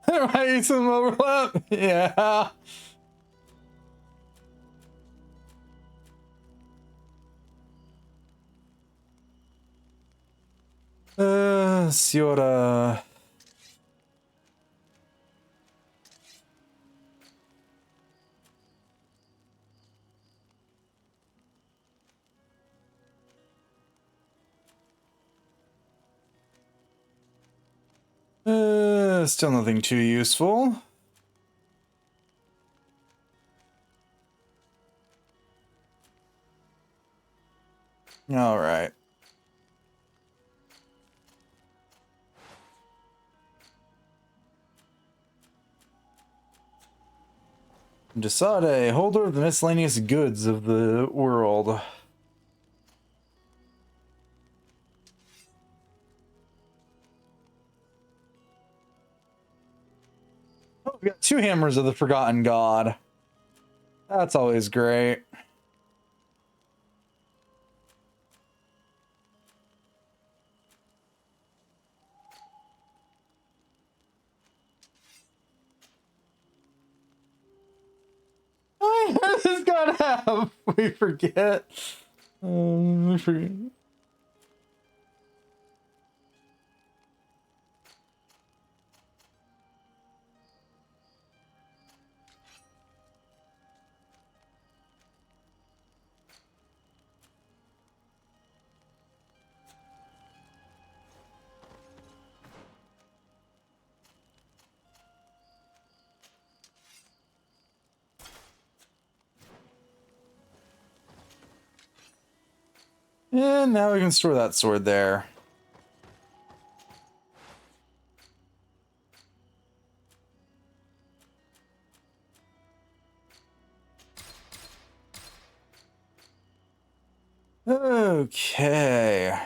S1: There might be some overlap. Yeah. Siora. Still nothing too useful. All right. Desade, holder of the miscellaneous goods of the world. We got 2 hammers of the Forgotten God. That's always great. This is gonna have. We forget. We forget. And now we can store that sword there. Okay.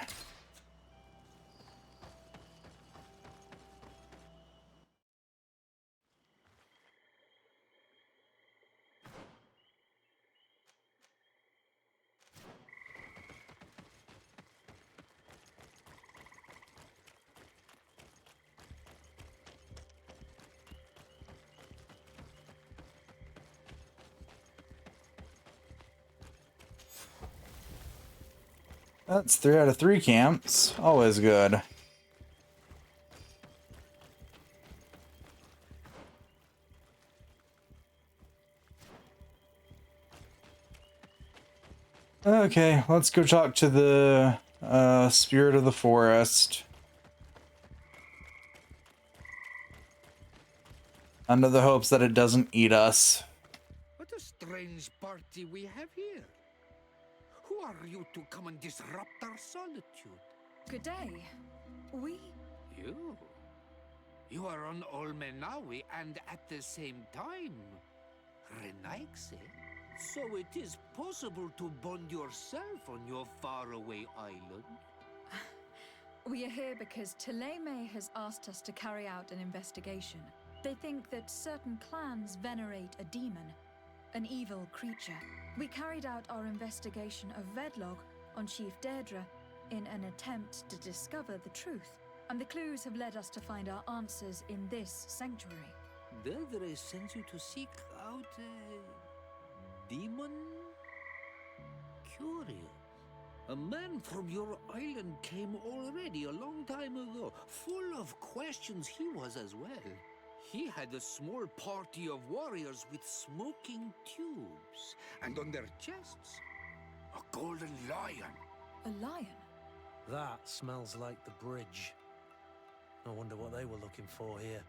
S1: That's 3 out of 3 camps. Always good. Okay, let's go talk to the spirit of the forest. Under the hopes that it doesn't eat us.
S15: What a strange party we have here. Who are you to come and disrupt our solitude?
S3: Good day.
S15: You? You are on Olmenawi and at the same time, Renaigse. So it is possible to bond yourself on your faraway island?
S3: We are here because Taleme has asked us to carry out an investigation. They think that certain clans venerate a demon, an evil creature. We carried out our investigation of Vedlog on Chief Deirdre in an attempt to discover the truth, and the clues have led us to find our answers in this sanctuary.
S15: Deirdre sends you to seek out a demon? Curious. A man from your island came already a long time ago. Full of questions he was as well. He had a small party of warriors with smoking tubes. And on their chests, a golden lion.
S3: A lion?
S5: That smells like the bridge. I wonder what they were looking for here.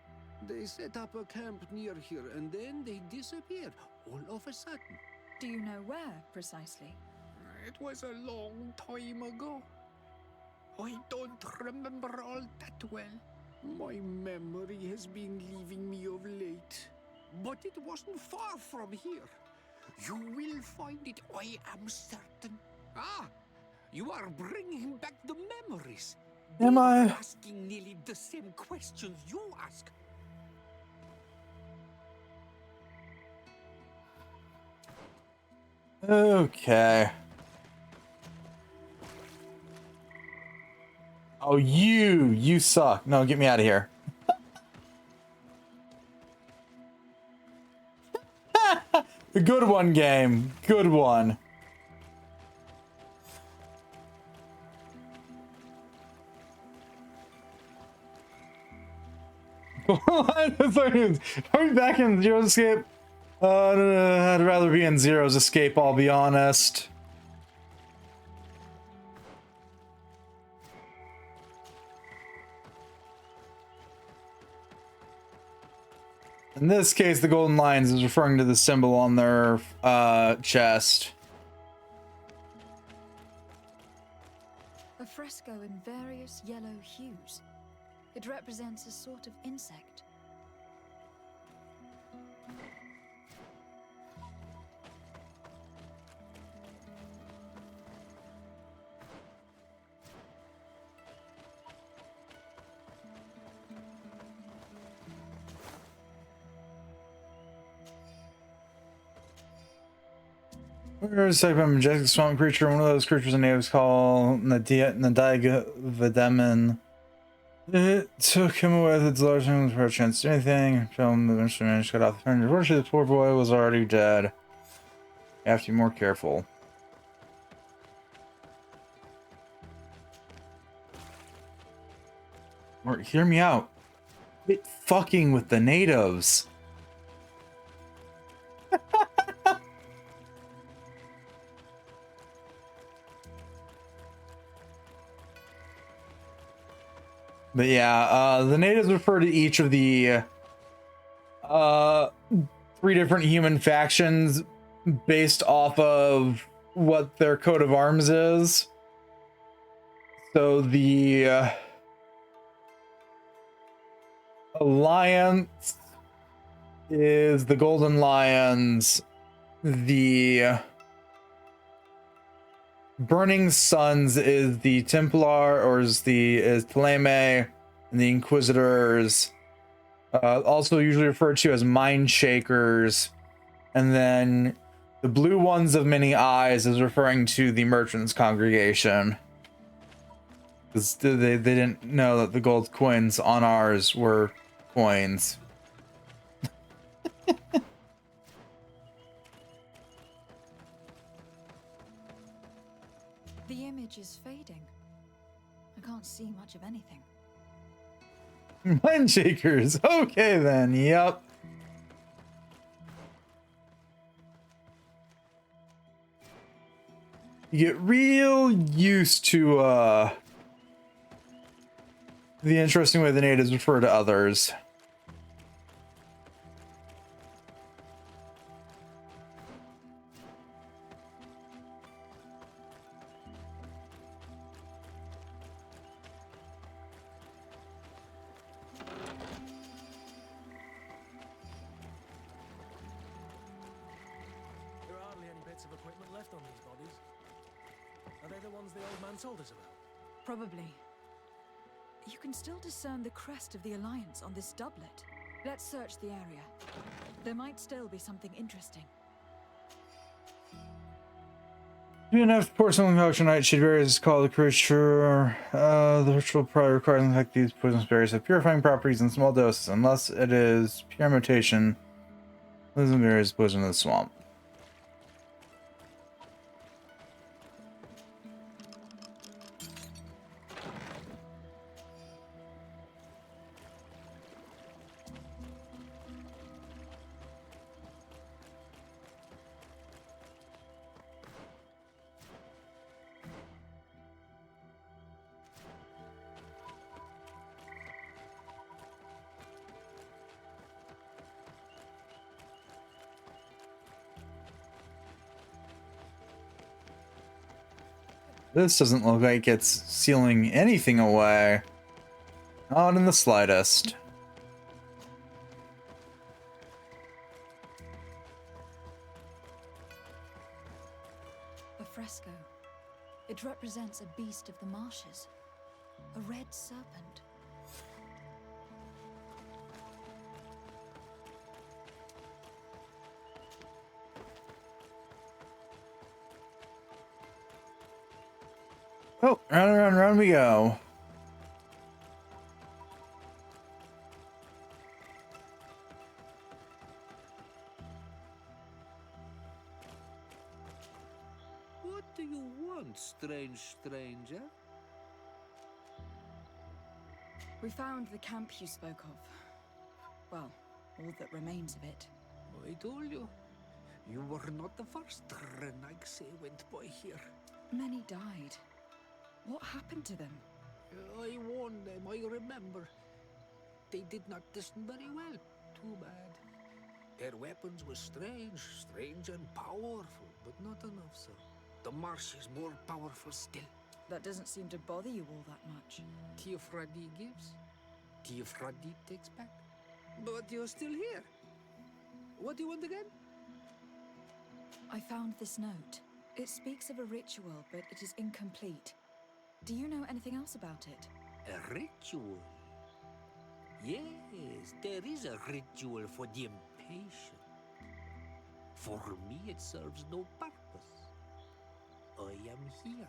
S15: They set up a camp near here and then they disappeared all of a sudden.
S3: Do you know where, precisely?
S15: It was a long time ago. I don't remember all that well. My memory has been leaving me of late. But it wasn't far from here. You will find it, I am certain. Ah, you are bringing back the memories.
S1: Am I?
S15: Asking nearly the same questions you ask.
S1: Okay. Oh, you suck. No, get me out of here. Good one, game. Good one. Are we back in Zero's Escape? I'd rather be in Zero's Escape, I'll be honest. In this case, the Golden Lions is referring to the symbol on their chest.
S3: A fresco in various yellow hues. It represents a sort of insect.
S1: We're like a majestic swamp creature. One of those creatures the natives call Nadiga. It took him away with its large hands for a chance to do anything. Film eventually managed to cut off the finger. Unfortunately, the poor boy was already dead. You have to be more careful. Or hear me out. Quit fucking with the natives. But yeah, the natives refer to each of the 3 different human factions based off of what their coat of arms is. So the Alliance is the Golden Lions. The Burning Suns is the Templar, or is Theleme, and the Inquisitors. Also usually referred to as Mind Shakers. And then the Blue Ones of Many Eyes is referring to the Merchants Congregation. Because they didn't know that the gold coins on ours were coins.
S3: The image is fading. I can't see much of anything.
S1: Mind Shakers. Okay then. Yep. You get real used to the interesting way the natives refer to others.
S5: There are hardly any bits of equipment left on these bodies. Are they the ones the old man told us about?
S3: Probably. You can still discern the crest of the Alliance on this doublet. Let's search the area. There might still be something interesting.
S1: You enough pour something potion night should berries called the creature. The ritual probably requires to like these poisonous berries have purifying properties in small doses, unless it is pure mutation. Poison berries poison the swamp. This doesn't look like it's sealing anything away. Not in the slightest.
S3: A fresco. It represents a beast of the marshes. A red serpent.
S1: Oh, round we go.
S22: What do you want, strange stranger?
S3: We found the camp you spoke of. Well, all that remains of it.
S22: I told you. You were not the first Renaigse went by here.
S3: Many died. What happened to them?
S22: I warned them, I remember. They did not listen very well. Too bad. Their weapons were strange and powerful, but not enough, sir. The marsh is more powerful still.
S3: That doesn't seem to bother you all that much.
S22: Teofradi gives, Teofradi takes back. But you're still here. What do you want again?
S3: I found this note. It speaks of a ritual, but it is incomplete. Do you know anything else about it?
S22: A ritual? Yes, there is a ritual for the impatient. For me, it serves no purpose.
S18: here.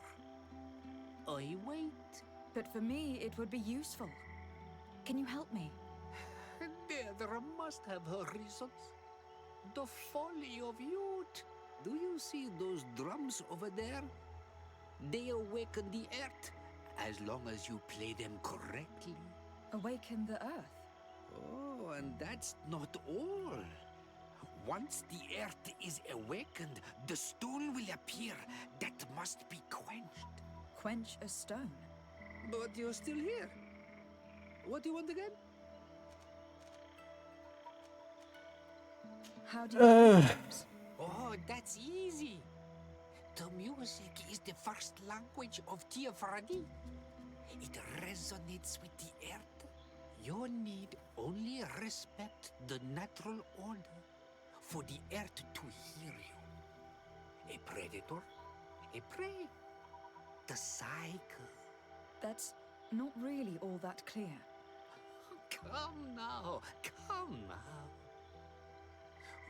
S18: I wait.
S3: But for me, it would be useful. Can you help me?
S18: There must have her reasons. The folly of youth. Do you see those drums over there? They awaken the earth, as long as you play them correctly.
S3: Awaken the earth?
S18: Oh, and that's not all. Once the earth is awakened, the stone will appear that must be quenched.
S3: Quench a stone?
S18: But you're still here. What do you want again?
S3: How do you
S18: Oh, that's easy. The music is the first language of Tiafradi. It resonates with the earth. You need only respect the natural order for the earth to hear you. A predator, a prey. The cycle.
S3: That's not really all that clear.
S18: Come now, come now.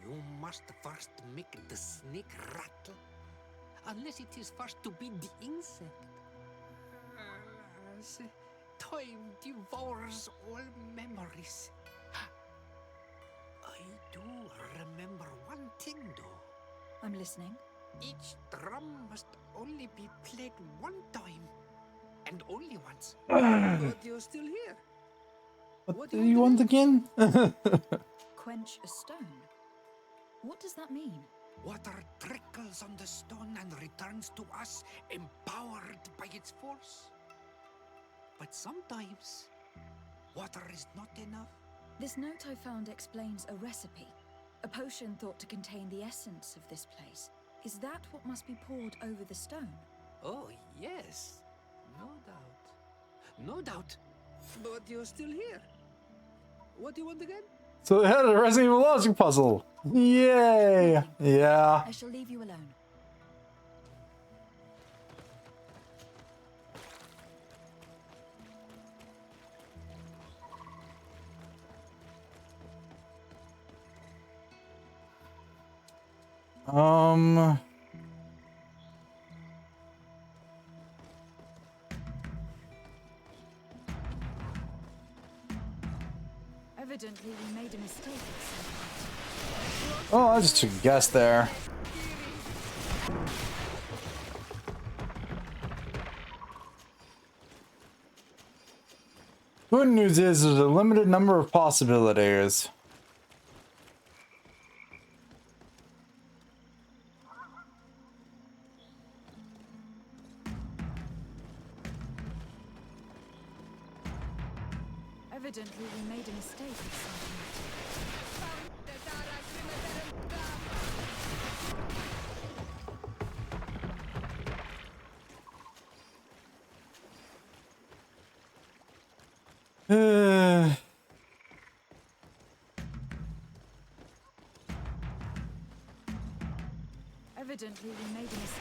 S18: You must first make the snake rattle, unless it is first to be the insect. Alas, time devours all memories. I do remember one thing, though.
S3: I'm listening.
S18: Each drum must only be played one time, and only once. But you're still here.
S1: What do you want again?
S3: Quench a stone? What does that mean?
S18: Water trickles on the stone and returns to us, empowered by its force. But sometimes, water is not enough.
S3: This note I found explains a recipe. A potion thought to contain the essence of this place. Is that what must be poured over the stone?
S18: Oh, yes. No doubt. No doubt. But you're still here. What do you want again?
S1: So they had a Resident Evil logic puzzle. Yay! Yeah.
S3: I shall leave you alone. Evidently, we made a mistake.
S1: Oh, I just took a guess there. Good news is there's a limited number of possibilities.
S3: Evidently, we made a mistake. Evidently, we made a mistake.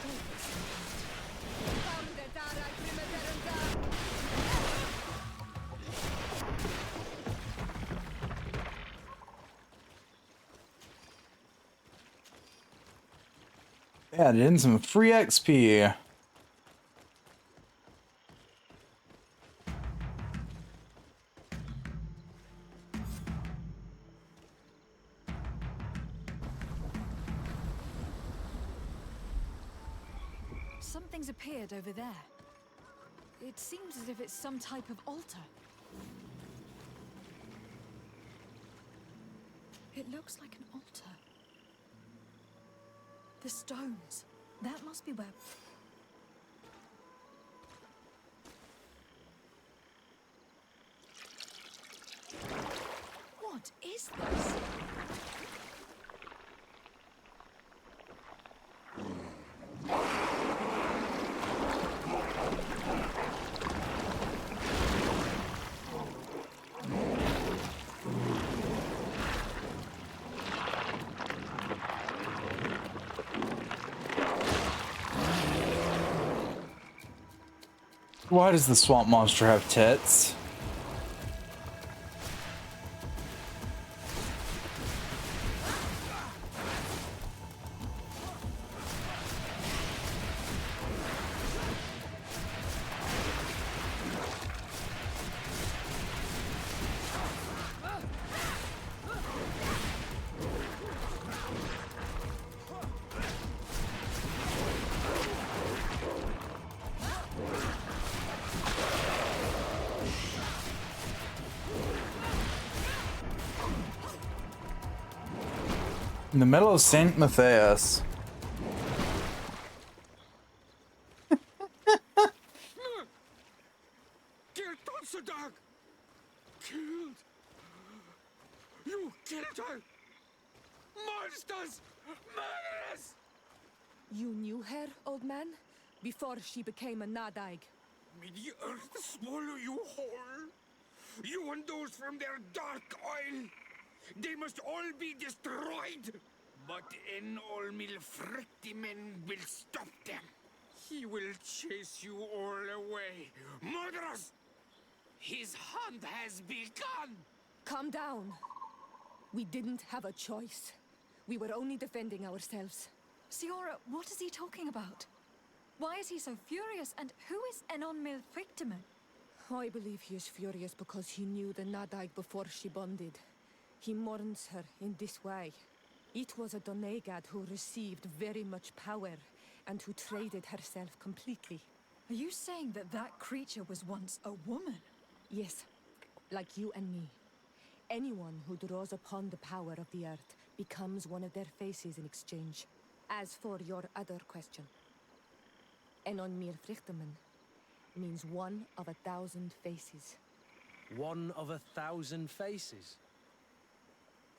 S1: Added in some free XP.
S3: Something's appeared over there. It seems as if it's some type of altar. It looks like an altar. The stones. That must be where... What is this?
S1: Why does the swamp monster have tits? In the middle of St. Matthias.
S16: Dear Dog! Killed! You killed her! Monsters! Murderers!
S4: You knew her, old man? Before she became a Nadaig?
S16: May the earth swallow you whole! You and those from their dark oil! They must all be destroyed! But Enolmil Frictimen will stop them! He will chase you all away! Murderers! His hunt has begun!
S4: Calm down. We didn't have a choice. We were only defending ourselves.
S3: Siora, what is he talking about? Why is he so furious, and who is Enon Milfrictimen?
S4: I believe he is furious because he knew the Nadaig before she bonded. He mourns her in this way. It was a Donegad who received very much power, and who traded herself completely.
S3: Are you saying that that creature was once a woman?
S4: Yes, like you and me. Anyone who draws upon the power of the earth becomes one of their faces in exchange. As for your other question, Enon Mir Frichtemen means one of 1,000 faces.
S5: One of 1,000 faces?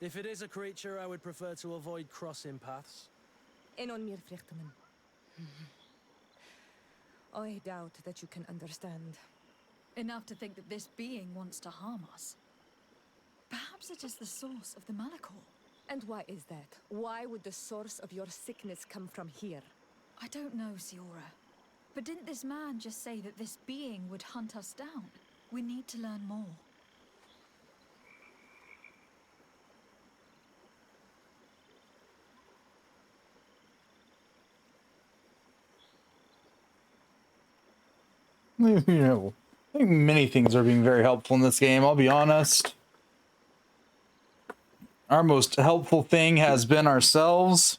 S5: If it is a creature, I would prefer to avoid crossing paths.
S4: Enon Mir Frichtemen. I doubt that you can understand.
S3: Enough to think that this being wants to harm us. Perhaps it is the source of the Malachor.
S4: And why is that? Why would the source of your sickness come from here?
S3: I don't know, Siora. But didn't this man just say that this being would hunt us down? We need to learn more.
S1: You know, I think many things are being very helpful in this game, I'll be honest. Our most helpful thing has been ourselves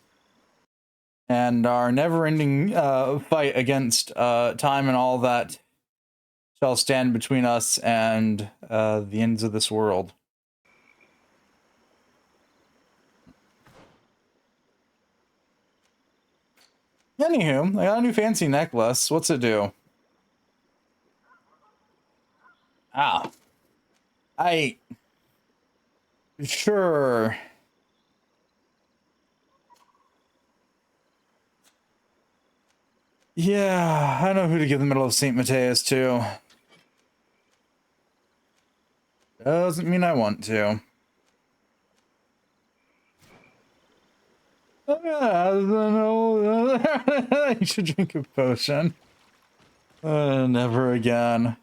S1: and our never-ending fight against time and all that shall stand between us and the ends of this world. Anywho, I got a new fancy necklace. What's it do? Ah. Sure. Yeah, I know who to give the Middle of St. Matthias to. Doesn't mean I want to. You should drink a potion. Never again.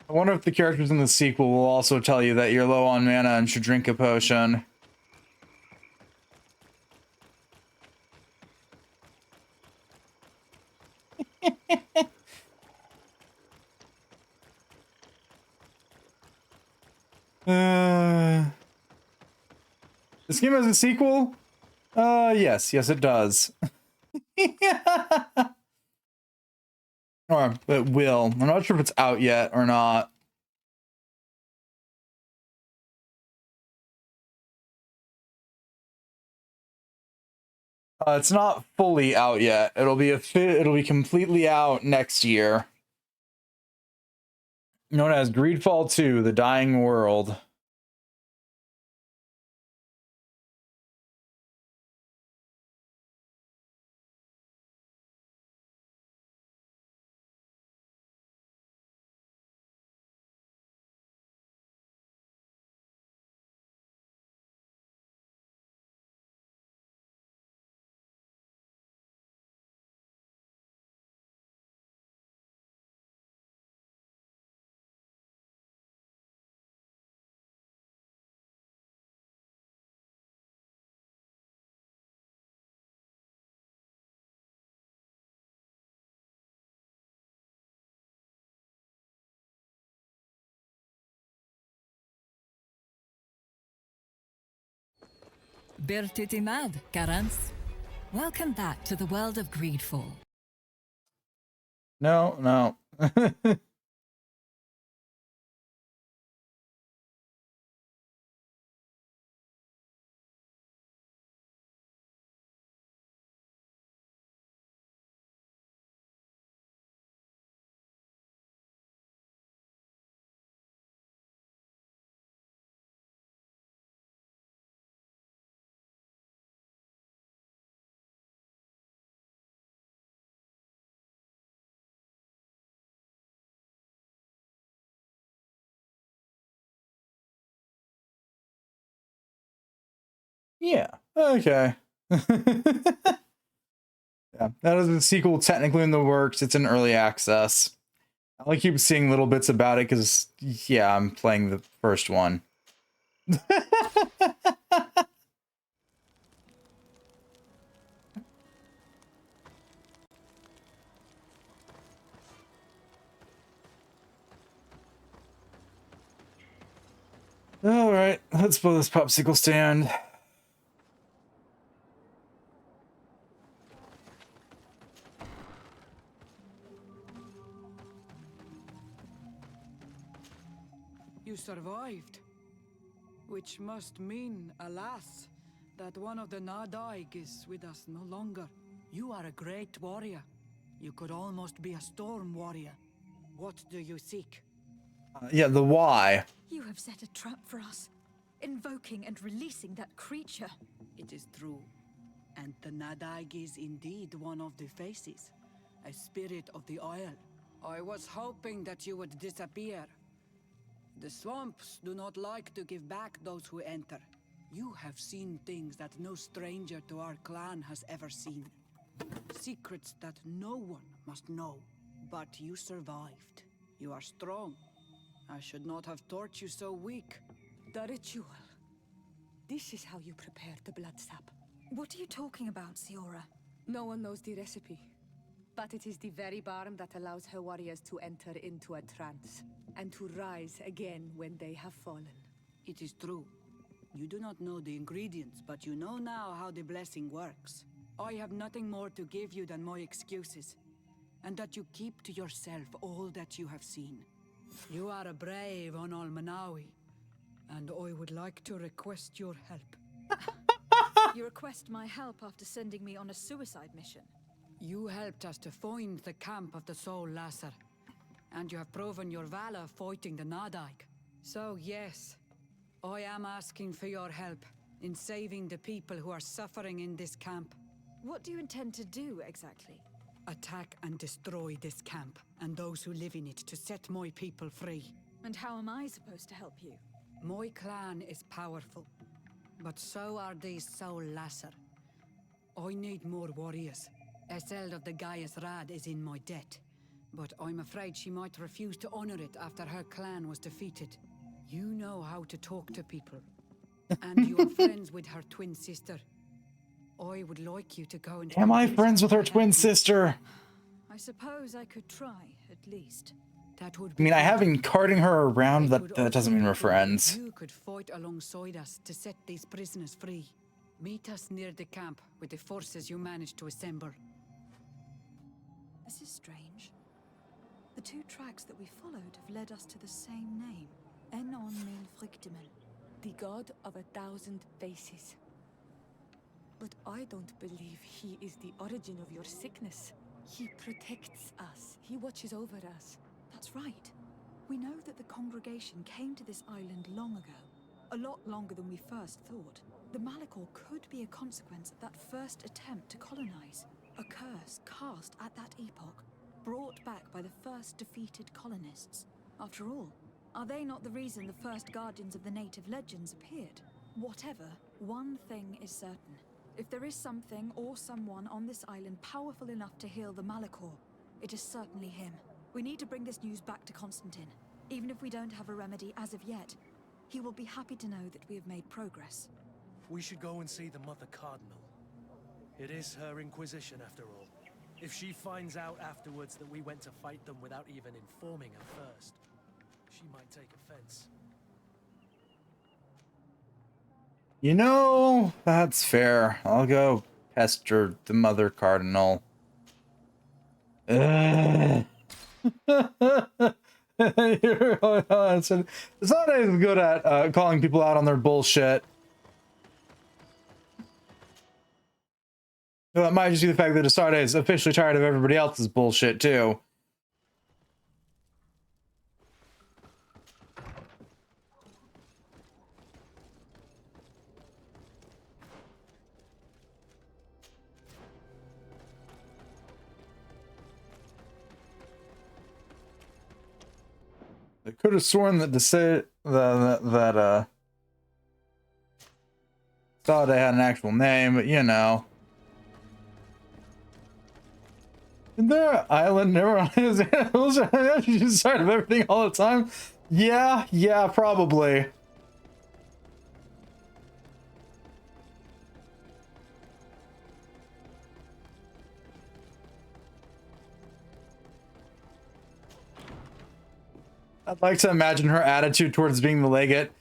S1: I wonder if the characters in the sequel will also tell you that you're low on mana and should drink a potion. This game has a sequel? Yes, it does. Or it will. I'm not sure if it's out yet or not. It's not fully out yet. It'll be completely out next year. Known as GreedFall 2: The Dying World.
S13: Bertetimad, Errands.
S3: Welcome back to the world of GreedFall.
S1: No, no. Yeah. Okay. Yeah, that is a sequel technically in the works. It's in early access. I only keep seeing little bits about it because, yeah, I'm playing the first one. All right, let's blow this popsicle stand.
S6: You survived. Which must mean, alas, that one of the Nadaig is with us no longer. You are a great warrior. You could almost be a storm warrior. What do you seek?
S1: Yeah, the why.
S3: You have set a trap for us, invoking and releasing that creature.
S6: It is true. And the Nadaig is indeed one of the faces, a spirit of the Isle. I was hoping that you would disappear. The swamps do not like to give back those who enter. You have seen things that no stranger to our clan has ever seen. Secrets that no one must know. But you survived. You are strong. I should not have thought you so weak.
S4: The ritual. This is how you prepare the blood sap.
S3: What are you talking about, Siora?
S4: No one knows the recipe. But it is the very barm that allows her warriors to enter into a trance, and to rise again when they have fallen.
S6: It is true. You do not know the ingredients, but you know now how the blessing works. I have nothing more to give you than my excuses, and that you keep to yourself all that you have seen. You are a brave Onal Manawi, and I would like to request your help.
S3: You request my help after sending me on a suicide mission?
S6: You helped us to find the camp of the Soul Lasser, and you have proven your valor fighting the Nadaig. So yes, I am asking for your help in saving the people who are suffering in this camp.
S3: What do you intend to do, exactly?
S6: Attack and destroy this camp, and those who live in it, to set my people free.
S3: And how am I supposed to help you?
S6: My clan is powerful, but so are these Soul Lasser. I need more warriors. Eseld of the Gaius Rad is in my debt, but I'm afraid she might refuse to honor it after her clan was defeated. You know how to talk to people, and you are friends with her twin sister. I would like you to go and...
S1: Am I friends with her twin sister?
S3: I suppose I could try, at least.
S6: That would
S1: I mean, I have been carting her around, but that doesn't mean we're friends.
S6: You could fight alongside us to set these prisoners free. Meet us near the camp with the forces you managed to assemble.
S3: This is strange. The two tracks that we followed have led us to the same name. Enon Mil Frictimen.
S4: The god of 1,000 faces. But I don't believe he is the origin of your sickness. He protects us. He watches over us.
S3: That's right. We know that the congregation came to this island long ago. A lot longer than we first thought. The Malachor could be a consequence of that first attempt to colonize. A curse cast at that epoch, brought back by the first defeated colonists. After all, are they not the reason the first guardians of the native legends appeared? Whatever, one thing is certain. If there is something or someone on this island powerful enough to heal the Malachor, it is certainly him. We need to bring this news back to Constantine. Even if we don't have a remedy as of yet, he will be happy to know that we have made progress.
S5: We should go and see the Mother Cardinal. It is her Inquisition, after all. If she finds out afterwards that we went to fight them without even informing her first, she might take offense.
S1: You know, that's fair. I'll go pester the Mother Cardinal. Ugh. Asade is good at calling people out on their bullshit. Well, it might just be the fact that Asade is officially tired of everybody else's bullshit, too. I could have sworn that Asade had an actual name, but you know. Isn't there an island never She's tired of everything all the time? Yeah, probably. I'd like to imagine her attitude towards being the legate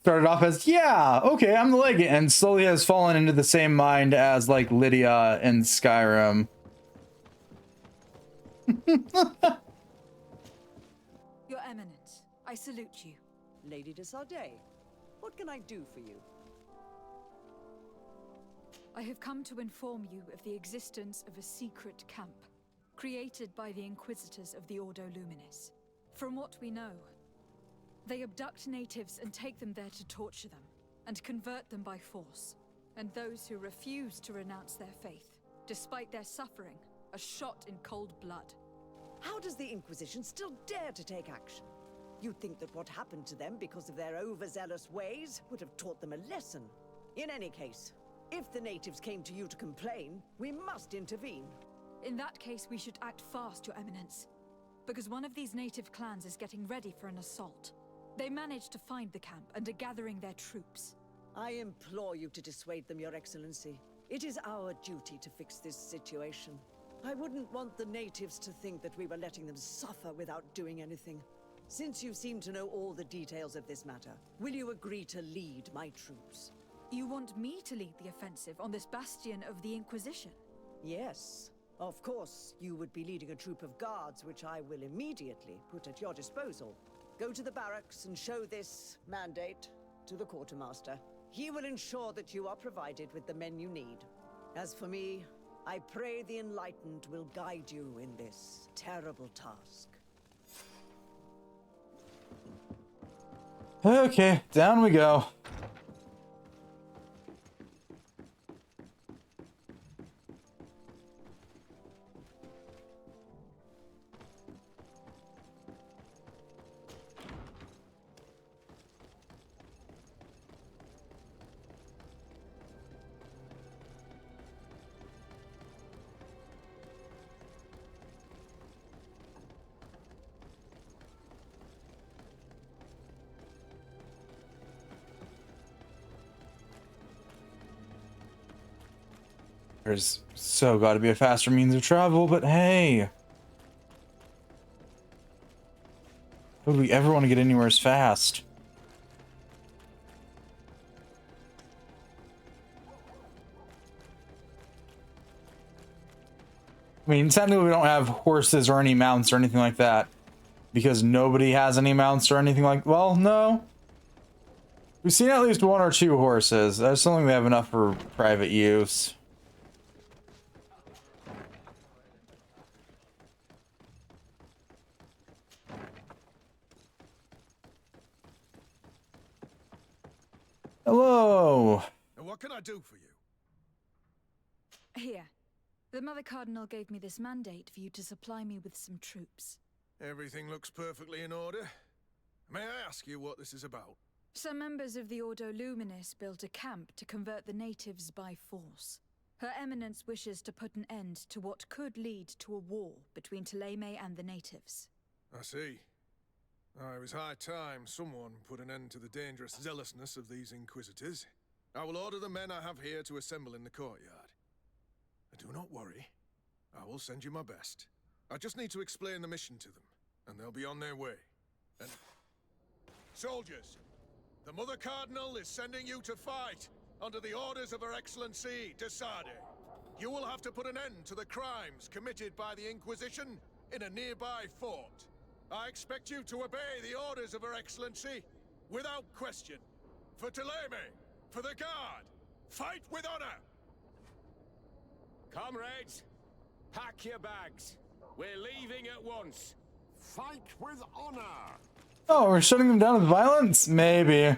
S1: started off as, yeah, okay, I'm the legate, and slowly has fallen into the same mind as, like, Lydia in Skyrim.
S3: Your Eminence, I salute you.
S13: Lady de Sardet, what can I do for you?
S3: I have come to inform you of the existence of a secret camp, created by the Inquisitors of the Ordo Luminis. From what we know, they abduct natives and take them there to torture them, and convert them by force. And those who refuse to renounce their faith, despite their suffering, are shot in cold blood.
S13: How does the Inquisition still dare to take action? You'd think that what happened to them because of their overzealous ways would have taught them a lesson. In any case, if the natives came to you to complain, we must intervene.
S3: In that case, we should act fast, Your Eminence. Because one of these native clans is getting ready for an assault. They managed to find the camp and are gathering their troops.
S13: I implore you to dissuade them, Your Excellency. It is our duty to fix this situation. I wouldn't want the natives to think that we were letting them suffer without doing anything. Since you seem to know all the details of this matter, will you agree to lead my troops?
S3: You want me to lead the offensive on this bastion of the Inquisition?
S13: Yes. Of course, you would be leading a troop of guards, which I will immediately put at your disposal. Go to the barracks and show this mandate to the quartermaster. He will ensure that you are provided with the men you need. As for me, I pray the Enlightened will guide you in this terrible task.
S1: Okay, down we go. There's so got to be a faster means of travel, but hey. Would we ever want to get anywhere as fast? I mean, technically we don't have horses or any mounts or anything like that. Because nobody has any mounts or anything like... Well, no. We've seen at least one or two horses. I just don't think we have enough for private use. Hello.
S19: And what can I do for you?
S3: Here. The Mother Cardinal gave me this mandate for you to supply me with some troops.
S19: Everything looks perfectly in order. May I ask you what this is about?
S3: Some members of the Ordo Luminis built a camp to convert the natives by force. Her Eminence wishes to put an end to what could lead to a war between Thélème and the natives.
S19: I see. It was high time someone put an end to the dangerous zealousness of these Inquisitors. I will order the men I have here to assemble in the courtyard. Do not worry. I will send you my best. I just need to explain the mission to them, and they'll be on their way. And... Soldiers! The Mother Cardinal is sending you to fight, under the orders of Her Excellency, de Sardet. You will have to put an end to the crimes committed by the Inquisition in a nearby fort. I expect you to obey the orders of Her Excellency without question. For Teleme, for the Guard, fight with honor!
S8: Comrades, pack your bags. We're leaving at once. Fight with honor!
S1: Oh, we're shutting them down with violence? Maybe.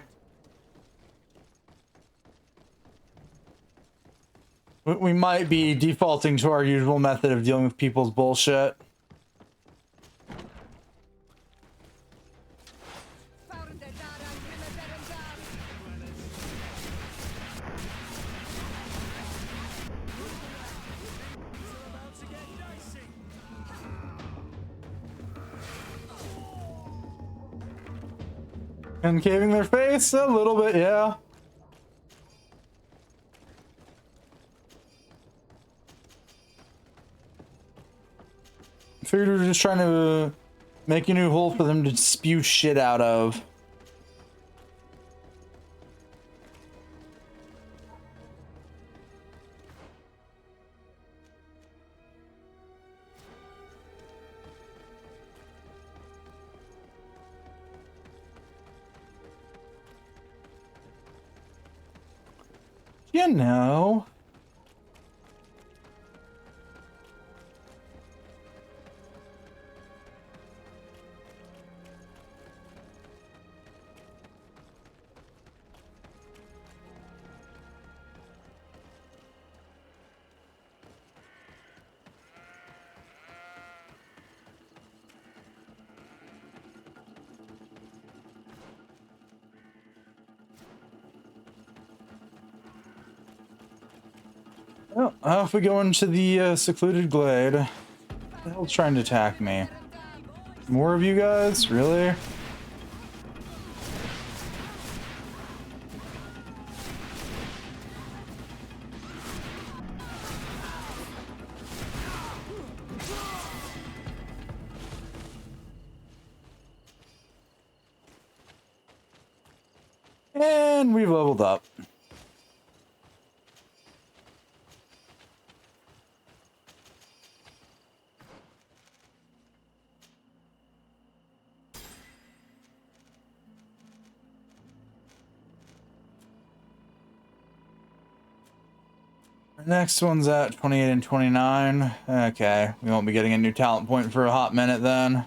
S1: We might be defaulting to our usual method of dealing with people's bullshit. Concaving their face? A little bit, yeah. Figured we were just trying to make a new hole for them to spew shit out of. You know. Well, off we go into the secluded glade. What the hell's trying to attack me? More of you guys? Really? And we've leveled up. Next one's at 28 and 29. Okay, we won't be getting a new talent point for a hot minute then.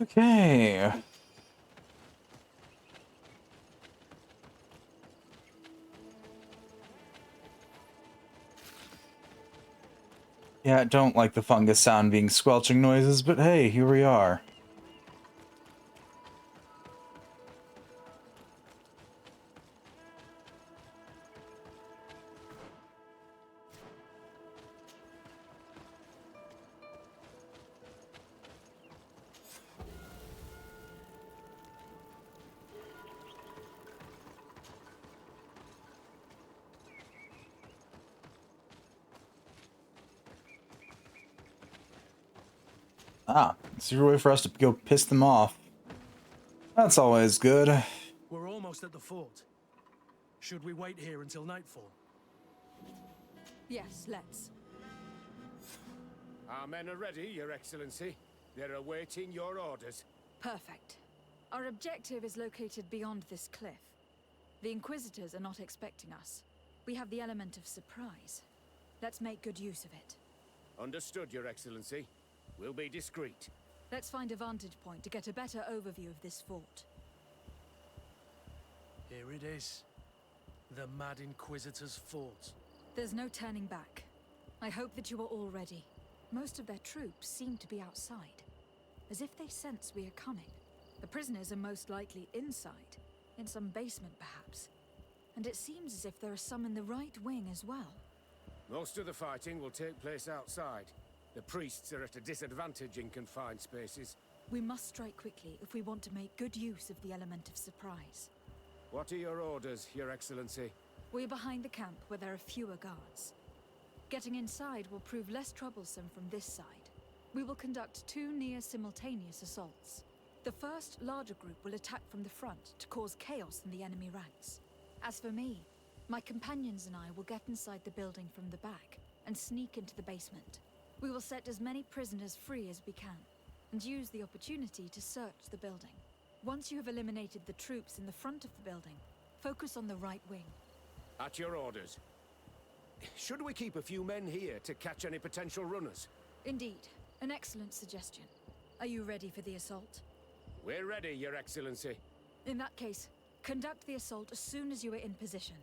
S1: Okay. Yeah, I don't like the fungus sound being squelching noises, but hey, here we are. Ah, it's your way for us to go piss them off. That's always good.
S5: We're almost at the fort. Should we wait here until nightfall?
S3: Yes, let's.
S8: Our men are ready, Your Excellency. They're awaiting your orders.
S3: Perfect. Our objective is located beyond this cliff. The Inquisitors are not expecting us. We have the element of surprise. Let's make good use of it.
S8: Understood, Your Excellency. We'll be discreet.
S3: Let's find a vantage point to get a better overview of this fort.
S5: Here it is. The Mad Inquisitor's fort.
S3: There's no turning back. I hope that you are all ready. Most of their troops seem to be outside, as if they sense we are coming. The prisoners are most likely inside, in some basement perhaps. And it seems as if there are some in the right wing as well.
S16: Most of the fighting will take place outside. The priests are at a disadvantage in confined spaces.
S3: We must strike quickly if we want to make good use of the element of surprise.
S16: What are your orders, Your Excellency?
S3: We are behind the camp where there are fewer guards. Getting inside will prove less troublesome from this side. We will conduct 2 near-simultaneous assaults. The first, larger group will attack from the front to cause chaos in the enemy ranks. As for me, my companions and I will get inside the building from the back and sneak into the basement. We will set as many prisoners free as we can, and use the opportunity to search the building. Once you have eliminated the troops in the front of the building, focus on the right wing.
S16: At your orders. Should we keep a few men here to catch any potential runners?
S3: Indeed, an excellent suggestion. Are you ready for the assault?
S16: We're ready, Your Excellency.
S3: In that case, conduct the assault as soon as you are in position.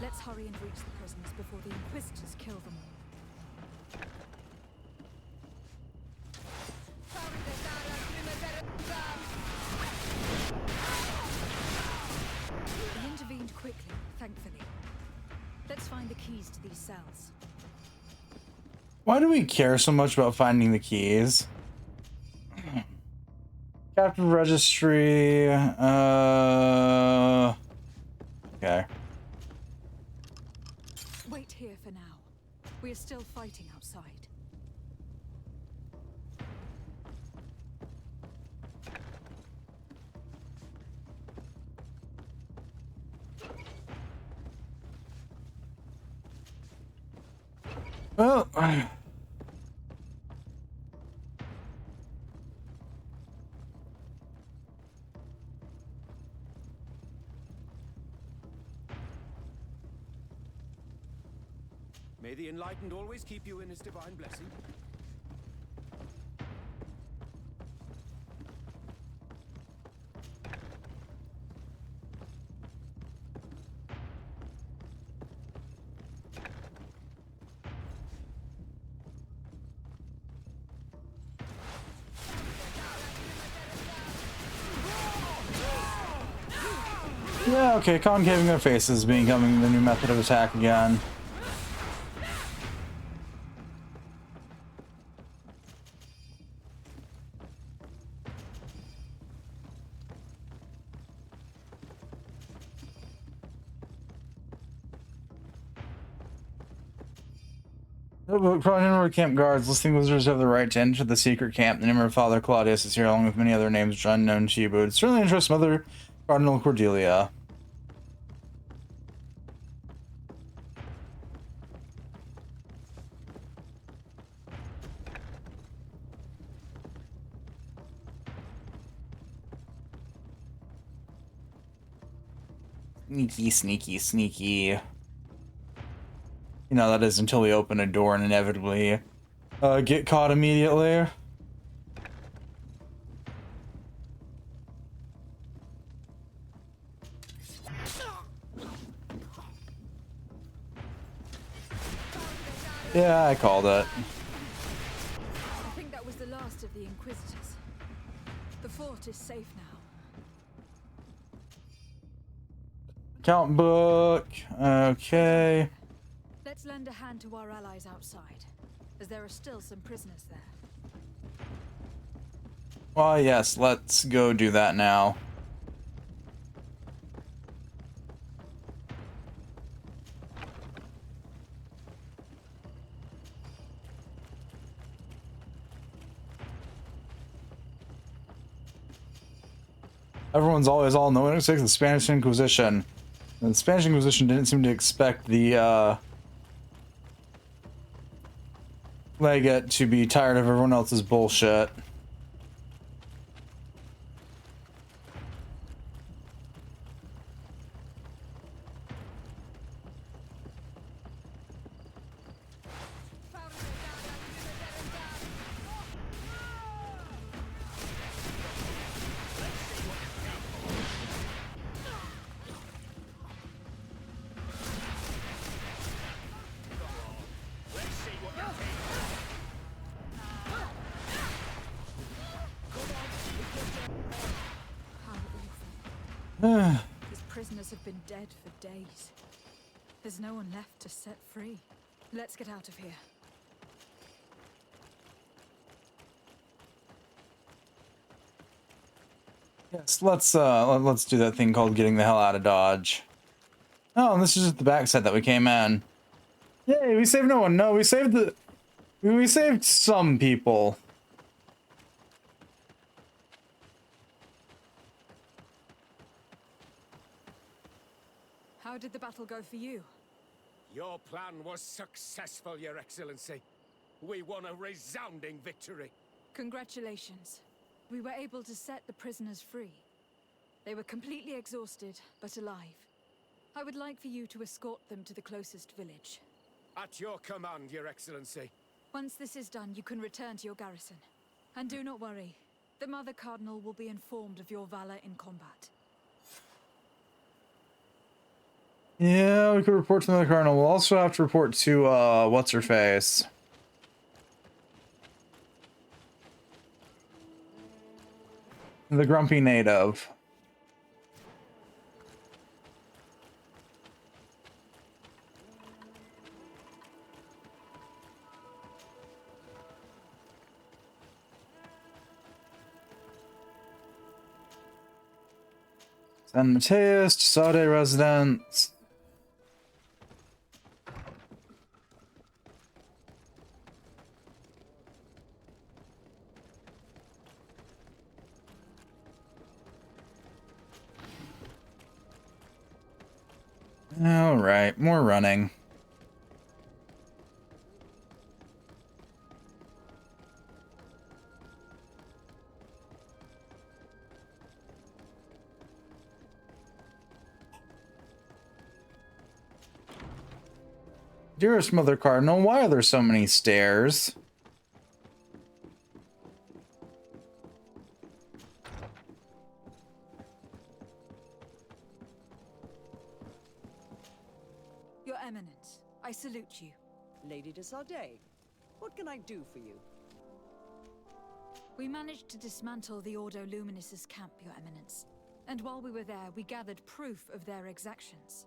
S3: Let's hurry and reach the prisoners before the Inquisitors kill them all. We intervened quickly, thankfully. Let's find the keys to these cells.
S1: Why do we care so much about finding the keys? Captive registry. Okay.
S3: Wait here for now. We are still fighting outside.
S1: Well,
S16: May the Enlightened always keep you in his divine blessing.
S1: yeah, okay, concaving their faces becoming the new method of attack again. Probably number of camp guards. Listing wizards have the right to enter the secret camp. The name of Father Claudius is here, along with many other names which are unknown to you, but it's certainly interests Mother Cardinal Cordelia. Sneaky, sneaky, sneaky. You know, that is until we open a door and inevitably get caught immediately. Yeah, I called it.
S3: I think that was the last of the Inquisitors. The fort is safe now.
S1: Count book. Okay.
S3: Let's lend a hand to our allies outside, as there are still some prisoners there.
S1: Well, yes, let's go do that now. Everyone's always all knowing it's like the Spanish Inquisition. And the Spanish Inquisition didn't seem to expect the legate to be tired of everyone else's bullshit.
S3: These prisoners have been dead for days. There's no one left to set free. Let's get out of here.
S1: Yes, let's do that thing called getting the hell out of Dodge. Oh, and this is just the backside that we came in. Yay, we saved no one. No, we saved some people.
S3: How did the battle go for you?
S8: Your plan was successful, Your Excellency. We won a resounding victory.
S3: Congratulations. We were able to set the prisoners free. They were completely exhausted, but alive. I would like for you to escort them to the closest village.
S8: At your command, Your Excellency.
S3: Once this is done, you can return to your garrison. And do not worry. The Mother Cardinal will be informed of your valor in combat.
S1: Yeah, we could report to the Cardinal. We'll also have to report to, what's-her-face. The grumpy native. San Mateus, Sade residence. All right, more running. Dearest Mother Cardinal, why are there so many stairs?
S3: Your Eminence, I salute you.
S13: Lady de Sardet, what can I do for you?
S3: We managed to dismantle the Ordo Luminis's camp, Your Eminence. And while we were there, we gathered proof of their exactions.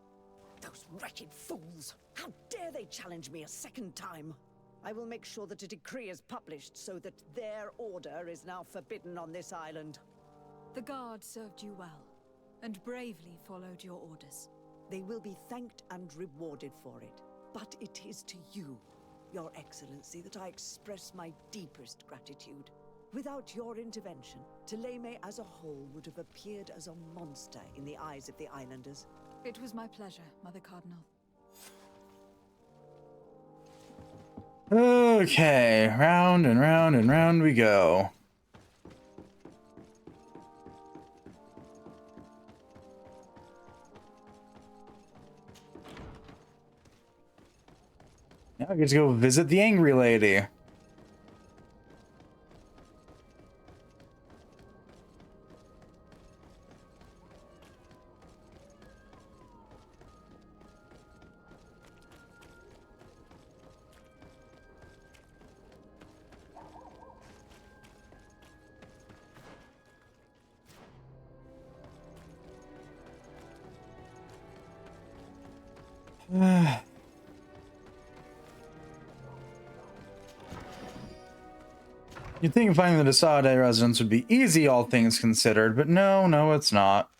S13: Those wretched fools! How dare they challenge me a second time? I will make sure that a decree is published so that their order is now forbidden on this island.
S3: The guard served you well, and bravely followed your orders.
S13: They will be thanked and rewarded for it. But it is to you, Your Excellency, that I express my deepest gratitude. Without your intervention, Thélème as a whole would have appeared as a monster in the eyes of the islanders.
S3: It was my pleasure, Mother Cardinal.
S1: Okay, round and round and round we go. Now I get to go visit the angry lady. You'd think finding the Desade residence would be easy, all things considered, but no, it's not.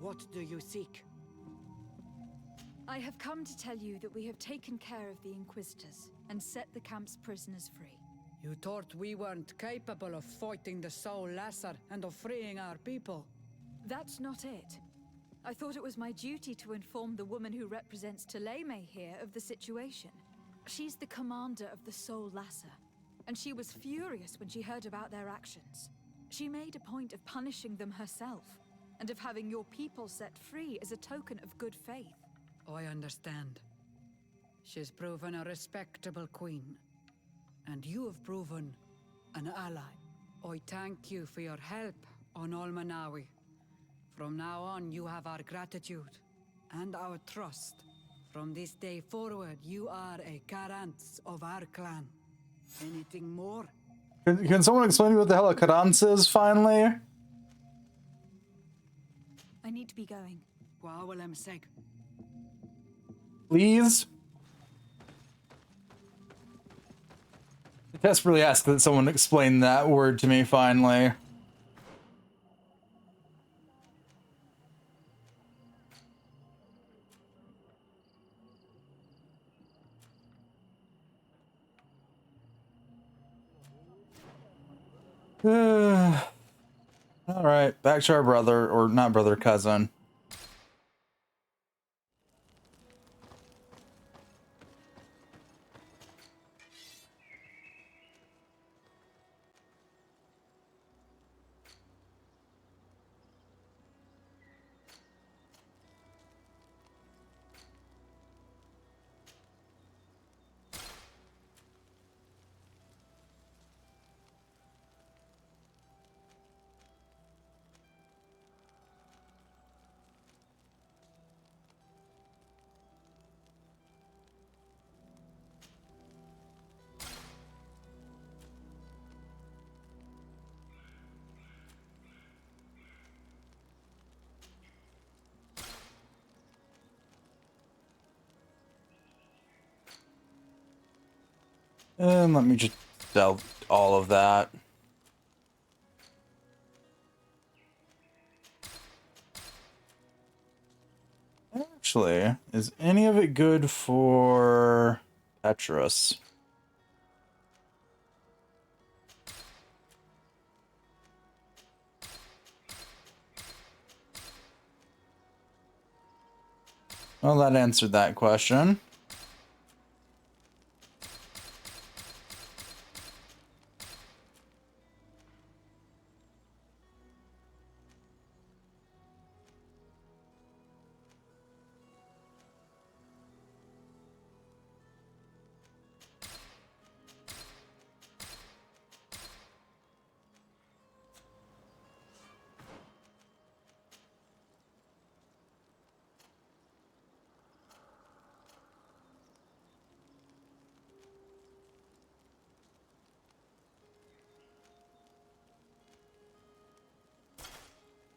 S6: What do you seek?
S3: I have come to tell you that we have taken care of the Inquisitors and set the camp's prisoners free.
S6: You thought we weren't capable of fighting the Soul Lasser and of freeing our people?
S3: That's not it. I thought it was my duty to inform the woman who represents Tuleme here of the situation. She's the commander of the Soul Lasser, and she was furious when she heard about their actions. She made a point of punishing them herself, and of having your people set free as a token of good faith.
S6: I understand. She's proven a respectable queen. And you have proven an ally. I thank you for your help on Almanawi. From now on, you have our gratitude and our trust. From this day forward, you are a Carants of our clan. Anything more?
S1: Can someone explain to me what the hell a Carants is, finally?
S3: I need to be going.
S1: Please? I desperately ask that someone explain that word to me, finally. Alright, back to our brother, or not brother, cousin. And let me just sell all of that. Actually, is any of it good for Petrus? Well, that answered that question.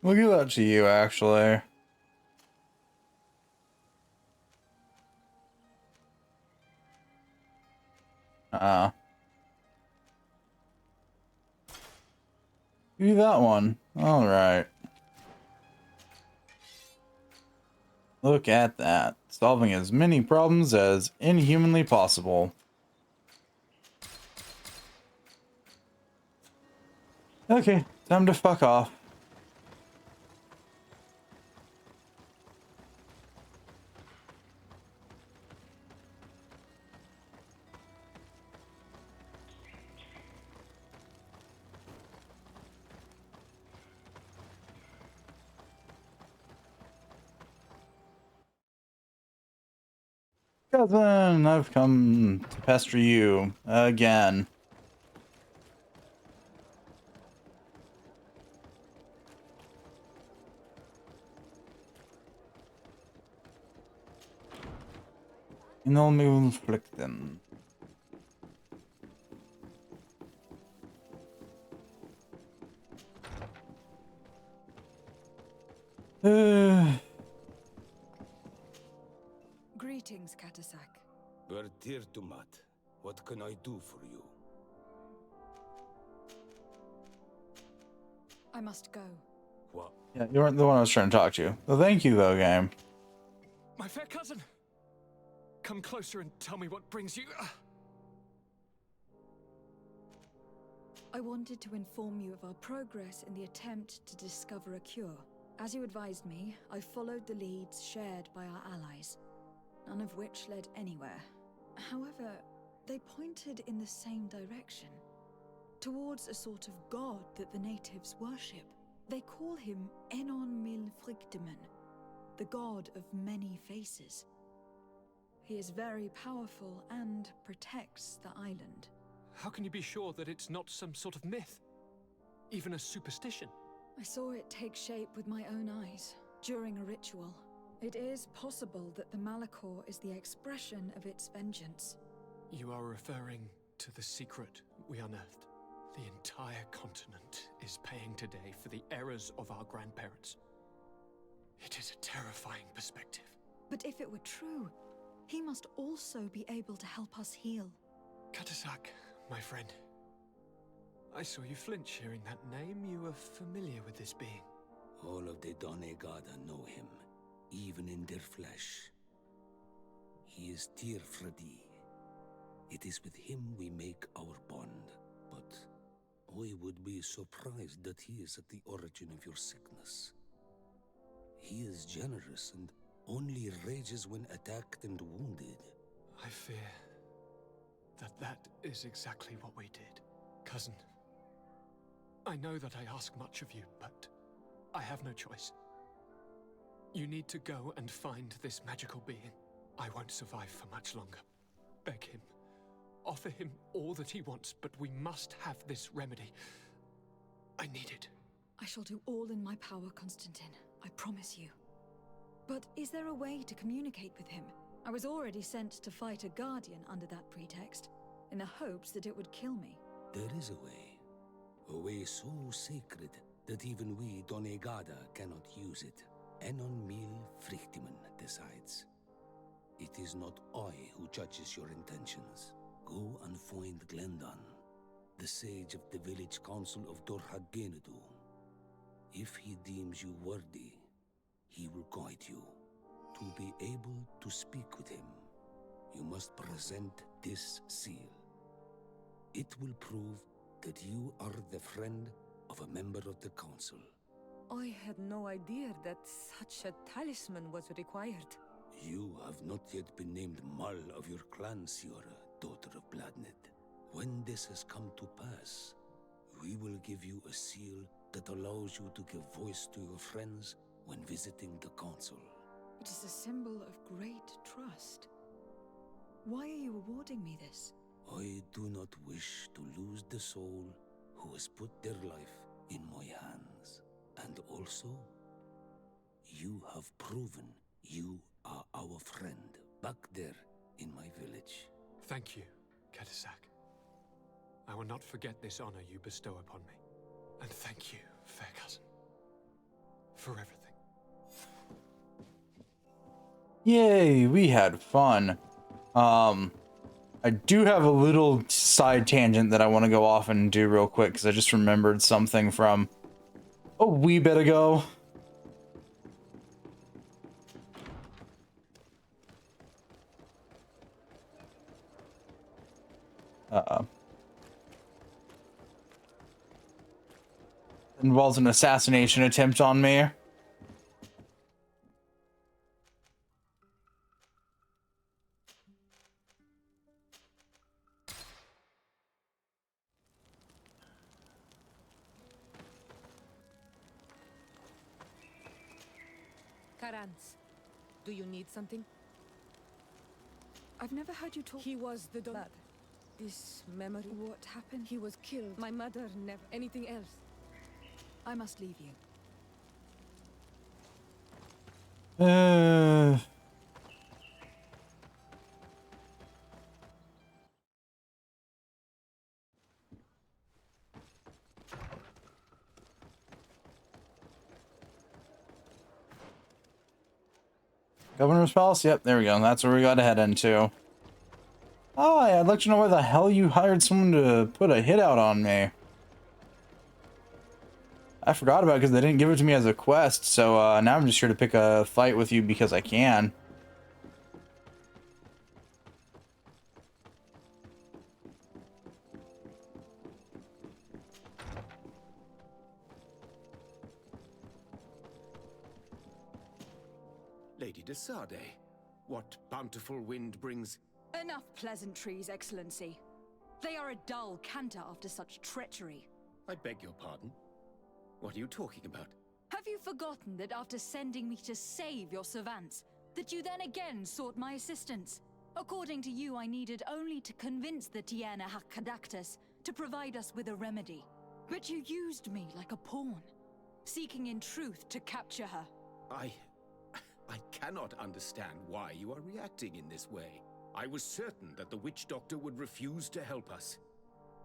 S1: We'll give that to you, actually. Give you that one. Alright. Look at that. Solving as many problems as inhumanly possible. Okay, time to fuck off. Cousin, I've come to pester you again. And I'll inflict them.
S3: Greetings, Katasak.
S15: Bertirtumat, what can I do for you?
S3: I must go.
S15: What?
S1: Yeah, you weren't the one I was trying to talk to. Well, thank you, though, game.
S16: My fair cousin! Come closer and tell me what brings you...
S3: I wanted to inform you of our progress in the attempt to discover a cure. As you advised me, I followed the leads shared by our allies, none of which led anywhere. However, they pointed in the same direction, towards a sort of god that the natives worship. They call him Enon Mil Frictimen, the god of many faces. He is very powerful and protects the island.
S16: How can you be sure that it's not some sort of myth? Even a superstition?
S3: I saw it take shape with my own eyes, during a ritual. It is possible that the Malachor is the expression of its vengeance.
S16: You are referring to the secret we unearthed. The entire continent is paying today for the errors of our grandparents. It is a terrifying perspective.
S3: But if it were true, he must also be able to help us heal.
S16: Katasak, my friend. I saw you flinch hearing that name. You are familiar with this being.
S15: All of the Donegada know him, even in their flesh. He is Tir Fradi. It is with him we make our bond, but I would be surprised that he is at the origin of your sickness. He is generous and only rages when attacked and wounded.
S16: I fear that is exactly what we did. Cousin, I know that I ask much of you, but I have no choice. You need to go and find this magical being. I won't survive for much longer. Beg him. Offer him all that he wants, but we must have this remedy. I need it.
S3: I shall do all in my power, Constantine. I promise you. But is there a way to communicate with him? I was already sent to fight a guardian under that pretext, in the hopes that it would kill me.
S15: There is a way so sacred that even we Donegada cannot use it. Enon Mil Frictimen decides. It is not I who judges your intentions. Go and find Glendan, the sage of the village council of Dorhagenedu. If he deems you worthy, he will guide you. To be able to speak with him, you must present this seal. It will prove that you are the friend of a member of the council.
S4: I had no idea that such a talisman was required.
S15: You have not yet been named Mal of your clan, Siora, daughter of Bladned. When this has come to pass, we will give you a seal that allows you to give voice to your friends when visiting the council.
S3: It is a symbol of great trust. Why are you awarding me this?
S15: I do not wish to lose the soul who has put their life in my hands. And also, you have proven you are our friend back there in my village.
S16: Thank you, Katasak. I will not forget this honor you bestow upon me. And thank you, fair cousin, for everything.
S1: Yay, we had fun. I do have a little side tangent that I want to go off and do real quick because I just remembered something from a wee bit ago. Involves an assassination attempt on me.
S4: Errands, do you need something?
S3: I've never heard you talk.
S4: He was the dog. This memory.
S3: What happened?
S4: He was killed. My mother never. Anything else?
S3: I must leave you.
S1: Governor's Palace? Yep, there we go. That's where we got to head into. Oh, I'd like to know why the hell you hired someone to put a hit out on me. I forgot about it because they didn't give it to me as a quest, so now I'm just here to pick a fight with you because I can.
S8: Lady de Sade, what bountiful wind brings...
S3: Enough pleasantries, Excellency. They are a dull canter after such treachery.
S8: I beg your pardon? What are you talking about?
S3: Have you forgotten that after sending me to save your servants, that you then again sought my assistance? According to you, I needed only to convince the Tiana Hakkadactus to provide us with a remedy. But you used me like a pawn, seeking in truth to capture her.
S8: I cannot understand why you are reacting in this way. I was certain that the witch doctor would refuse to help us.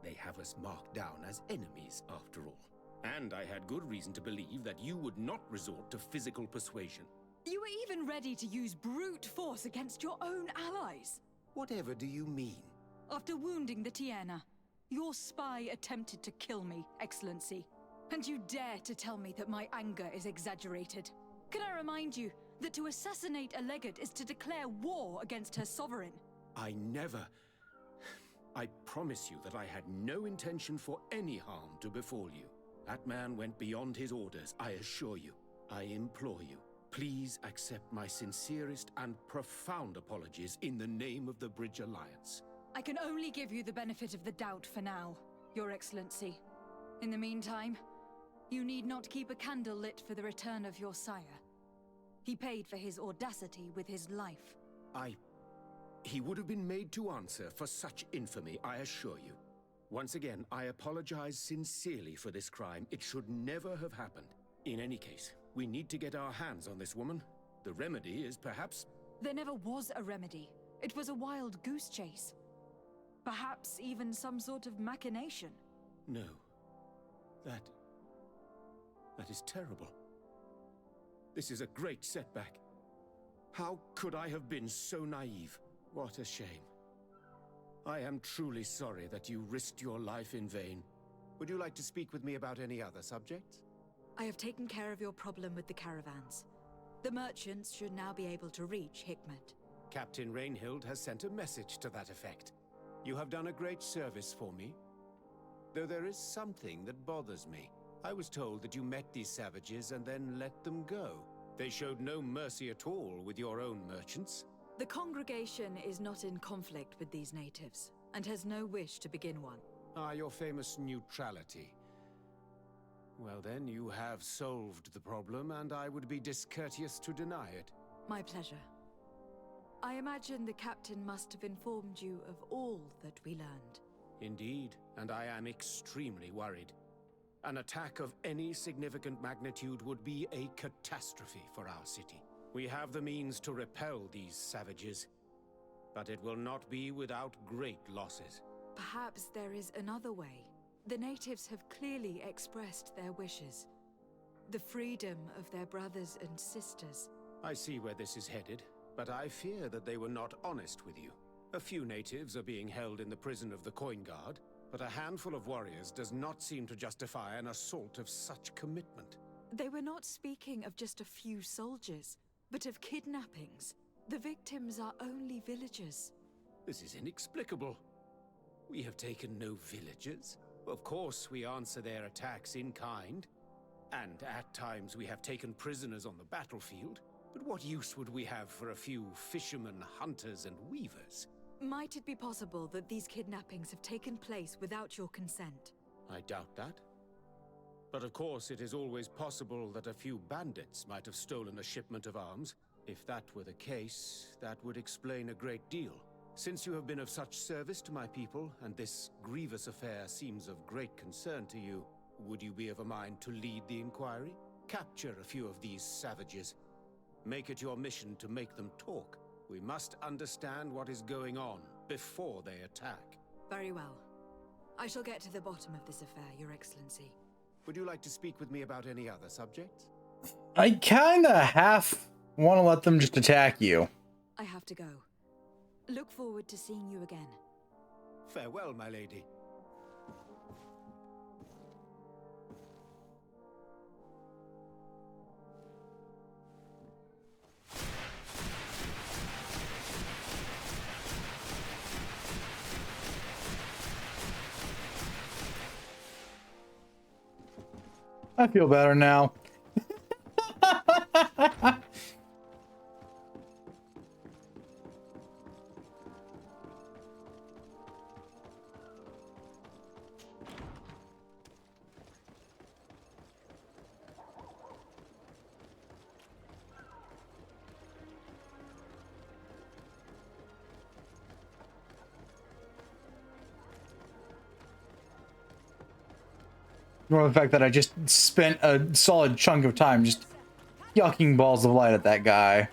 S8: They have us marked down as enemies, after all. And I had good reason to believe that you would not resort to physical persuasion.
S3: You were even ready to use brute force against your own allies.
S8: Whatever do you mean?
S3: After wounding the Tiana, your spy attempted to kill me, Excellency. And you dare to tell me that my anger is exaggerated. Can I remind you that to assassinate a legate is to declare war against her sovereign?
S8: I promise you that I had no intention for any harm to befall you. That man went beyond his orders, I assure you. I implore you, please accept my sincerest and profound apologies in the name of the Bridge Alliance.
S3: I can only give you the benefit of the doubt for now, Your Excellency. In the meantime, you need not keep a candle lit for the return of your sire. He paid for his audacity with his life.
S8: He would have been made to answer for such infamy, I assure you. Once again, I apologize sincerely for this crime. It should never have happened. In any case, we need to get our hands on this woman. The remedy is perhaps...
S3: There never was a remedy. It was a wild goose chase. Perhaps even some sort of machination.
S8: No. That is terrible. This is a great setback. How could I have been so naive? What a shame. I am truly sorry that you risked your life in vain. Would you like to speak with me about any other subjects?
S3: I have taken care of your problem with the caravans. The merchants should now be able to reach Hikmet.
S8: Captain Rainhild has sent a message to that effect. You have done a great service for me. Though there is something that bothers me. I was told that you met these savages and then let them go. They showed no mercy at all with your own merchants.
S3: The congregation is not in conflict with these natives, and has no wish to begin one.
S8: Your famous neutrality. Well then, you have solved the problem, and I would be discourteous to deny it.
S3: My pleasure. I imagine the captain must have informed you of all that we learned.
S8: Indeed, and I am extremely worried. An attack of any significant magnitude would be a catastrophe for our city. We have the means to repel these savages, but it will not be without great losses.
S3: Perhaps there is another way. The natives have clearly expressed their wishes. The freedom of their brothers and sisters.
S8: I see where this is headed, but I fear that they were not honest with you. A few natives are being held in the prison of the Coin Guard, but a handful of warriors does not seem to justify an assault of such commitment.
S3: They were not speaking of just a few soldiers, but of kidnappings. The victims are only villagers.
S8: This is inexplicable. We have taken no villagers. Of course, we answer their attacks in kind. And at times we have taken prisoners on the battlefield. But what use would we have for a few fishermen, hunters, and weavers?
S3: Might it be possible that these kidnappings have taken place without your consent?
S8: I doubt that. But of course, it is always possible that a few bandits might have stolen a shipment of arms. If that were the case, that would explain a great deal. Since you have been of such service to my people, and this grievous affair seems of great concern to you, would you be of a mind to lead the inquiry? Capture a few of these savages. Make it your mission to make them talk. We must understand what is going on before they attack.
S3: Very well. I shall get to the bottom of this affair, Your Excellency.
S8: Would you like to speak with me about any other subjects?
S1: I kinda half want to let them just attack you.
S3: I have to go. Look forward to seeing you again.
S8: Farewell, my lady.
S1: I feel better now. More the fact that I just spent a solid chunk of time just yucking balls of light at that guy.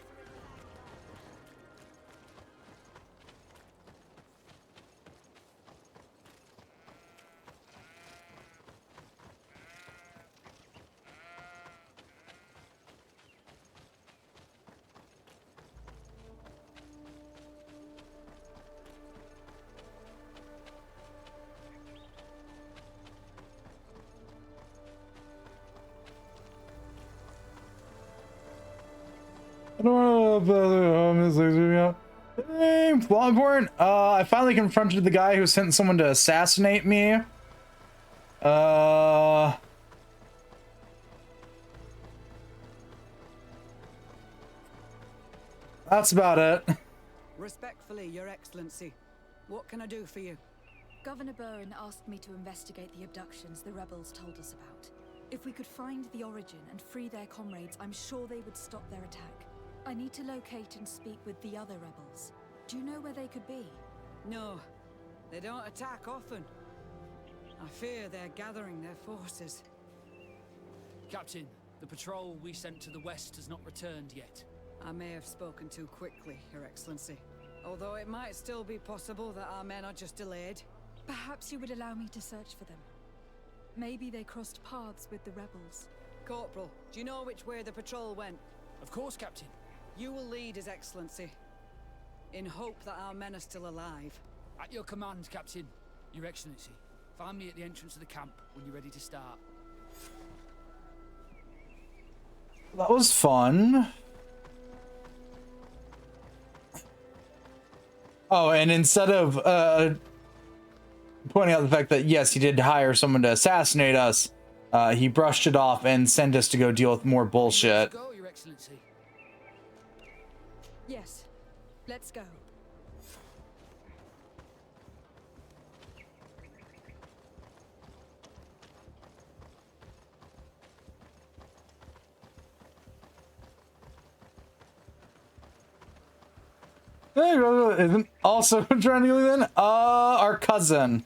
S1: I don't know if hey, Foghorn. I finally confronted the guy who sent someone to assassinate me. That's about it.
S6: Respectfully, Your Excellency. What can I do for you?
S3: Governor Burren asked me to investigate the abductions the rebels told us about. If we could find the origin and free their comrades, I'm sure they would stop their attack. I need to locate and speak with the other rebels. Do you know where they could be?
S6: No, they don't attack often. I fear they're gathering their forces.
S9: Captain, the patrol we sent to the west has not returned yet.
S6: I may have spoken too quickly, Your Excellency. Although it might still be possible that our men are just delayed.
S3: Perhaps you would allow me to search for them. Maybe they crossed paths with the rebels.
S6: Corporal, do you know which way the patrol went?
S9: Of course, Captain.
S6: You will lead, His Excellency, in hope that our men are still alive.
S9: At your command, Captain. Your Excellency. Find me at the entrance of the camp when you're ready to start.
S1: That was fun. Oh, and instead of pointing out the fact that, yes, he did hire someone to assassinate us, he brushed it off and sent us to go deal with more bullshit.
S9: Go, Your Excellency.
S3: Yes, let's go.
S1: Hey, isn't also trying to then? Our cousin.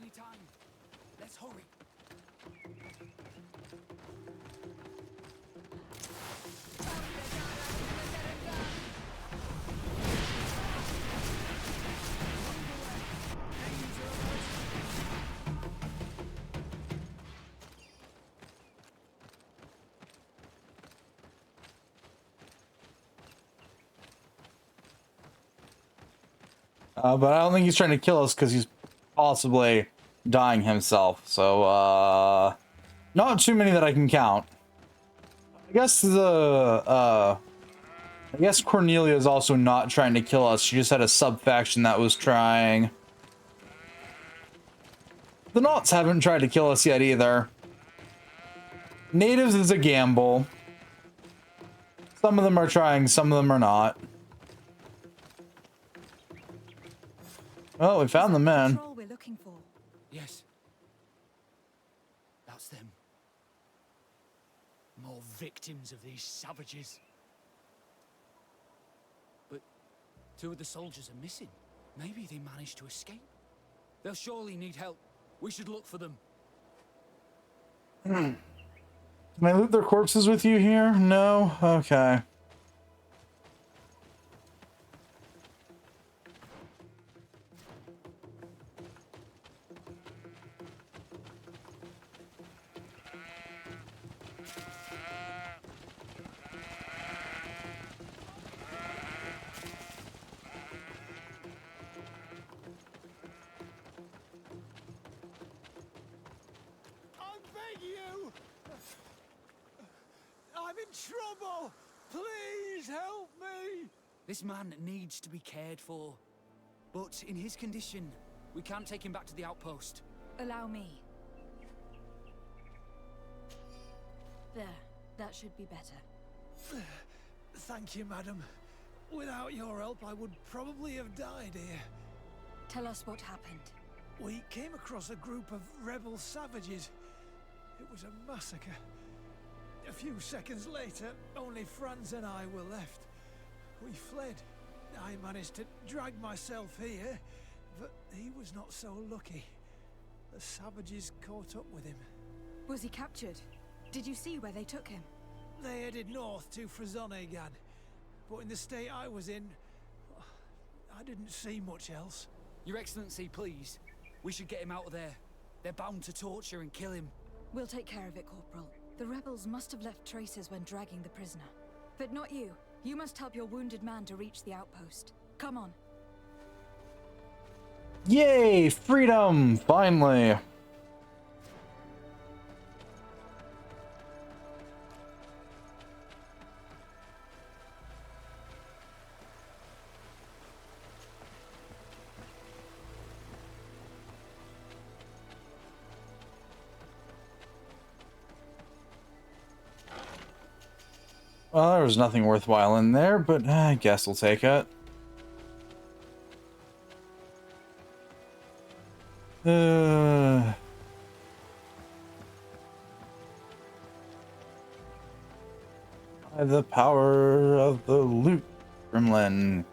S9: Any time. Let's hurry.
S1: But I don't think he's trying to kill us because he's possibly dying himself. So, not too many that I can count. I guess I guess Cornelia is also not trying to kill us. She just had a sub-faction that was trying. The Nauts haven't tried to kill us yet either. Natives is a gamble. Some of them are trying, some of them are not. Oh, we found the men.
S3: We're looking for.
S9: Yes. That's them. More victims of these savages. But 2 of the soldiers are missing. Maybe they managed to escape. They'll surely need help. We should look for them.
S1: Can I loot their corpses with you here? No? Okay.
S9: I'm in trouble! Please help me! This man needs to be cared for. But in his condition, we can't take him back to the outpost.
S3: Allow me. There. That should be better.
S20: Thank you, madam. Without your help, I would probably have died here.
S3: Tell us what happened.
S20: We came across a group of rebel savages. It was a massacre. A few seconds later, only Franz and I were left. We fled. I managed to drag myself here, but he was not so lucky. The savages caught up with him.
S3: Was he captured? Did you see where they took him?
S20: They headed north to Frazonegan, but in the state I was in, I didn't see much else.
S9: Your Excellency, please. We should get him out of there. They're bound to torture and kill him.
S3: We'll take care of it, Corporal. The rebels must have left traces when dragging the prisoner. But not you. You must help your wounded man to reach the outpost. Come on.
S1: Yay! Freedom! Finally! Well, there was nothing worthwhile in there, but I guess we'll take it. By the power of the loot, Gremlin,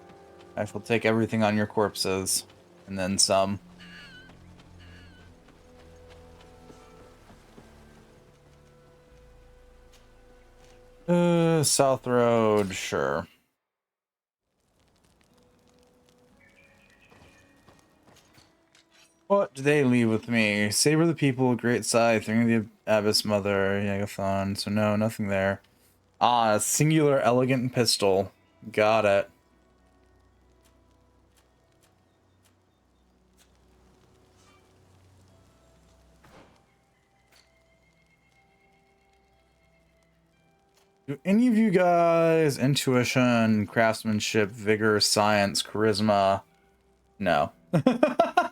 S1: I shall take everything on your corpses, and then some. South Road, sure. What do they leave with me? Savor the people, great scythe, ring of the abbess mother, Yagathon. So no, nothing there. Ah, singular elegant pistol. Got it. Do any of you guys intuition, craftsmanship, vigor, science, charisma? No. I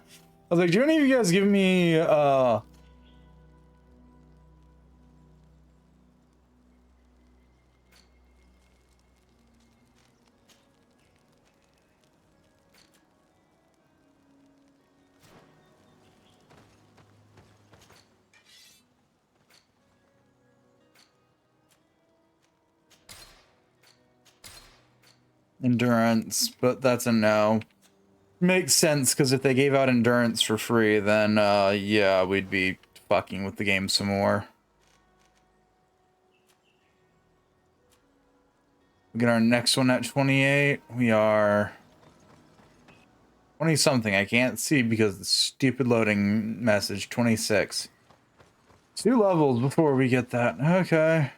S1: was like, do any of you guys give me endurance? But that's a no. Makes sense, because if they gave out endurance for free, then yeah, we'd be fucking with the game some more. We get our next one at 28. We are 20 something. I can't see because of the stupid loading message. 26. 2 levels before we get that. Okay.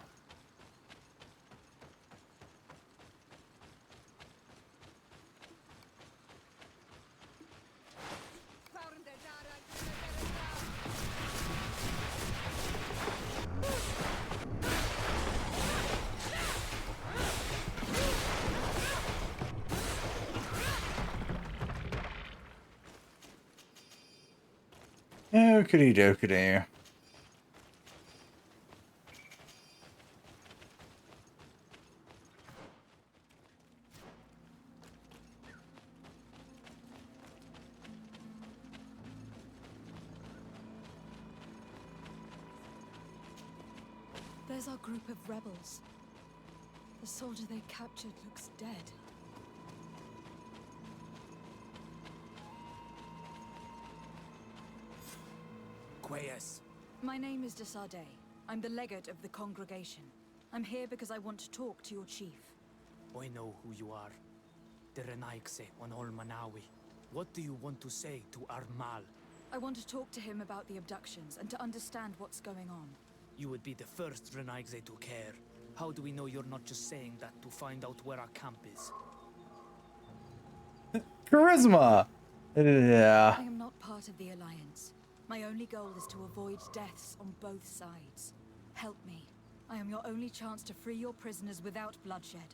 S1: Okey dokey.
S3: There's our group of rebels. The soldier they captured looks dead.
S9: Quayes.
S3: My name is Desarde. I'm the legate of the congregation. I'm here because I want to talk to your chief.
S9: I know who you are. The Renaigse on Ol Manawi. What do you want to say to Armal?
S3: I want to talk to him about the abductions and to understand what's going on.
S9: You would be the first Renaigse to care. How do we know you're not just saying that to find out where our camp is?
S1: Charisma! Yeah.
S3: I am not part of the Alliance. My only goal is to avoid deaths on both sides. Help me. I am your only chance to free your prisoners without bloodshed.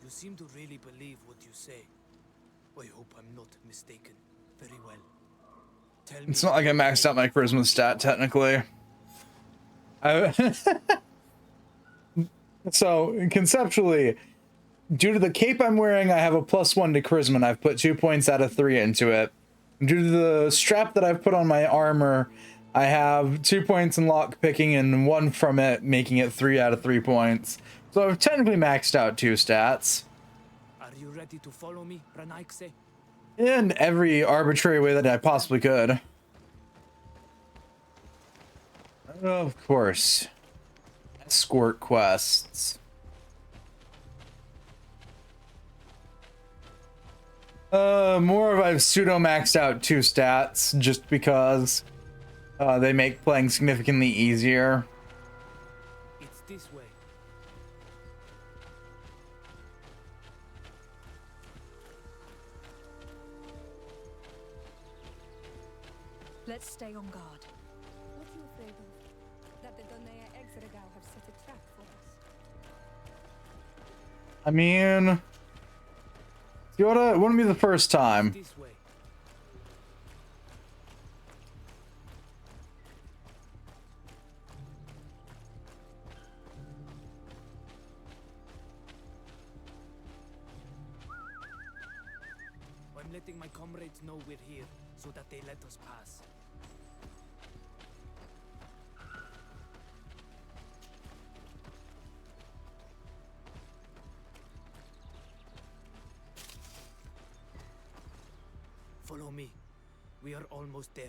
S9: You seem to really believe what you say. I hope I'm not mistaken. Very well. Tell me.
S1: It's not like I maxed out my charisma stat, technically. So, conceptually, due to the cape I'm wearing, I have a +1 to charisma, and I've put 2 points out of 3 into it. Due to the strap that I've put on my armor, I have 2 points in lock picking and 1 from it, making it 3 out of 3 points. So I've technically maxed out 2 stats.
S9: Are you ready to follow me, Renaigse?
S1: In every arbitrary way that I possibly could. Of course. Escort quests. More of I've pseudo maxed out 2 stats just because they make playing significantly easier.
S9: It's this way.
S3: Let's stay on guard.
S4: What are you afraid of? That the Donea Exregao have set a trap for us?
S1: I mean, Yoda, it wouldn't be the first time.
S9: This way. I'm letting my comrades know we're here, so that they let us pass. Follow me. We are almost there.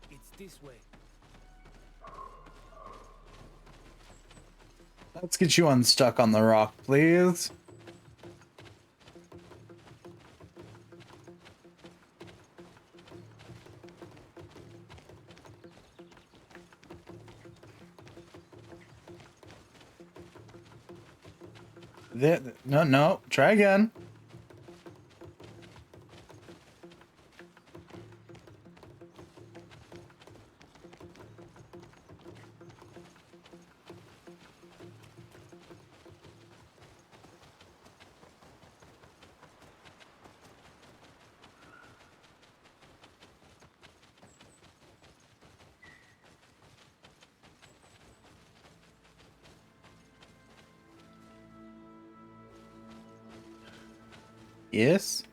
S9: It's this way.
S1: Let's get you unstuck on the rock, please. No, try again. Yes.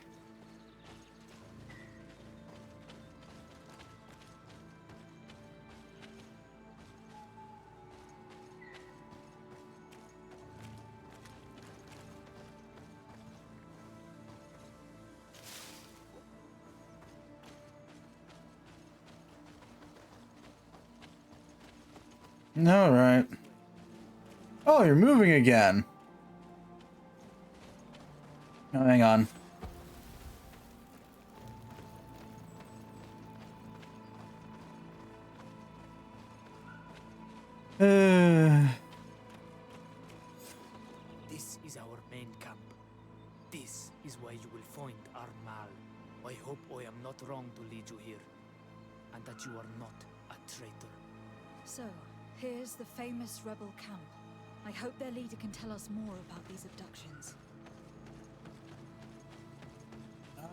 S1: All right. Oh, you're moving again. Oh, hang on.
S9: This is our main camp. This is where you will find Armal. I hope I am not wrong to lead you here, and that you are not a traitor.
S3: So, here's the famous rebel camp. I hope their leader can tell us more about these abductions.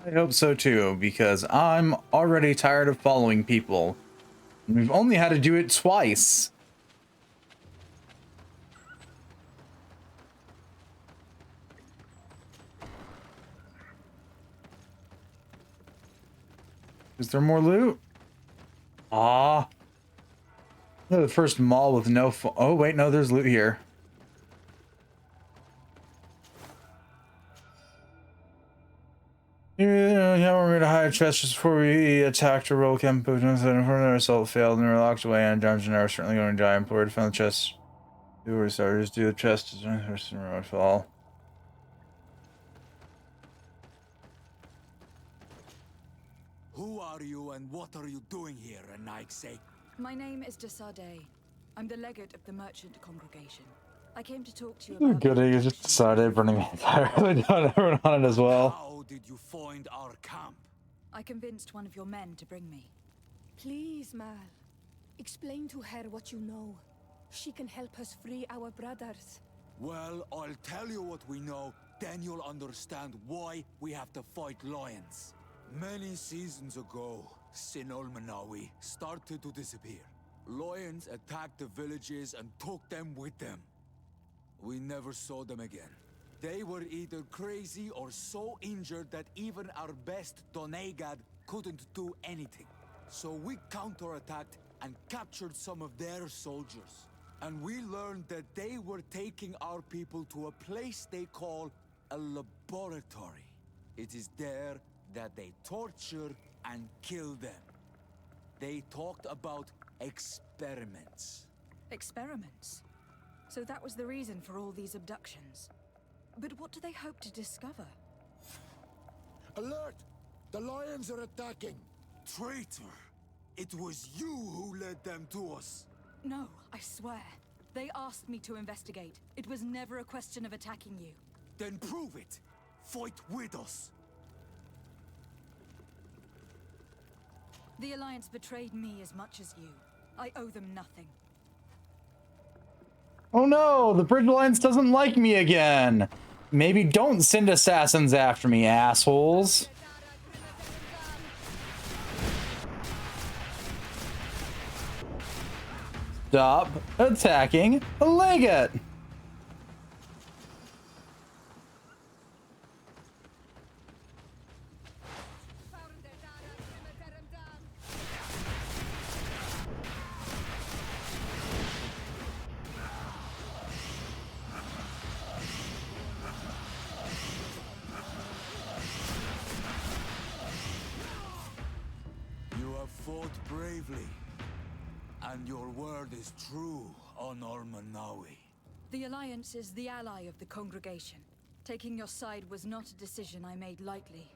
S1: I hope so too, because I'm already tired of following people. And we've only had to do it twice. Is there more loot? Ah. The first mall with no oh wait, no, there's loot here. Yeah, we're gonna hide chests just before we attacked a roll camp. But our assault failed and we were locked away in a dungeon. Are certainly going to die. Implore to find the chest. Do our starters do the chest as remote fall.
S22: Who are you and what are you doing here, Nike?
S3: My name is Desade. I'm the legate of the merchant congregation. I came to talk to you about...
S1: Good, you just decided burning the entirely down everyone on it as well.
S22: How did you find our camp?
S3: I convinced one of your men to bring me.
S4: Please, Mal. Explain to her what you know. She can help us free our brothers.
S22: Well, I'll tell you what we know, then you'll understand why we have to fight lions. Many seasons ago, Sin Olmanawi started to disappear. Lions attacked the villages and took them with them. We never saw them again. They were either crazy or so injured that even our best Donegad couldn't do anything. So we counterattacked and captured some of their soldiers. And we learned that they were taking our people to a place they call a laboratory. It is there that they torture and kill them. They talked about experiments.
S3: Experiments? So that was the reason for all these abductions. But what do they hope to discover?
S22: Alert! The lions are attacking! Traitor! It was you who led them to us!
S3: No, I swear. They asked me to investigate. It was never a question of attacking you.
S22: Then prove it! Fight with us!
S3: The Alliance betrayed me as much as you. I owe them nothing.
S1: Oh no, the Bridge Alliance doesn't like me again. Maybe don't send assassins after me, assholes. Stop attacking the legate.
S22: You have fought bravely. And your word is true on Ormanawi.
S3: The Alliance is the ally of the congregation. Taking your side was not a decision I made lightly.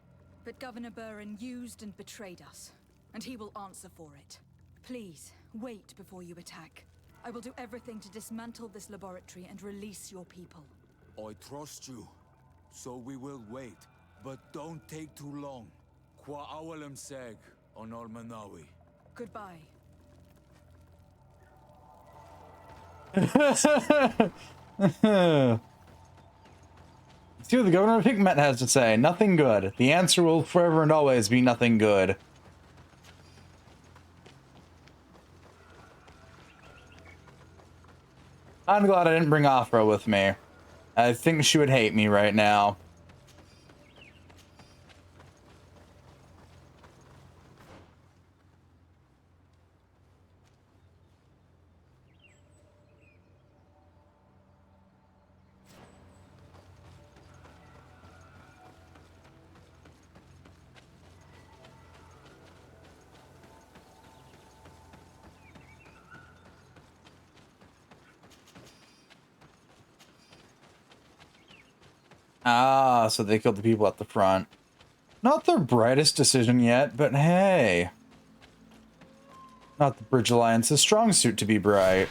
S3: But Governor Burren used and betrayed us. And he will answer for it. Please, wait before you attack. I will do everything to dismantle this laboratory and release your people.
S22: I trust you. So we will wait. But don't take too long. Qua awalem seg on Ormanawi.
S3: Goodbye.
S1: See what the governor of Hikmet has to say. Nothing good. The answer will forever and always be nothing good. I'm glad I didn't bring Afra with me. I think she would hate me right now. Ah, so they killed the people at the front. Not their brightest decision yet, but hey. Not the Bridge Alliance's strong suit to be bright.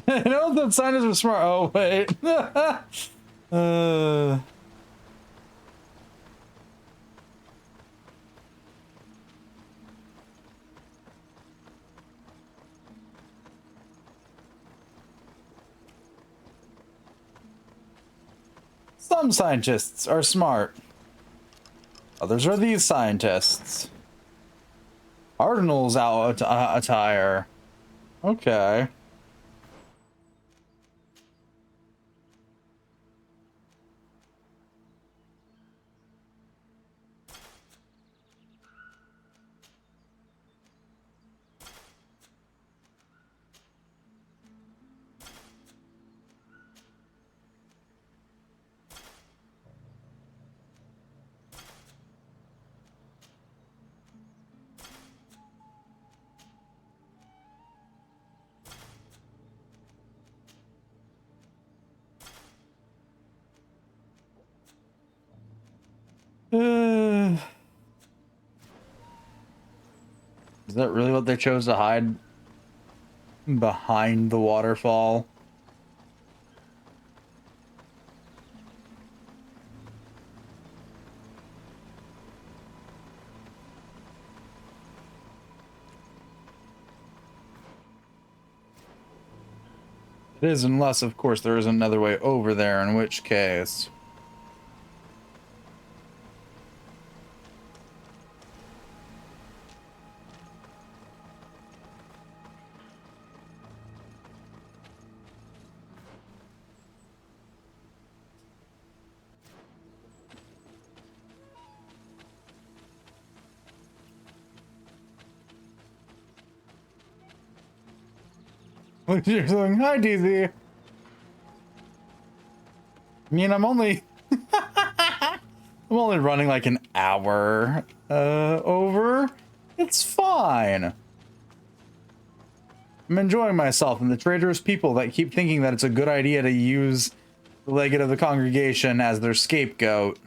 S1: I know that scientists are smart. Oh, wait. Some scientists are smart. Others are these scientists. Cardinals attire. Okay. Is that really what they chose to hide behind the waterfall? It is, unless, of course, there is another way over there, in which case... Look, you're saying, hi, DZ. I mean, I'm only running like an hour over. It's fine. I'm enjoying myself and the traitorous people that keep thinking that it's a good idea to use the legate of the congregation as their scapegoat.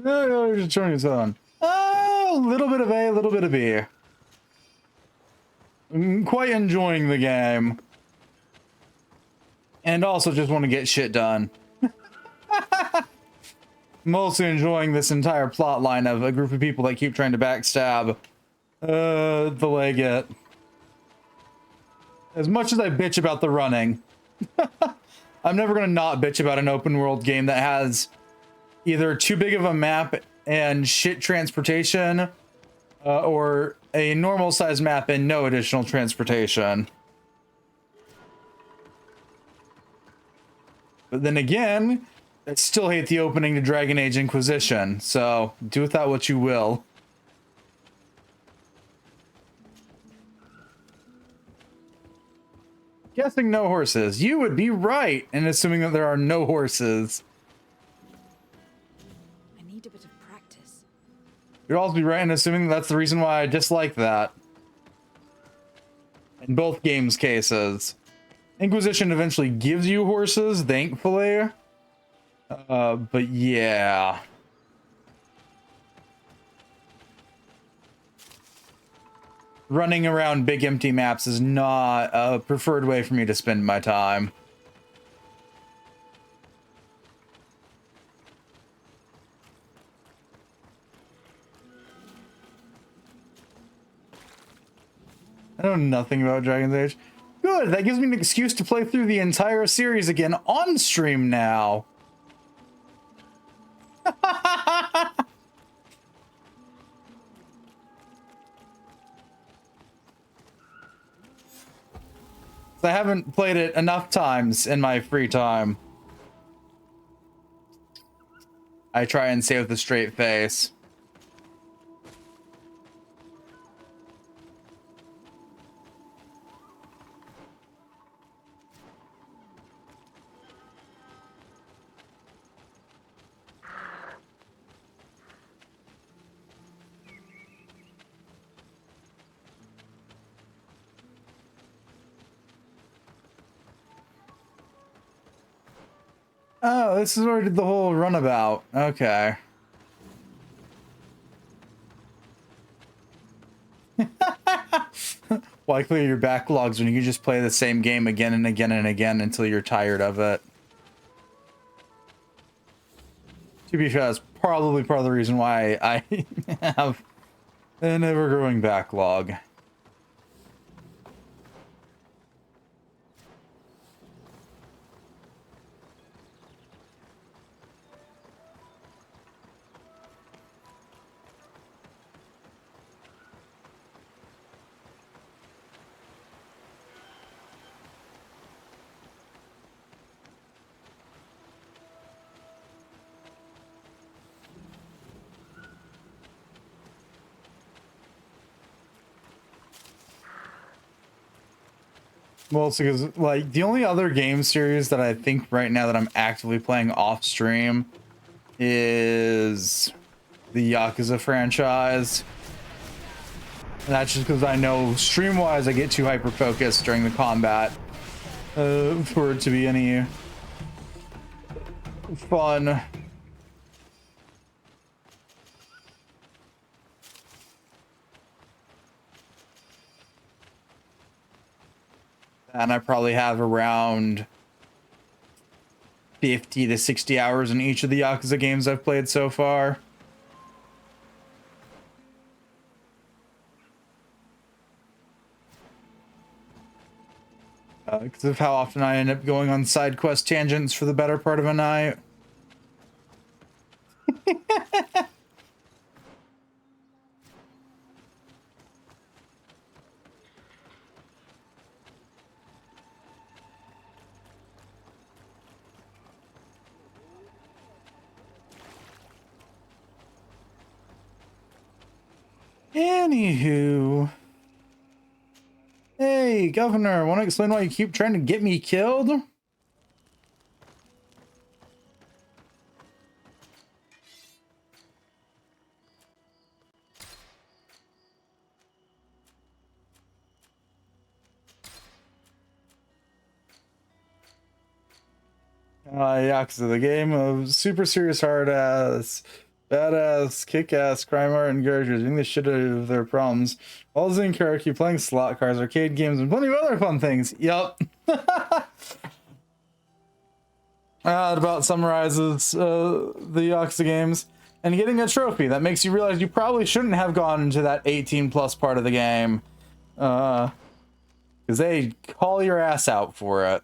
S1: No, you're just turning his on. A little bit of A, a little bit of B. I'm quite enjoying the game. And also just want to get shit done. Mostly enjoying this entire plot line of a group of people that keep trying to backstab the legate. As much as I bitch about the running, I'm never going to not bitch about an open world game that has either too big of a map and shit transportation, or a normal size map and no additional transportation. But then again, I still hate the opening to Dragon Age Inquisition, so do with that what you will. Guessing no horses. You would be right in assuming that there are no horses.
S3: I need a bit of practice.
S1: You'd also be right in assuming that's the reason why I dislike that. In both games' cases. Inquisition eventually gives you horses, thankfully. But yeah. Running around big empty maps is not a preferred way for me to spend my time. I know nothing about Dragon's Age. Good, that gives me an excuse to play through the entire series again on stream now. I haven't played it enough times in my free time. I try and say with a straight face. Oh, this is where I did the whole runabout. Okay. Why clear your backlogs when you can just play the same game again and again and again until you're tired of it? To be fair, that's probably part of the reason why I have an ever-growing backlog. Well, it's because, like, the only other game series that I think right now that I'm actively playing off stream is the Yakuza franchise. And that's just because I know stream-wise I get too hyper-focused during the combat for it to be any fun. And I probably have around 50 to 60 hours in each of the Yakuza games I've played so far. Because of how often I end up going on side quest tangents for the better part of a night. Anywho. Hey, Governor, want to explain why you keep trying to get me killed? Yakuza, the game of super serious hard-ass, badass, kick-ass crime art and characters doing the shit out of their problems. All in character, playing slot cars, arcade games, and plenty of other fun things. Yup. That about summarizes the Yakuza games. And getting a trophy that makes you realize you probably shouldn't have gone into that 18+ part of the game. Because they call your ass out for it.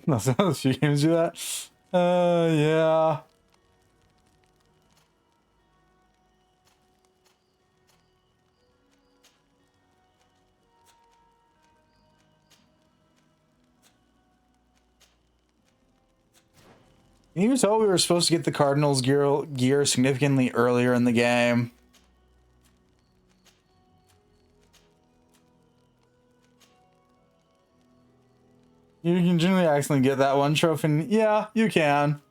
S1: That's how she games do that. Yeah. You were told we were supposed to get the Cardinals gear significantly earlier in the game. You can generally accidentally get that one trophy. Yeah, you can.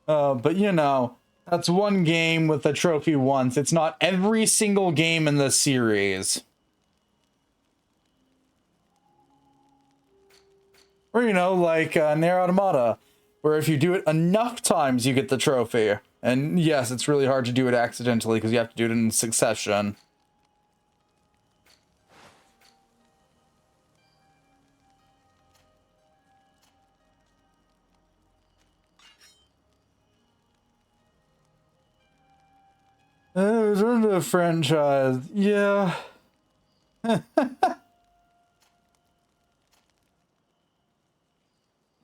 S1: But you know, that's one game with a trophy once. It's not every single game in the series. Or, you know, like Nier Automata, where if you do it enough times, you get the trophy. And yes, it's really hard to do it accidentally because you have to do it in succession. Return to the franchise. Yeah. I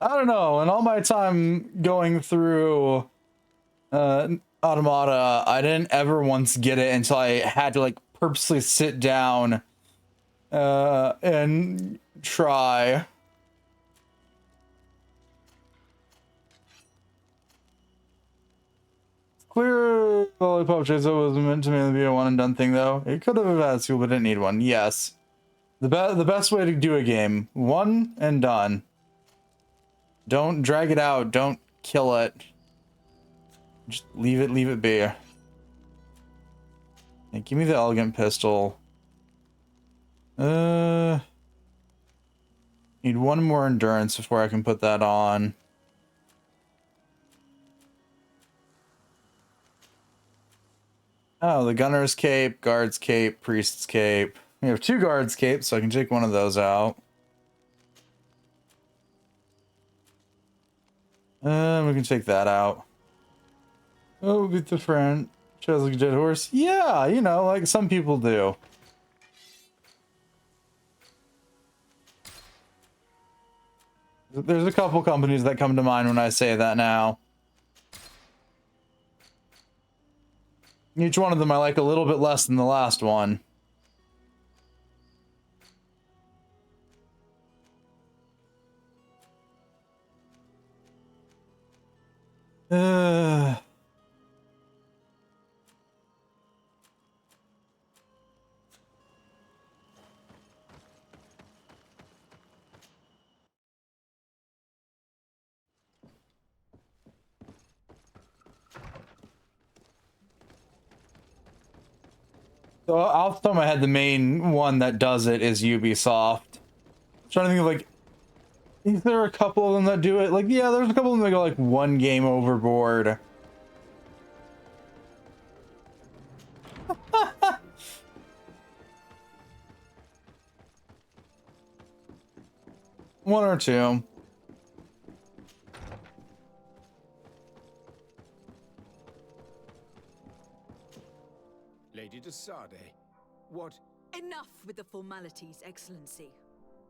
S1: don't know. In all my time going through Automata, I didn't ever once get it until I had to like purposely sit down and try. Clear Lollipop Chase was meant to mainly be a one and done thing though. It could have had school but didn't need one. Yes. The best way to do a game. One and done. Don't drag it out. Don't kill it. Just leave it be. Yeah, give me the elegant pistol. Need one more endurance before I can put that on. Oh, the gunner's cape, guard's cape, priest's cape. We have 2 guards capes, so I can take one of those out. We can take that out. Oh, beat the friend. Shows like a dead horse. Yeah, you know, like some people do. There's a couple companies that come to mind when I say that now. Each one of them I like a little bit less than the last one. So off the top of my head, the main one that does it is Ubisoft. I'm trying to think of like, is there a couple of them that do it? Like, yeah, there's a couple of them that go like 1 game overboard. One or two.
S9: Lady de Sade, what?
S3: Enough with the formalities, Excellency.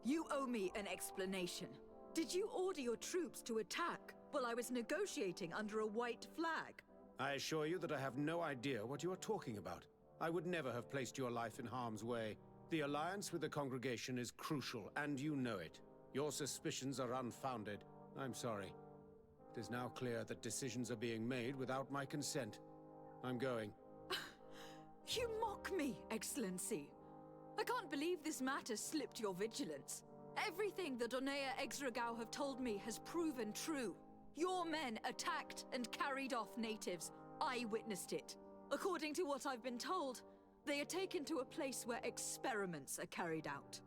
S3: You owe me an explanation. Did you order your troops to attack while I was negotiating under a white flag?
S8: I assure you that I have no idea what you are talking about. I would never have placed your life in harm's way. The alliance with the congregation is crucial, and you know it. Your suspicions are unfounded. I'm sorry. It is now clear that decisions are being made without my consent. I'm going.
S3: You mock me, Excellency. I can't believe this matter slipped your vigilance. Everything the Donea Exregao have told me has proven true. Your men attacked and carried off natives. I witnessed it. According to what I've been told, they are taken to a place where experiments are carried out,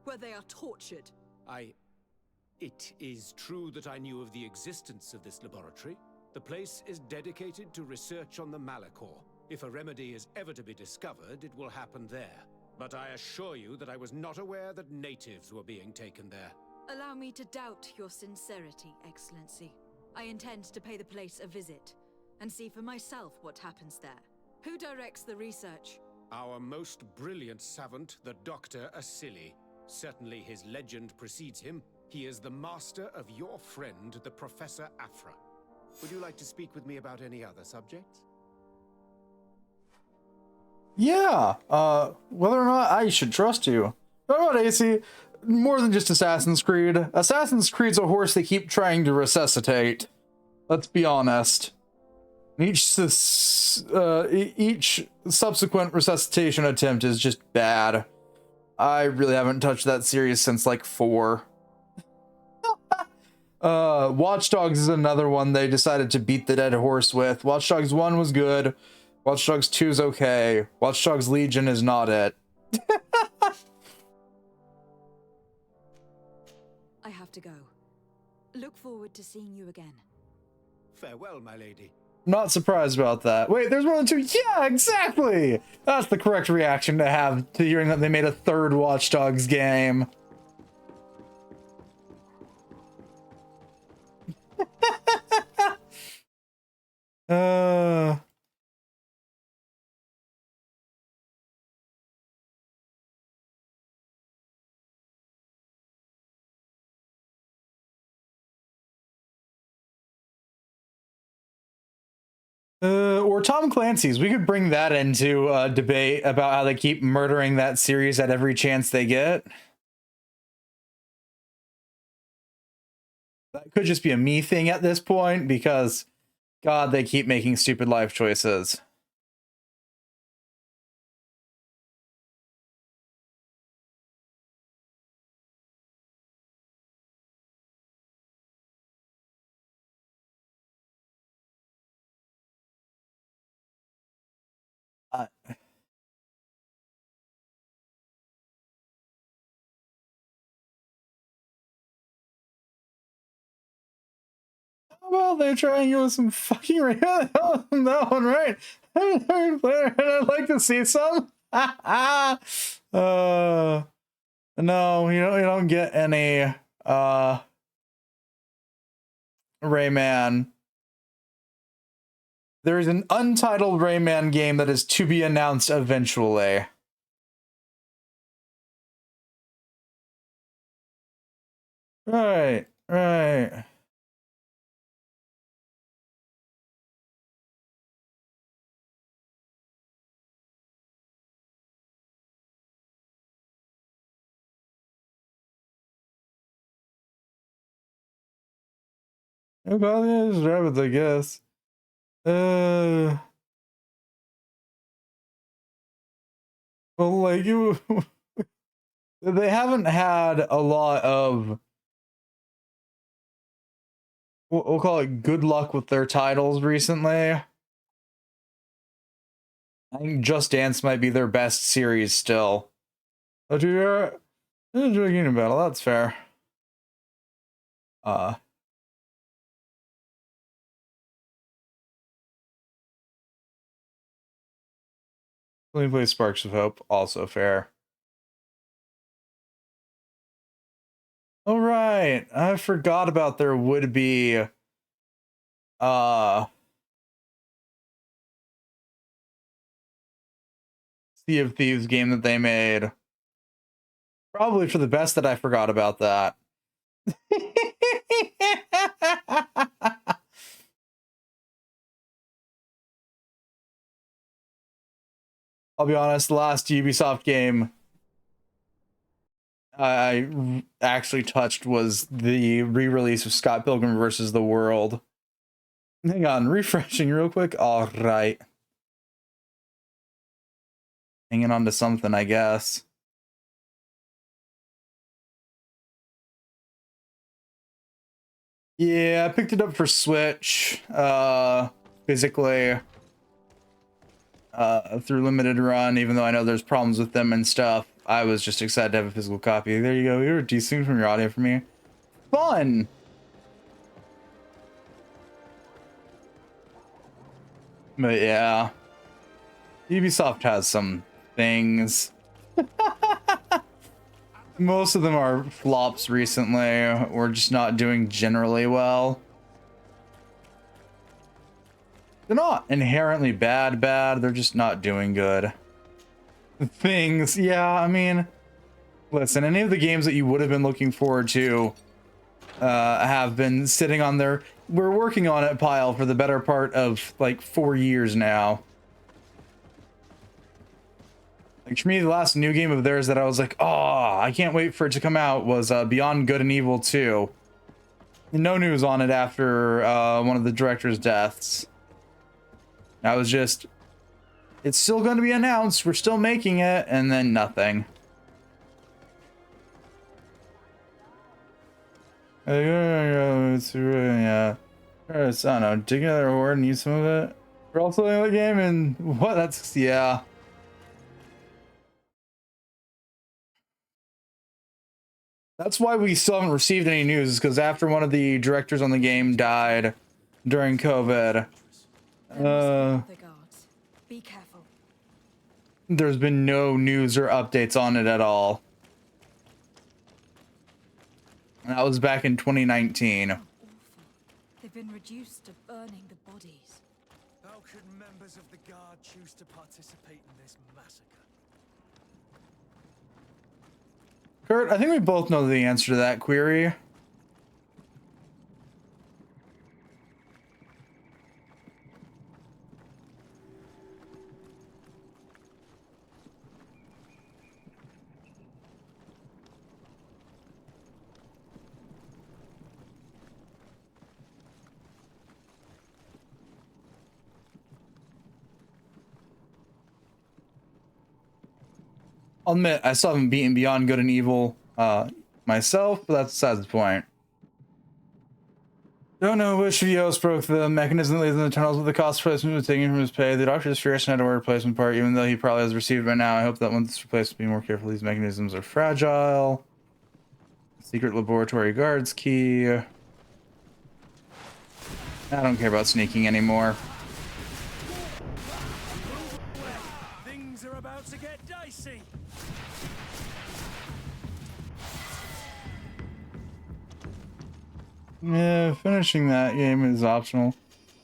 S3: where they are tortured.
S8: It is true that I knew of the existence of this laboratory. The place is dedicated to research on the Malachor. If a remedy is ever to be discovered, it will happen there. But I assure you that I was not aware that natives were being taken there.
S3: Allow me to doubt your sincerity, Excellency. I intend to pay the place a visit and see for myself what happens there. Who directs the research?
S8: Our most brilliant savant, the Dr. Asili. Certainly his legend precedes him. He is the master of your friend, the Professor Afra. Would you like to speak with me about any other subjects?
S1: Yeah, whether or not I should trust you. What about AC? More than just Assassin's Creed. Assassin's Creed's a horse they keep trying to resuscitate. Let's be honest. Each subsequent resuscitation attempt is just bad. I really haven't touched that series since like 4. Watch Dogs is another one they decided to beat the dead horse with. Watch Dogs 1 was good. Watch Dogs 2 is okay. Watch Dogs Legion is not it.
S3: I have to go. Look forward to seeing you again.
S8: Farewell, my lady.
S1: Not surprised about that. Wait, there's more than 2? Yeah, exactly! That's the correct reaction to have to hearing that they made a 3rd Watch Dogs game. Or Tom Clancy's. We could bring that into a debate about how they keep murdering that series at every chance they get. That could just be a me thing at this point, because, God, they keep making stupid life choices. Uh, well, they're trying to go with some fucking that one, right? I'd like to see some. No, you don't get any Rayman. There is an untitled Rayman game that is to be announced eventually. Right. Well, yeah, just rabbits, I guess. Well, like you, they haven't had a lot of, we'll call it good luck with their titles recently. I think Just Dance might be their best series still. But you're drinking in battle, that's fair. Let me play Sparks of Hope, also fair. All right, I forgot about there would be Sea of Thieves game that they made. Probably for the best that I forgot about that. I'll be honest, the last Ubisoft game I actually touched was the re-release of Scott Pilgrim vs. the World. Hang on, refreshing real quick. All right. Hanging on to something, I guess. Yeah, I picked it up for Switch, physically, through limited run, even though I know there's problems with them and stuff. I was just excited to have a physical copy. There you go. You were desync from your audio for me. Fun! But yeah. Ubisoft has some things. Most of them are flops recently, or just not doing generally well. They're not inherently bad, they're just not doing good. Things, yeah, I mean, listen, any of the games that you would have been looking forward to have been sitting on their we're working on it pile for the better part of like 4 years now. Like for me, the last new game of theirs that I was like, oh, I can't wait for it to come out was Beyond Good and Evil 2. No news on it after one of the director's deaths. I was just, it's still going to be announced, we're still making it, and then nothing. Yeah. I don't know, dig another horde and use some of it. We're also in the game, and what? That's, yeah. That's why we still haven't received any news, is because after one of the directors on the game died during COVID,
S3: be careful.
S1: There's been no news or updates on it at all. And that was back in 2019.
S3: They've been reduced to burning the bodies.
S5: How could members of the Guard choose to participate in this massacre?
S1: Kurt, I think we both know the answer to that query. I'll admit, I still haven't beaten Beyond Good and Evil myself, but that's besides the point. Don't know which VOs broke the mechanism that leads in the tunnels, but the cost replacement was taken from his pay. The doctor is furious and had to order a replacement part, even though he probably has received it by now. I hope that once it's replaced, will be more careful. These mechanisms are fragile. Secret laboratory guards key. I don't care about sneaking anymore.
S16: Things are about to get dicey.
S1: Yeah, finishing that game is optional.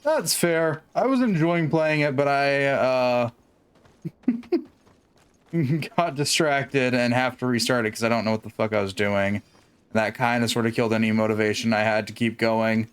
S1: That's fair. I was enjoying playing it, but I got distracted and have to restart it because I don't know what the fuck I was doing. That kind of sort of killed any motivation I had to keep going.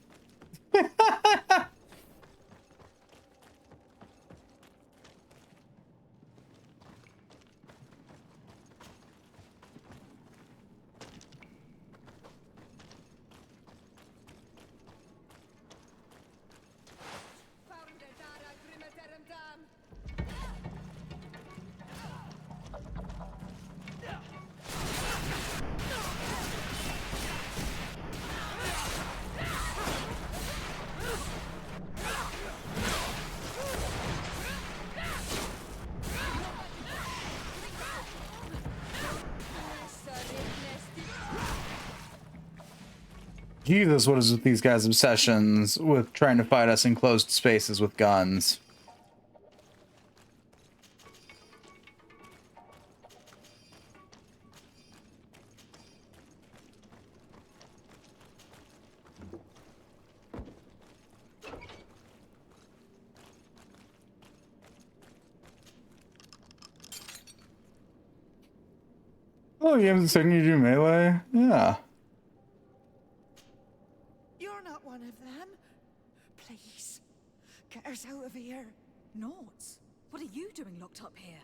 S1: Jesus, what is with these guys' obsessions with trying to fight us in closed spaces with guns? Oh, you haven't said you do melee? Yeah.
S3: You're not one of them. Please, get us out of here. Noughts, what are you doing locked up here?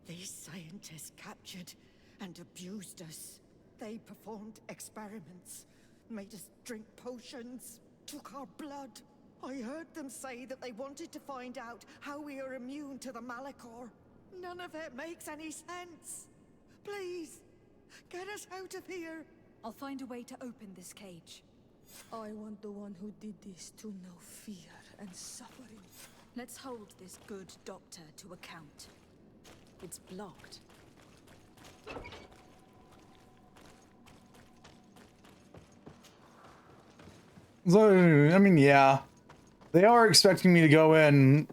S17: These scientists captured and abused us. They performed experiments, made us drink potions, took our blood. I heard them say that they wanted to find out how we are immune to the Malachor. None of it makes any sense. Please, get us out of here.
S3: I'll find a way to open this cage.
S4: I want the one who did this to know fear and suffering.
S3: Let's hold this good doctor to account. It's blocked.
S1: So, I mean, yeah. They are expecting me to go in,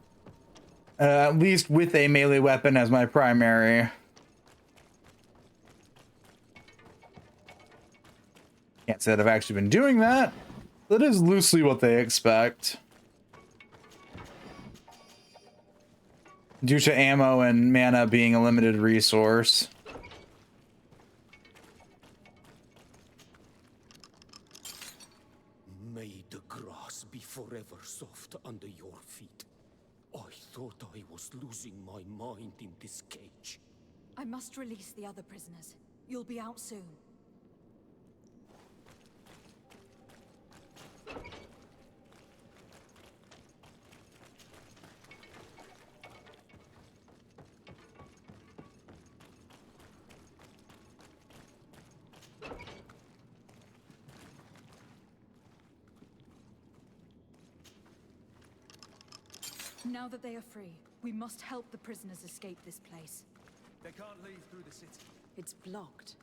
S1: at least with a melee weapon as my primary. Can't say that I've actually been doing that. That is loosely what they expect. Due to ammo and mana being a limited resource.
S8: May the grass be forever soft under your feet. I thought I was losing my mind in this cage.
S3: I must release the other prisoners. You'll be out soon. Now that they are free, we must help the prisoners escape this place.
S16: They can't leave through the city.
S3: It's blocked.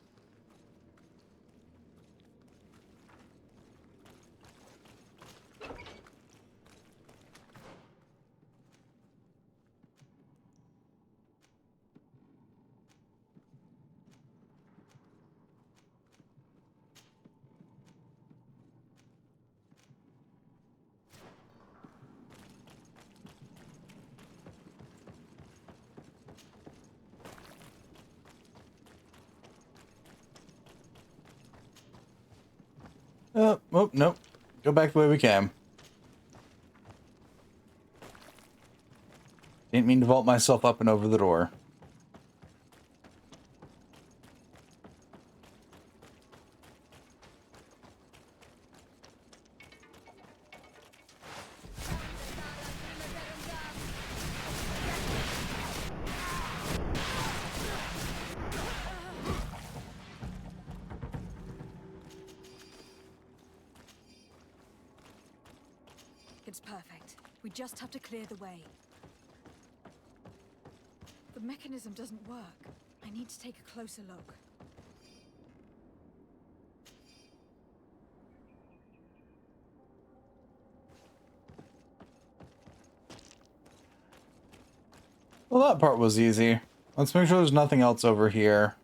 S1: Oh, nope. Go back the way we came. Didn't mean to vault myself up and over the door.
S3: just have to clear the way. The mechanism doesn't work. I need to take a closer look.
S1: Well, that part was easy. Let's make sure there's nothing else over here.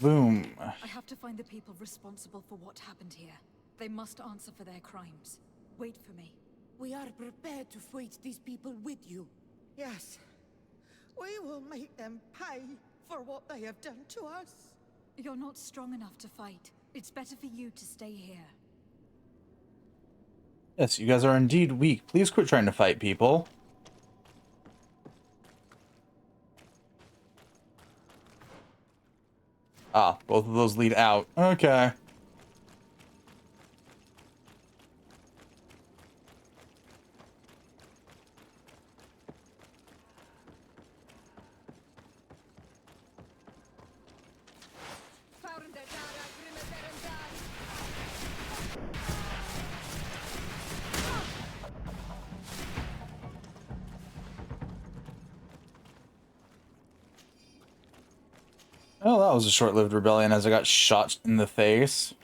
S1: Boom.
S3: I have to find the people responsible for what happened here. They must answer for their crimes. Wait for me.
S17: We are prepared to fight these people with you. Yes. We will make them pay for what they have done to us.
S3: You're not strong enough to fight. It's better for you to stay here.
S1: Yes, you guys are indeed weak. Please quit trying to fight people. Ah, both of those lead out. Okay. Oh, that was a short-lived rebellion as I got shot in the face.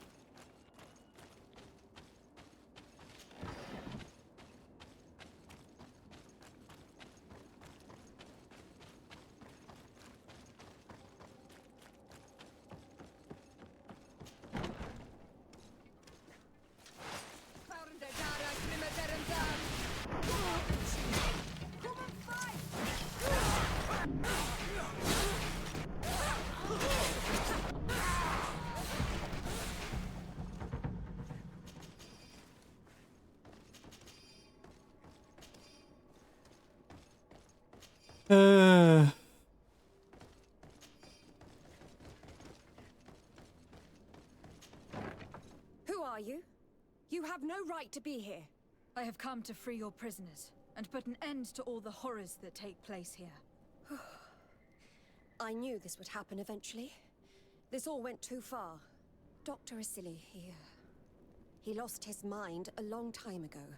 S3: Who are you? You have no right to be here. I have come to free your prisoners and put an end to all the horrors that take place here.
S2: I knew this would happen eventually. This all went too far. Dr. Asili, he lost his mind a long time ago.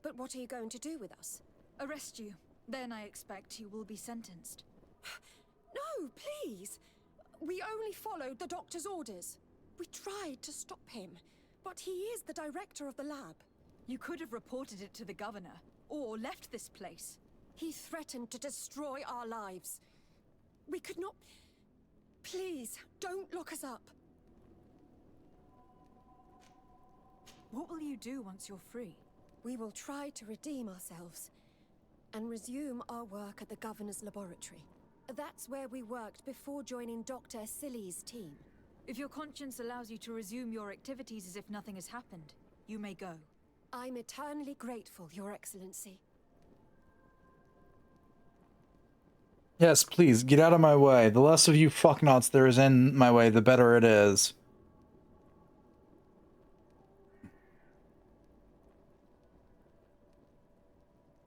S2: But what are you going to do with us?
S3: Arrest you. Then I expect you will be sentenced.
S2: No, please! We only followed the doctor's orders. We tried to stop him, but he is the director of the lab.
S3: You could have reported it to the governor, or left this place.
S2: He threatened to destroy our lives. We could not... Please, don't lock us up.
S3: What will you do once you're free?
S2: We will try to redeem ourselves and resume our work at the governor's laboratory. That's where we worked before joining Dr. Asili's team.
S3: If your conscience allows you to resume your activities as if nothing has happened, you may go.
S2: I'm eternally grateful, Your Excellency.
S1: Yes, please, get out of my way. The less of you fucknuts there is in my way, the better it is.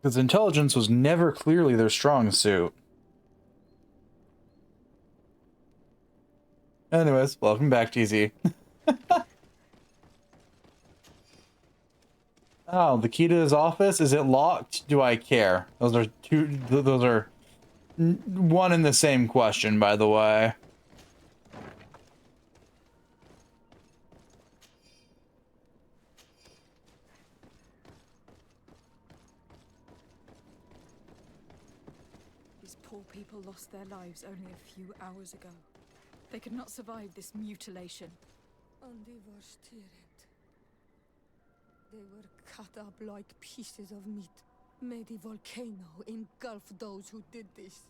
S1: Because intelligence was never clearly their strong suit. Anyways, welcome back, TZ. Oh, the key to his office? Is it locked? Do I care? Those are those are one and the same question, by the way.
S3: These poor people lost their lives only a few hours ago. They could not survive this mutilation.
S4: They were cut up like pieces of meat. May the volcano engulf those who did this.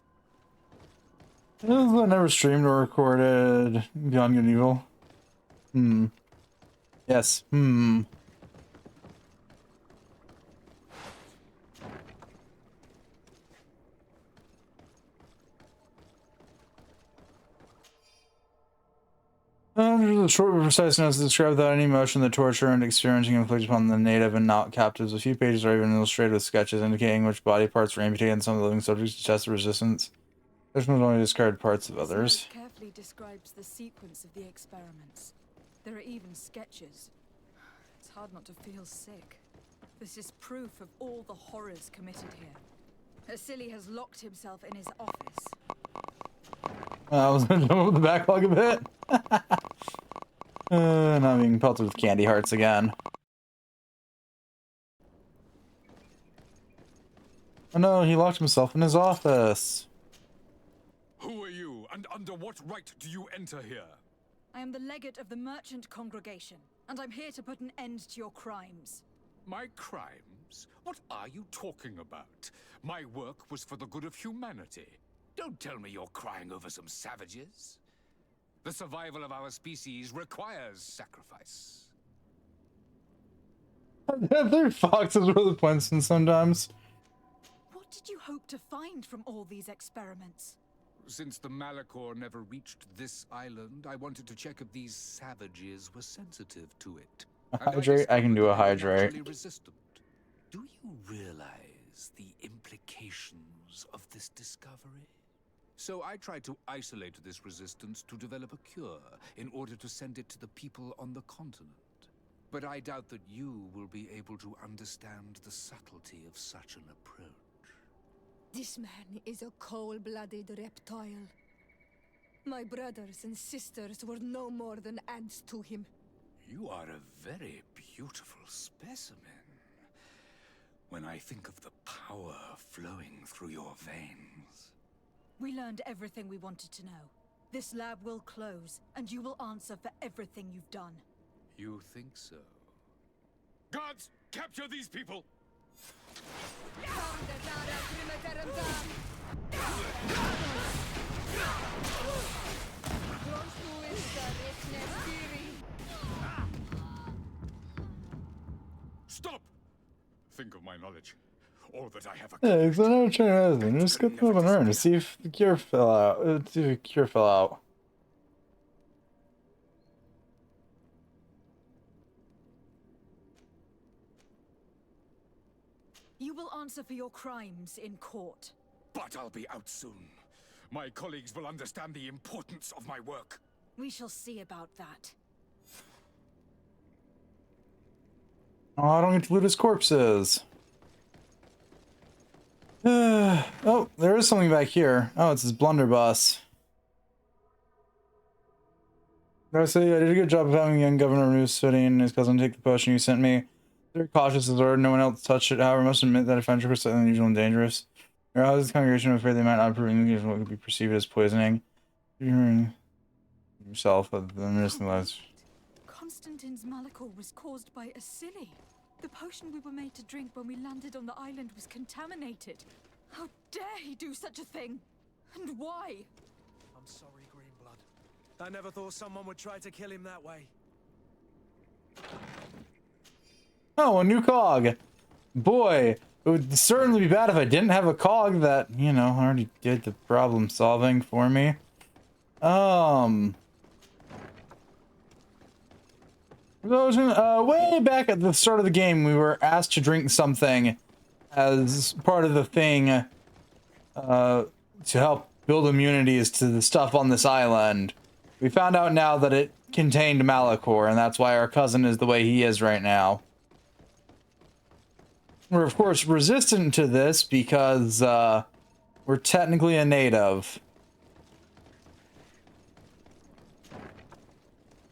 S1: I never streamed or recorded Beyond Good and Evil. Yes. The short but precise notes describe without any emotion the torture and experiencing inflicted upon the native and not captives. A few pages are even illustrated with sketches indicating which body parts were amputated and some of the living subjects to test the resistance This one's only discard parts of
S3: This
S1: others.
S3: note carefully describes the sequence of the experiments. There are even sketches. It's hard not to feel sick. This is proof of all the horrors committed here. Asili has locked himself in his office.
S1: I was gonna move the backlog a bit. Not being pelted with candy hearts again. Oh no, he locked himself in his office.
S12: Who are you, and under what right do you enter here?
S3: I am the legate of the merchant congregation, and I'm here to put an end to your crimes.
S12: My crimes? What are you talking about? My work was for the good of humanity. Don't tell me you're crying over some savages. The survival of our species requires sacrifice.
S1: They're foxes with the Winston sometimes.
S3: What did you hope to find from all these experiments?
S12: Since the Malachor never reached this island, I wanted to check if these savages were sensitive to it.
S1: Hydrate? I can do a hydrate.
S12: Resistant. Do you realize the implications of this discovery? So I tried to isolate this resistance to develop a cure in order to send it to the people on the continent. But I doubt that you will be able to understand the subtlety of such an approach.
S4: This man is a cold-blooded reptile. My brothers and sisters were no more than ants to him.
S12: You are a very beautiful specimen. When I think of the power flowing through your veins.
S3: We learned everything we wanted to know. This lab will close, and you will answer for everything you've done.
S12: You think so? Guards, capture these people! Stop! Think of my knowledge. All that I have
S1: Yeah, because I never tried anything. Just get them up and run to see if the cure fell out. See if the cure fell out.
S3: You will answer for your crimes in court.
S12: But I'll be out soon. My colleagues will understand the importance of my work.
S3: We shall see about that.
S1: Oh, I don't get to loot his corpses. Oh, there is something back here. Oh, it's his blunderbuss. I say I did a good job of having young Governor Roos City and his cousin take the potion you sent me. They're cautious as ordered. No one else touched it. However, I must admit that I found it quite unusual and dangerous. Your house is congregation afraid they might not approve of what could be perceived as poisoning. Yourself, but the missing lives.
S3: Constantine's Malachor was caused by Asili. The potion we were made to drink when we landed on the island was contaminated. How dare he do such a thing? And why?
S5: I'm sorry, Greenblood. I never thought someone would try to kill him that way.
S1: Oh, a new cog. Boy, it would certainly be bad if I didn't have a cog that, you know, already did the problem solving for me. Way back at the start of the game, we were asked to drink something as part of the thing to help build immunities to the stuff on this island. We found out now that it contained Malachor, and that's why our cousin is the way he is right now. We're, of course, resistant to this because we're technically a native.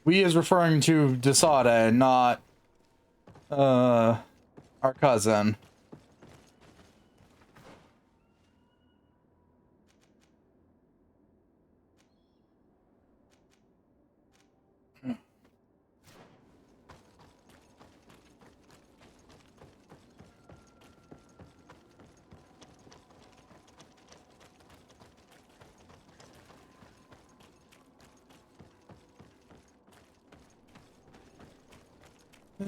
S1: We is referring to Desade, not our cousin.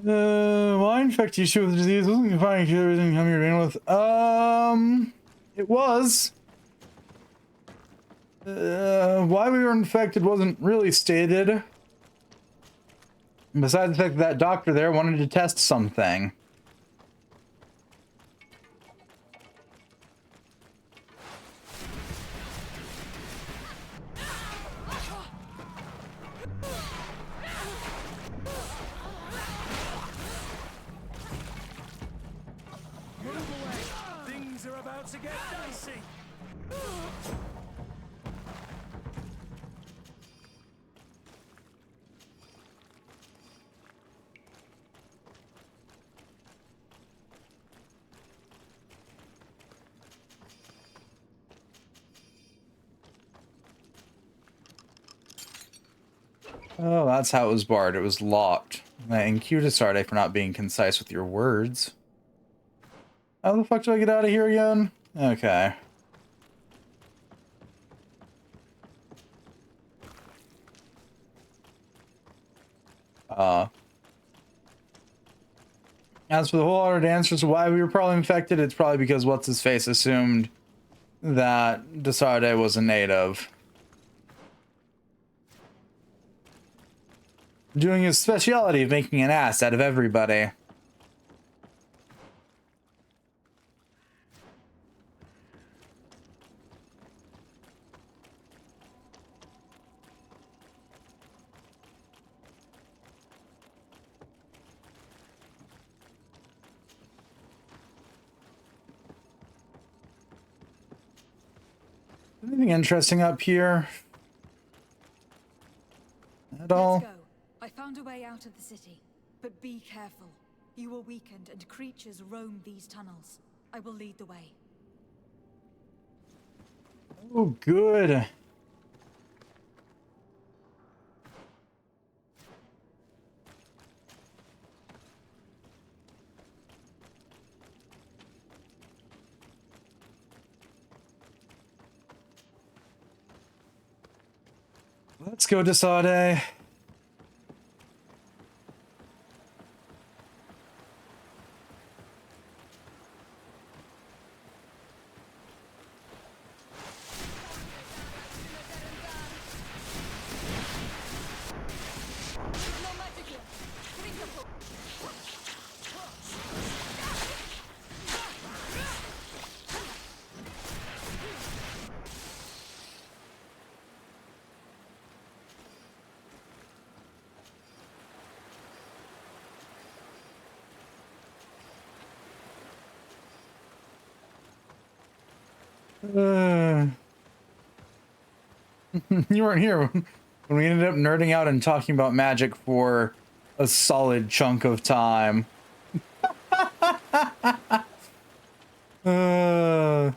S1: Why infect you with the disease? Wasn't confining to everything you're dealing with. It was. Why we were infected wasn't really stated. Besides the fact that doctor there wanted to test something.
S16: to get dicey.
S1: Oh, that's how it was barred. It was locked. And Q to Sarde for not being concise with your words. How the fuck do I get out of here again? Okay. As for the whole other answers to why we were probably infected, it's probably because what's-his-face assumed that Desarde was a native. Doing his speciality of making an ass out of everybody. Anything interesting up here? At all?
S3: Let's go. I found a way out of the city. But be careful. You are weakened and creatures roam these tunnels. I will lead the way.
S1: Oh, good. Let's go, Desade. You weren't here when we ended up nerding out and talking about magic for a solid chunk of time. A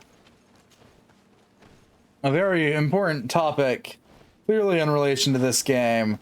S1: very important topic, clearly in relation to this game.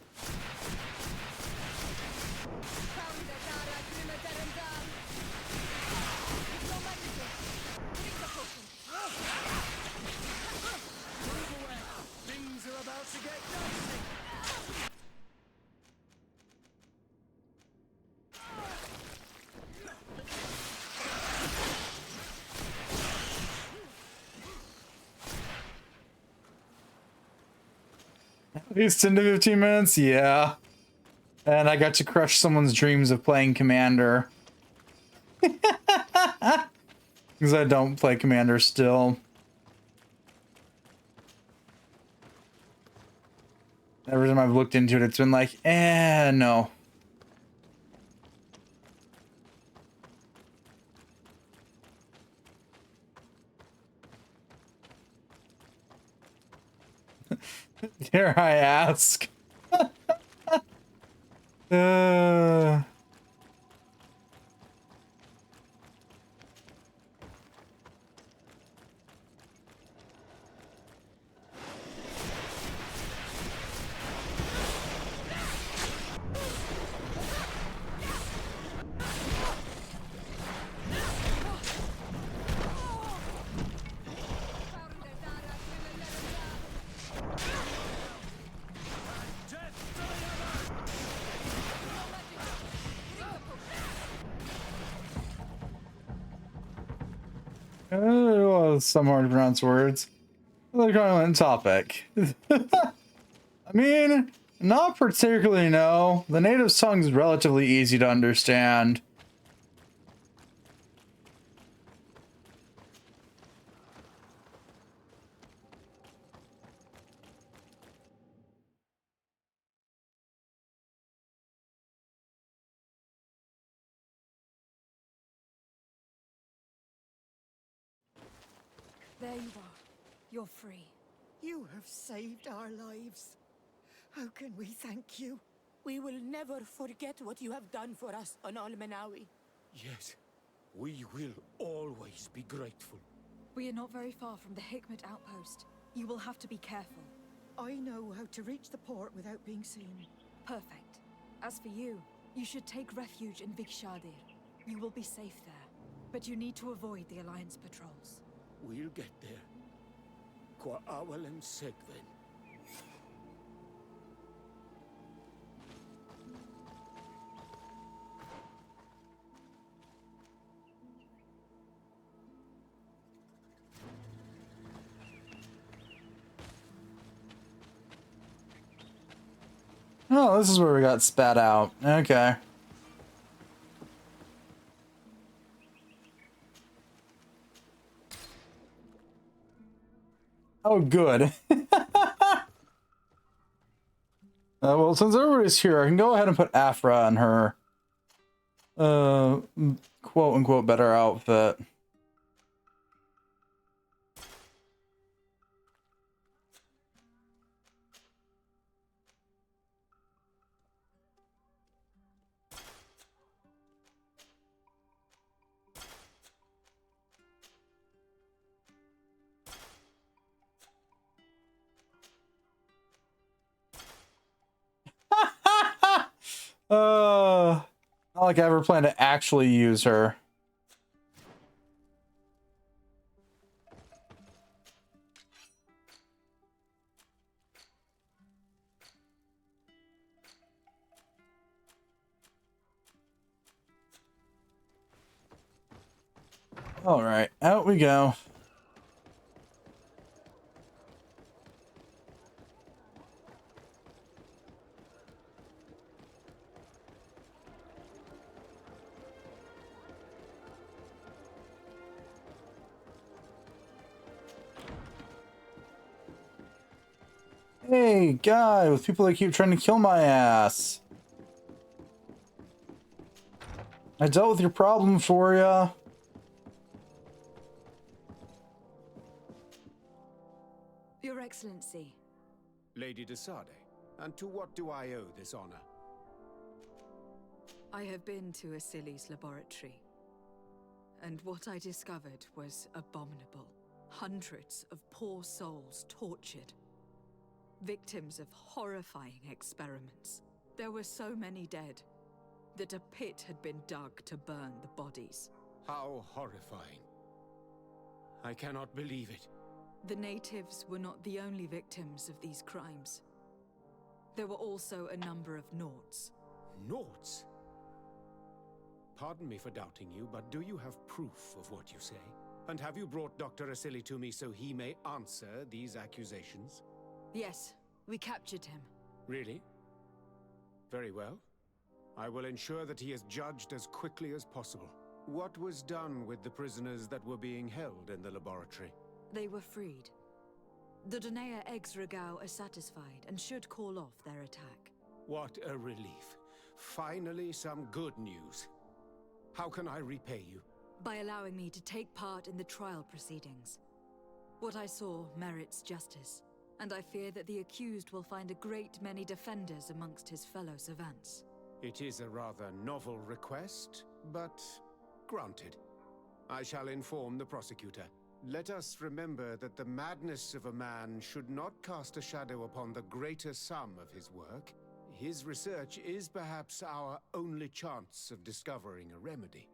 S1: At least 10 to 15 minutes? Yeah. And I got to crush someone's dreams of playing Commander. Because I don't play Commander still. Every time I've looked into it, it's been like, no. Dare I ask? Some hard to pronounce words. They're kind of topic. I mean, not particularly, no. The native tongue is relatively easy to understand.
S3: There you are. You're free.
S17: You have saved our lives. How can we thank you?
S18: We will never forget what you have done for us on Almenawi.
S12: Yes, we will always be grateful.
S3: We are not very far from the Hikmet outpost. You will have to be careful.
S17: I know how to reach the port without being seen.
S3: Perfect. As for you, you should take refuge in Vikshadir. You will be safe there, but you need to avoid the Alliance patrols.
S8: We'll get there. Kwa awalem segven.
S1: Oh, this is where we got spat out. Okay. Oh, good. Well, since everybody's here, I can go ahead and put Afra in her quote-unquote better outfit. Not like I ever plan to actually use her. All right, out we go. Hey, guy, with people that keep trying to kill my ass. I dealt with your problem for ya.
S3: Your Excellency.
S8: Lady de Sade, and to what do I owe this honor?
S3: I have been to Asili's laboratory, and what I discovered was abominable. Hundreds of poor souls tortured. Victims of horrifying experiments. There were so many dead that a pit had been dug to burn the bodies.
S8: How horrifying. I cannot believe it.
S3: The natives were not the only victims of these crimes. There were also a number of Nauts.
S8: Nauts? Pardon me for doubting you, but do you have proof of what you say? And have you brought Dr. Asili to me so he may answer these accusations?
S3: Yes, we captured him.
S8: Really? Very well. I will ensure that he is judged as quickly as possible. What was done with the prisoners that were being held in the laboratory?
S3: They were freed. The Donea Ex-Regao are satisfied and should call off their attack.
S8: What a relief. Finally, some good news. How can I repay you?
S3: By allowing me to take part in the trial proceedings. What I saw merits justice, and I fear that the accused will find a great many defenders amongst his fellow savants.
S8: It is a rather novel request, but granted. I shall inform the prosecutor. Let us remember that the madness of a man should not cast a shadow upon the greater sum of his work. His research is perhaps our only chance of discovering a remedy.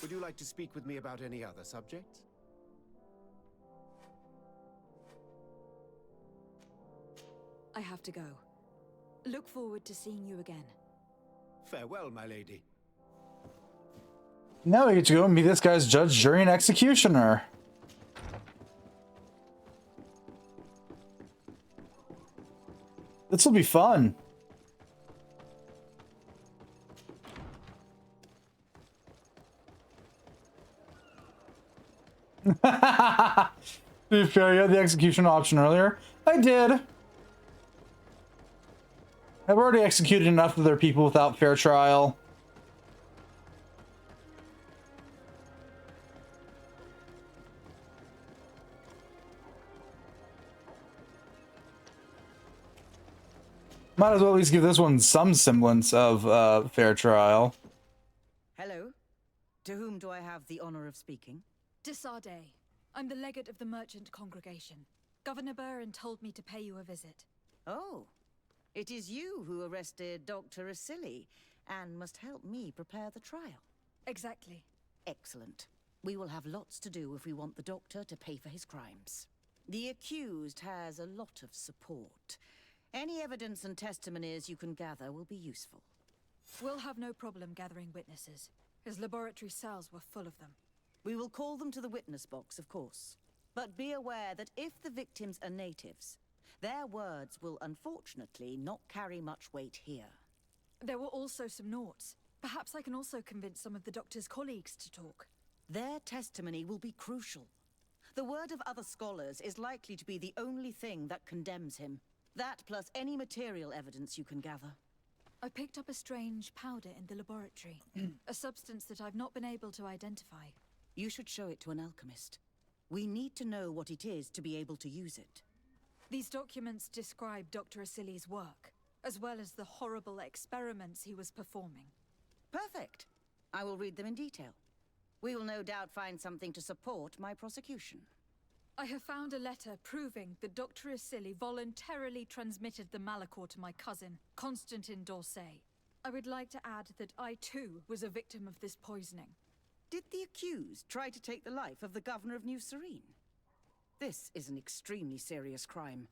S8: Would you like to speak with me about any other subjects?
S3: I have to go. Look forward to seeing you again.
S8: Farewell, my lady.
S1: Now we get to go and meet this guy's judge, jury, and executioner. This will be fun. To be fair, you had the execution option earlier. I did. I've already executed enough of their people without fair trial. Might as well at least give this one some semblance of fair trial.
S14: Hello. To whom do I have the honor of speaking?
S3: Desardet. I'm the legate of the merchant congregation. Governor Burren told me to pay you a visit.
S14: Oh, it is you who arrested Dr. Asili and must help me prepare the trial.
S3: Exactly.
S14: Excellent. We will have lots to do if we want the doctor to pay for his crimes. The accused has a lot of support. Any evidence and testimonies you can gather will be useful.
S3: We'll have no problem gathering witnesses. His laboratory cells were full of them.
S14: We will call them to the witness box, of course. But be aware that if the victims are natives, their words will unfortunately not carry much weight here.
S3: There were also some Nauts. Perhaps I can also convince some of the doctor's colleagues to talk.
S14: Their testimony will be crucial. The word of other scholars is likely to be the only thing that condemns him. That plus any material evidence you can gather.
S3: I picked up a strange powder in the laboratory. A substance that I've not been able to identify.
S14: You should show it to an alchemist. We need to know what it is to be able to use it.
S3: These documents describe Dr. Asili's work, as well as the horrible experiments he was performing.
S14: Perfect. I will read them in detail. We will no doubt find something to support my prosecution.
S3: I have found a letter proving that Dr. Asili voluntarily transmitted the Malachor to my cousin, Constantin d'Orsay. I would like to add that I too was a victim of this poisoning.
S14: Did the accused try to take the life of the governor of New Serene? This is an extremely serious crime.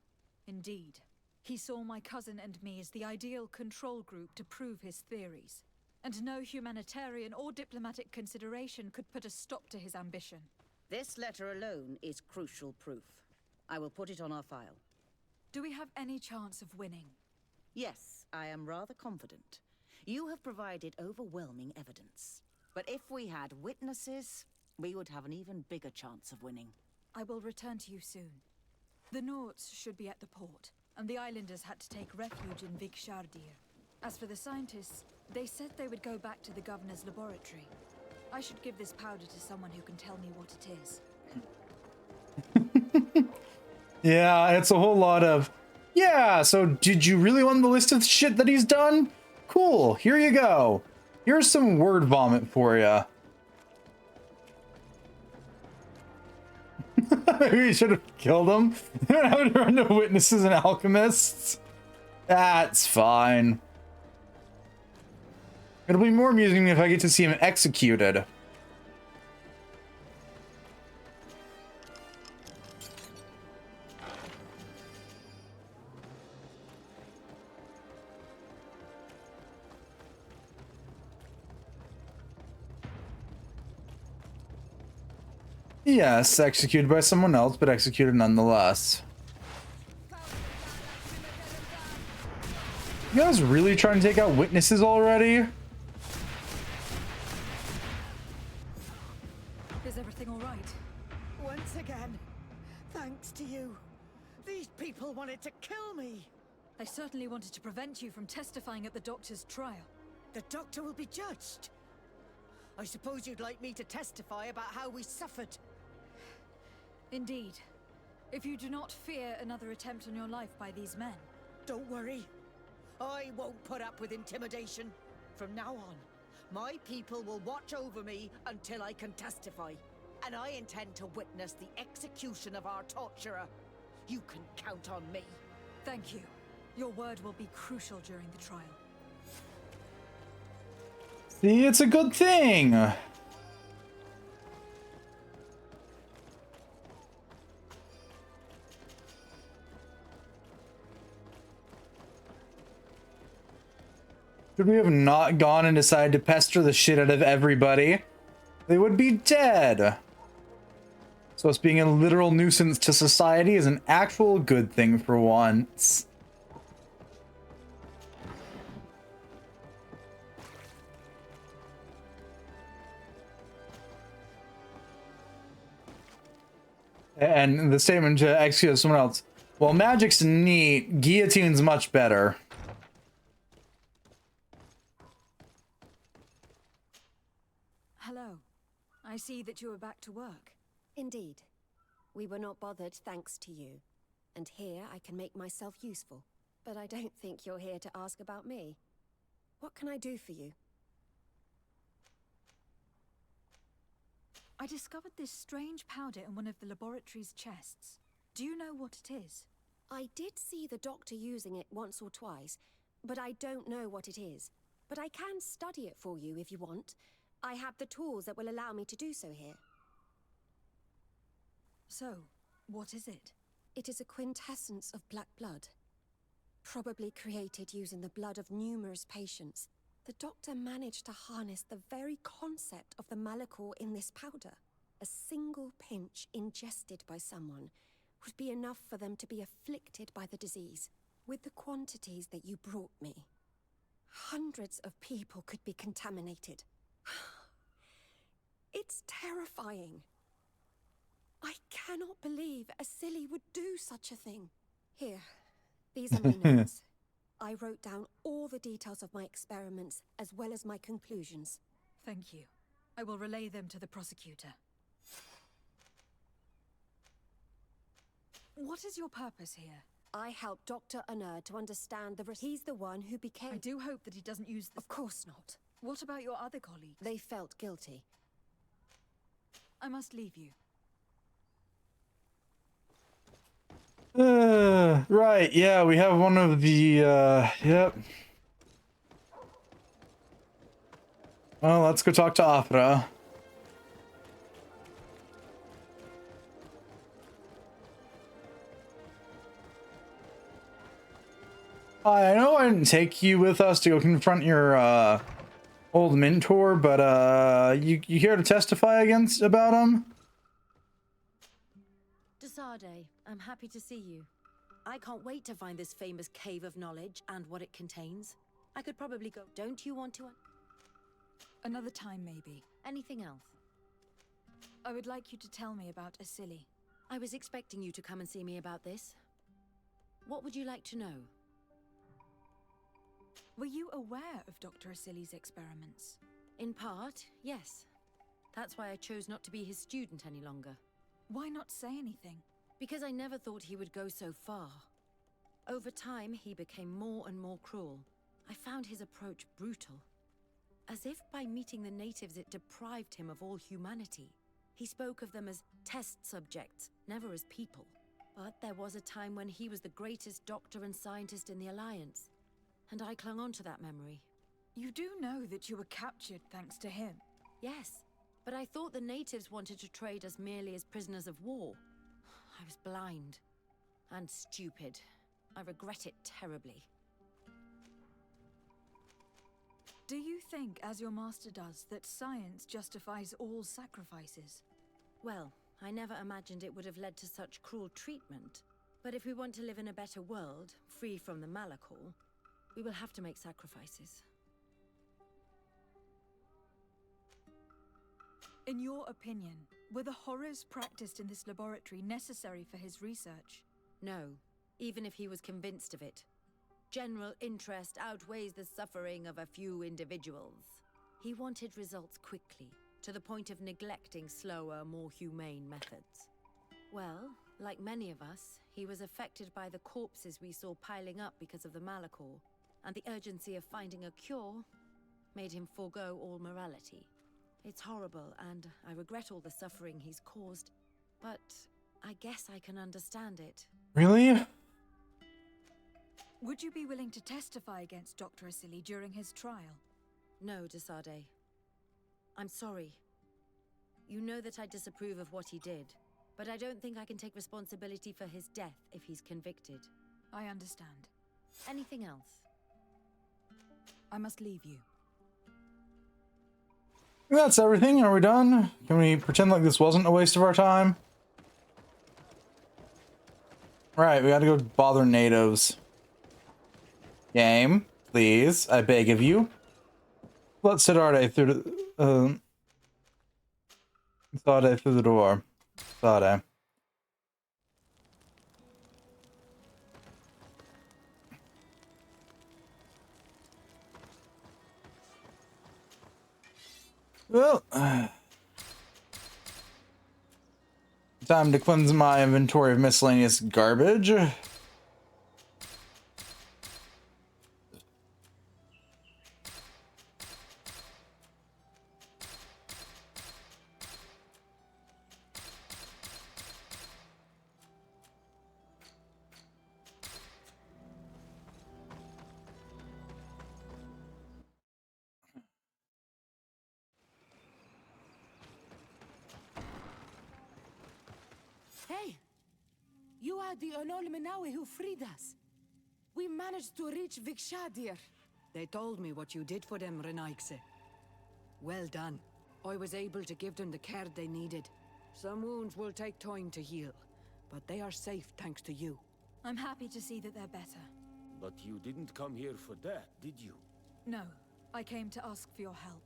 S3: Indeed. He saw my cousin and me as the ideal control group to prove his theories. And no humanitarian or diplomatic consideration could put a stop to his ambition.
S14: This letter alone is crucial proof. I will put it on our file.
S3: Do we have any chance of winning?
S14: Yes, I am rather confident. You have provided overwhelming evidence. But if we had witnesses, we would have an even bigger chance of winning.
S3: I will return to you soon. The Nauts should be at the port, and the islanders had to take refuge in Vigshardir. As for the scientists, they said they would go back to the governor's laboratory. I should give this powder to someone who can tell me what it is.
S1: Yeah, it's a whole lot of, yeah, so did you really want the list of shit that he's done? Cool, here you go. Here's some word vomit for you. Maybe we should have killed him. Having to run to witnesses and alchemists. That's fine. It'll be more amusing if I get to see him executed. Yes, executed by someone else, but executed nonetheless. You guys really trying to take out witnesses already?
S3: Is everything all right?
S17: Once again, thanks to you. These people wanted to kill me.
S3: They certainly wanted to prevent you from testifying at the doctor's trial.
S17: The doctor will be judged. I suppose you'd like me to testify about how we suffered.
S3: Indeed. If you do not fear another attempt on your life by these men.
S17: Don't worry. I won't put up with intimidation. From now on, my people will watch over me until I can testify. And I intend to witness the execution of our torturer. You can count on me.
S3: Thank you. Your word will be crucial during the trial.
S1: See, it's a good thing. Should we have not gone and decided to pester the shit out of everybody? They would be dead. So us being a literal nuisance to society is an actual good thing for once. And the statement to execute someone else. Well, magic's neat. Guillotine's much better.
S3: Hello. I see that you are back to work.
S2: Indeed. We were not bothered thanks to you. And here I can make myself useful. But I don't think you're here to ask about me. What can I do for you?
S3: I discovered this strange powder in one of the laboratory's chests. Do you know what it is?
S2: I did see the doctor using it once or twice, but I don't know what it is. But I can study it for you if you want. I have the tools that will allow me to do so here.
S3: So, what is it?
S2: It is a quintessence of black blood. Probably created using the blood of numerous patients. The doctor managed to harness the very concept of the Malachor in this powder. A single pinch ingested by someone would be enough for them to be afflicted by the disease. With the quantities that you brought me, hundreds of people could be contaminated. It's terrifying. I cannot believe a silly would do such a thing. Here, these are my notes. I wrote down all the details of my experiments as well as my conclusions.
S3: Thank you. I will relay them to the prosecutor. What is your purpose here?
S2: I helped Dr. Errands to understand he's the one who became...
S3: I do hope that he doesn't use this...
S2: Of course not.
S3: What about your other colleagues?
S2: They felt guilty.
S3: I must leave you.
S1: Right, yeah, we have one of the, yep. Well, let's go talk to Afra. Hi, I know I didn't take you with us to go confront your, old mentor, but, you here to testify about him?
S7: Desade, I'm happy to see you. I can't wait to find this famous cave of knowledge and what it contains. I could probably go... Don't you want to...
S3: Another time, maybe.
S7: Anything else?
S3: I would like you to tell me about Asili.
S7: I was expecting you to come and see me about this. What would you like to know?
S3: Were you aware of Dr. Asili's experiments?
S7: In part, yes. That's why I chose not to be his student any longer.
S3: Why not say anything?
S7: Because I never thought he would go so far. Over time, he became more and more cruel. I found his approach brutal. As if by meeting the natives it deprived him of all humanity. He spoke of them as test subjects, never as people. But there was a time when he was the greatest doctor and scientist in the Alliance. And I clung on to that memory.
S3: You do know that you were captured thanks to him?
S7: Yes. But I thought the natives wanted to trade us merely as prisoners of war. I was blind. And stupid. I regret it terribly.
S3: Do you think, as your master does, that science justifies all sacrifices?
S7: Well, I never imagined it would have led to such cruel treatment. But if we want to live in a better world, free from the Malachor, we will have to make sacrifices.
S3: In your opinion, were the horrors practiced in this laboratory necessary for his research?
S7: No, even if he was convinced of it. General interest outweighs the suffering of a few individuals. He wanted results quickly, to the point of neglecting slower, more humane methods. Well, like many of us, he was affected by the corpses we saw piling up because of the Malachor, and the urgency of finding a cure made him forego all morality. It's horrible, and I regret all the suffering he's caused, but I guess I can understand it.
S1: Really?
S3: Would you be willing to testify against Dr. Asili during his trial?
S7: No, Desade. I'm sorry. You know that I disapprove of what he did, but I don't think I can take responsibility for his death if he's convicted.
S3: I understand.
S7: Anything else?
S3: I must leave you.
S1: That's everything. Are we done? Can we pretend like this wasn't a waste of our time? Right, we gotta go bother natives. Game, please, I beg of you. Let Siddhartha through the Siddhartha through the door. Siddhartha. Well, time to cleanse my inventory of miscellaneous garbage.
S4: You are the Onol Menawe who freed us. We managed to reach Vikshadir.
S6: They told me what you did for them, Renaikse. Well done. I was able to give them the care they needed. Some wounds will take time to heal, but they are safe thanks to you.
S3: I'm happy to see that they're better.
S10: But you didn't come here for that, did you?
S3: No, I came to ask for your help.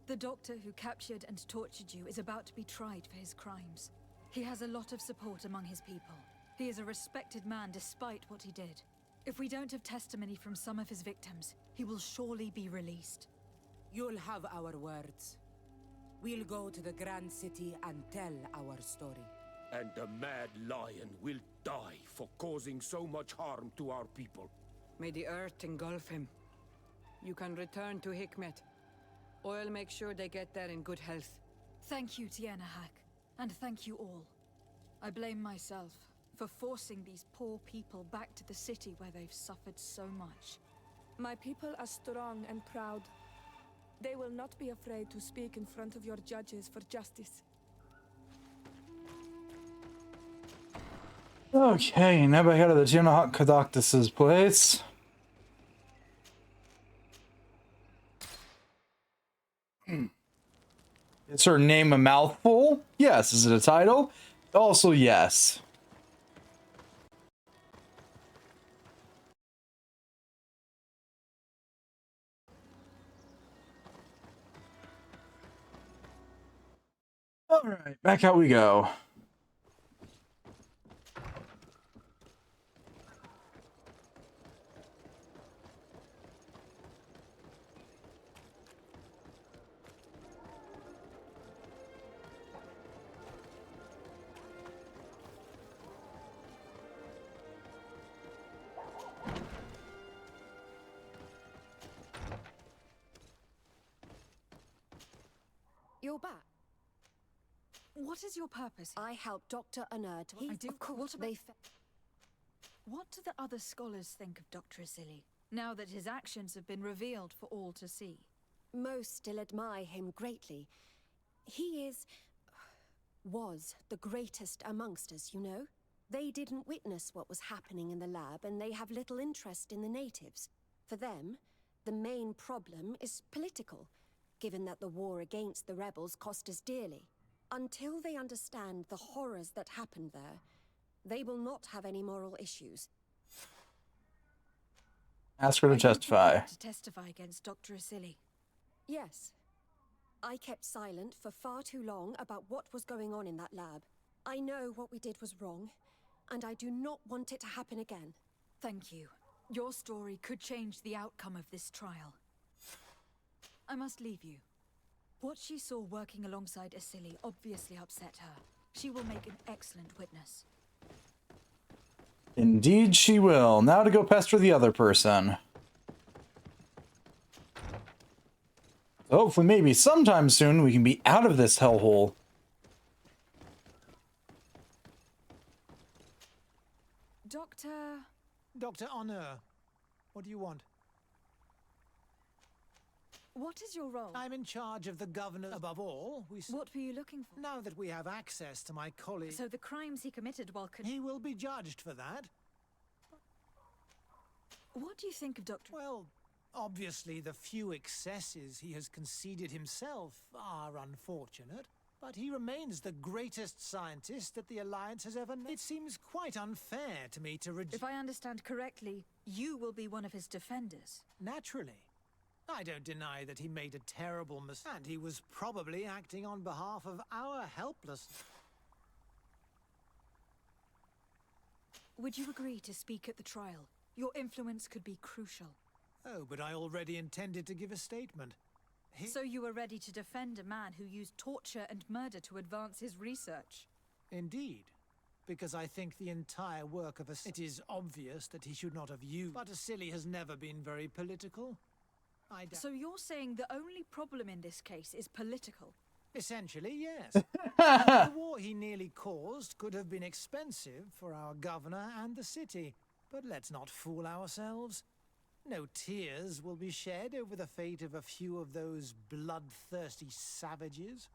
S3: The doctor who captured and tortured you is about to be tried for his crimes. He has a lot of support among his people. He is a respected man despite what he did. If we don't have testimony from some of his victims, he will surely be released.
S4: You'll have our words. We'll go to the Grand City and tell our story.
S10: And the Mad Lion will die for causing so much harm to our people.
S6: May the earth engulf him. You can return to Hikmet. I'll make sure they get there in good health.
S3: Thank you, Tiana Hack, and thank you all. I blame myself for forcing these poor people back to the city where they've suffered so much.
S21: My people are strong and proud. They will not be afraid to speak in front of your judges for justice.
S1: Okay, now back out of the Tiana Kadoctus's place. Is her name a mouthful? Yes. Is it a title? Also, yes. All right, back out we go.
S2: You're back.
S3: What is your purpose?
S2: I helped Dr. Anur to...
S3: Of course. What do the other scholars think of Dr. Asili, now that his actions have been revealed for all to see?
S2: Most still admire him greatly. He was the greatest amongst us, you know? They didn't witness what was happening in the lab, and they have little interest in the natives. For them, the main problem is political, given that the war against the rebels cost us dearly. Until they understand the horrors that happened there, they will not have any moral issues.
S1: Ask her to testify.
S3: To testify against Dr. Asili?
S2: Yes. I kept silent for far too long about what was going on in that lab. I know what we did was wrong, and I do not want it to happen again.
S3: Thank you. Your story could change the outcome of this trial. I must leave you. What she saw working alongside Asili obviously upset her. She will make an excellent witness.
S1: Indeed she will. Now to go pester the other person. Hopefully, maybe sometime soon, we can be out of this hellhole.
S20: Dr. Honor, what do you want?
S3: What is your role?
S20: I'm in charge of the governor. Above all,
S3: What were you looking for?
S20: Now that we have access to my colleague...
S3: So the crimes he committed while...
S20: He will be judged for that.
S3: What do you think of Dr...
S20: Well, obviously the few excesses he has conceded himself are unfortunate, but he remains the greatest scientist that the Alliance has ever known. It seems quite unfair to me to
S3: If I understand correctly, you will be one of his defenders.
S20: Naturally. I don't deny that he made a terrible mistake, and he was probably acting on behalf of our helplessness.
S3: Would you agree to speak at the trial? Your influence could be crucial.
S20: Oh, but I already intended to give a statement.
S3: So you were ready to defend a man who used torture and murder to advance his research?
S20: Indeed. Because I think the entire work of It is obvious that he should not have used... But Asili has never been very political.
S3: So you're saying the only problem in this case is political?
S20: Essentially, yes. The war he nearly caused could have been expensive for our governor and the city. But let's not fool ourselves. No tears will be shed over the fate of a few of those bloodthirsty savages.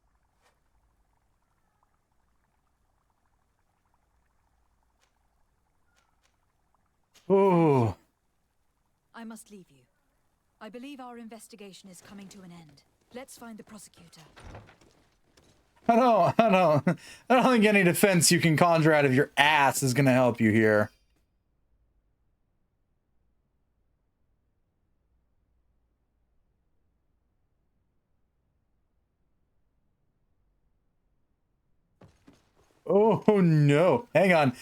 S1: Ooh.
S3: I must leave you. I believe our investigation is coming to an end. Let's find the prosecutor.
S1: I don't think any defense you can conjure out of your ass is gonna help you here. Oh no! Hang on.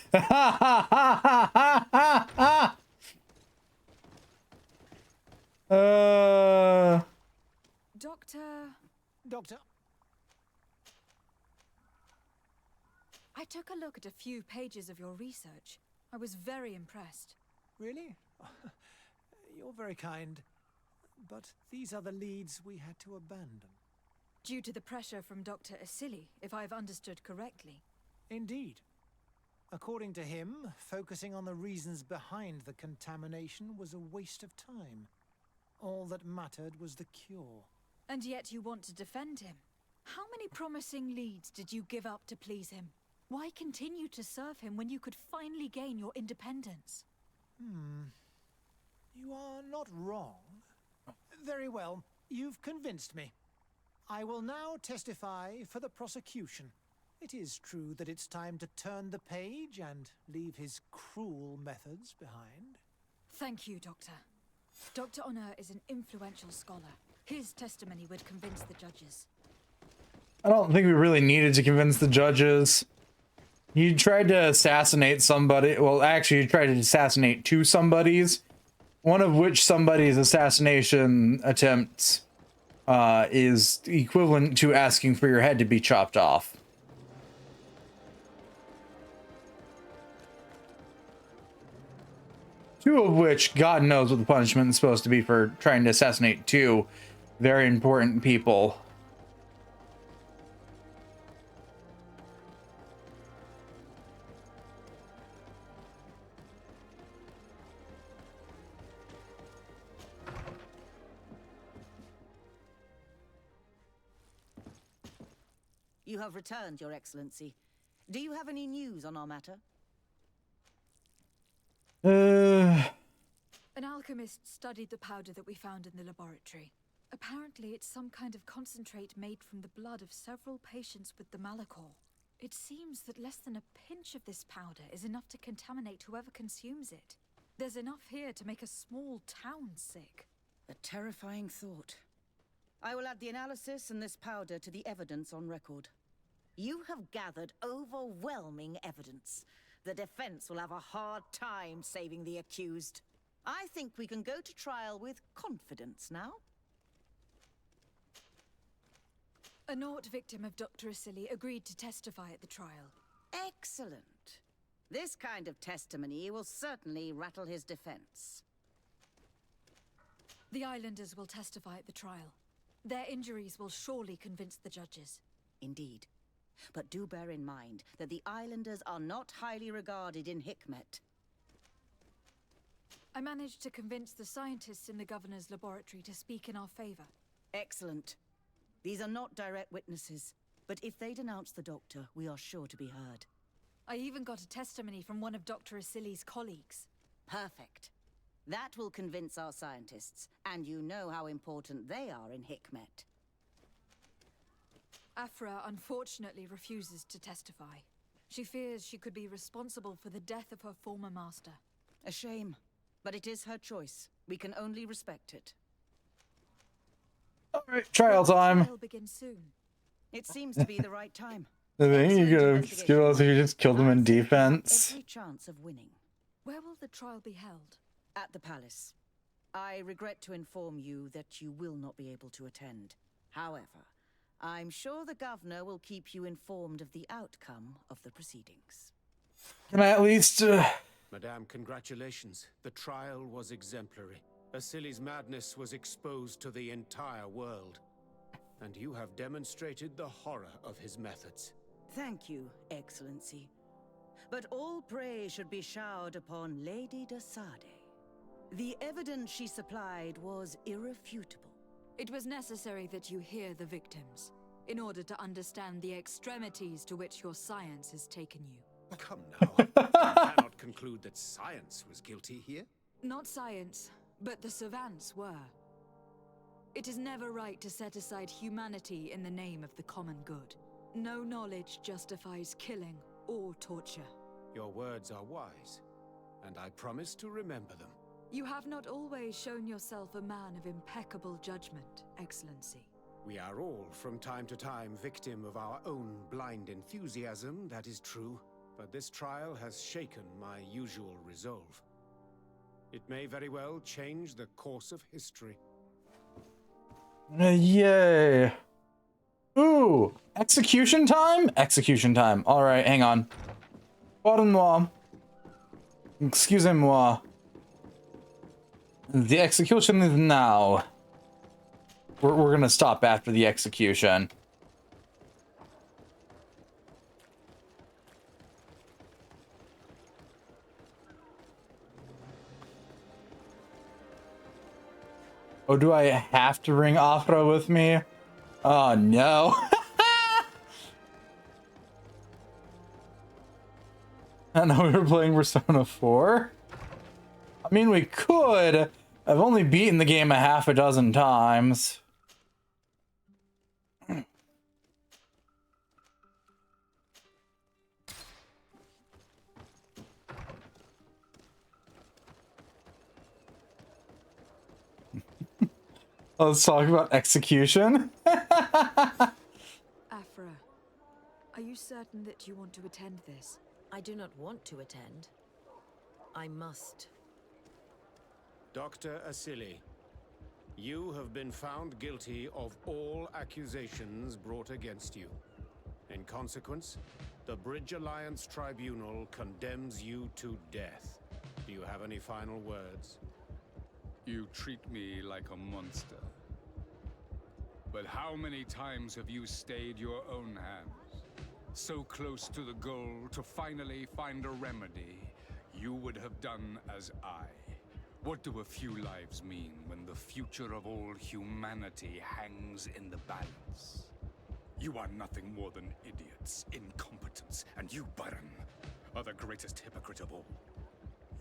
S6: Doctor.
S3: I took a look at a few pages of your research. I was very impressed.
S20: Really? You're very kind. But these are the leads we had to abandon.
S3: Due to the pressure from Dr. Asili, if I've understood correctly.
S20: Indeed. According to him, focusing on the reasons behind the contamination was a waste of time. All that mattered was the cure.
S3: And yet you want to defend him. How many promising leads did you give up to please him? Why continue to serve him when you could finally gain your independence?
S20: You are not wrong. Very well, you've convinced me. I will now testify for the prosecution. It is true that it's time to turn the page and leave his cruel methods behind.
S3: Thank you, Doctor. Dr. Honor is an influential scholar. His testimony would convince the judges.
S1: I don't think we really needed to convince the judges. He tried to assassinate somebody. Well, actually, he tried to assassinate two somebodies. One of which somebody's assassination attempt is equivalent to asking for your head to be chopped off. Two of which, God knows what the punishment is supposed to be for trying to assassinate two very important people.
S14: You have returned, Your Excellency. Do you have any news on our matter?
S3: An alchemist studied the powder that we found in the laboratory. Apparently, it's some kind of concentrate made from the blood of several patients with the Malachor. It seems that less than a pinch of this powder is enough to contaminate whoever consumes it. There's enough here to make a small town sick.
S14: A terrifying thought. I will add the analysis and this powder to the evidence on record. You have gathered overwhelming evidence. The defense will have a hard time saving the accused. I think we can go to trial with confidence now.
S3: A Nort victim of Dr. Asili agreed to testify at the trial.
S14: Excellent. This kind of testimony will certainly rattle his defense.
S3: The islanders will testify at the trial. Their injuries will surely convince the judges.
S14: Indeed. But do bear in mind that the islanders are not highly regarded in Hikmet.
S3: I managed to convince the scientists in the governor's laboratory to speak in our favor.
S14: Excellent. These are not direct witnesses, but if they denounce the doctor, we are sure to be heard.
S3: I even got a testimony from one of Dr. Asili's colleagues.
S14: Perfect. That will convince our scientists, and you know how important they are in Hikmet.
S3: Afra unfortunately refuses to testify. She fears she could be responsible for the death of her former master.
S14: A shame, but it is her choice. We can only respect it.
S1: All right, trial time.
S3: The trial begins soon.
S14: It seems to be the right time.
S1: I think you could have skills if you just killed them in defense.
S14: Every chance of winning.
S3: Where will the trial be held?
S14: At the palace. I regret to inform you that you will not be able to attend. However, I'm sure the governor will keep you informed of the outcome of the proceedings.
S1: Can I at least...
S8: Madame, congratulations. The trial was exemplary. Asili's madness was exposed to the entire world. And you have demonstrated the horror of his methods.
S14: Thank you, Excellency. But all praise should be showered upon Lady de Sade. The evidence she supplied was irrefutable.
S3: It was necessary that you hear the victims, in order to understand the extremities to which your science has taken you.
S8: Come now. You cannot conclude that science was guilty here?
S3: Not science, but the savants were. It is never right to set aside humanity in the name of the common good. No knowledge justifies killing or torture.
S8: Your words are wise, and I promise to remember them.
S3: You have not always shown yourself a man of impeccable judgment, Excellency.
S8: We are all, from time to time, victim of our own blind enthusiasm, that is true. But this trial has shaken my usual resolve. It may very well change the course of history.
S1: Yay. Ooh, execution time? Execution time. All right, hang on. Pardon-moi. Excusez-moi. The execution is now. We're gonna stop after the execution. Oh, do I have to bring Afra with me? Oh, no. I know we were playing Persona 4. I mean, we could. I've only beaten the game a half a dozen times. Let's talk about execution.
S3: Afra, are you certain that you want to attend this?
S7: I do not want to attend. I must.
S8: Dr. Asili, you have been found guilty of all accusations brought against you. In consequence, the Bridge Alliance Tribunal condemns you to death. Do you have any final words?
S12: You treat me like a monster. But how many times have you stayed your own hands? So close to the goal to finally find a remedy, you would have done as I. What do a few lives mean when the future of all humanity hangs in the balance? You are nothing more than idiots, incompetents, and you, Baron, are the greatest hypocrite of all.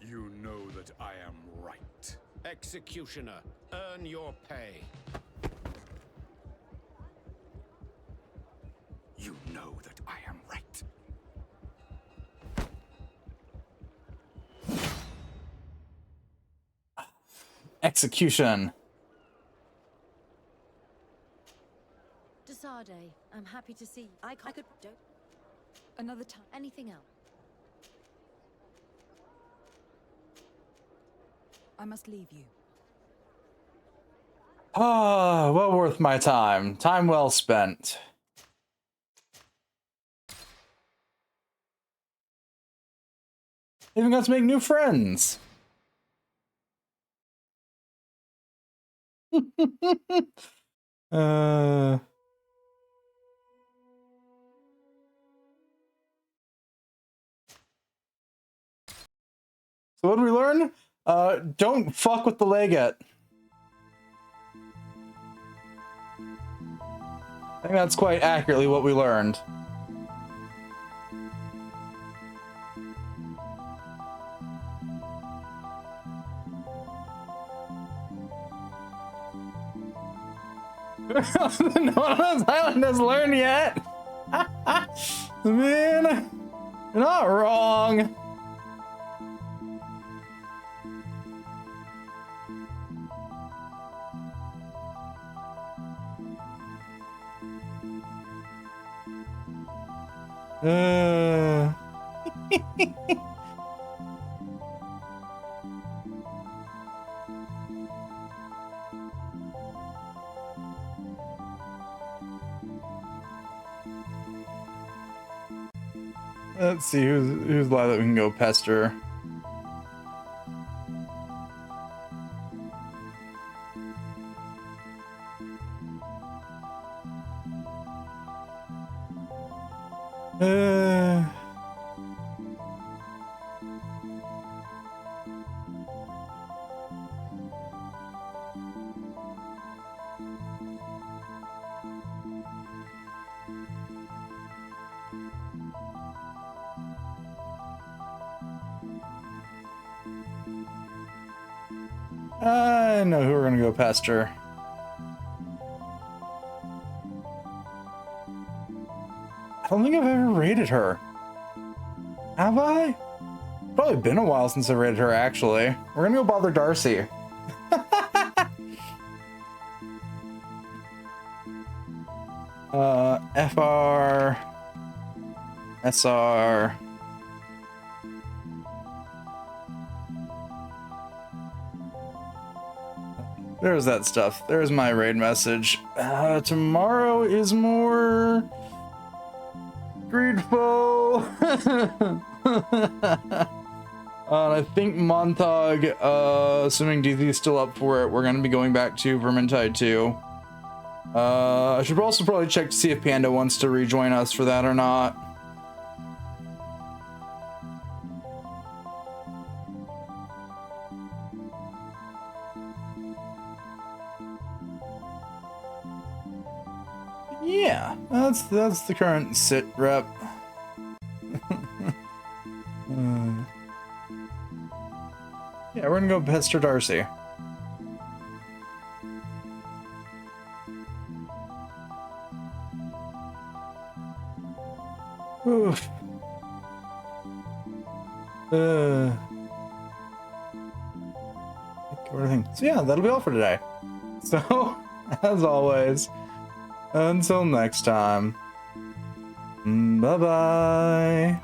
S12: You know that I am right.
S8: Executioner, earn your pay.
S12: You know that I am right.
S1: Execution.
S7: Desade, I'm happy to see. I could. Don't.
S3: Another time.
S7: Anything else?
S3: I must leave you.
S1: Ah, well worth my time. Time well spent. Even got to make new friends. So what did we learn? Don't fuck with the Legate. I think that's quite accurately what we learned. No one on this island has learned yet. Man, you're not wrong. Let's see who's live that we can go pester. I know who we're gonna go pester. I don't think I've ever raided her. Have I? Probably been a while since I raided her, actually. We're gonna go bother Darcy. FR... SR... There's that stuff. There's my raid message. Tomorrow is more... GreedFall! I think Montauk, assuming DZ is still up for it, we're going to be going back to Vermintide 2. I should also probably check to see if Panda wants to rejoin us for that or not. Yeah, that's the current sit rep. Yeah, we're gonna go pester Darcy. Oof. Everything. So yeah, that'll be all for today. So, as always, until next time, bye-bye.